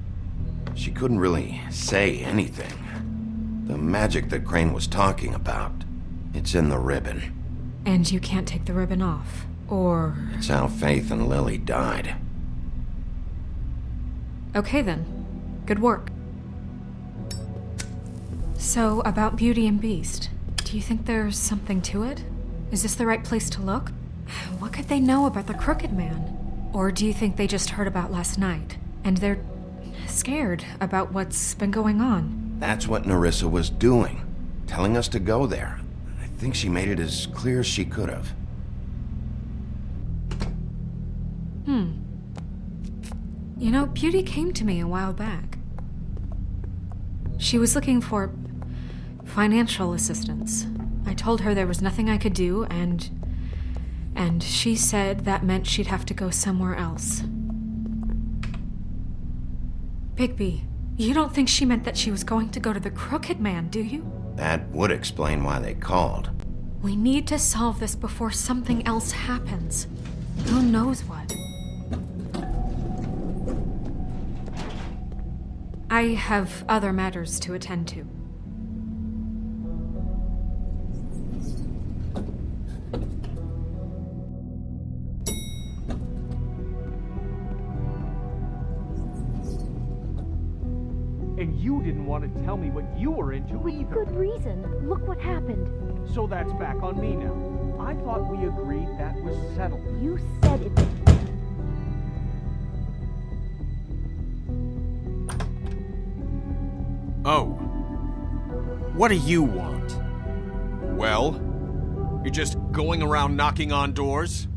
She couldn't really say anything. The magic that Crane was talking about, it's in the ribbon. And you can't take the ribbon off, or... It's how Faith and Lily died. Okay then. Good work. So, about Beauty and Beast, do you think there's something to it? Is this the right place to look? What could they know about the Crooked Man? Or do you think they just heard about last night, and they're scared about what's been going on? That's what Nerissa was doing, telling us to go there. I think she made it as clear as she could have. You know, Beauty came to me a while back. She was looking for financial assistance. I told her there was nothing I could do, and she said that meant she'd have to go somewhere else. Bigby, you don't think she meant that she was going to go to the Crooked Man, do you? That would explain why they called. We need to solve this before something else happens. Who knows what? I have other matters to attend to. And you didn't want to tell me what you were into either. Good reason. Look what happened. So that's back on me now. I thought we agreed that was settled. You said it. Oh. What do you want? Well, you're just going around knocking on doors?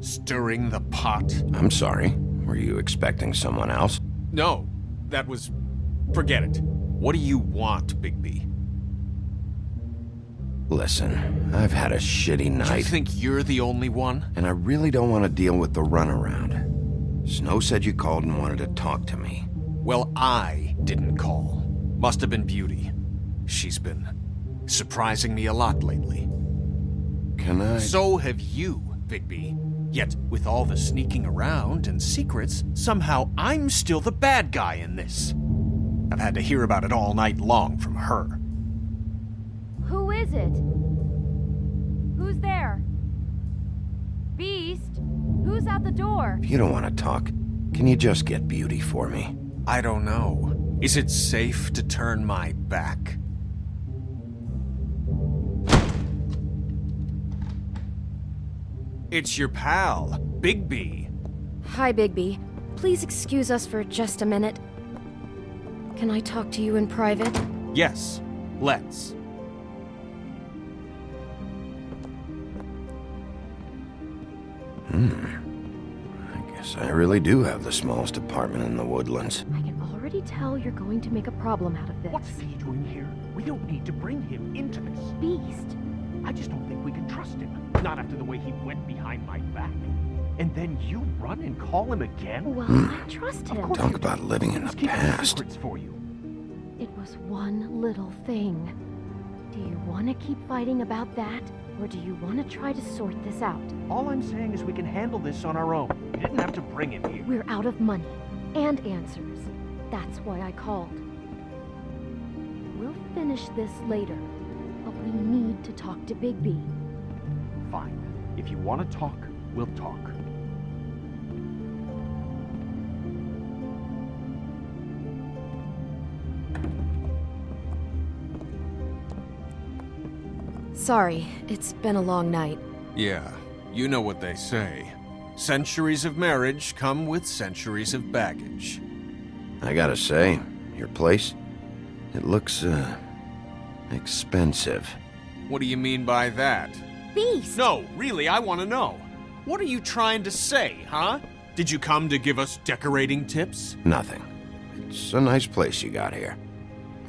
Stirring the pot? I'm sorry. Were you expecting someone else? No, that was... forget it. What do you want, Bigby? Listen, I've had a shitty night. Do you think you're the only one? And I really don't want to deal with the runaround. Snow said you called and wanted to talk to me. Well, I didn't call. Must have been Beauty. She's been surprising me a lot lately. Can I... So have you, Bigby. Yet, with all the sneaking around and secrets, somehow I'm still the bad guy in this. I've had to hear about it all night long from her. Who is it? Who's there? Beast? Who's at the door? If you don't want to talk, can you just get Beauty for me? I don't know. Is it safe to turn my back? It's your pal, Bigby. Hi, Bigby. Please excuse us for just a minute. Can I talk to you in private? Yes, let's. I guess I really do have the smallest apartment in the Woodlands. I can already tell you're going to make a problem out of this. What's he doing here? We don't need to bring him into this. Beast. I just don't think we can trust him. Not after the way he went behind my back. And then you run and call him again? Well, I trust him. Talk about living in the past. For you. It was one little thing. Do you want to keep fighting about that? Or do you want to try to sort this out? All I'm saying is we can handle this on our own. You didn't have to bring him here. We're out of money and answers. That's why I called. We'll finish this later, but we need to talk to Bigby. Fine. If you want to talk, we'll talk. Sorry, it's been a long night. Yeah, you know what they say. Centuries of marriage come with centuries of baggage. I gotta say, your place, it looks, expensive. What do you mean by that? Beast! No, really, I want to know. What are you trying to say, huh? Did you come to give us decorating tips? Nothing. It's a nice place you got here.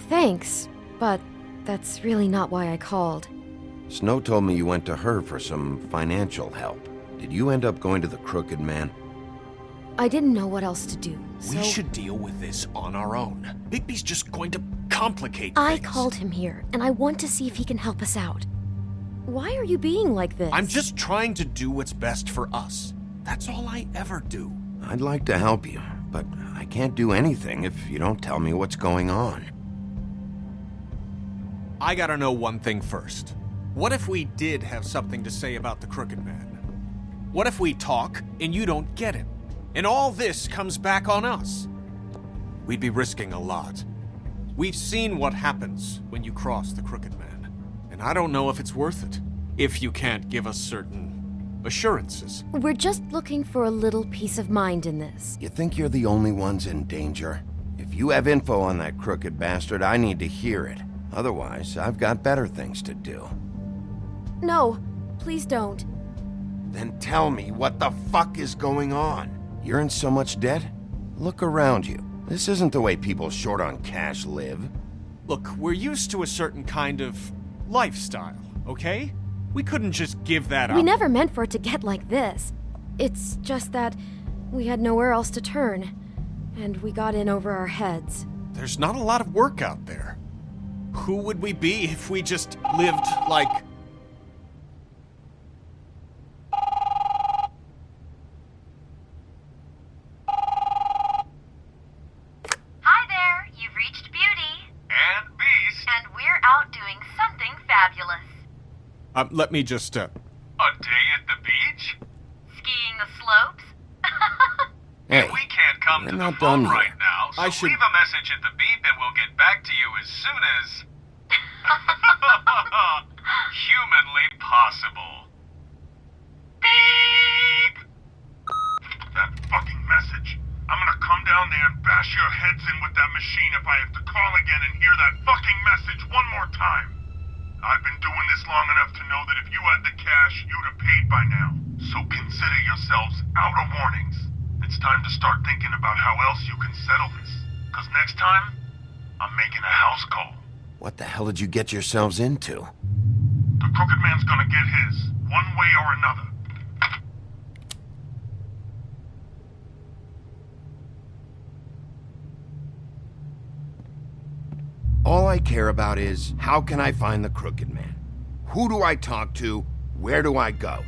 Thanks, but that's really not why I called. Snow told me you went to her for some financial help. Did you end up going to the Crooked Man? I didn't know what else to do, so... We should deal with this on our own. Bigby's just going to complicate I things. called him here, and I want to see if he can help us out. Why are you being like this? I'm just trying to do what's best for us. That's all I ever do. I'd like to help you, but I can't do anything if you don't tell me what's going on. I gotta know one thing first. What if we did have something to say about the Crooked Man? What if we talk and you don't get him? And all this comes back on us? We'd be risking a lot. We've seen what happens when you cross the Crooked Man. And I don't know if it's worth it, if you can't give us certain assurances. We're just looking for a little peace of mind in this. You think you're the only ones in danger? If you have info on that crooked bastard, I need to hear it. Otherwise, I've got better things to do. No, please don't. Then tell me what the fuck is going on? You're in so much debt? Look around you. This isn't the way people short on cash live. Look, we're used to a certain kind of lifestyle, okay? We couldn't just give that up. We never meant for it to get like this. It's just that we had nowhere else to turn, and we got in over our heads. There's not a lot of work out there. Who would we be if we just lived like... Hi there, you've reached Beauty. And Beast. And we're out doing something fabulous. Let me just, A day at the beach? Skiing the slopes? Hey, we can't come we're to not the phone done right yet. now, so I should- leave a message at the beep and we'll get back to you as soon as... humanly possible. Beep! That fucking message. I'm gonna come down there and bash your heads in with that machine if I have to call again and hear that fucking message one more time. I've been doing this long enough to know that if you had the cash, you'd have paid by now. So consider yourselves out of warnings. It's time to start thinking about how else you can settle this. Cause next time, I'm making a house call. What the hell did you get yourselves into? The Crooked Man's gonna get his, one way or another. All I care about is, how can I find the Crooked Man? Who do I talk to? Where do I go?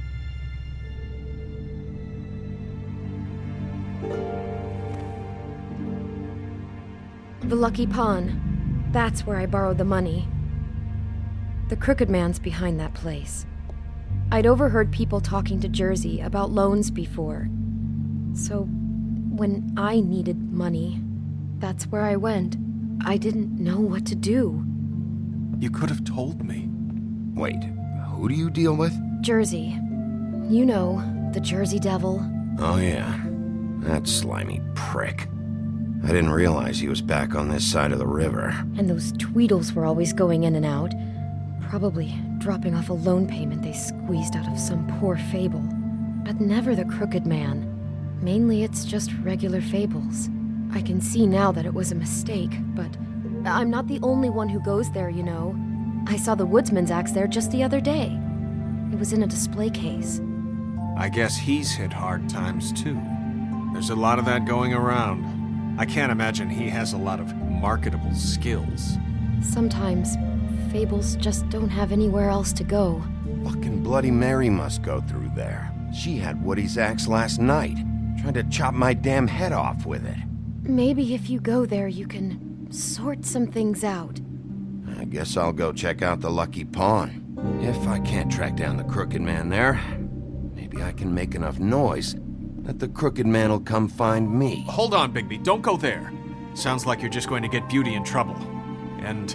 The Lucky Pawn. That's where I borrowed the money. The Crooked Man's behind that place. I'd overheard people talking to Jersey about loans before. So, when I needed money, that's where I went. I didn't know what to do. You could have told me. Wait, who do you deal with? Jersey. You know, the Jersey Devil. Oh yeah, that slimy prick. I didn't realize he was back on this side of the river. And those Tweedles were always going in and out. Probably dropping off a loan payment they squeezed out of some poor fable. But never the Crooked Man. Mainly it's just regular fables. I can see now that it was a mistake, but I'm not the only one who goes there, you know. I saw the Woodsman's axe there just the other day. It was in a display case. I guess he's hit hard times too. There's a lot of that going around. I can't imagine he has a lot of marketable skills. Sometimes, fables just don't have anywhere else to go. Fucking Bloody Mary must go through there. She had Woody's axe last night, trying to chop my damn head off with it. Maybe if you go there, you can sort some things out. I guess I'll go check out the Lucky Pawn. If I can't track down the Crooked Man there, maybe I can make enough noise that the Crooked Man will come find me. Hold on, Bigby. Don't go there. Sounds like you're just going to get Beauty in trouble. And...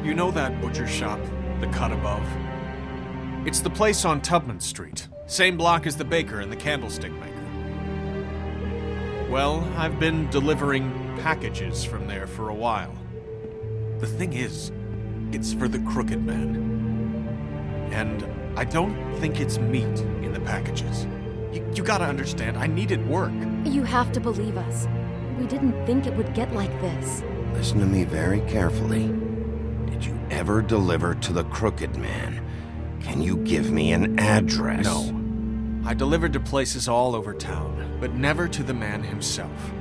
you know that butcher shop, the cut above? It's the place on Tubman Street. Same block as the baker and the candlestick maker. Well, I've been delivering packages from there for a while. The thing is, it's for the Crooked Man. And I don't think it's meat in the packages. You gotta understand, I needed work. You have to believe us. We didn't think it would get like this. Listen to me very carefully. Did you ever deliver to the Crooked Man? Can you give me an address? No. I delivered to places all over town, but never to the man himself.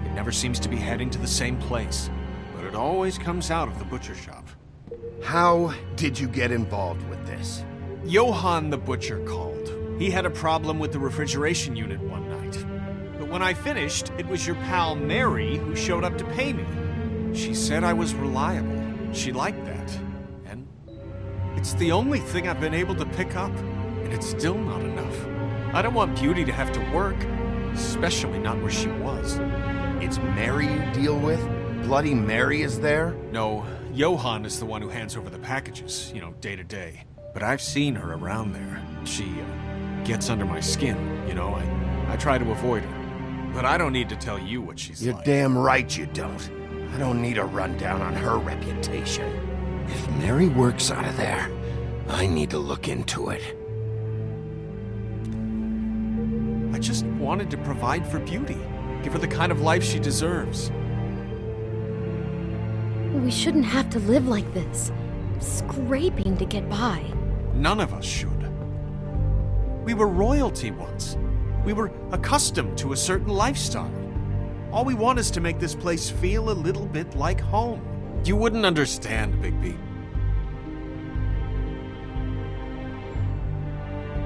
It never seems to be heading to the same place, but it always comes out of the butcher shop. How did you get involved with this? Johann the butcher called. He had a problem with the refrigeration unit one night. But when I finished, it was your pal Mary who showed up to pay me. She said I was reliable. She liked that. And it's the only thing I've been able to pick up, and it's still not enough. I don't want Beauty to have to work, especially not where she was. It's Mary you deal with? Bloody Mary is there? No, Johann is the one who hands over the packages, day to day. But I've seen her around there. She gets under my skin, I try to avoid her. But I don't need to tell you what she's You're like. damn right you don't. I don't need a rundown on her reputation. If Mary works out of there, I need to look into it. I just wanted to provide for Beauty. Give her the kind of life she deserves. We shouldn't have to live like this, scraping to get by. None of us should. We were royalty once. We were accustomed to a certain lifestyle. All we want is to make this place feel a little bit like home. You wouldn't understand, Bigby.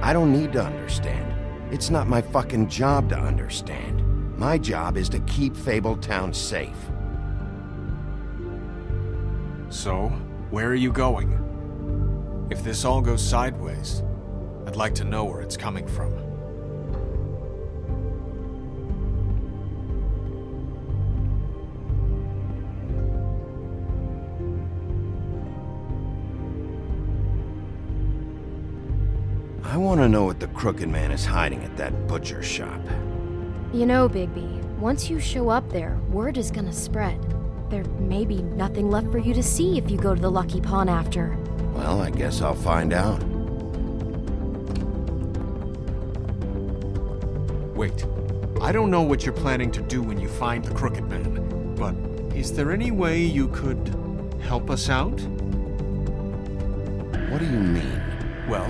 I don't need to understand. It's not my fucking job to understand. My job is to keep Fabletown safe. So, where are you going? If this all goes sideways, I'd like to know where it's coming from. I want to know what the Crooked Man is hiding at that butcher shop. You know, Bigby, once you show up there, word is gonna spread. There may be nothing left for you to see if you go to the Lucky Pawn after. Well, I guess I'll find out. Wait, I don't know what you're planning to do when you find the Crooked Man, but is there any way you could help us out? What do you mean? Well,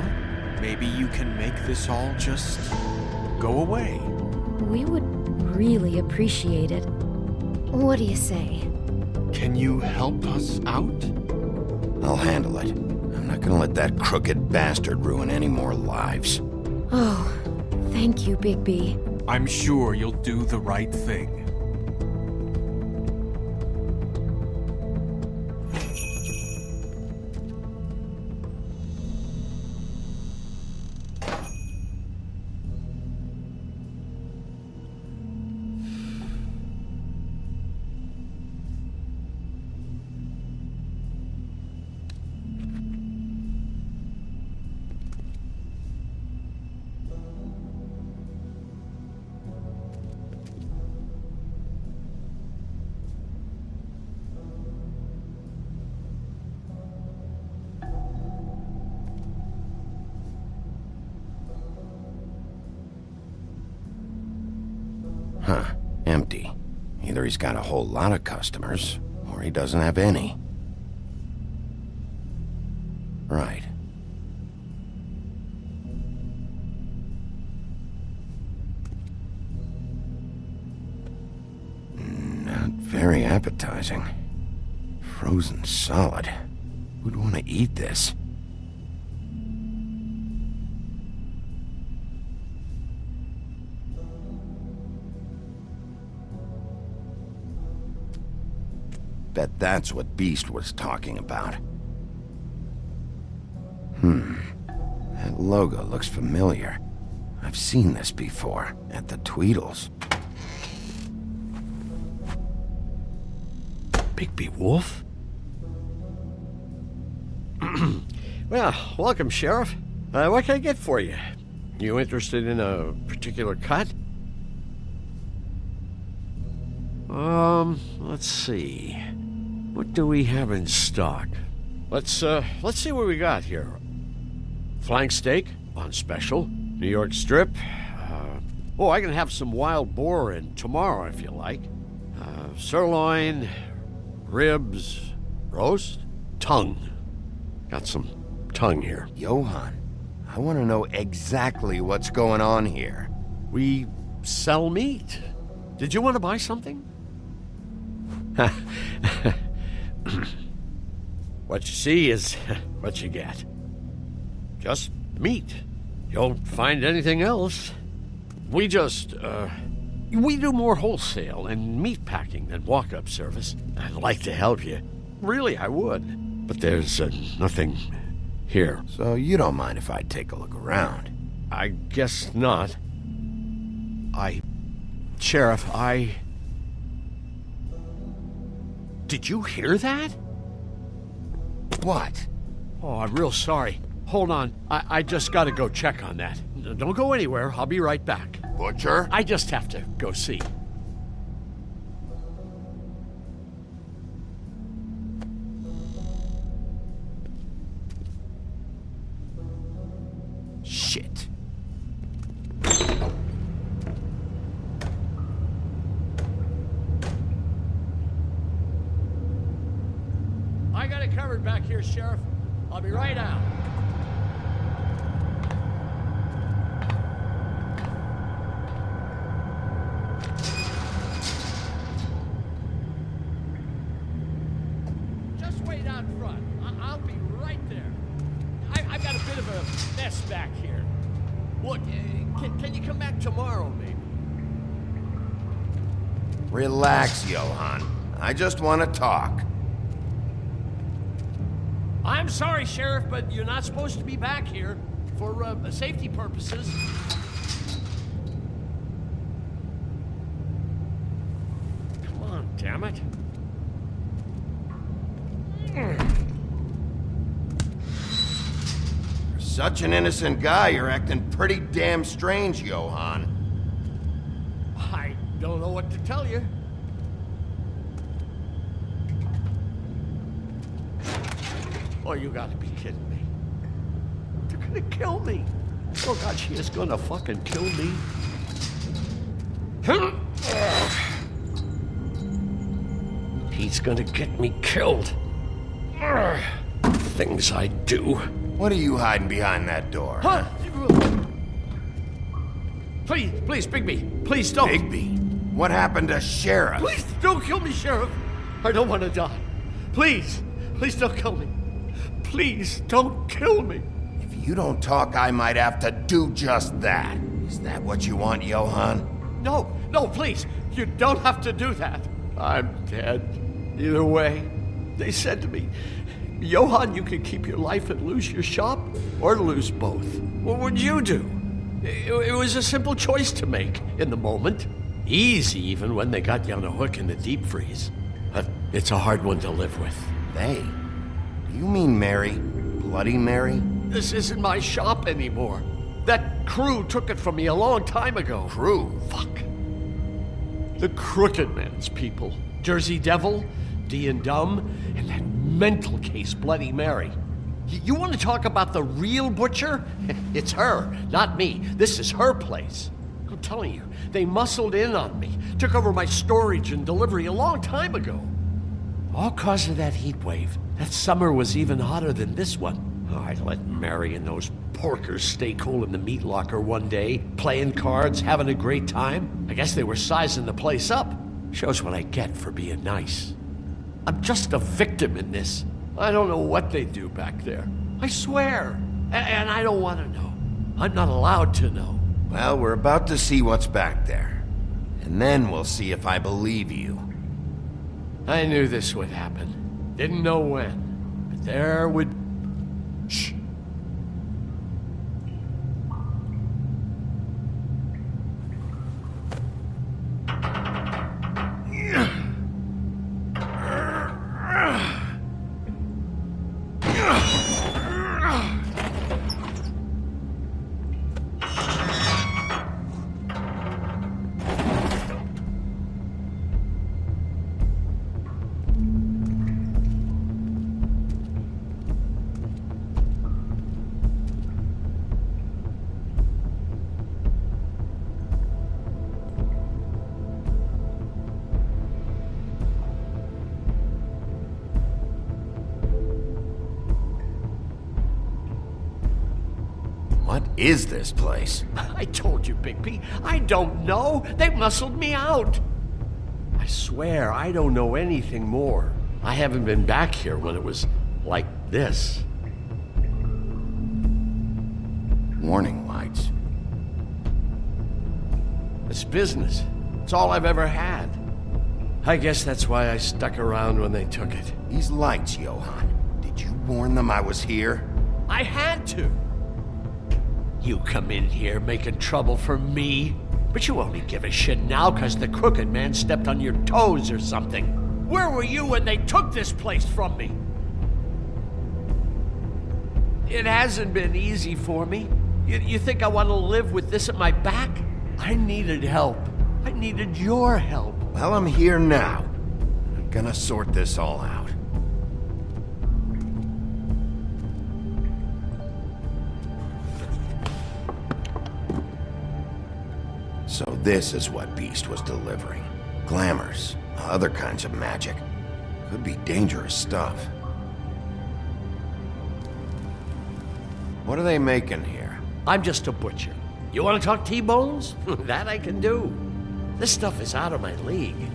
maybe you can make this all just go away. We would really appreciate it. What do you say? Can you help us out? I'll handle it. I'm not gonna let that crooked bastard ruin any more lives. Oh, thank you, Bigby. I'm sure you'll do the right thing. Huh. Empty. Either he's got a whole lot of customers, or he doesn't have any. Right. Not very appetizing. Frozen solid. Who'd want to eat this? Bet that's what Beast was talking about. That logo looks familiar. I've seen this before, at the Tweedles. Bigby Wolf? Well, welcome, Sheriff. What can I get for you? You interested in a particular cut? Let's see. What do we have in stock? Let's see what we got here. Flank steak on special. New York strip. I can have some wild boar in tomorrow if you like. Sirloin, ribs, roast, tongue. Got some tongue here. Johann, I want to know exactly what's going on here. We sell meat. Did you want to buy something? What you see is what you get. Just meat. You don't find anything else. We do more wholesale and meat packing than walk-up service. I'd like to help you. Really, I would. But there's nothing here. So you don't mind if I take a look around? I guess not. Sheriff, Did you hear that? What? Oh, I'm real sorry. Hold on. I just gotta go check on that. Don't go anywhere. I'll be right back. Butcher? I just have to go see. Shit. I got it covered back here, Sheriff. I'll be right out. Just wait out front. I'll be right there. I've got a bit of a mess back here. Look, can you come back tomorrow, maybe? Relax, Johann. I just want to talk. I'm sorry, Sheriff, but you're not supposed to be back here for safety purposes. Come on, damn it. You're such an innocent guy, you're acting pretty damn strange, Johann. I don't know what to tell you. Oh, you gotta be kidding me. They're gonna kill me. Oh, God, she is gonna fucking kill me. He's gonna get me killed. Things I do. What are you hiding behind that door? Huh? Please, Bigby. Please don't. Bigby? What happened to Sheriff? Please don't kill me, Sheriff. I don't want to die. Please don't kill me. Please don't kill me. If you don't talk, I might have to do just that. Is that what you want, Johann? No, please. You don't have to do that. I'm dead. Either way. They said to me, Johann, you can keep your life and lose your shop, or lose both. What would you do? It was a simple choice to make in the moment. Easy, even when they got you on a hook in the deep freeze. But it's a hard one to live with. They? Do you mean Mary? Bloody Mary? This isn't my shop anymore. That crew took it from me a long time ago. Crew? Fuck. The Crooked Man's people. Jersey Devil, D and Dumb, and that mental case, Bloody Mary. You want to talk about the real butcher? It's her, not me. This is her place. I'm telling you, they muscled in on me, took over my storage and delivery a long time ago. All cause of that heat wave. That summer was even hotter than this one. Oh, I let Mary and those porkers stay cool in the meat locker one day, playing cards, having a great time. I guess they were sizing the place up. Shows what I get for being nice. I'm just a victim in this. I don't know what they do back there. I swear. And I don't want to know. I'm not allowed to know. Well, we're about to see what's back there. And then we'll see if I believe you. I knew this would happen. Didn't know when. But there would... Shh. What is this place? I told you, Bigby. I don't know. They muscled me out. I swear I don't know anything more. I haven't been back here when it was like this. Warning lights. It's business. It's all I've ever had. I guess that's why I stuck around when they took it. These lights, Johann. Did you warn them I was here? I had to. You come in here making trouble for me, but you only give a shit now because the Crooked Man stepped on your toes or something. Where were you when they took this place from me? It hasn't been easy for me. You think I want to live with this at my back? I needed help. I needed your help. Well, I'm here now. I'm gonna sort this all out. So this is what Beast was delivering. Glamours, other kinds of magic. Could be dangerous stuff. What are they making here? I'm just a butcher. You want to talk T-bones? That I can do. This stuff is out of my league.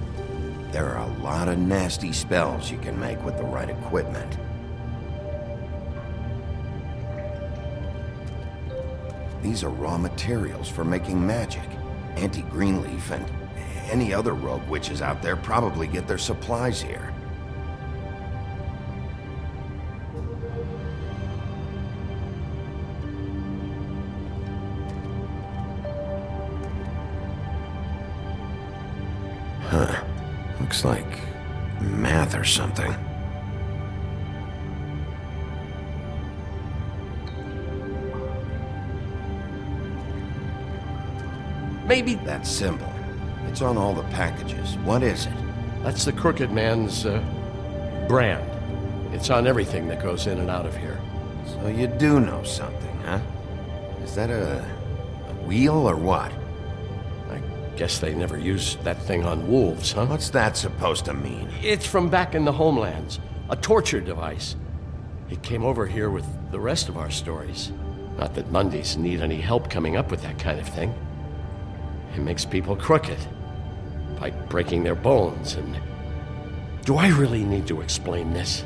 There are a lot of nasty spells you can make with the right equipment. These are raw materials for making magic. Auntie Greenleaf and any other rogue witches out there probably get their supplies here. Huh. Looks like math or something. Maybe that symbol. It's on all the packages. What is it? That's the Crooked Man's, brand. It's on everything that goes in and out of here. So you do know something, huh? Is that a wheel or what? I guess they never used that thing on wolves, huh? What's that supposed to mean? It's from back in the homelands. A torture device. It came over here with the rest of our stories. Not that Mondays need any help coming up with that kind of thing. It makes people crooked by breaking their bones, and... Do I really need to explain this?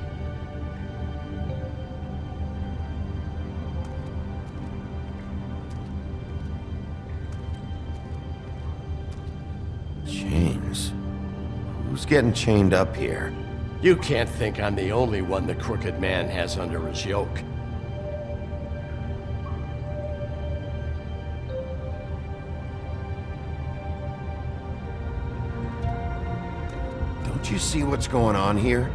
Chains? Who's getting chained up here? You can't think I'm the only one the Crooked Man has under his yoke. Don't you see what's going on here?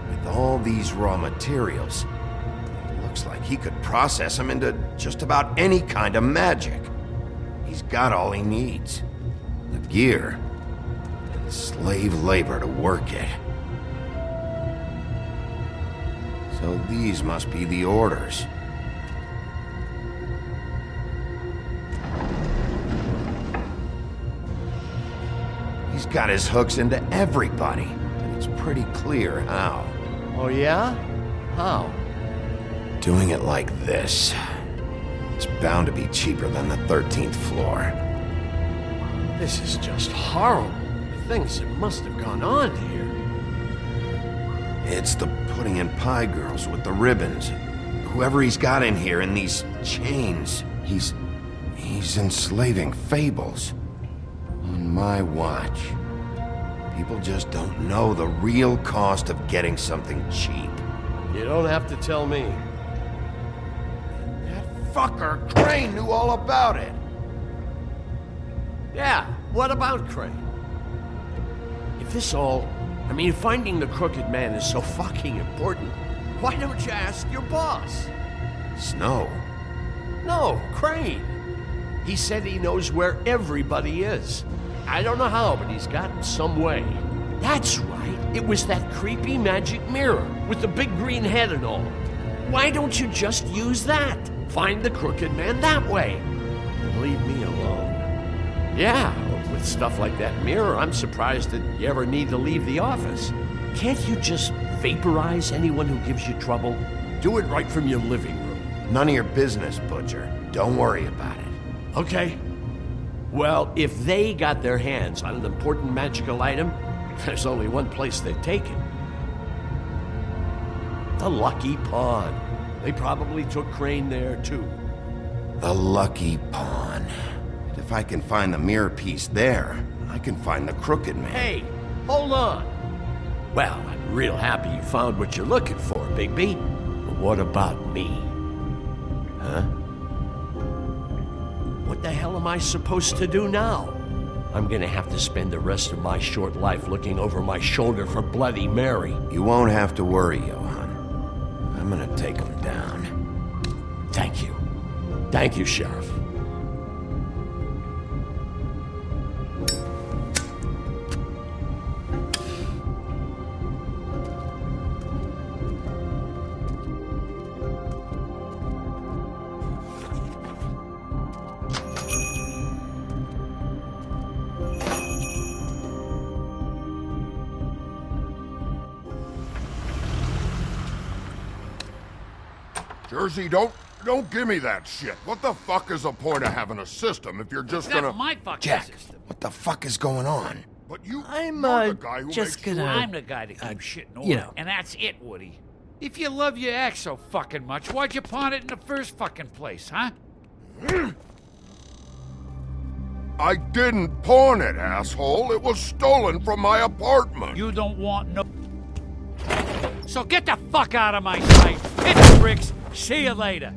With all these raw materials, it looks like he could process them into just about any kind of magic. He's got all he needs. The gear, and slave labor to work it. So these must be the orders. He's got his hooks into everybody, and it's pretty clear how. Oh yeah? How? Doing it like this. It's bound to be cheaper than the 13th floor. This is just horrible. The things that must have gone on here. It's the pudding and pie girls with the ribbons. Whoever he's got in here in these chains, he's enslaving Fables. On my watch. People just don't know the real cost of getting something cheap. You don't have to tell me. That fucker Crane knew all about it. Yeah, what about Crane? If this all... if finding the Crooked Man is so fucking important, why don't you ask your boss? Snow? No, Crane. He said he knows where everybody is. I don't know how, but he's got some way. That's right. It was that creepy magic mirror with the big green head and all. Why don't you just use that? Find the Crooked Man that way. And leave me alone. Yeah, with stuff like that mirror, I'm surprised that you ever need to leave the office. Can't you just vaporize anyone who gives you trouble? Do it right from your living room. None of your business, Butcher. Don't worry about it. Okay. Well, if they got their hands on an important magical item, there's only one place they'd take it. The Lucky Pawn. They probably took Crane there, too. The Lucky Pawn. If I can find the mirror piece there, I can find the Crooked Man. Hey, hold on. Well, I'm real happy you found what you're looking for, Bigby. But what about me? Huh? What the hell am I supposed to do now? I'm gonna have to spend the rest of my short life looking over my shoulder for Bloody Mary. You won't have to worry, Johann. I'm gonna take him down. Thank you. Thank you, Sheriff. Jersey, don't give me that shit. What the fuck is the point of having a system if you're just gonna... That's my fucking Jack, system. what the fuck is going on? But you're I'm the guy who just makes gonna. sure- I'm the guy that keeps shit in order, you know. and that's it, Woody. If you love your ex so fucking much, why'd you pawn it in the first fucking place, huh? I didn't pawn it, asshole. It was stolen from my apartment. You don't want no. So get the fuck out of my sight. Hit the bricks. See you later.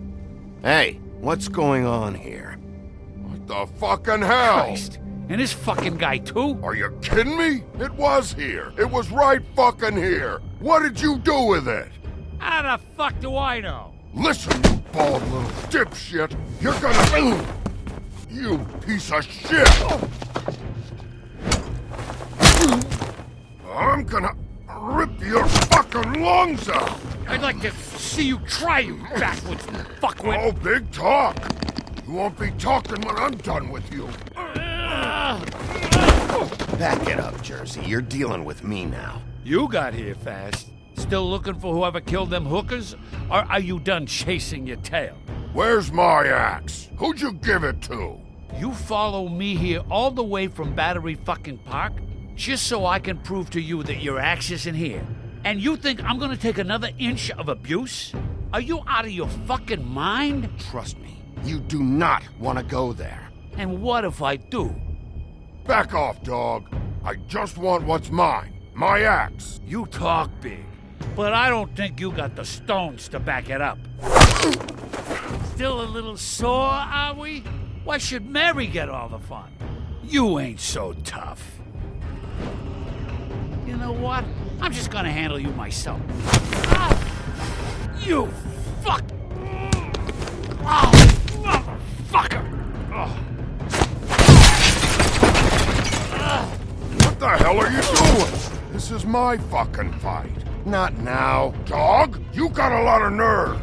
Hey, what's going on here? What the fucking hell? Christ. And this fucking guy, too? Are you kidding me? It was here. It was right fucking here. What did you do with it? How the fuck do I know? Listen, you bald little dipshit. You're gonna... You piece of shit! I'm gonna rip your fucking lungs out! I'd like to see you try, you backwards fuckwit. Oh, big talk! You won't be talking when I'm done with you. Back it up, Jersey. You're dealing with me now. You got here fast. Still looking for whoever killed them hookers? Or are you done chasing your tail? Where's my axe? Who'd you give it to? You follow me here all the way from Battery fucking Park just so I can prove to you that your axe isn't here? And you think I'm gonna take another inch of abuse? Are you out of your fucking mind? Trust me, you do not want to go there. And what if I do? Back off, dog. I just want what's mine. My axe. You talk big, but I don't think you got the stones to back it up. Still a little sore, are we? Why should Mary get all the fun? You ain't so tough. You know what? I'm just gonna handle you myself. Ah! You fuck! Oh, motherfucker! Oh. What the hell are you doing? This is my fucking fight. Not now. Dog, you got a lot of nerve.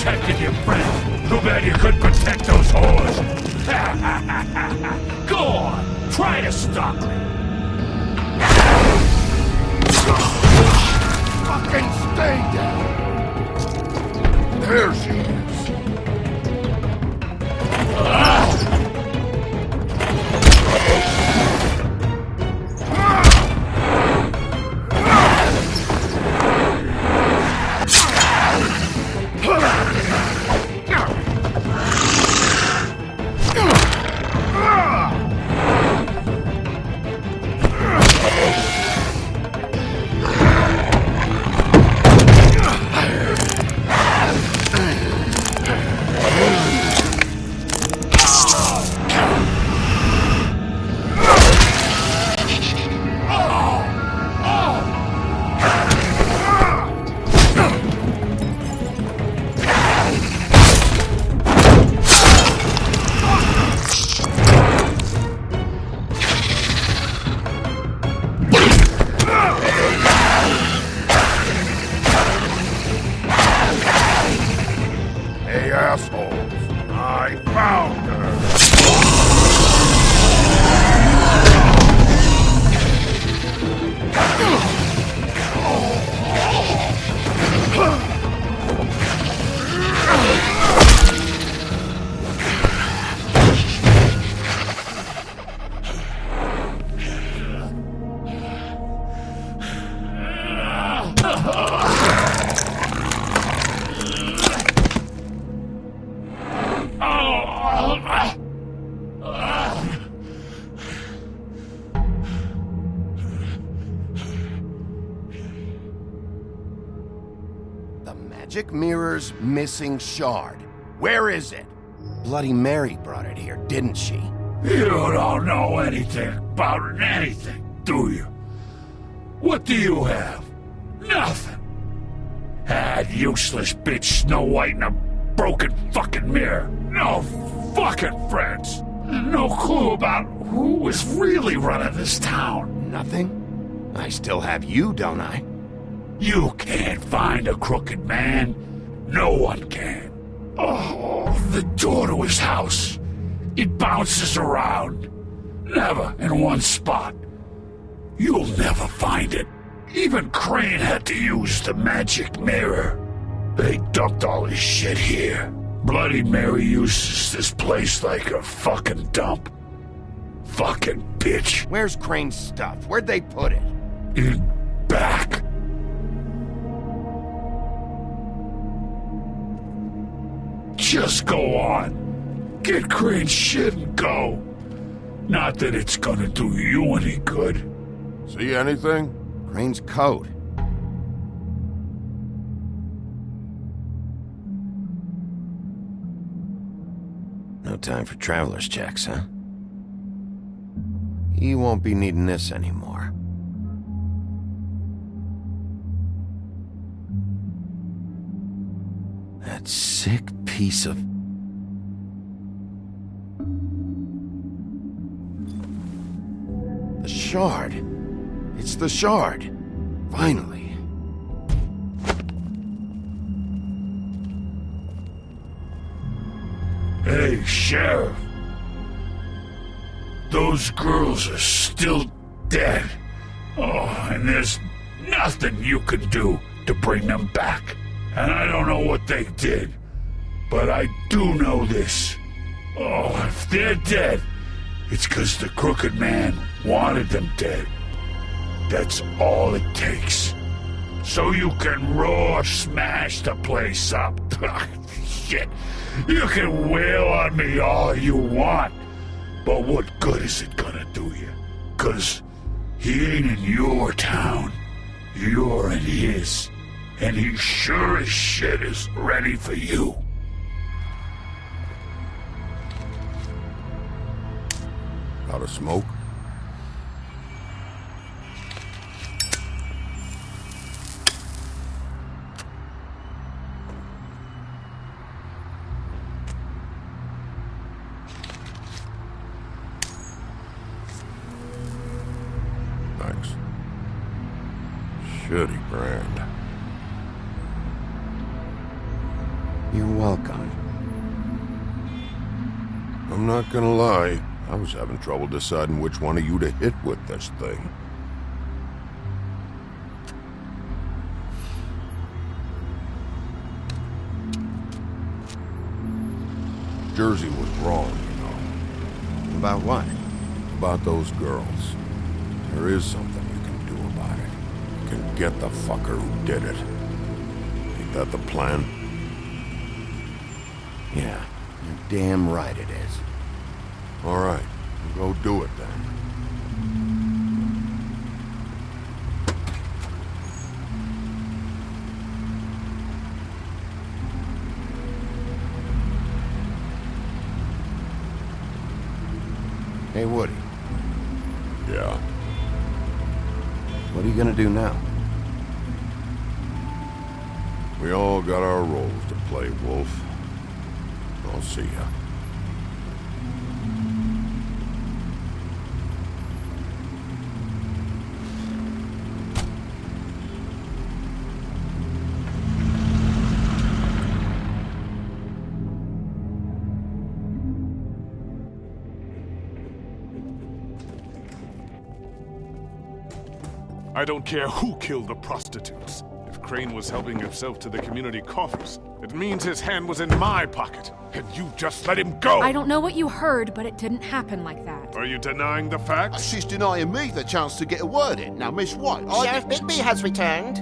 Protected your friend. Too bad you couldn't protect those whores. Go on, try to stop me. Fucking stay down! There she is. Magic Mirror's missing shard. Where is it? Bloody Mary brought it here, didn't she? You don't know anything about anything, do you? What do you have? Nothing. Had useless bitch Snow White and a broken fucking mirror. No fucking friends. And no clue about who was really running this town. Nothing? I still have you, don't I? You can't find a crooked man. No one can. Oh, the door to his house. It bounces around. Never in one spot. You'll never find it. Even Crane had to use the magic mirror. They dumped all his shit here. Bloody Mary uses this place like a fucking dump. Fucking bitch. Where's Crane's stuff? Where'd they put it? In back. Just go on. Get Crane's shit and go. Not that it's gonna do you any good. See anything? Crane's coat. No time for traveler's checks, huh? He won't be needing this anymore. That sick piece of... The shard. It's the shard. Finally. Hey, Sheriff. Those girls are still dead. Oh, and there's nothing you can do to bring them back. And I don't know what they did, but I do know this. Oh, if they're dead, it's 'cause the Crooked Man wanted them dead. That's all it takes. So you can roar smash the place up. Shit. You can wail on me all you want, but what good is it gonna do you? 'Cause he ain't in your town. You're in his. And he sure as shit is ready for you. Out of smoke? Thanks. Shitty brand. You're welcome. I'm not gonna lie, I was having trouble deciding which one of you to hit with this thing. Jersey was wrong, you know. About what? About those girls. There is something you can do about it. You can get the fucker who did it. Ain't that the plan? Yeah, you're damn right it is. All right, go do it then. Hey, Woody. Yeah? What are you gonna do now? We all got our roles to play, Wolf. I'll see ya. I don't care who killed the prostitutes. If Crane was helping himself to the community coffers, it means his hand was in my pocket, and you just let him go! I don't know what you heard, but it didn't happen like that. Are you denying the facts? She's denying me the chance to get a word in. Now, Miss White, Sheriff Bigby has returned.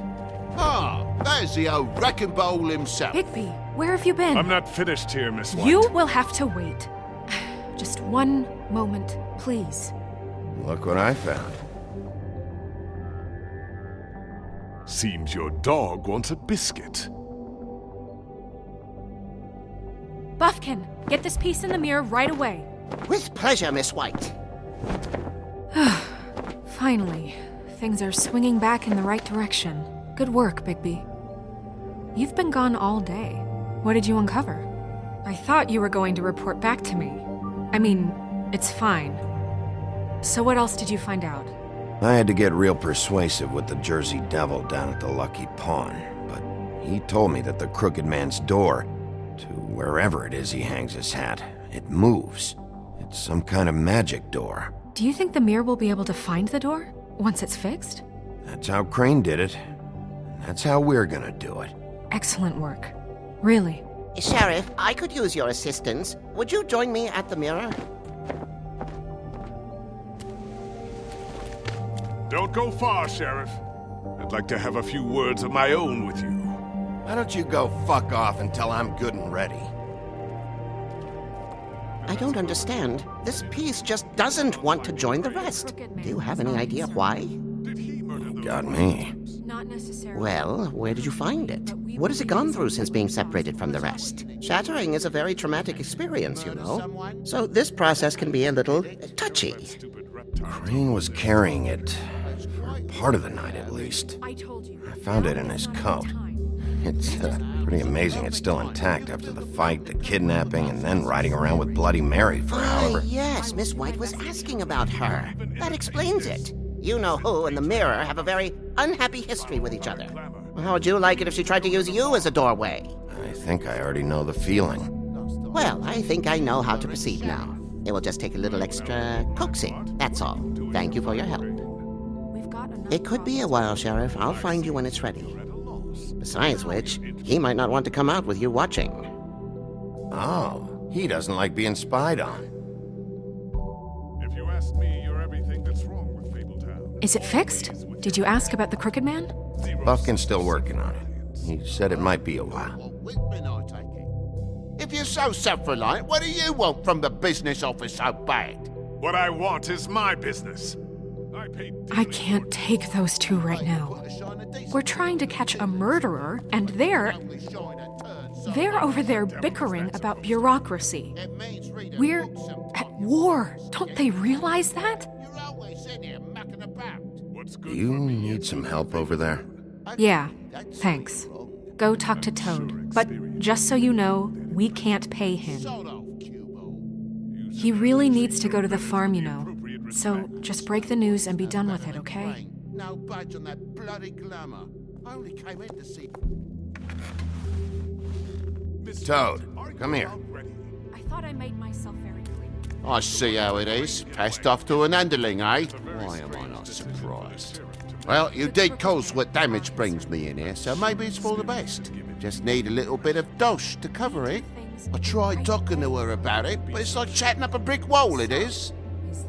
Ah, there's the old wrecking bowl himself. Bigby, where have you been? I'm not finished here, Miss White. You will have to wait. Just one moment, please. Look what I found. Seems your dog wants a biscuit. Buffkin, get this piece in the mirror right away. With pleasure, Miss White. Finally, things are swinging back in the right direction. Good work, Bigby. You've been gone all day. What did you uncover? I thought you were going to report back to me. I mean, it's fine. So what else did you find out? I had to get real persuasive with the Jersey Devil down at the Lucky Pawn, but he told me that the Crooked Man's door, to wherever it is he hangs his hat, it moves. It's some kind of magic door. Do you think the mirror will be able to find the door once it's fixed? That's how Crane did it. And that's how we're gonna do it. Excellent work. Really. Sheriff, I could use your assistance. Would you join me at the mirror? Don't go far, Sheriff. I'd like to have a few words of my own with you. Why don't you go fuck off until I'm good and ready? I don't understand. This piece just doesn't want to join the rest. Do you have any idea why? Got me. Not necessarily. Well, where did you find it? What has it gone through since being separated from the rest? Shattering is a very traumatic experience, you know. So this process can be a little touchy. Crane was carrying it for part of the night at least. I found it in his coat. It's pretty amazing it's still intact after the fight, the kidnapping, and then riding around with Bloody Mary for however... Yes, Miss White was asking about her. That explains it. You know who and the mirror have a very unhappy history with each other. How would you like it if she tried to use you as a doorway? I think I already know the feeling. Well, I think I know how to proceed now. It will just take a little extra coaxing, that's all. Thank you for your help. It could be a while, Sheriff. I'll find you when it's ready. Besides which, he might not want to come out with you watching. Oh, he doesn't like being spied on. If you ask me, you're everything that's wrong with Fabletown. Is it fixed? Did you ask about the Crooked Man? Buffkin's still working on it. He said it might be a while. If you're so self-reliant, what do you want from the business office so bad? What I want is my business. I can't take those two right now. We're trying to catch a murderer, and they're over there bickering about bureaucracy. We're at war. Don't they realize that? You need some help over there? Yeah, thanks. Go talk to Toad. But just so you know, we can't pay him. He really needs to go to the farm, you know. So just break the news and be done with it, okay? No budge on that bloody glamour. I only came in to see... Toad, come here. I thought I made myself very clear. I see how it is. Passed off to an underling, eh? Why am I not surprised? Well, you did cause what damage brings me in here, so maybe it's for the best. Just need a little bit of dosh to cover it. I tried talking to her about it, but it's like chatting up a brick wall, it is.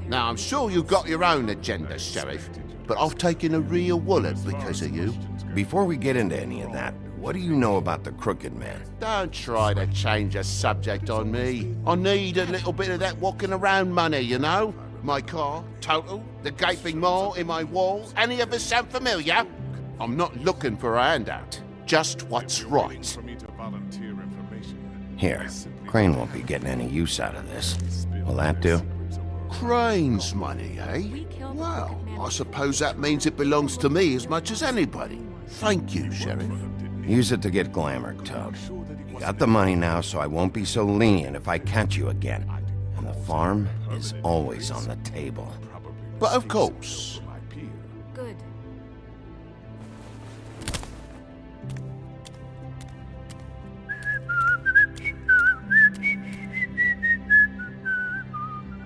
Now, I'm sure you've got your own agenda, Sheriff, but I've taken a real wallet because of you. Before we get into any of that, what do you know about the Crooked Man? Don't try to change the subject on me. I need a little bit of that walking around money, you know? My car, total, the gaping maw in my wall. Any of us sound familiar? I'm not looking for a handout. Just what's right. Here, Crane won't be getting any use out of this. Will that do? Crane's money, eh? Well, I suppose that means it belongs to me as much as anybody. Thank you, Sheriff. Use it to get glamour, Toad. You got the money now, so I won't be so lenient if I catch you again. And the farm is always on the table. But of course. Good.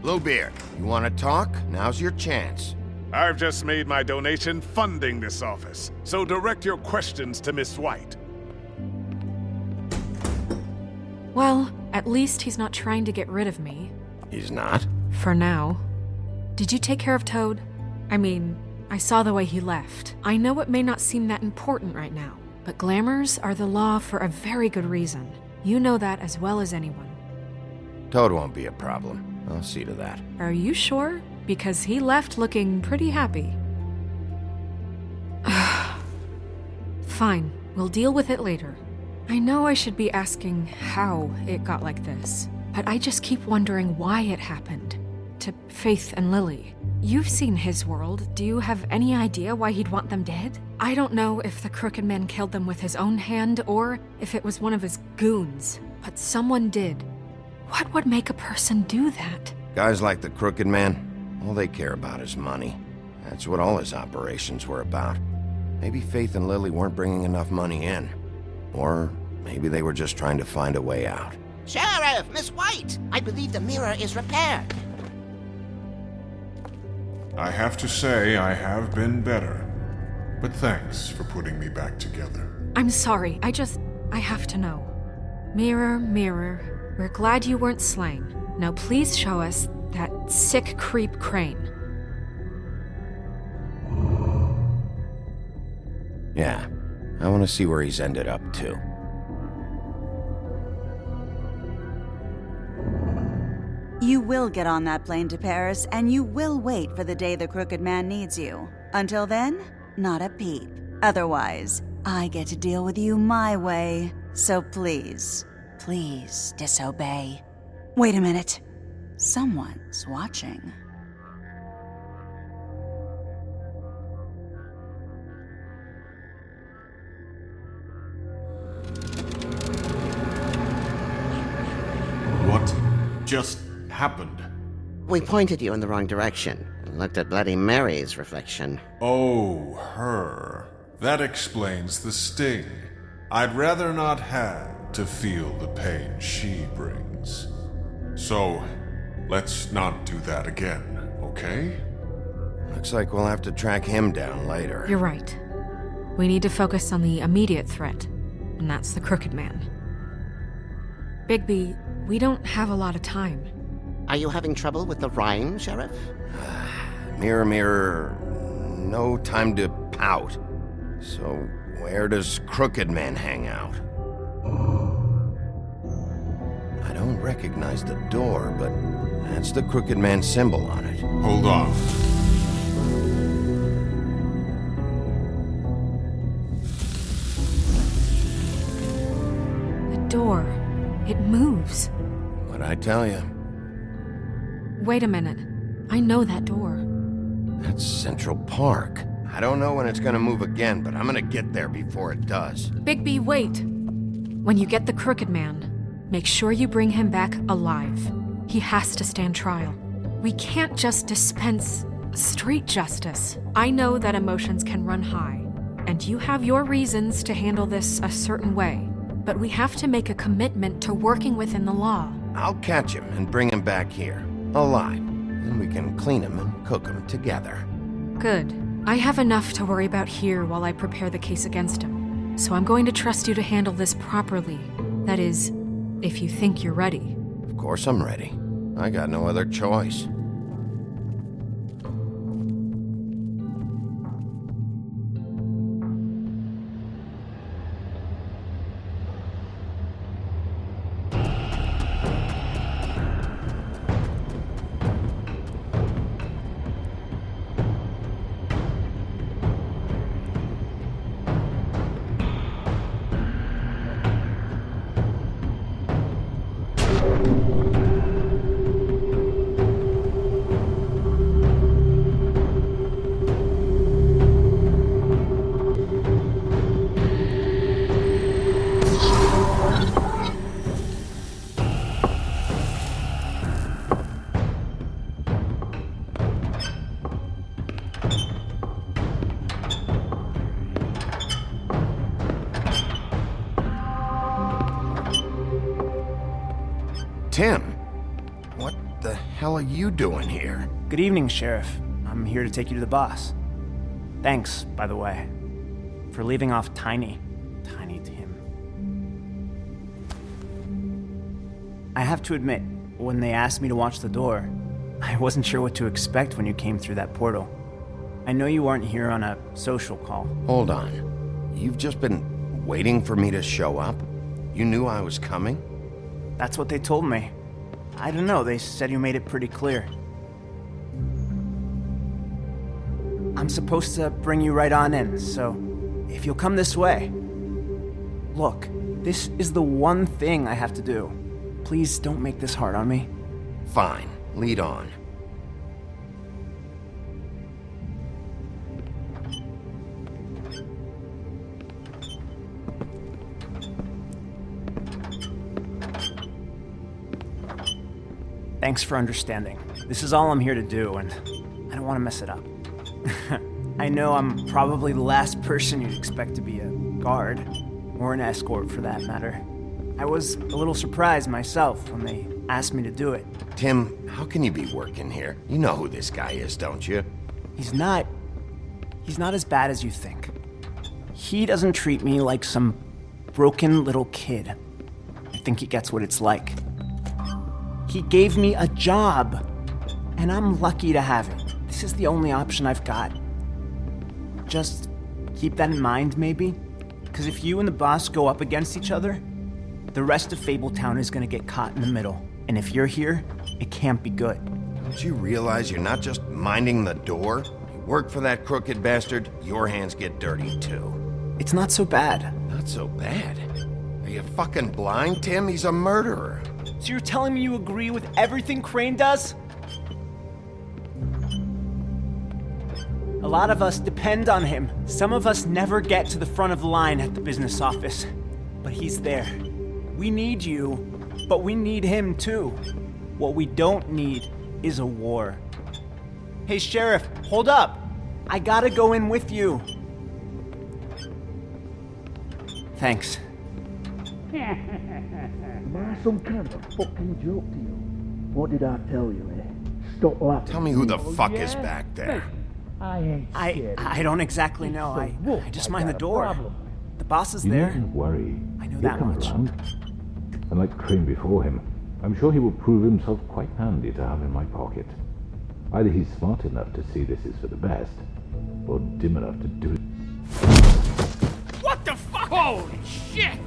Bluebeard, you want to talk? Now's your chance. I've just made my donation funding this office, so direct your questions to Miss White. Well, at least he's not trying to get rid of me. He's not? For now. Did you take care of Toad? I mean, I saw the way he left. I know it may not seem that important right now, but glamours are the law for a very good reason. You know that as well as anyone. Toad won't be a problem. I'll see to that. Are you sure? Because he left looking pretty happy. Fine, we'll deal with it later. I know I should be asking how it got like this, but I just keep wondering why it happened. To Faith and Lily. You've seen his world. Do you have any idea why he'd want them dead? I don't know if the Crooked Man killed them with his own hand or if it was one of his goons, but someone did. What would make a person do that? Guys like the Crooked Man, all they care about is money. That's what all his operations were about. Maybe Faith and Lily weren't bringing enough money in. Or maybe they were just trying to find a way out. Sheriff, Miss White, I believe the mirror is repaired. I have to say I have been better. But thanks for putting me back together. I'm sorry, I have to know. Mirror, mirror, we're glad you weren't slain. Now please show us that sick creep Crane. Yeah, I want to see where he's ended up too. You will get on that plane to Paris, and you will wait for the day the Crooked Man needs you. Until then, not a peep. Otherwise, I get to deal with you my way. So please, please disobey. Wait a minute. Someone's watching. What just happened? We pointed you in the wrong direction and looked at Bloody Mary's reflection. Oh, her. That explains the sting. I'd rather not have to feel the pain she brings. So, let's not do that again, okay? Looks like we'll have to track him down later. You're right. We need to focus on the immediate threat, and that's the Crooked Man. Bigby, we don't have a lot of time. Are you having trouble with the rhyme, Sheriff? Mirror, mirror, no time to pout. So, where does Crooked Man hang out? I don't recognize the door, but that's the Crooked Man symbol on it. Hold on. The door. It moves. What'd I tell you? Wait a minute. I know that door. That's Central Park. I don't know when it's gonna move again, but I'm gonna get there before it does. Bigby, wait! When you get the Crooked Man, make sure you bring him back alive. He has to stand trial. We can't just dispense street justice. I know that emotions can run high, and you have your reasons to handle this a certain way, but we have to make a commitment to working within the law. I'll catch him and bring him back here. alive, and we can clean him and cook him together. Good. I have enough to worry about here while I prepare the case against him. So I'm going to trust you to handle this properly. That is, if you think you're ready. Of course I'm ready. I got no other choice. Tim, what the hell are you doing here? Good evening, Sheriff. I'm here to take you to the boss. Thanks, by the way, for leaving off Tiny Tim. I have to admit, when they asked me to watch the door, I wasn't sure what to expect when you came through that portal. I know you aren't here on a social call. Hold on. You've just been waiting for me to show up? You knew I was coming? That's what they told me. I don't know, they said you made it pretty clear. I'm supposed to bring you right on in, so if you'll come this way. Look, this is the one thing I have to do. Please don't make this hard on me. Fine, lead on. Thanks for understanding. This is all I'm here to do, and I don't want to mess it up. I know I'm probably the last person you'd expect to be a guard, or an escort for that matter. I was a little surprised myself when they asked me to do it. Tim, how can you be working here? You know who this guy is, don't you? He's not as bad as you think. He doesn't treat me like some broken little kid. I think he gets what it's like. He gave me a job, and I'm lucky to have it. This is the only option I've got. Just keep that in mind, maybe? Because if you and the boss go up against each other, the rest of Fabletown is gonna get caught in the middle. And if you're here, it can't be good. Don't you realize you're not just minding the door? You work for that crooked bastard, your hands get dirty too. It's not so bad. Not so bad? Are you fucking blind, Tim? He's a murderer. So you're telling me you agree with everything Crane does? A lot of us depend on him. Some of us never get to the front of the line at the business office. But he's there. We need you, but we need him too. What we don't need is a war. Hey, Sheriff, hold up. I gotta go in with you. Thanks. Am I some kind of a fucking joke to you? What did I tell you, eh? Stop laughing. Tell me who the fuck is back there. I ain't scared. I don't exactly know. I just mind the door. The boss is there. You needn't worry. I know He'll that come much. around. And like Crane before him, I'm sure he will prove himself quite handy to have in my pocket. Either he's smart enough to see this is for the best, or dim enough to do it. What the fuck? Holy shit!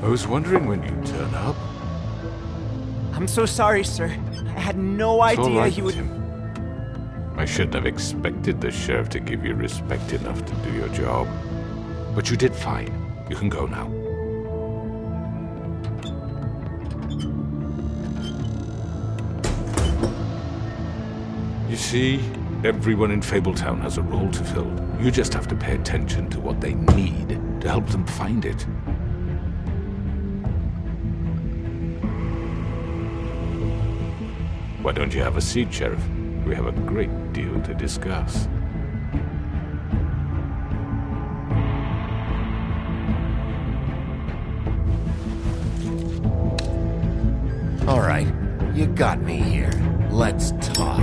I was wondering when you'd turn up. I'm so sorry, sir. I had no It's all idea right, he would... Tim. I shouldn't have expected the sheriff to give you respect enough to do your job. But you did fine. You can go now. You see, everyone in Fabletown has a role to fill. You just have to pay attention to what they need to help them find it. Why don't you have a seat, Sheriff? We have a great deal to discuss. All right, you got me here. Let's talk.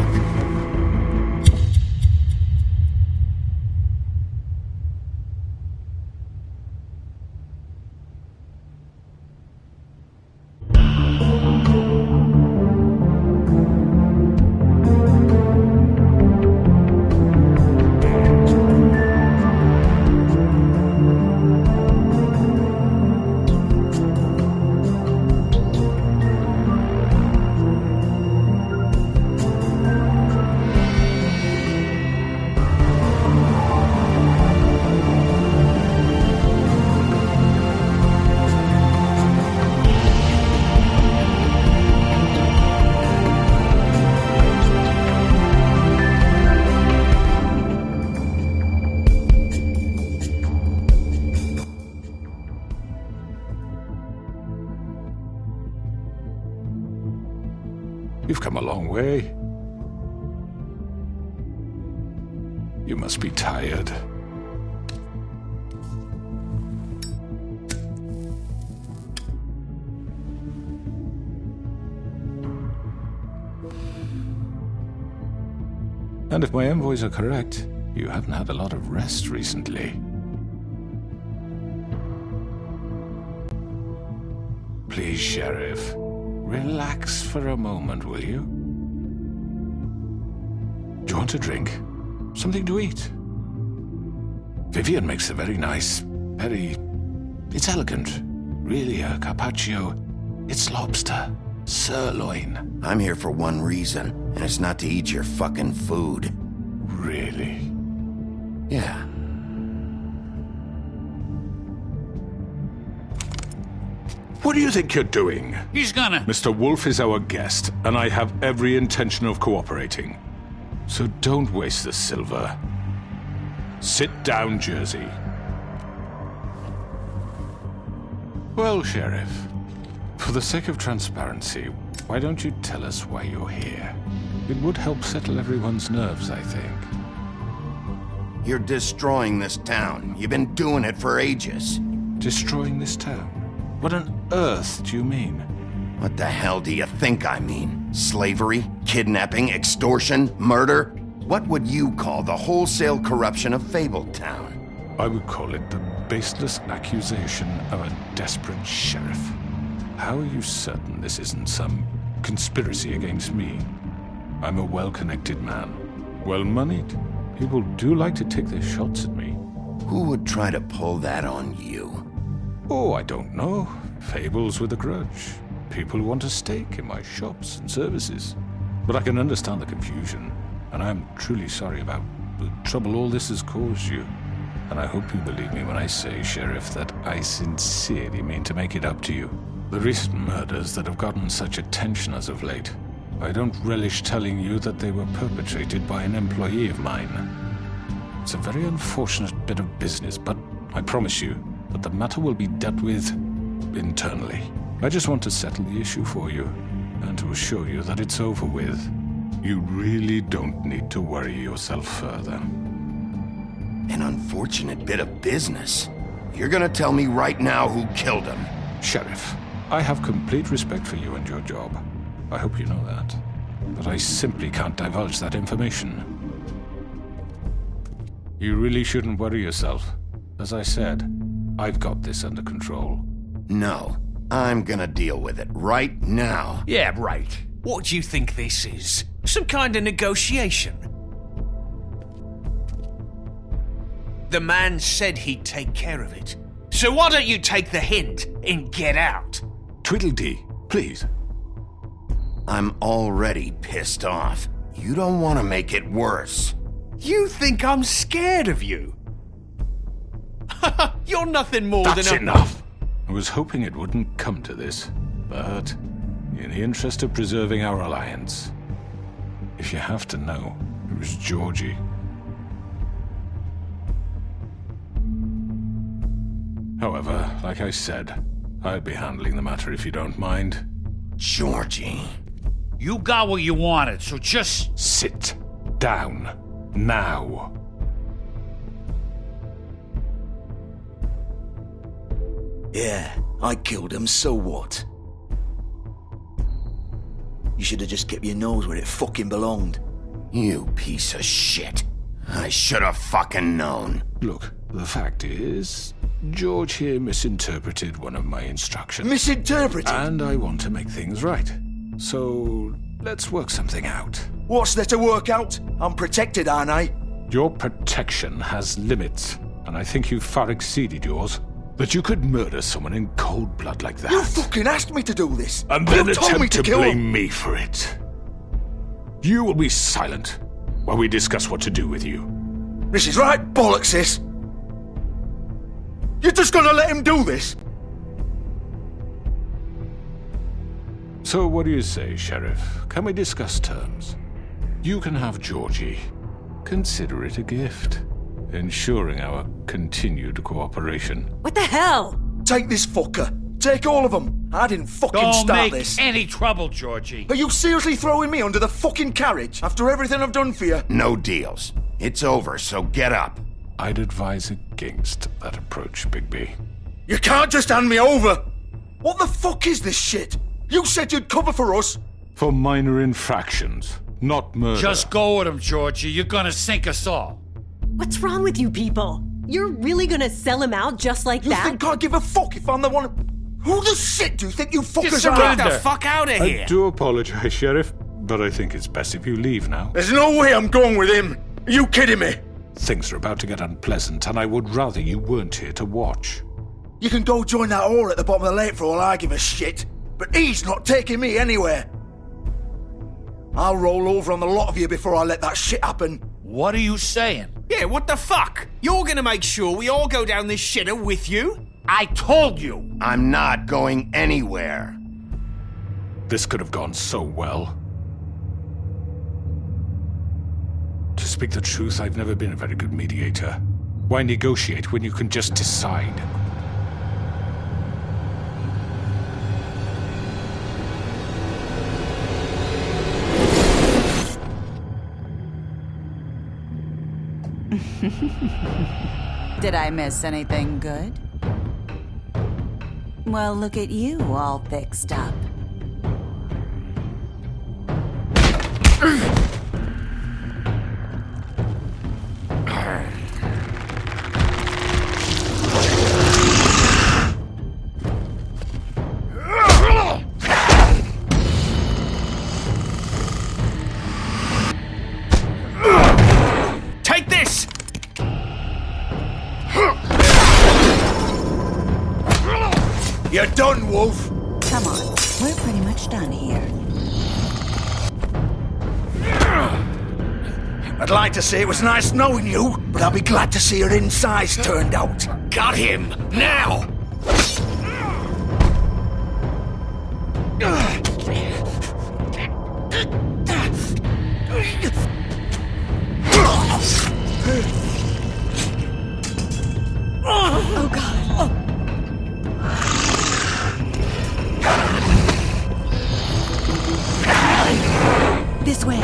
You've come a long way. You must be tired. And if my envoys are correct, you haven't had a lot of rest recently. Please, Sheriff. Relax for a moment, will you? Do you want a drink? Something to eat? Vivian makes a very nice, it's elegant. Really, a carpaccio. It's lobster. Sirloin. I'm here for one reason, and it's not to eat your fucking food. Really? Yeah. What do you think you're doing? He's gonna... Mr. Wolf is our guest, and I have every intention of cooperating. So don't waste the silver. Sit down, Jersey. Well, Sheriff, for the sake of transparency, why don't you tell us why you're here? It would help settle everyone's nerves, I think. You're destroying this town. You've been doing it for ages. Destroying this town? What on earth do you mean? What the hell do you think I mean? Slavery? Kidnapping? Extortion? Murder? What would you call the wholesale corruption of Fabletown? I would call it the baseless accusation of a desperate sheriff. How are you certain this isn't some conspiracy against me? I'm a well-connected man, well-moneyed. People do like to take their shots at me. Who would try to pull that on you? Oh, I don't know. Fables with a grudge. People who want a stake in my shops and services. But I can understand the confusion, and I'm truly sorry about the trouble all this has caused you. And I hope you believe me when I say, Sheriff, that I sincerely mean to make it up to you. The recent murders that have gotten such attention as of late, I don't relish telling you that they were perpetrated by an employee of mine. It's a very unfortunate bit of business, but I promise you that the matter will be dealt with internally. I just want to settle the issue for you, and to assure you that it's over with. You really don't need to worry yourself further. An unfortunate bit of business? You're gonna tell me right now who killed him? Sheriff, I have complete respect for you and your job. I hope you know that. But I simply can't divulge that information. You really shouldn't worry yourself. As I said, I've got this under control. No, I'm gonna deal with it right now. Yeah, right. What do you think this is? Some kind of negotiation? The man said he'd take care of it. So why don't you take the hint and get out? Tweedledee, please. I'm already pissed off. You don't want to make it worse. You think I'm scared of you? You're nothing more That's than a... enough! I was hoping it wouldn't come to this, but in the interest of preserving our alliance, if you have to know, it was Georgie. However, like I said, I'd be handling the matter if you don't mind. Georgie. You got what you wanted, so just... Sit down. Now. Yeah, I killed him, so what? You should have just kept your nose where it fucking belonged. You piece of shit. I should have fucking known. Look, the fact is, George here misinterpreted one of my instructions. Misinterpreted? And I want to make things right. So, let's work something out. What's there to work out? I'm protected, aren't I? Your protection has limits, and I think you've far exceeded yours. That you could murder someone in cold blood like that. You fucking asked me to do this! And then you told me attempt to kill blame him. me for it. You will be silent while we discuss what to do with you. This is right bollocks, sis. You're just gonna let him do this? So what do you say, Sheriff? Can we discuss terms? You can have Georgie. Consider it a gift, ensuring our continued cooperation. What the hell? Take this fucker. Take all of them. I didn't fucking Don't start make this. any trouble, Georgie. Are you seriously throwing me under the fucking carriage after everything I've done for you? No deals. It's over, so get up. I'd advise against that approach, Bigby. You can't just hand me over! What the fuck is this shit? You said you'd cover for us! For minor infractions, not murder. Just go with him, Georgie. You're gonna sink us all. What's wrong with you people? You're really gonna sell him out just like that? You think I give a fuck if I'm the one... Who the shit do you think you fuckers are? surrender. Get the fuck out of here! I do apologize, Sheriff, but I think it's best if you leave now. There's no way I'm going with him! Are you kidding me? Things are about to get unpleasant, and I would rather you weren't here to watch. You can go join that whore at the bottom of the lake for all I give a shit, but he's not taking me anywhere. I'll roll over on the lot of you before I let that shit happen. What are you saying? Yeah, what the fuck? You're gonna make sure we all go down this shitter with you? I told you! I'm not going anywhere. This could have gone so well. To speak the truth, I've never been a very good mediator. Why negotiate when you can just decide? Did I miss anything good? Well, look at you, all fixed up. Take this! You're done, Wolf! Come on, we're pretty much done here. I'd like to say it was nice knowing you, but I'll be glad to see your insides turned out. Got him! Now! Oh god. This way.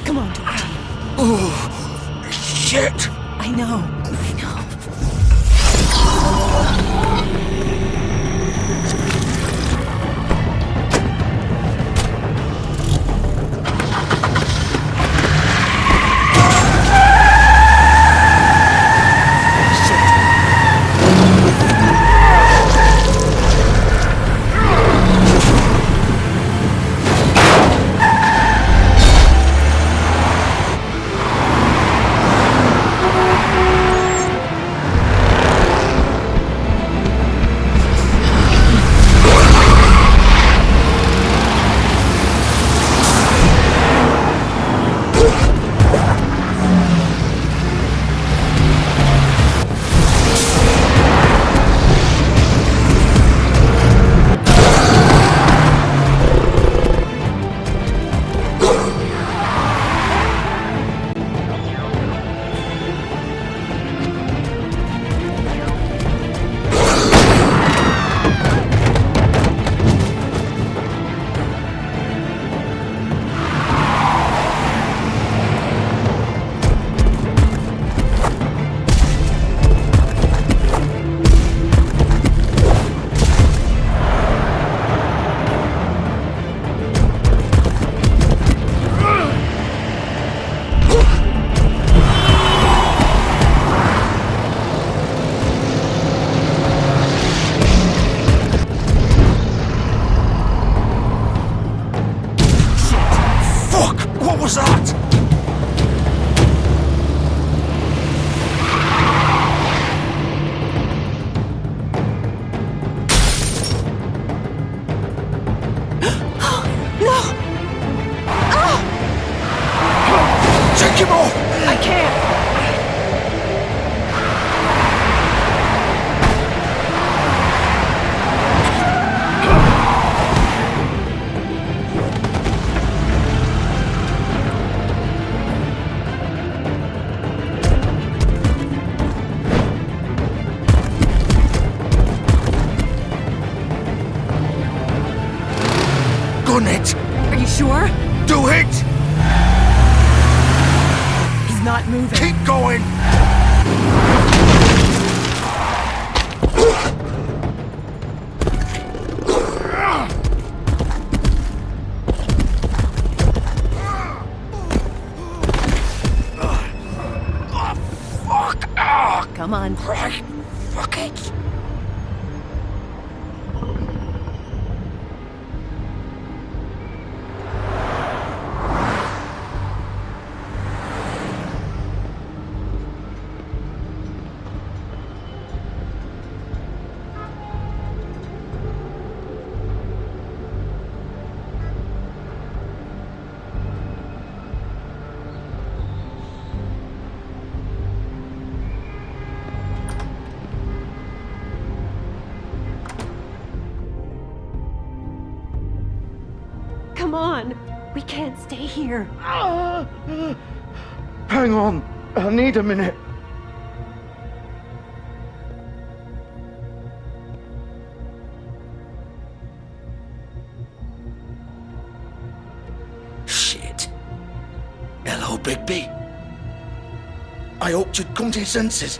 Come on, Georgie. Oh, shit! I know. sure? Do it! He's not moving. Keep going! Come on. Right. Fuck it. Come on. We can't stay here. Hang on. I need a minute. Shit. Hello, Bigby. I hoped you'd come to your senses.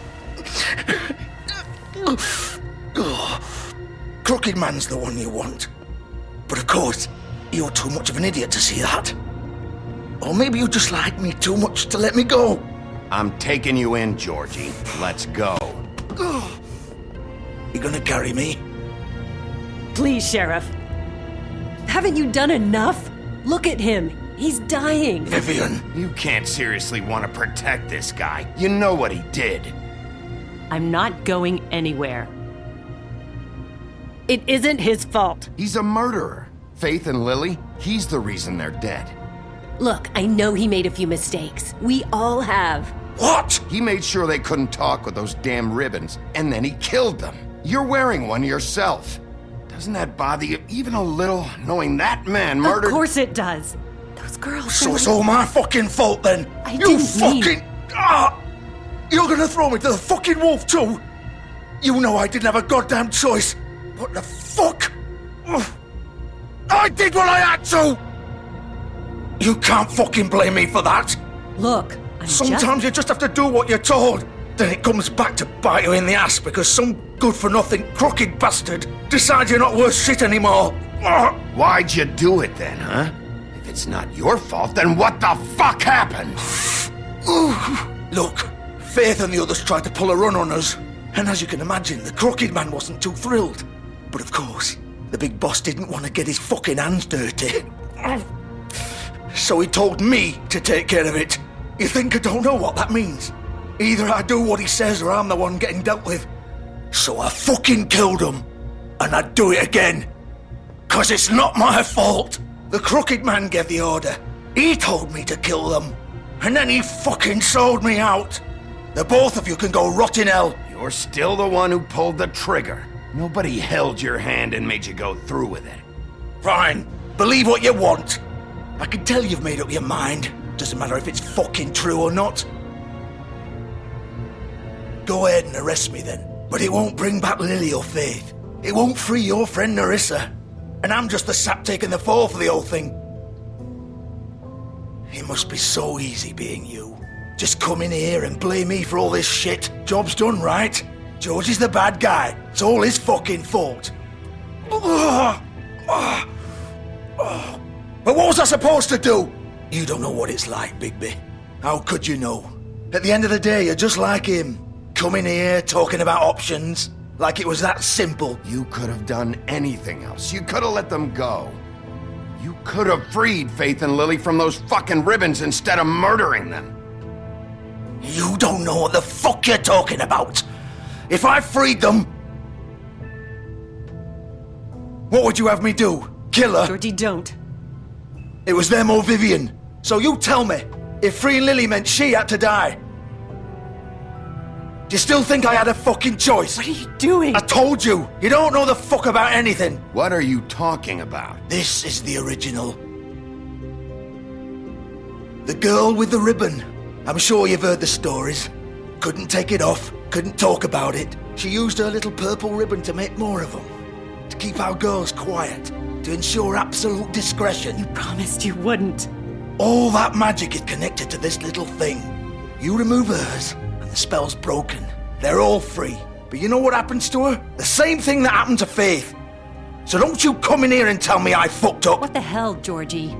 Crooked Man's the one you want. But of course, you're too much of an idiot to see that. Or maybe you just like me too much to let me go. I'm taking you in, Georgie. Let's go. You gonna carry me? Please, Sheriff. Haven't you done enough? Look at him. He's dying. Vivian. You can't seriously want to protect this guy. You know what he did. I'm not going anywhere. It isn't his fault. He's a murderer. Faith and Lily, he's the reason they're dead. Look, I know he made a few mistakes. We all have. What? He made sure they couldn't talk with those damn ribbons, and then he killed them. You're wearing one yourself. Doesn't that bother you even a little, knowing that man murdered— Of course it does. Those girls— So it's all my fucking fault then? I You didn't fucking— You're gonna throw me to the fucking wolf too? You know I didn't have a goddamn choice. What the fuck? I did what I had to! You can't fucking blame me for that. Look, Sometimes you just have to do what you're told. Then it comes back to bite you in the ass because some good-for-nothing crooked bastard decides you're not worth shit anymore. Why'd you do it then, huh? If it's not your fault, then what the fuck happened? Look, Faith and the others tried to pull a run on us. And as you can imagine, the Crooked Man wasn't too thrilled. But of course, the big boss didn't want to get his fucking hands dirty. So he told me to take care of it. You think I don't know what that means? Either I do what he says or I'm the one getting dealt with. So I fucking killed him. And I'd do it again. 'Cause it's not my fault. The Crooked Man gave the order. He told me to kill them. And then he fucking sold me out. The both of you can go rot in hell. You're still the one who pulled the trigger. Nobody held your hand and made you go through with it. Fine. Believe what you want. I can tell you've made up your mind. Doesn't matter if it's fucking true or not. Go ahead and arrest me then. But it won't bring back Lily or Faith. It won't free your friend Nerissa. And I'm just the sap taking the fall for the whole thing. It must be so easy being you. Just come in here and blame me for all this shit. Job's done, right? George is the bad guy. It's all his fucking fault. But what was I supposed to do? You don't know what it's like, Bigby. How could you know? At the end of the day, you're just like him. Coming here, talking about options. Like it was that simple. You could have done anything else. You could have let them go. You could have freed Faith and Lily from those fucking ribbons instead of murdering them. You don't know what the fuck you're talking about. If I freed them... What would you have me do? Kill her? Georgie, don't. It was them or Vivian. So you tell me, if freeing Lily meant she had to die, do you still think I had a fucking choice? What are you doing? I told you, you don't know the fuck about anything. What are you talking about? This is the original. The girl with the ribbon. I'm sure you've heard the stories. Couldn't take it off, couldn't talk about it. She used her little purple ribbon to make more of them. To keep our girls quiet. to ensure absolute discretion. You promised you wouldn't. All that magic is connected to this little thing. You remove hers, and the spell's broken. They're all free. But you know what happens to her? The same thing that happened to Faith. So don't you come in here and tell me I fucked up. What the hell, Georgie?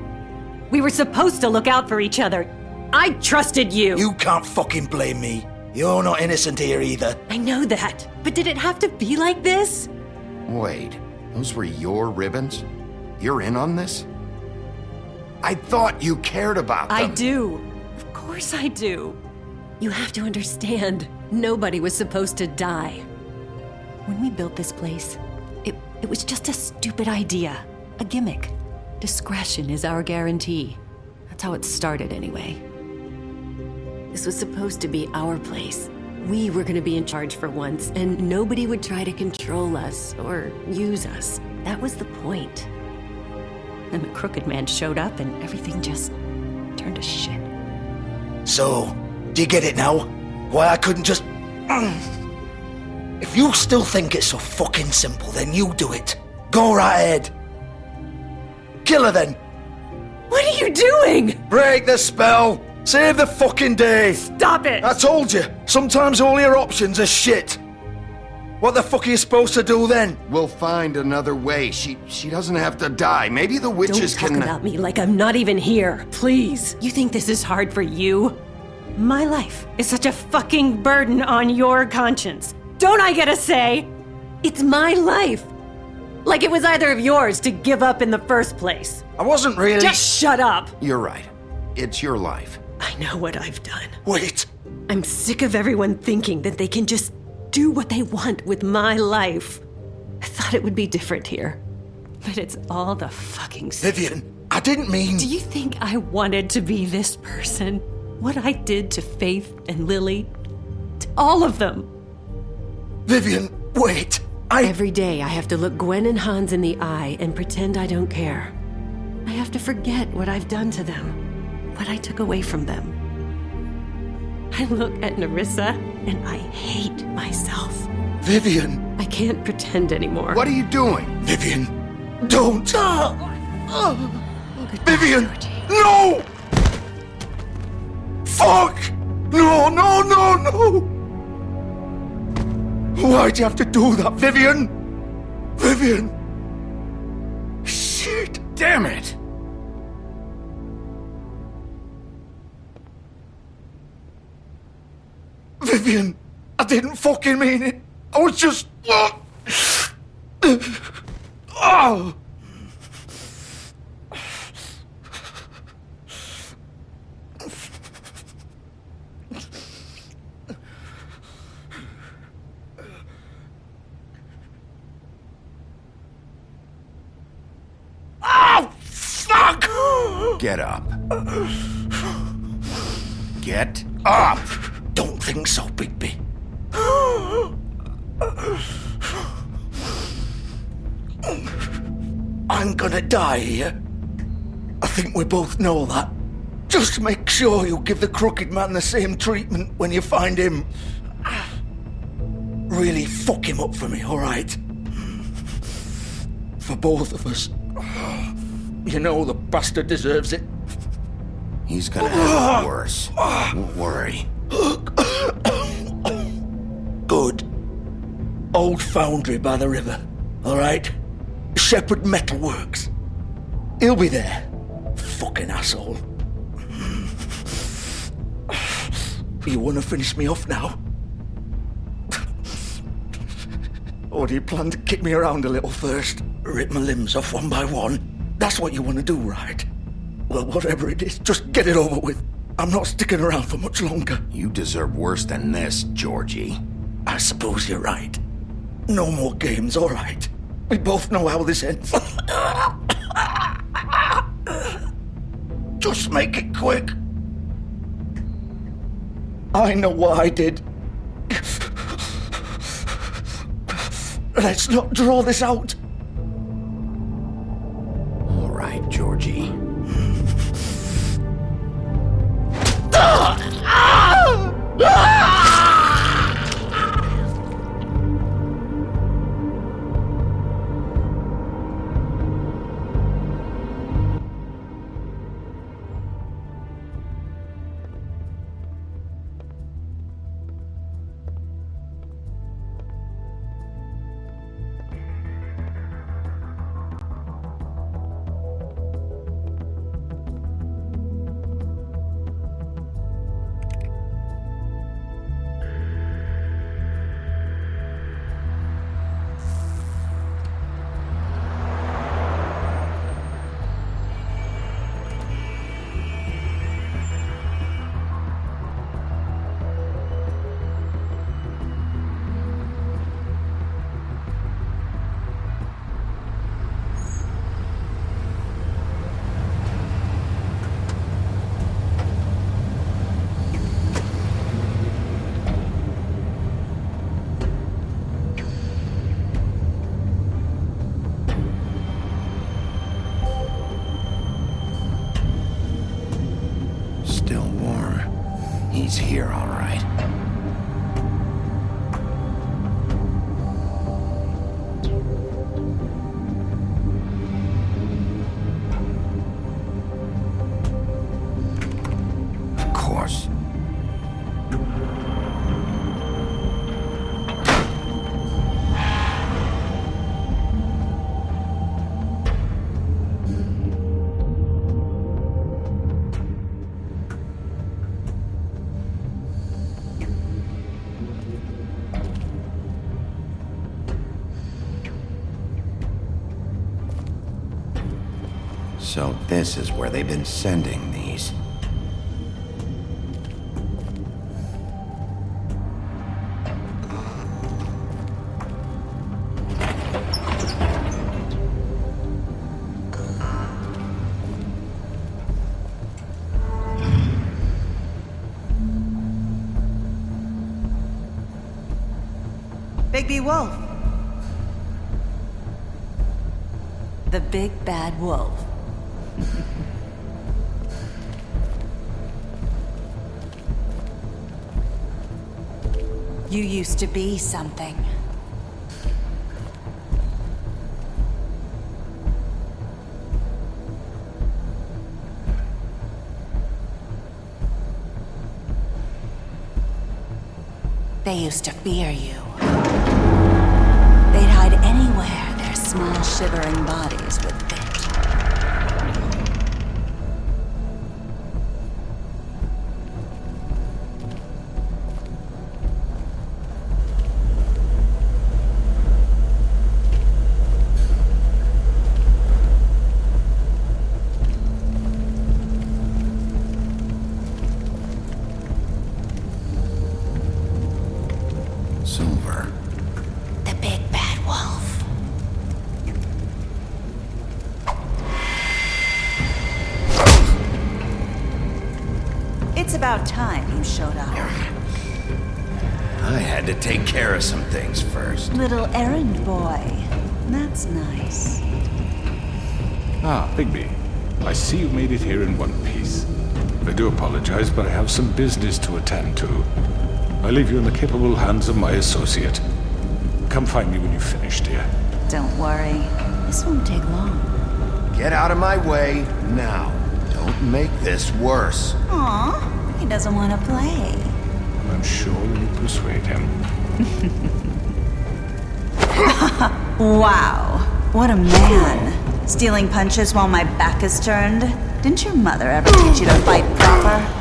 We were supposed to look out for each other. I trusted you. You can't fucking blame me. You're not innocent here either. I know that. But did it have to be like this? Wait, those were your ribbons? You're in on this? I thought you cared about them. I do. Of course I do. You have to understand, nobody was supposed to die. When we built this place, it was just a stupid idea. A gimmick. Discretion is our guarantee. That's how it started anyway. This was supposed to be our place. We were gonna be in charge for once, and nobody would try to control us or use us. That was the point. Then the Crooked Man showed up and everything just turned to shit. So, do you get it now? Why I couldn't just... If you still think it's so fucking simple, then you do it. Go right ahead. Kill her then. What are you doing? Break the spell. Save the fucking day. Stop it. I told you, sometimes all your options are shit. What the fuck are you supposed to do then? We'll find another way. She doesn't have to die. Maybe the witches Don't talk can... about me like I'm not even here. Please. You think this is hard for you? My life is such a fucking burden on your conscience. Don't I get a say? It's my life. Like it was either of yours to give up in the first place. I wasn't really... Just shut up. You're right. It's your life. I know what I've done. Wait. I'm sick of everyone thinking that they can just do what they want with my life. I thought it would be different here. But it's all the fucking same. Vivian, I didn't mean... Do you think I wanted to be this person? What I did to Faith and Lily? To all of them. Vivian, wait. Every day I have to look Gwen and Hans in the eye and pretend I don't care. I have to forget what I've done to them, what I took away from them. I look at Nerissa and I hate myself. Vivian. I can't pretend anymore. What are you doing? Vivian, don't. Vivian, no! Fuck! No, no, no, no! Why'd you have to do that, Vivian? Vivian! Shit! Damn it! Vivian, I didn't fucking mean it. I was just... Oh! Get up. Get up! Don't think so, Bigby. I'm gonna die here. I think we both know that. Just make sure you give the Crooked Man the same treatment when you find him. Really fuck him up for me, alright? For both of us. You know the bastard deserves it. He's gonna have it worse. Don't worry. Good. Old foundry by the river, alright? Shepherd Metalworks. He'll be there. Fucking asshole. You wanna finish me off now? Or do you plan to kick me around a little first? Rip my limbs off one by one? That's what you want to do, right? Well, whatever it is, just get it over with. I'm not sticking around for much longer. You deserve worse than this, Georgie. I suppose you're right. No more games, all right. We both know how this ends. Just make it quick. I know what I did. Let's not draw this out. All right, Georgie. So this is where they've been sending these. Bigby Wolf. The big bad wolf. You used to be something. They used to fear you. They'd hide anywhere their small shivering bodies would fit. Silver. The big bad wolf. It's about time you showed up. I had to take care of some things first. Little errand boy. That's nice. Ah, Bigby. I see you made it here in one piece. I do apologize, but I have some business to attend to. I leave you in the capable hands of my associate. Come find me when you've finished, dear. Don't worry. This won't take long. Get out of my way now. Don't make this worse. Aw, he doesn't want to play. I'm sure you persuade him. Wow, what a man. Stealing punches while my back is turned? Didn't your mother ever teach you to fight proper?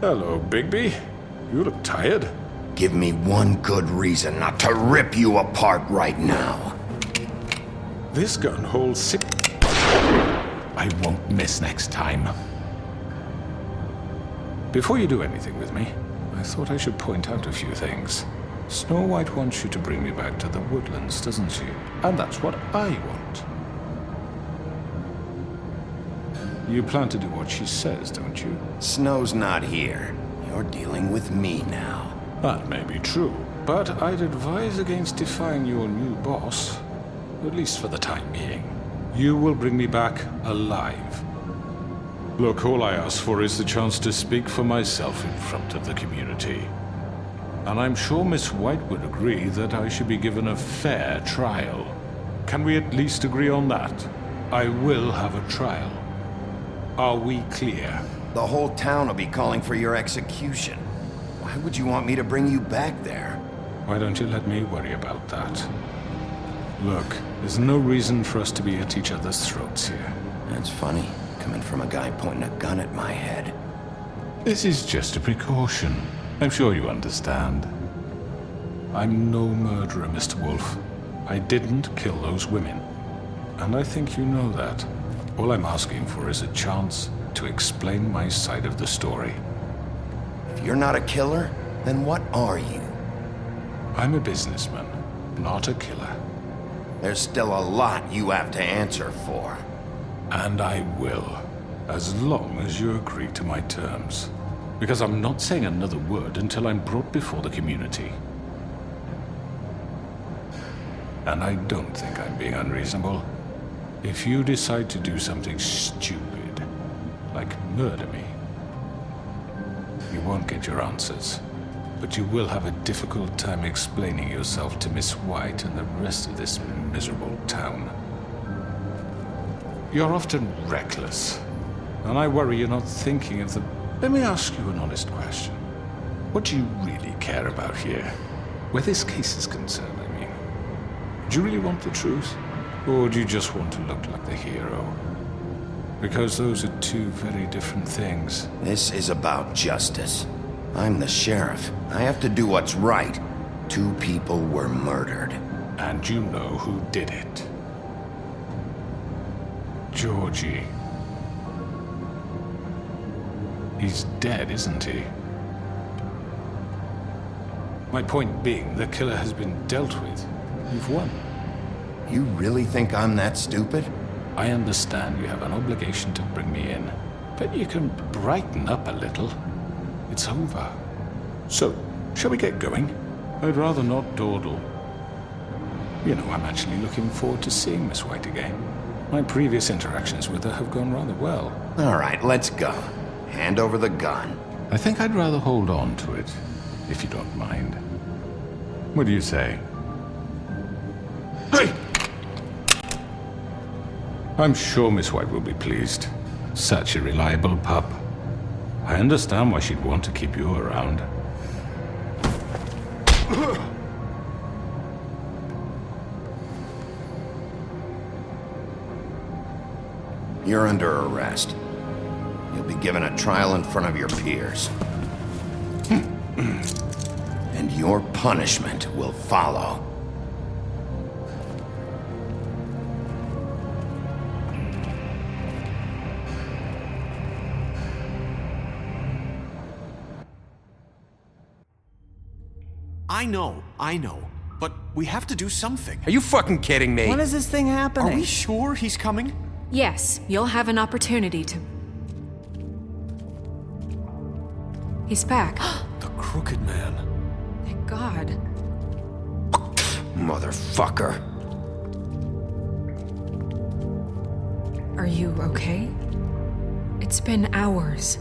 Hello, Bigby. You look tired. Give me one good reason not to rip you apart right now. This gun holds 6... I won't miss next time. Before you do anything with me, I thought I should point out a few things. Snow White wants you to bring me back to the woodlands, doesn't she? And that's what I want. You plan to do what she says, don't you? Snow's not here. You're dealing with me now. That may be true, but I'd advise against defying your new boss, at least for the time being. You will bring me back alive. Look, all I ask for is the chance to speak for myself in front of the community. And I'm sure Miss White would agree that I should be given a fair trial. Can we at least agree on that? I will have a trial. Are we clear? The whole town will be calling for your execution. Why would you want me to bring you back there? Why don't you let me worry about that? Look, there's no reason for us to be at each other's throats here. That's funny, coming from a guy pointing a gun at my head. This is just a precaution. I'm sure you understand. I'm no murderer, Mr. Wolf. I didn't kill those women. And I think you know that. All I'm asking for is a chance to explain my side of the story. If you're not a killer, then what are you? I'm a businessman, not a killer. There's still a lot you have to answer for. And I will, as long as you agree to my terms. Because I'm not saying another word until I'm brought before the community. And I don't think I'm being unreasonable. If you decide to do something stupid, like murder me, you won't get your answers. But you will have a difficult time explaining yourself to Miss White and the rest of this miserable town. You're often reckless, and I worry you're not thinking of the... Let me ask you an honest question. What do you really care about here? Where this case is concerned, I mean. Do you really want the truth? Or do you just want to look like the hero? Because those are two very different things. This is about justice. I'm the sheriff. I have to do what's right. 2 people were murdered. And you know who did it. Georgie. He's dead, isn't he? My point being, the killer has been dealt with. You've won. You really think I'm that stupid? I understand you have an obligation to bring me in, but you can brighten up a little. It's over. So, shall we get going? I'd rather not dawdle. You know, I'm actually looking forward to seeing Miss White again. My previous interactions with her have gone rather well. All right, let's go. Hand over the gun. I think I'd rather hold on to it, if you don't mind. What do you say? Hey! I'm sure Miss White will be pleased. Such a reliable pup. I understand why she'd want to keep you around. You're under arrest. You'll be given a trial in front of your peers. And your punishment will follow. I know. But we have to do something. Are you fucking kidding me? When is this thing happening? Are we sure he's coming? Yes, you'll have an opportunity to... He's back. The Crooked Man. Thank God. Motherfucker. Are you okay? It's been hours.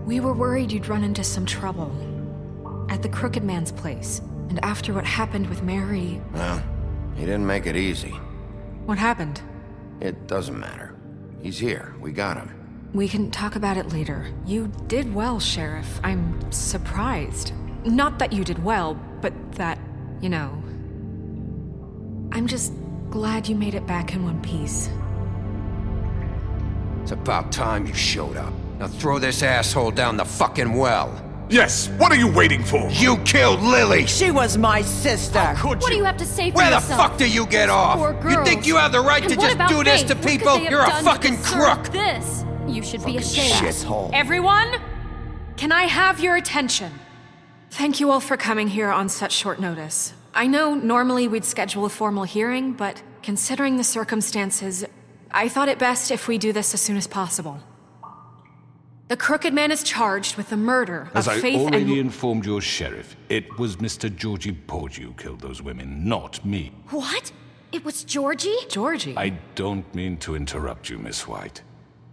We were worried you'd run into some trouble. At the Crooked Man's place. And after what happened with Mary... Well, he didn't make it easy. What happened? It doesn't matter. He's here. We got him. We can talk about it later. You did well, Sheriff. I'm surprised. Not that you did well, but that, you know... I'm just glad you made it back in one piece. It's about time you showed up. Now throw this asshole down the fucking well. Yes, what are you waiting for? You killed Lily! She was my sister. What do you have to say for Where the yourself? fuck do you get off? Poor You girls. think you have the right And to what just about do this Faith? to What could people? they have You're a done to fucking deserve crook! This. You should be ashamed. Shithole. Everyone, can I have your attention? Thank you all for coming here on such short notice. I know normally we'd schedule a formal hearing, but considering the circumstances, I thought it best if we do this as soon as possible. The Crooked Man is charged with the murder As of I Faith already and... informed your sheriff, it was Mr. Georgie Porgy who killed those women, not me. What? It was Georgie? Georgie? I don't mean to interrupt you, Miss White,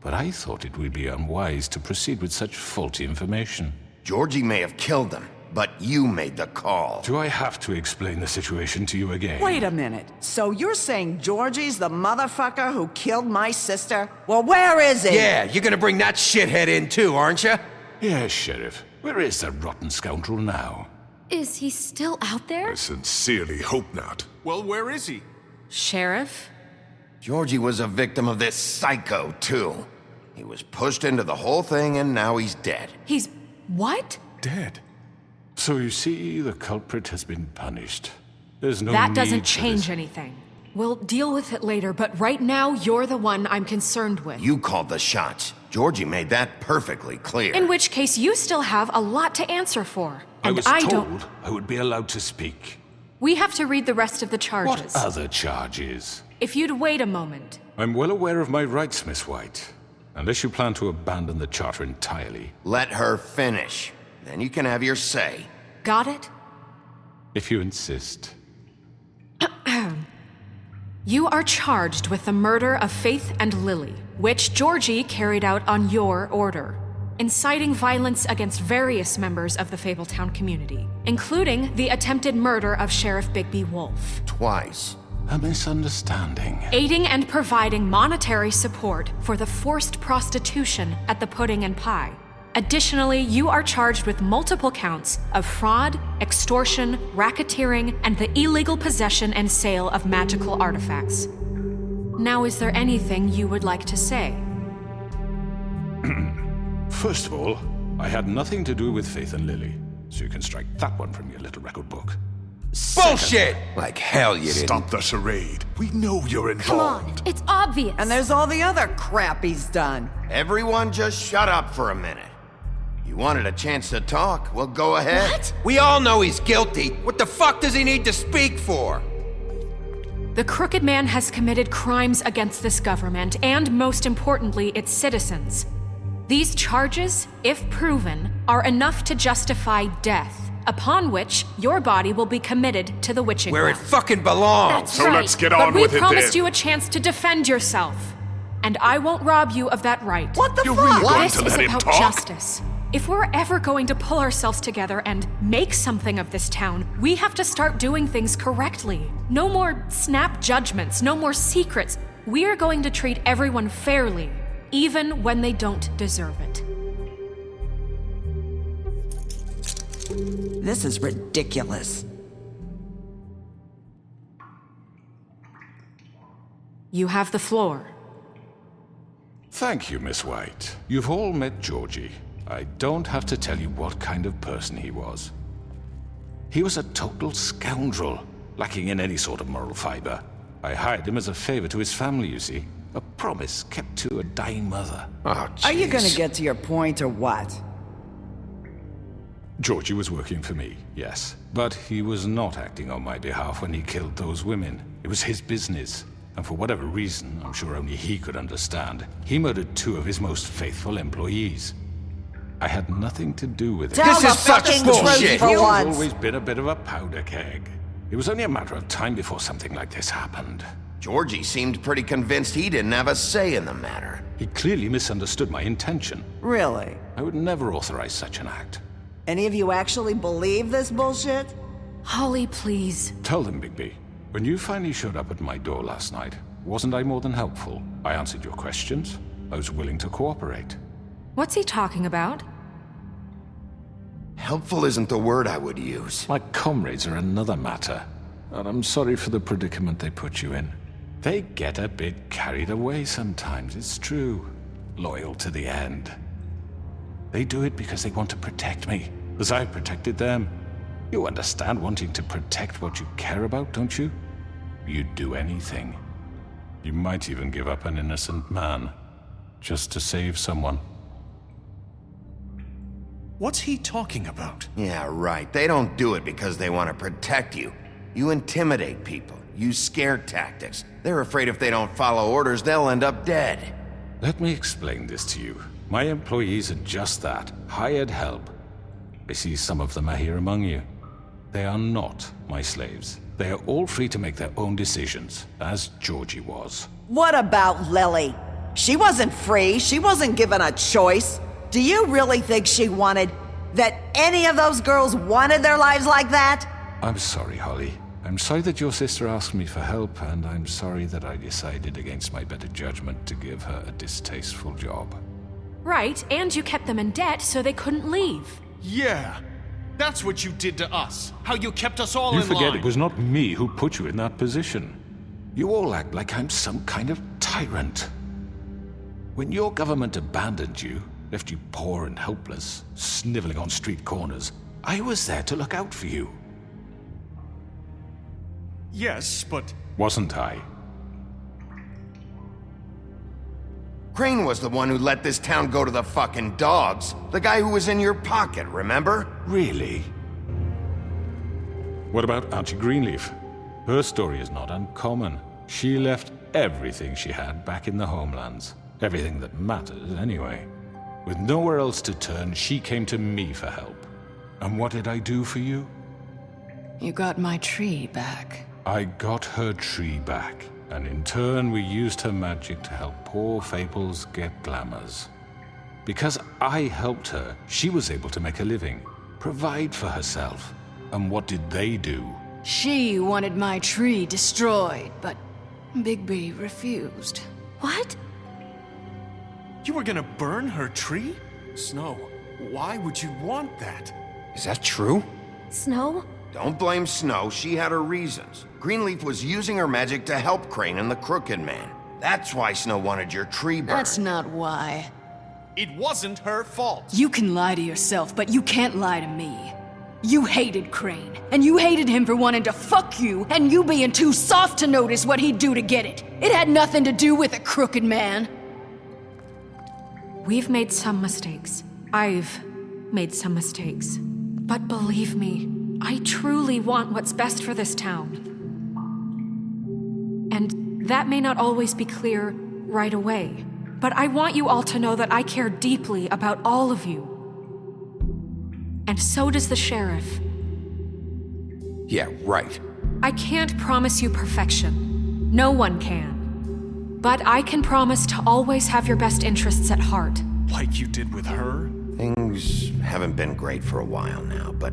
but I thought it would be unwise to proceed with such faulty information. Georgie may have killed them, but you made the call. Do I have to explain the situation to you again? Wait a minute. So you're saying Georgie's the motherfucker who killed my sister? Well, where is he? Yeah, you're gonna bring that shithead in too, aren't you? Yes, Sheriff. Where is that rotten scoundrel now? Is he still out there? I sincerely hope not. Well, where is he? Sheriff? Georgie was a victim of this psycho, too. He was pushed into the whole thing and now he's dead. He's... what? Dead. So you see, the culprit has been punished. There's no That need doesn't for change this. anything. We'll deal with it later, but right now, you're the one I'm concerned with. You called the shots. Georgie made that perfectly clear. In which case, you still have a lot to answer for. I And was I told don't... I would be allowed to speak. We have to read the rest of the charges. What other charges? If you'd wait a moment. I'm well aware of my rights, Miss White. Unless you plan to abandon the charter entirely. Let her finish. Then you can have your say. Got it? If you insist. You are charged with the murder of Faith and Lily, which Georgie carried out on your order, inciting violence against various members of the Fabletown community, including the attempted murder of Sheriff Bigby Wolf. Twice. A misunderstanding. Aiding and providing monetary support for the forced prostitution at the Pudding and Pie. Additionally, you are charged with multiple counts of fraud, extortion, racketeering, and the illegal possession and sale of magical artifacts. Now, is there anything you would like to say? First of all, I had nothing to do with Faith and Lily, so you can strike that one from your little record book. Bullshit! Like hell you didn't. Stop the charade. We know you're Come involved. on, it's obvious. And there's all the other crap he's done. Everyone just shut up for a minute. You wanted a chance to talk? Well, go ahead. What? We all know he's guilty. What the fuck does he need to speak for? The Crooked Man has committed crimes against this government and, most importantly, its citizens. These charges, if proven, are enough to justify death, upon which your body will be committed to the witching Where it well. fucking belongs. That's So right. let's get on But with we it promised then. you a chance to defend yourself. And I won't rob you of that right. What the You're fuck? really going This to is let him about talk? justice. If we're ever going to pull ourselves together and make something of this town, we have to start doing things correctly. No more snap judgments, no more secrets. We are going to treat everyone fairly, even when they don't deserve it. This is ridiculous. You have the floor. Thank you, Miss White. You've all met Georgie. I don't have to tell you what kind of person he was. He was a total scoundrel, lacking in any sort of moral fiber. I hired him as a favor to his family, you see. A promise kept to a dying mother. Oh, Are you gonna jeez. get to your point or what? Georgie was working for me, yes. But he was not acting on my behalf when he killed those women. It was his business. And for whatever reason, I'm sure only he could understand, he murdered 2 of his most faithful employees. I had nothing to do with it. Tell This the is such fucking bullshit. truth for I've once. always been a bit of a powder keg. It was only a matter of time before something like this happened. Georgie seemed pretty convinced he didn't have a say in the matter. He clearly misunderstood my intention. Really? I would never authorize such an act. Any of you actually believe this bullshit? Holly, please. Tell them, Bigby. When you finally showed up at my door last night, wasn't I more than helpful? I answered your questions. I was willing to cooperate. What's he talking about? Helpful isn't the word I would use. My comrades are another matter, and I'm sorry for the predicament they put you in. They get a bit carried away sometimes, it's true. Loyal to the end. They do it because they want to protect me, as I've protected them. You understand wanting to protect what you care about, don't you? You'd do anything. You might even give up an innocent man, just to save someone. What's he talking about? Yeah, right. They don't do it because they want to protect you. You intimidate people, use scare tactics. They're afraid if they don't follow orders, they'll end up dead. Let me explain this to you. My employees are just that, hired help. I see some of them are here among you. They are not my slaves. They are all free to make their own decisions, as Georgie was. What about Lily? She wasn't free. She wasn't given a choice. Do you really think she wanted... that any of those girls wanted their lives like that? I'm sorry, Holly. I'm sorry that your sister asked me for help, and I'm sorry that I decided against my better judgment to give her a distasteful job. Right, and you kept them in debt so they couldn't leave. Yeah, that's what you did to us. How you kept us all in line. You forget it was not me who put you in that position. You all act like I'm some kind of tyrant. When your government abandoned you, left you poor and helpless, sniveling on street corners, I was there to look out for you. Yes, but... Wasn't I? Crane was the one who let this town go to the fucking dogs. The guy who was in your pocket, remember? Really? What about Auntie Greenleaf? Her story is not uncommon. She left everything she had back in the homelands. Everything that mattered, anyway. With nowhere else to turn, she came to me for help. And what did I do for you? You got my tree back. I got her tree back, and in turn we used her magic to help poor Fables get glamours. Because I helped her, she was able to make a living, provide for herself. And what did they do? She wanted my tree destroyed, but Bigby refused. What? You were gonna burn her tree? Snow, why would you want that? Is that true? Snow? Don't blame Snow, she had her reasons. Greenleaf was using her magic to help Crane and the Crooked Man. That's why Snow wanted your tree burned. That's not why. It wasn't her fault. You can lie to yourself, but you can't lie to me. You hated Crane, and you hated him for wanting to fuck you, and you being too soft to notice what he'd do to get it. It had nothing to do with a Crooked Man. We've made some mistakes. I've made some mistakes. But believe me, I truly want what's best for this town. And that may not always be clear right away, but I want you all to know that I care deeply about all of you. And so does the sheriff. Yeah, right. I can't promise you perfection. No one can. But I can promise to always have your best interests at heart. Like you did with her? Things haven't been great for a while now, but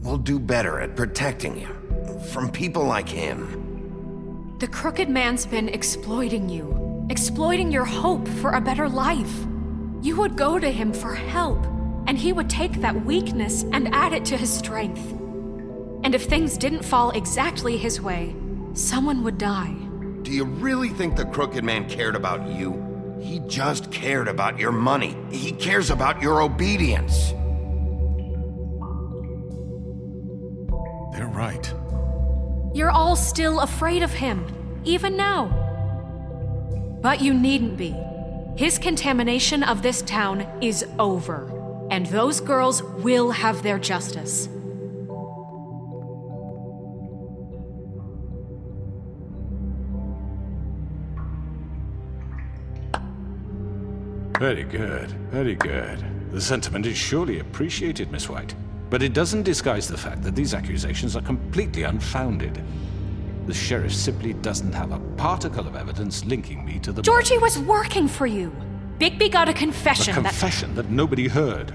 we'll do better at protecting you. From people like him. The Crooked Man's been exploiting you. Exploiting your hope for a better life. You would go to him for help, and he would take that weakness and add it to his strength. And if things didn't fall exactly his way, someone would die. Do you really think the Crooked Man cared about you? He just cared about your money. He cares about your obedience. They're right. You're all still afraid of him, even now. But you needn't be. His contamination of this town is over, and those girls will have their justice. Very good, very good. The sentiment is surely appreciated, Miss White. But it doesn't disguise the fact that these accusations are completely unfounded. The sheriff simply doesn't have a particle of evidence linking me to the... Georgie was working for you. Bigby got a confession A confession that nobody heard.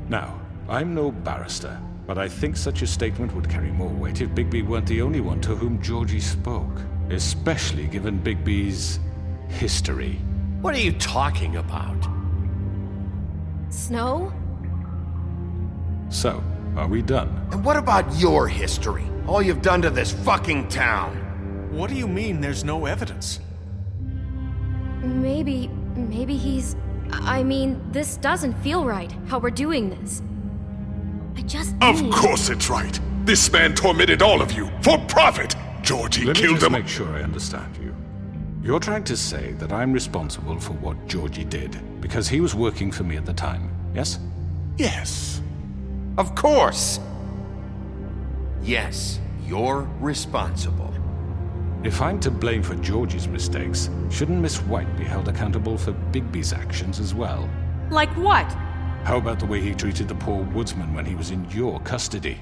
Now, I'm no barrister, but I think such a statement would carry more weight if Bigby weren't the only one to whom Georgie spoke. Especially given Bigby's history. What are you talking about? Snow? So, are we done? And what about your history? All you've done to this fucking town? What do you mean there's no evidence? Maybe he's... I mean, this doesn't feel right, how we're doing this. I just Of need... course it's right. This man tormented all of you, for profit! Georgie Let me killed just him. make sure I understand you. You're trying to say that I'm responsible for what Georgie did, because he was working for me at the time, yes? Yes. Of course! Yes, you're responsible. If I'm to blame for Georgie's mistakes, shouldn't Miss White be held accountable for Bigby's actions as well? Like what? How about the way he treated the poor woodsman when he was in your custody?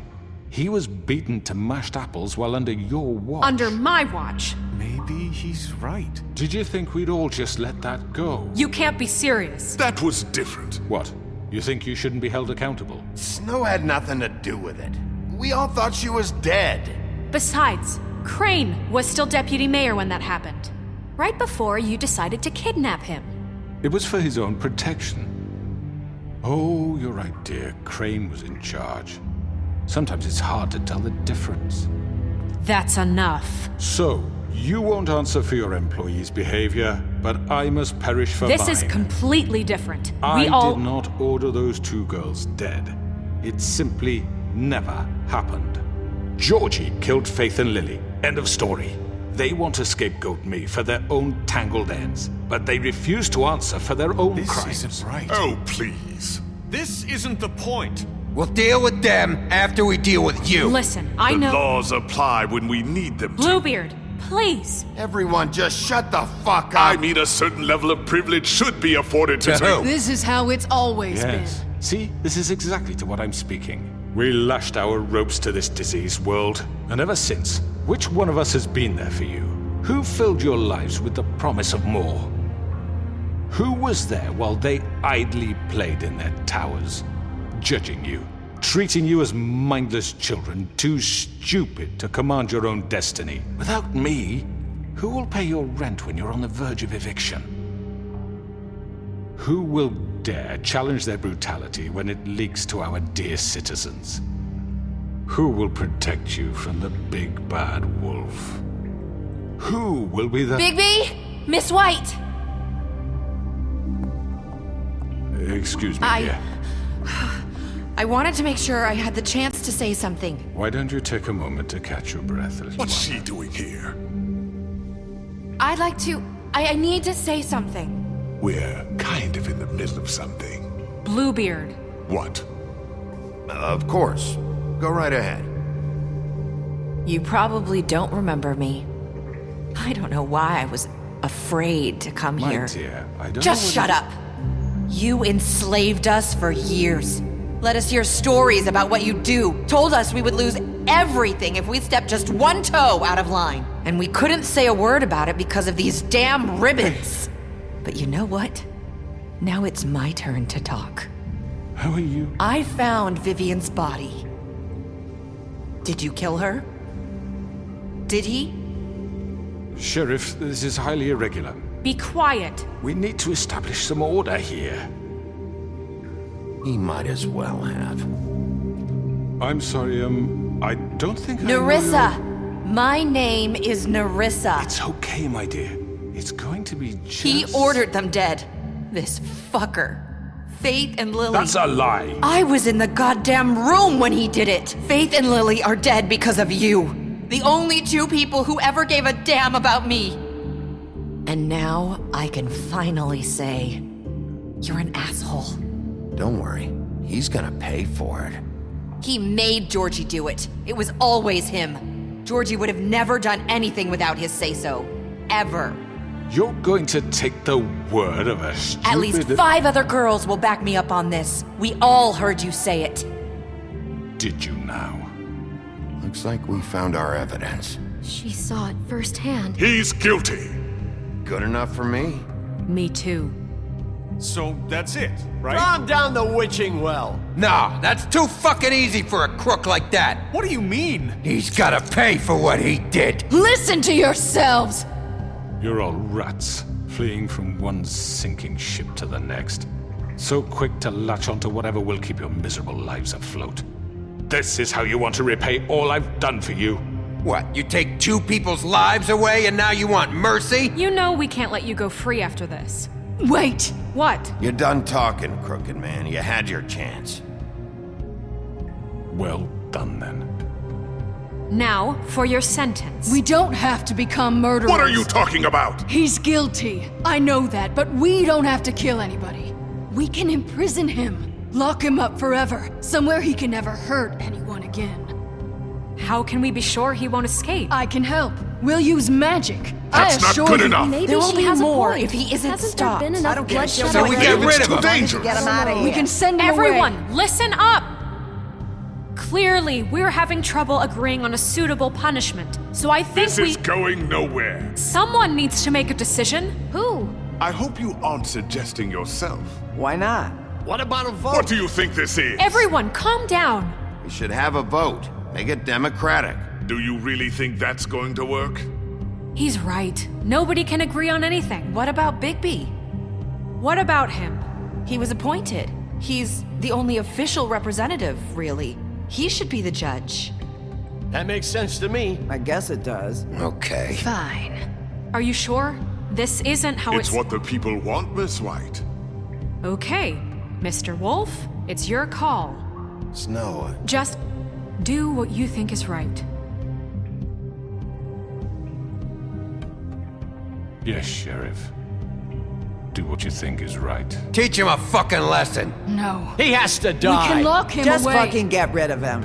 He was beaten to mashed apples while under your watch. Under my watch. Maybe he's right. Did you think we'd all just let that go? You can't be serious. That was different. What? You think you shouldn't be held accountable? Snow had nothing to do with it. We all thought she was dead. Besides, Crane was still deputy mayor when that happened. Right before you decided to kidnap him. It was for his own protection. Oh, you're right, dear. Crane was in charge. Sometimes it's hard to tell the difference. That's enough. So, you won't answer for your employees' behavior, but I must perish for mine. This is completely different. I did not order those two girls dead. It simply never happened. Georgie killed Faith and Lily. End of story. They want to scapegoat me for their own tangled ends, but they refuse to answer for their own crimes. This isn't right. Oh, please. This isn't the point. We'll deal with them after we deal with you. Listen, I know... The laws apply when we need them to. Bluebeard, please. Everyone just shut the fuck up. I mean, a certain level of privilege should be afforded to who? This is how it's always Yes. See, this is exactly to what I'm speaking. We lashed our ropes to this diseased world, and ever since, which one of us has been there for you? Who filled your lives with the promise of more? Who was there while they idly played in their towers, judging you, treating you as mindless children, too stupid to command your own destiny? Without me, who will pay your rent when you're on the verge of eviction? Who will dare challenge their brutality when it leaks to our dear citizens? Who will protect you from the big bad wolf? Who will be the... Bigby! Miss White! Excuse me, dear. I wanted to make sure I had the chance to say something. Why don't you take a moment to catch your breath, little What's she doing here? I'd like to... I need to say something. We're kind of in the middle of something. Bluebeard. What? Of course. Go right ahead. You probably don't remember me. I don't know why I was afraid to come My here. dear, I don't Just know shut up! You enslaved us for years. Let us hear stories about what you do. Told us we would lose everything if we stepped just one toe out of line. And we couldn't say a word about it because of these damn ribbons. But you know what? Now it's my turn to talk. How are you? I found Vivian's body. Did you kill her? Did he? Sheriff, this is highly irregular. Be quiet. We need to establish some order here. He might as well have. I'm sorry, I don't think I know Nerissa! your- My name is Nerissa. It's okay, my dear. It's going to be just... He ordered them dead. This fucker. Faith and Lily. That's a lie. I was in the goddamn room when he did it. Faith and Lily are dead because of you. The only two people who ever gave a damn about me. And now I can finally say, you're an asshole. Don't worry. He's gonna pay for it. He made Georgie do it. It was always him. Georgie would have never done anything without his say-so. Ever. You're going to take the word of a stupid... At least 5 other girls will back me up on this. We all heard you say it. Did you now? Looks like we found our evidence. She saw it firsthand. He's guilty. Good enough for me. Me too. So that's it, right? Calm down the witching well. Nah, that's too fucking easy for a crook like that. What do you mean? He's gotta pay for what he did. Listen to yourselves! You're all rats, fleeing from one sinking ship to the next. So quick to latch onto whatever will keep your miserable lives afloat. This is how you want to repay all I've done for you. What, you take 2 people's lives away and now you want mercy? You know we can't let you go free after this. Wait! What? You're done talking, Crooked Man. You had your chance. Well done, then. Now, for your sentence. We don't have to become murderers. What are you talking about? He's guilty. I know that, but we don't have to kill anybody. We can imprison him. Lock him up forever. Somewhere he can never hurt anyone again. How can we be sure he won't escape? I can help. We'll use magic. That's not good enough. Maybe there will she be has more a point. if he isn't Hasn't stopped. There been enough I don't care. bloodshed So we already? get rid of him. Dangerous. Get him out of here. We can send him Everyone, away. listen up! Clearly, we're having trouble agreeing on a suitable punishment. So I think This is going nowhere. Someone needs to make a decision. Who? I hope you aren't suggesting yourself. Why not? What about a vote? What do you think this is? Everyone, calm down. We should have a vote. Make it democratic. Do you really think that's going to work? He's right. Nobody can agree on anything. What about Bigby? What about him? He was appointed. He's the only official representative, really. He should be the judge. That makes sense to me. I guess it does. Okay. Fine. Are you sure? This isn't how It's what the people want, Miss White. Okay, Mr. Wolf, it's your call. Snow. Just do what you think is right. Yes, Sheriff. Do what you think is right. Teach him a fucking lesson. No. He has to die. We can lock him Just away. fucking get rid of him.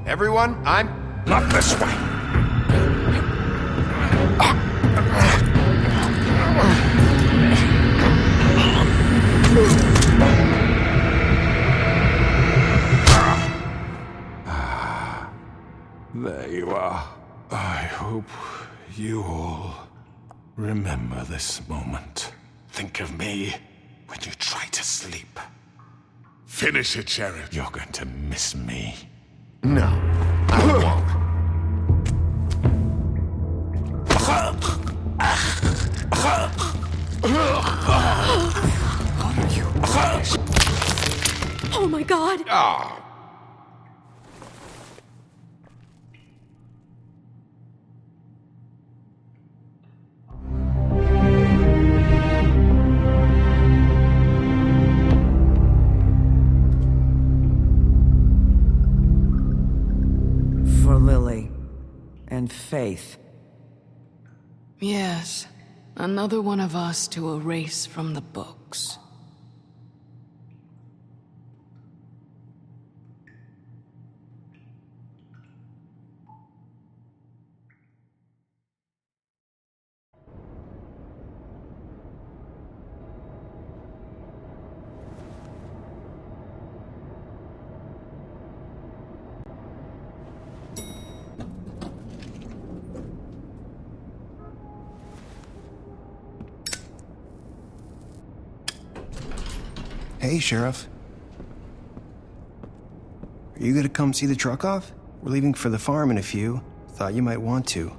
Everyone, I'm... Not this way. There you are. I hope you all remember this moment. Think of me when you try to sleep. Finish it, Sheriff. You're going to miss me. No, I won't. Oh my god! Oh. For Lily and Faith. Yes. Another one of us to erase from the books. Hey, Sheriff. Are you gonna come see the truck off? We're leaving for the farm in a few. Thought you might want to.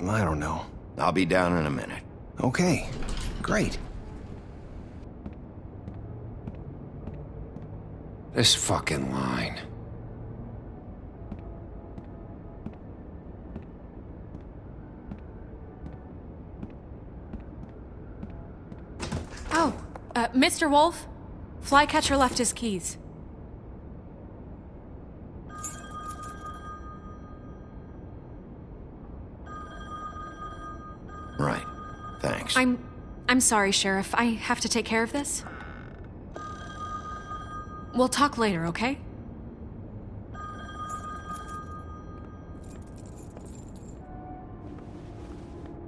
I don't know. I'll be down in a minute. Okay, great. This fucking line. Oh, Mr. Wolf, Flycatcher left his keys. Right. Thanks. I'm sorry, Sheriff. I have to take care of this. We'll talk later, okay?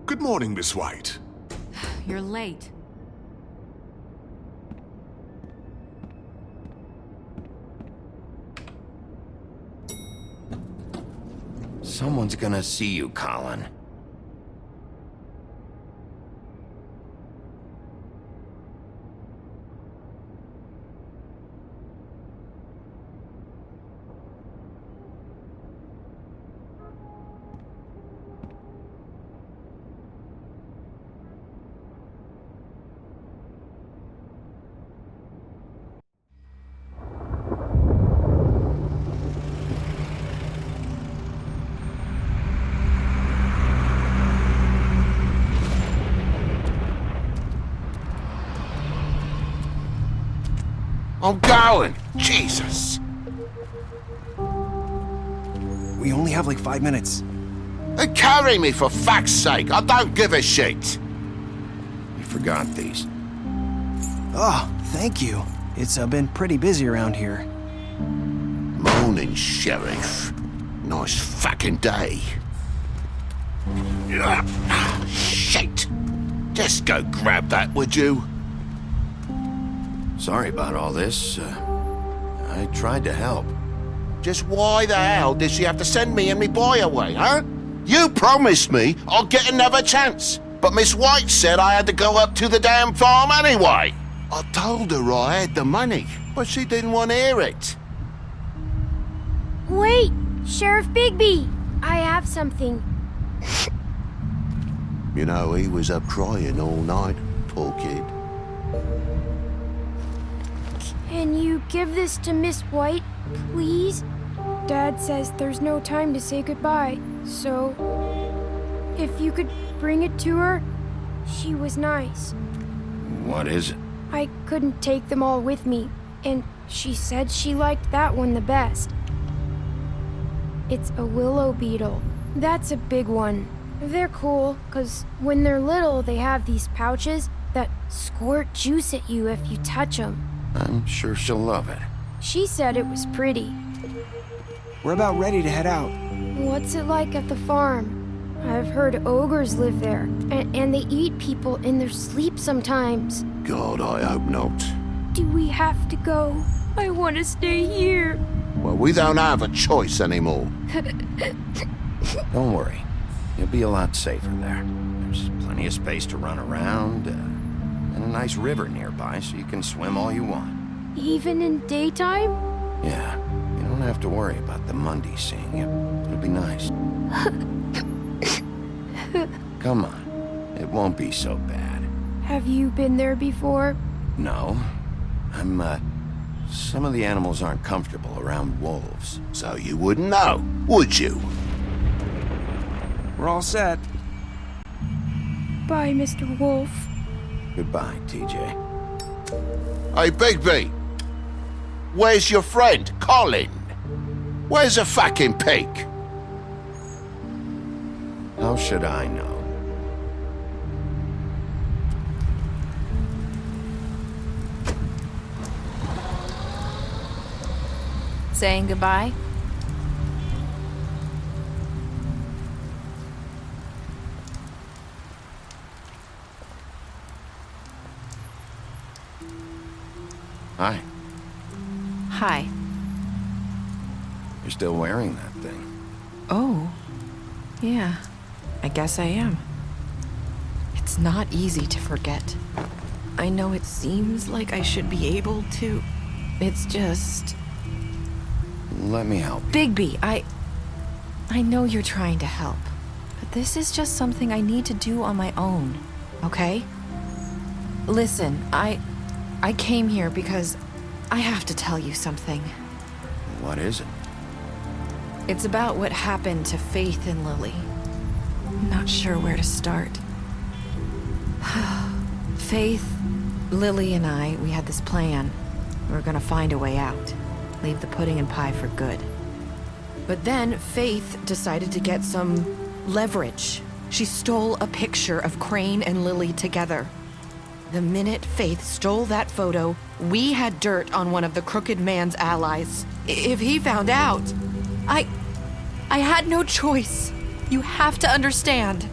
Good morning, Miss White. You're late. Someone's gonna see you, Colin. I'm going. Jesus. We only have like 5 minutes. And carry me for fuck's sake. I don't give a shit. You forgot these. Oh, thank you. It's been pretty busy around here. Morning, Sheriff. Nice fucking day. Shit. Just go grab that, would you? Sorry about all this. I tried to help. Just why the hell did she have to send me and me boy away, huh? You promised me I'd get another chance, but Miss White said I had to go up to the damn farm anyway. I told her I had the money, but she didn't want to hear it. Wait, Sheriff Bigby, I have something. You know, he was up crying all night, poor kid. Can you give this to Miss White, please? Dad says there's no time to say goodbye, so if you could bring it to her, she was nice. What is it? I couldn't take them all with me, and she said she liked that one the best. It's a willow beetle. That's a big one. They're cool, 'cause when they're little, they have these pouches that squirt juice at you if you touch them. I'm sure she'll love it. She said it was pretty. We're about ready to head out. What's it like at the farm? I've heard ogres live there, and they eat people in their sleep sometimes. God, I hope not. Do we have to go? I want to stay here. Well, we don't have a choice anymore. Don't worry. You'll be a lot safer there. There's plenty of space to run around, and a nice river nearby so you can swim all you want. Even in daytime? Yeah, you don't have to worry about the Mundy seeing you. It'll be nice. Come on. It won't be so bad. Have you been there before? No. Some of the animals aren't comfortable around wolves. So you wouldn't know, would you? We're all set. Bye, Mr. Wolf. Goodbye, TJ. Hey, Bigby. Where's your friend, Colin? Where's the fucking pig? How should I know? Saying goodbye? Hi. Hi. You're still wearing that thing. Oh. Yeah. I guess I am. It's not easy to forget. I know it seems like I should be able to. It's just... Let me help you. Bigby, I know you're trying to help, but this is just something I need to do on my own, okay? Listen, I came here because I have to tell you something. What is it? It's about what happened to Faith and Lily. I'm not sure where to start. Faith, Lily, and I, we had this plan. We were gonna find a way out. Leave the pudding and pie for good. But then Faith decided to get some leverage. She stole a picture of Crane and Lily together. The minute Faith stole that photo, we had dirt on one of the Crooked Man's allies. If he found out, I had no choice. You have to understand.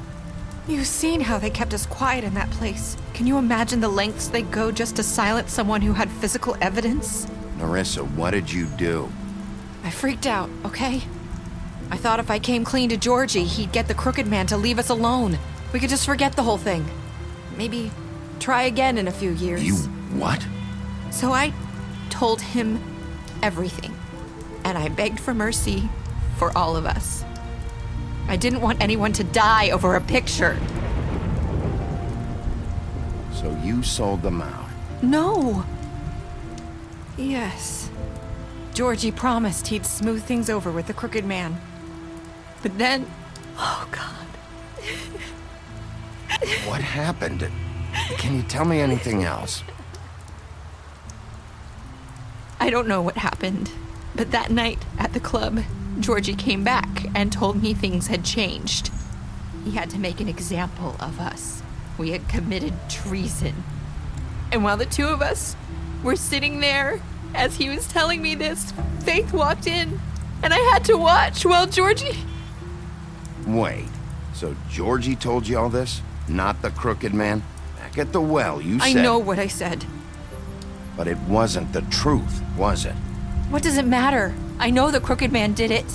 You've seen how they kept us quiet in that place. Can you imagine the lengths they go just to silence someone who had physical evidence? Narissa, what did you do? I freaked out, okay? I thought if I came clean to Georgie, he'd get the Crooked Man to leave us alone. We could just forget the whole thing. Maybe try again in a few years. You what? So I told him everything. And I begged for mercy for all of us. I didn't want anyone to die over a picture. So you sold them out? No. Yes. Georgie promised he'd smooth things over with the Crooked Man. But then... Oh, God. What happened? Can you tell me anything else? I don't know what happened, but that night at the club, Georgie came back and told me things had changed. He had to make an example of us. We had committed treason. And while the two of us were sitting there, as he was telling me this, Faith walked in, and I had to watch while Georgie... Wait, so Georgie told you all this? Not the Crooked Man? Back at the well, you said... I know what I said. But it wasn't the truth, was it? What does it matter? I know the Crooked Man did it.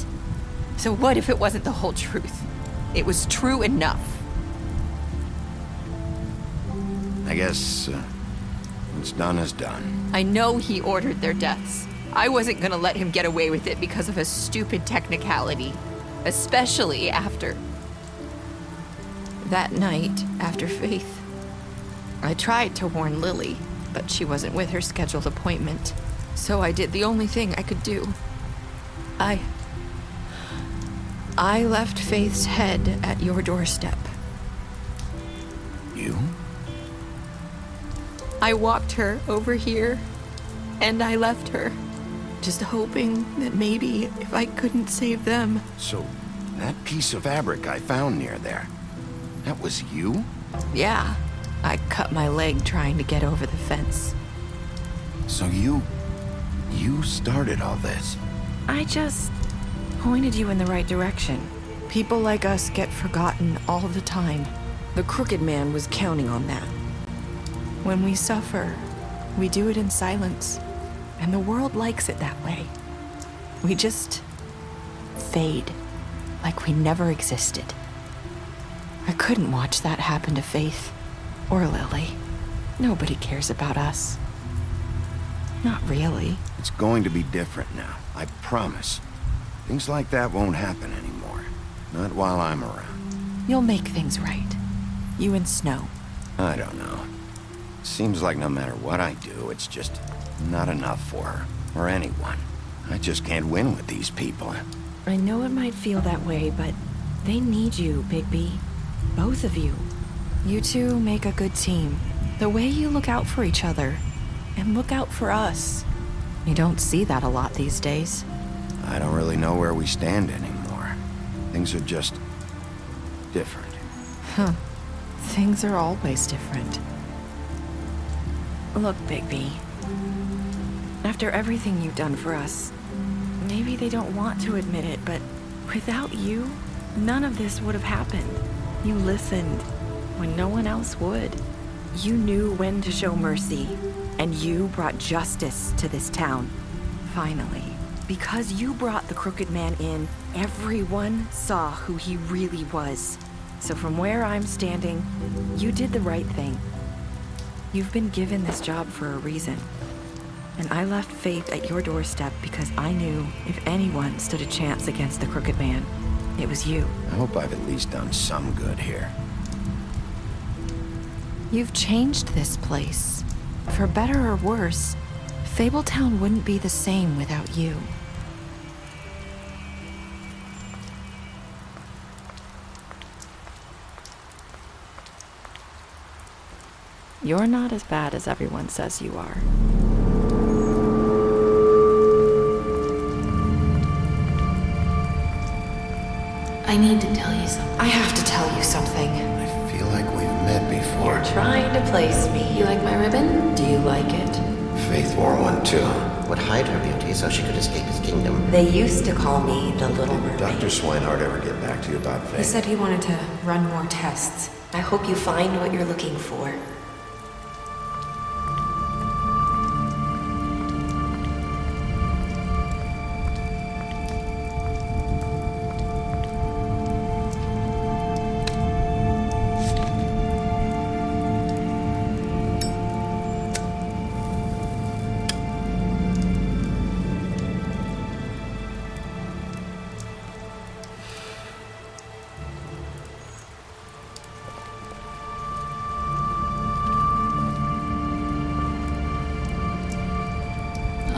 So what if it wasn't the whole truth? It was true enough. I guess what's done is done. I know he ordered their deaths. I wasn't gonna let him get away with it because of a stupid technicality. Especially after... that night, after Faith. I tried to warn Lily, but she wasn't with her scheduled appointment. So I did the only thing I could do. I left Faith's head at your doorstep. You? I walked her over here, and I left her, just hoping that maybe if I couldn't save them... So, that piece of fabric I found near there, that was you? Yeah, I cut my leg trying to get over the fence. So you started all this? I just pointed you in the right direction. People like us get forgotten all the time. The Crooked Man was counting on that. When we suffer, we do it in silence, and the world likes it that way. We just fade, like we never existed. I couldn't watch that happen to Faith, or Lily. Nobody cares about us. Not really. It's going to be different now, I promise. Things like that won't happen anymore. Not while I'm around. You'll make things right. You and Snow. I don't know. Seems like no matter what I do, it's just not enough for her, or anyone. I just can't win with these people. I know it might feel that way, but they need you, Bigby. Both of you. You two make a good team. The way you look out for each other, and look out for us. You don't see that a lot these days. I don't really know where we stand anymore. Things are just... different. Huh. Things are always different. Look, Bigby. After everything you've done for us, maybe they don't want to admit it, but without you, none of this would have happened. You listened when no one else would. You knew when to show mercy, and you brought justice to this town. Finally. Because you brought the Crooked Man in, everyone saw who he really was. So from where I'm standing, you did the right thing. You've been given this job for a reason. And I left Faith at your doorstep because I knew if anyone stood a chance against the Crooked Man, it was you. I hope I've at least done some good here. You've changed this place. For better or worse, Fabletown wouldn't be the same without you. You're not as bad as everyone says you are. I need to tell you something. I have to tell you something. I feel like we've met before. You're trying to place me. You like my ribbon? Do you like it? Faith wore one too. Would hide her beauty so she could escape his kingdom. They used to call me the Little Mermaid. Did Dr. Swinehart ever get back to you about Faith? He said he wanted to run more tests. I hope you find what you're looking for.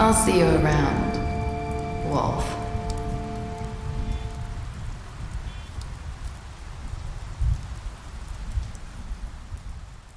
I'll see you around, Wolf.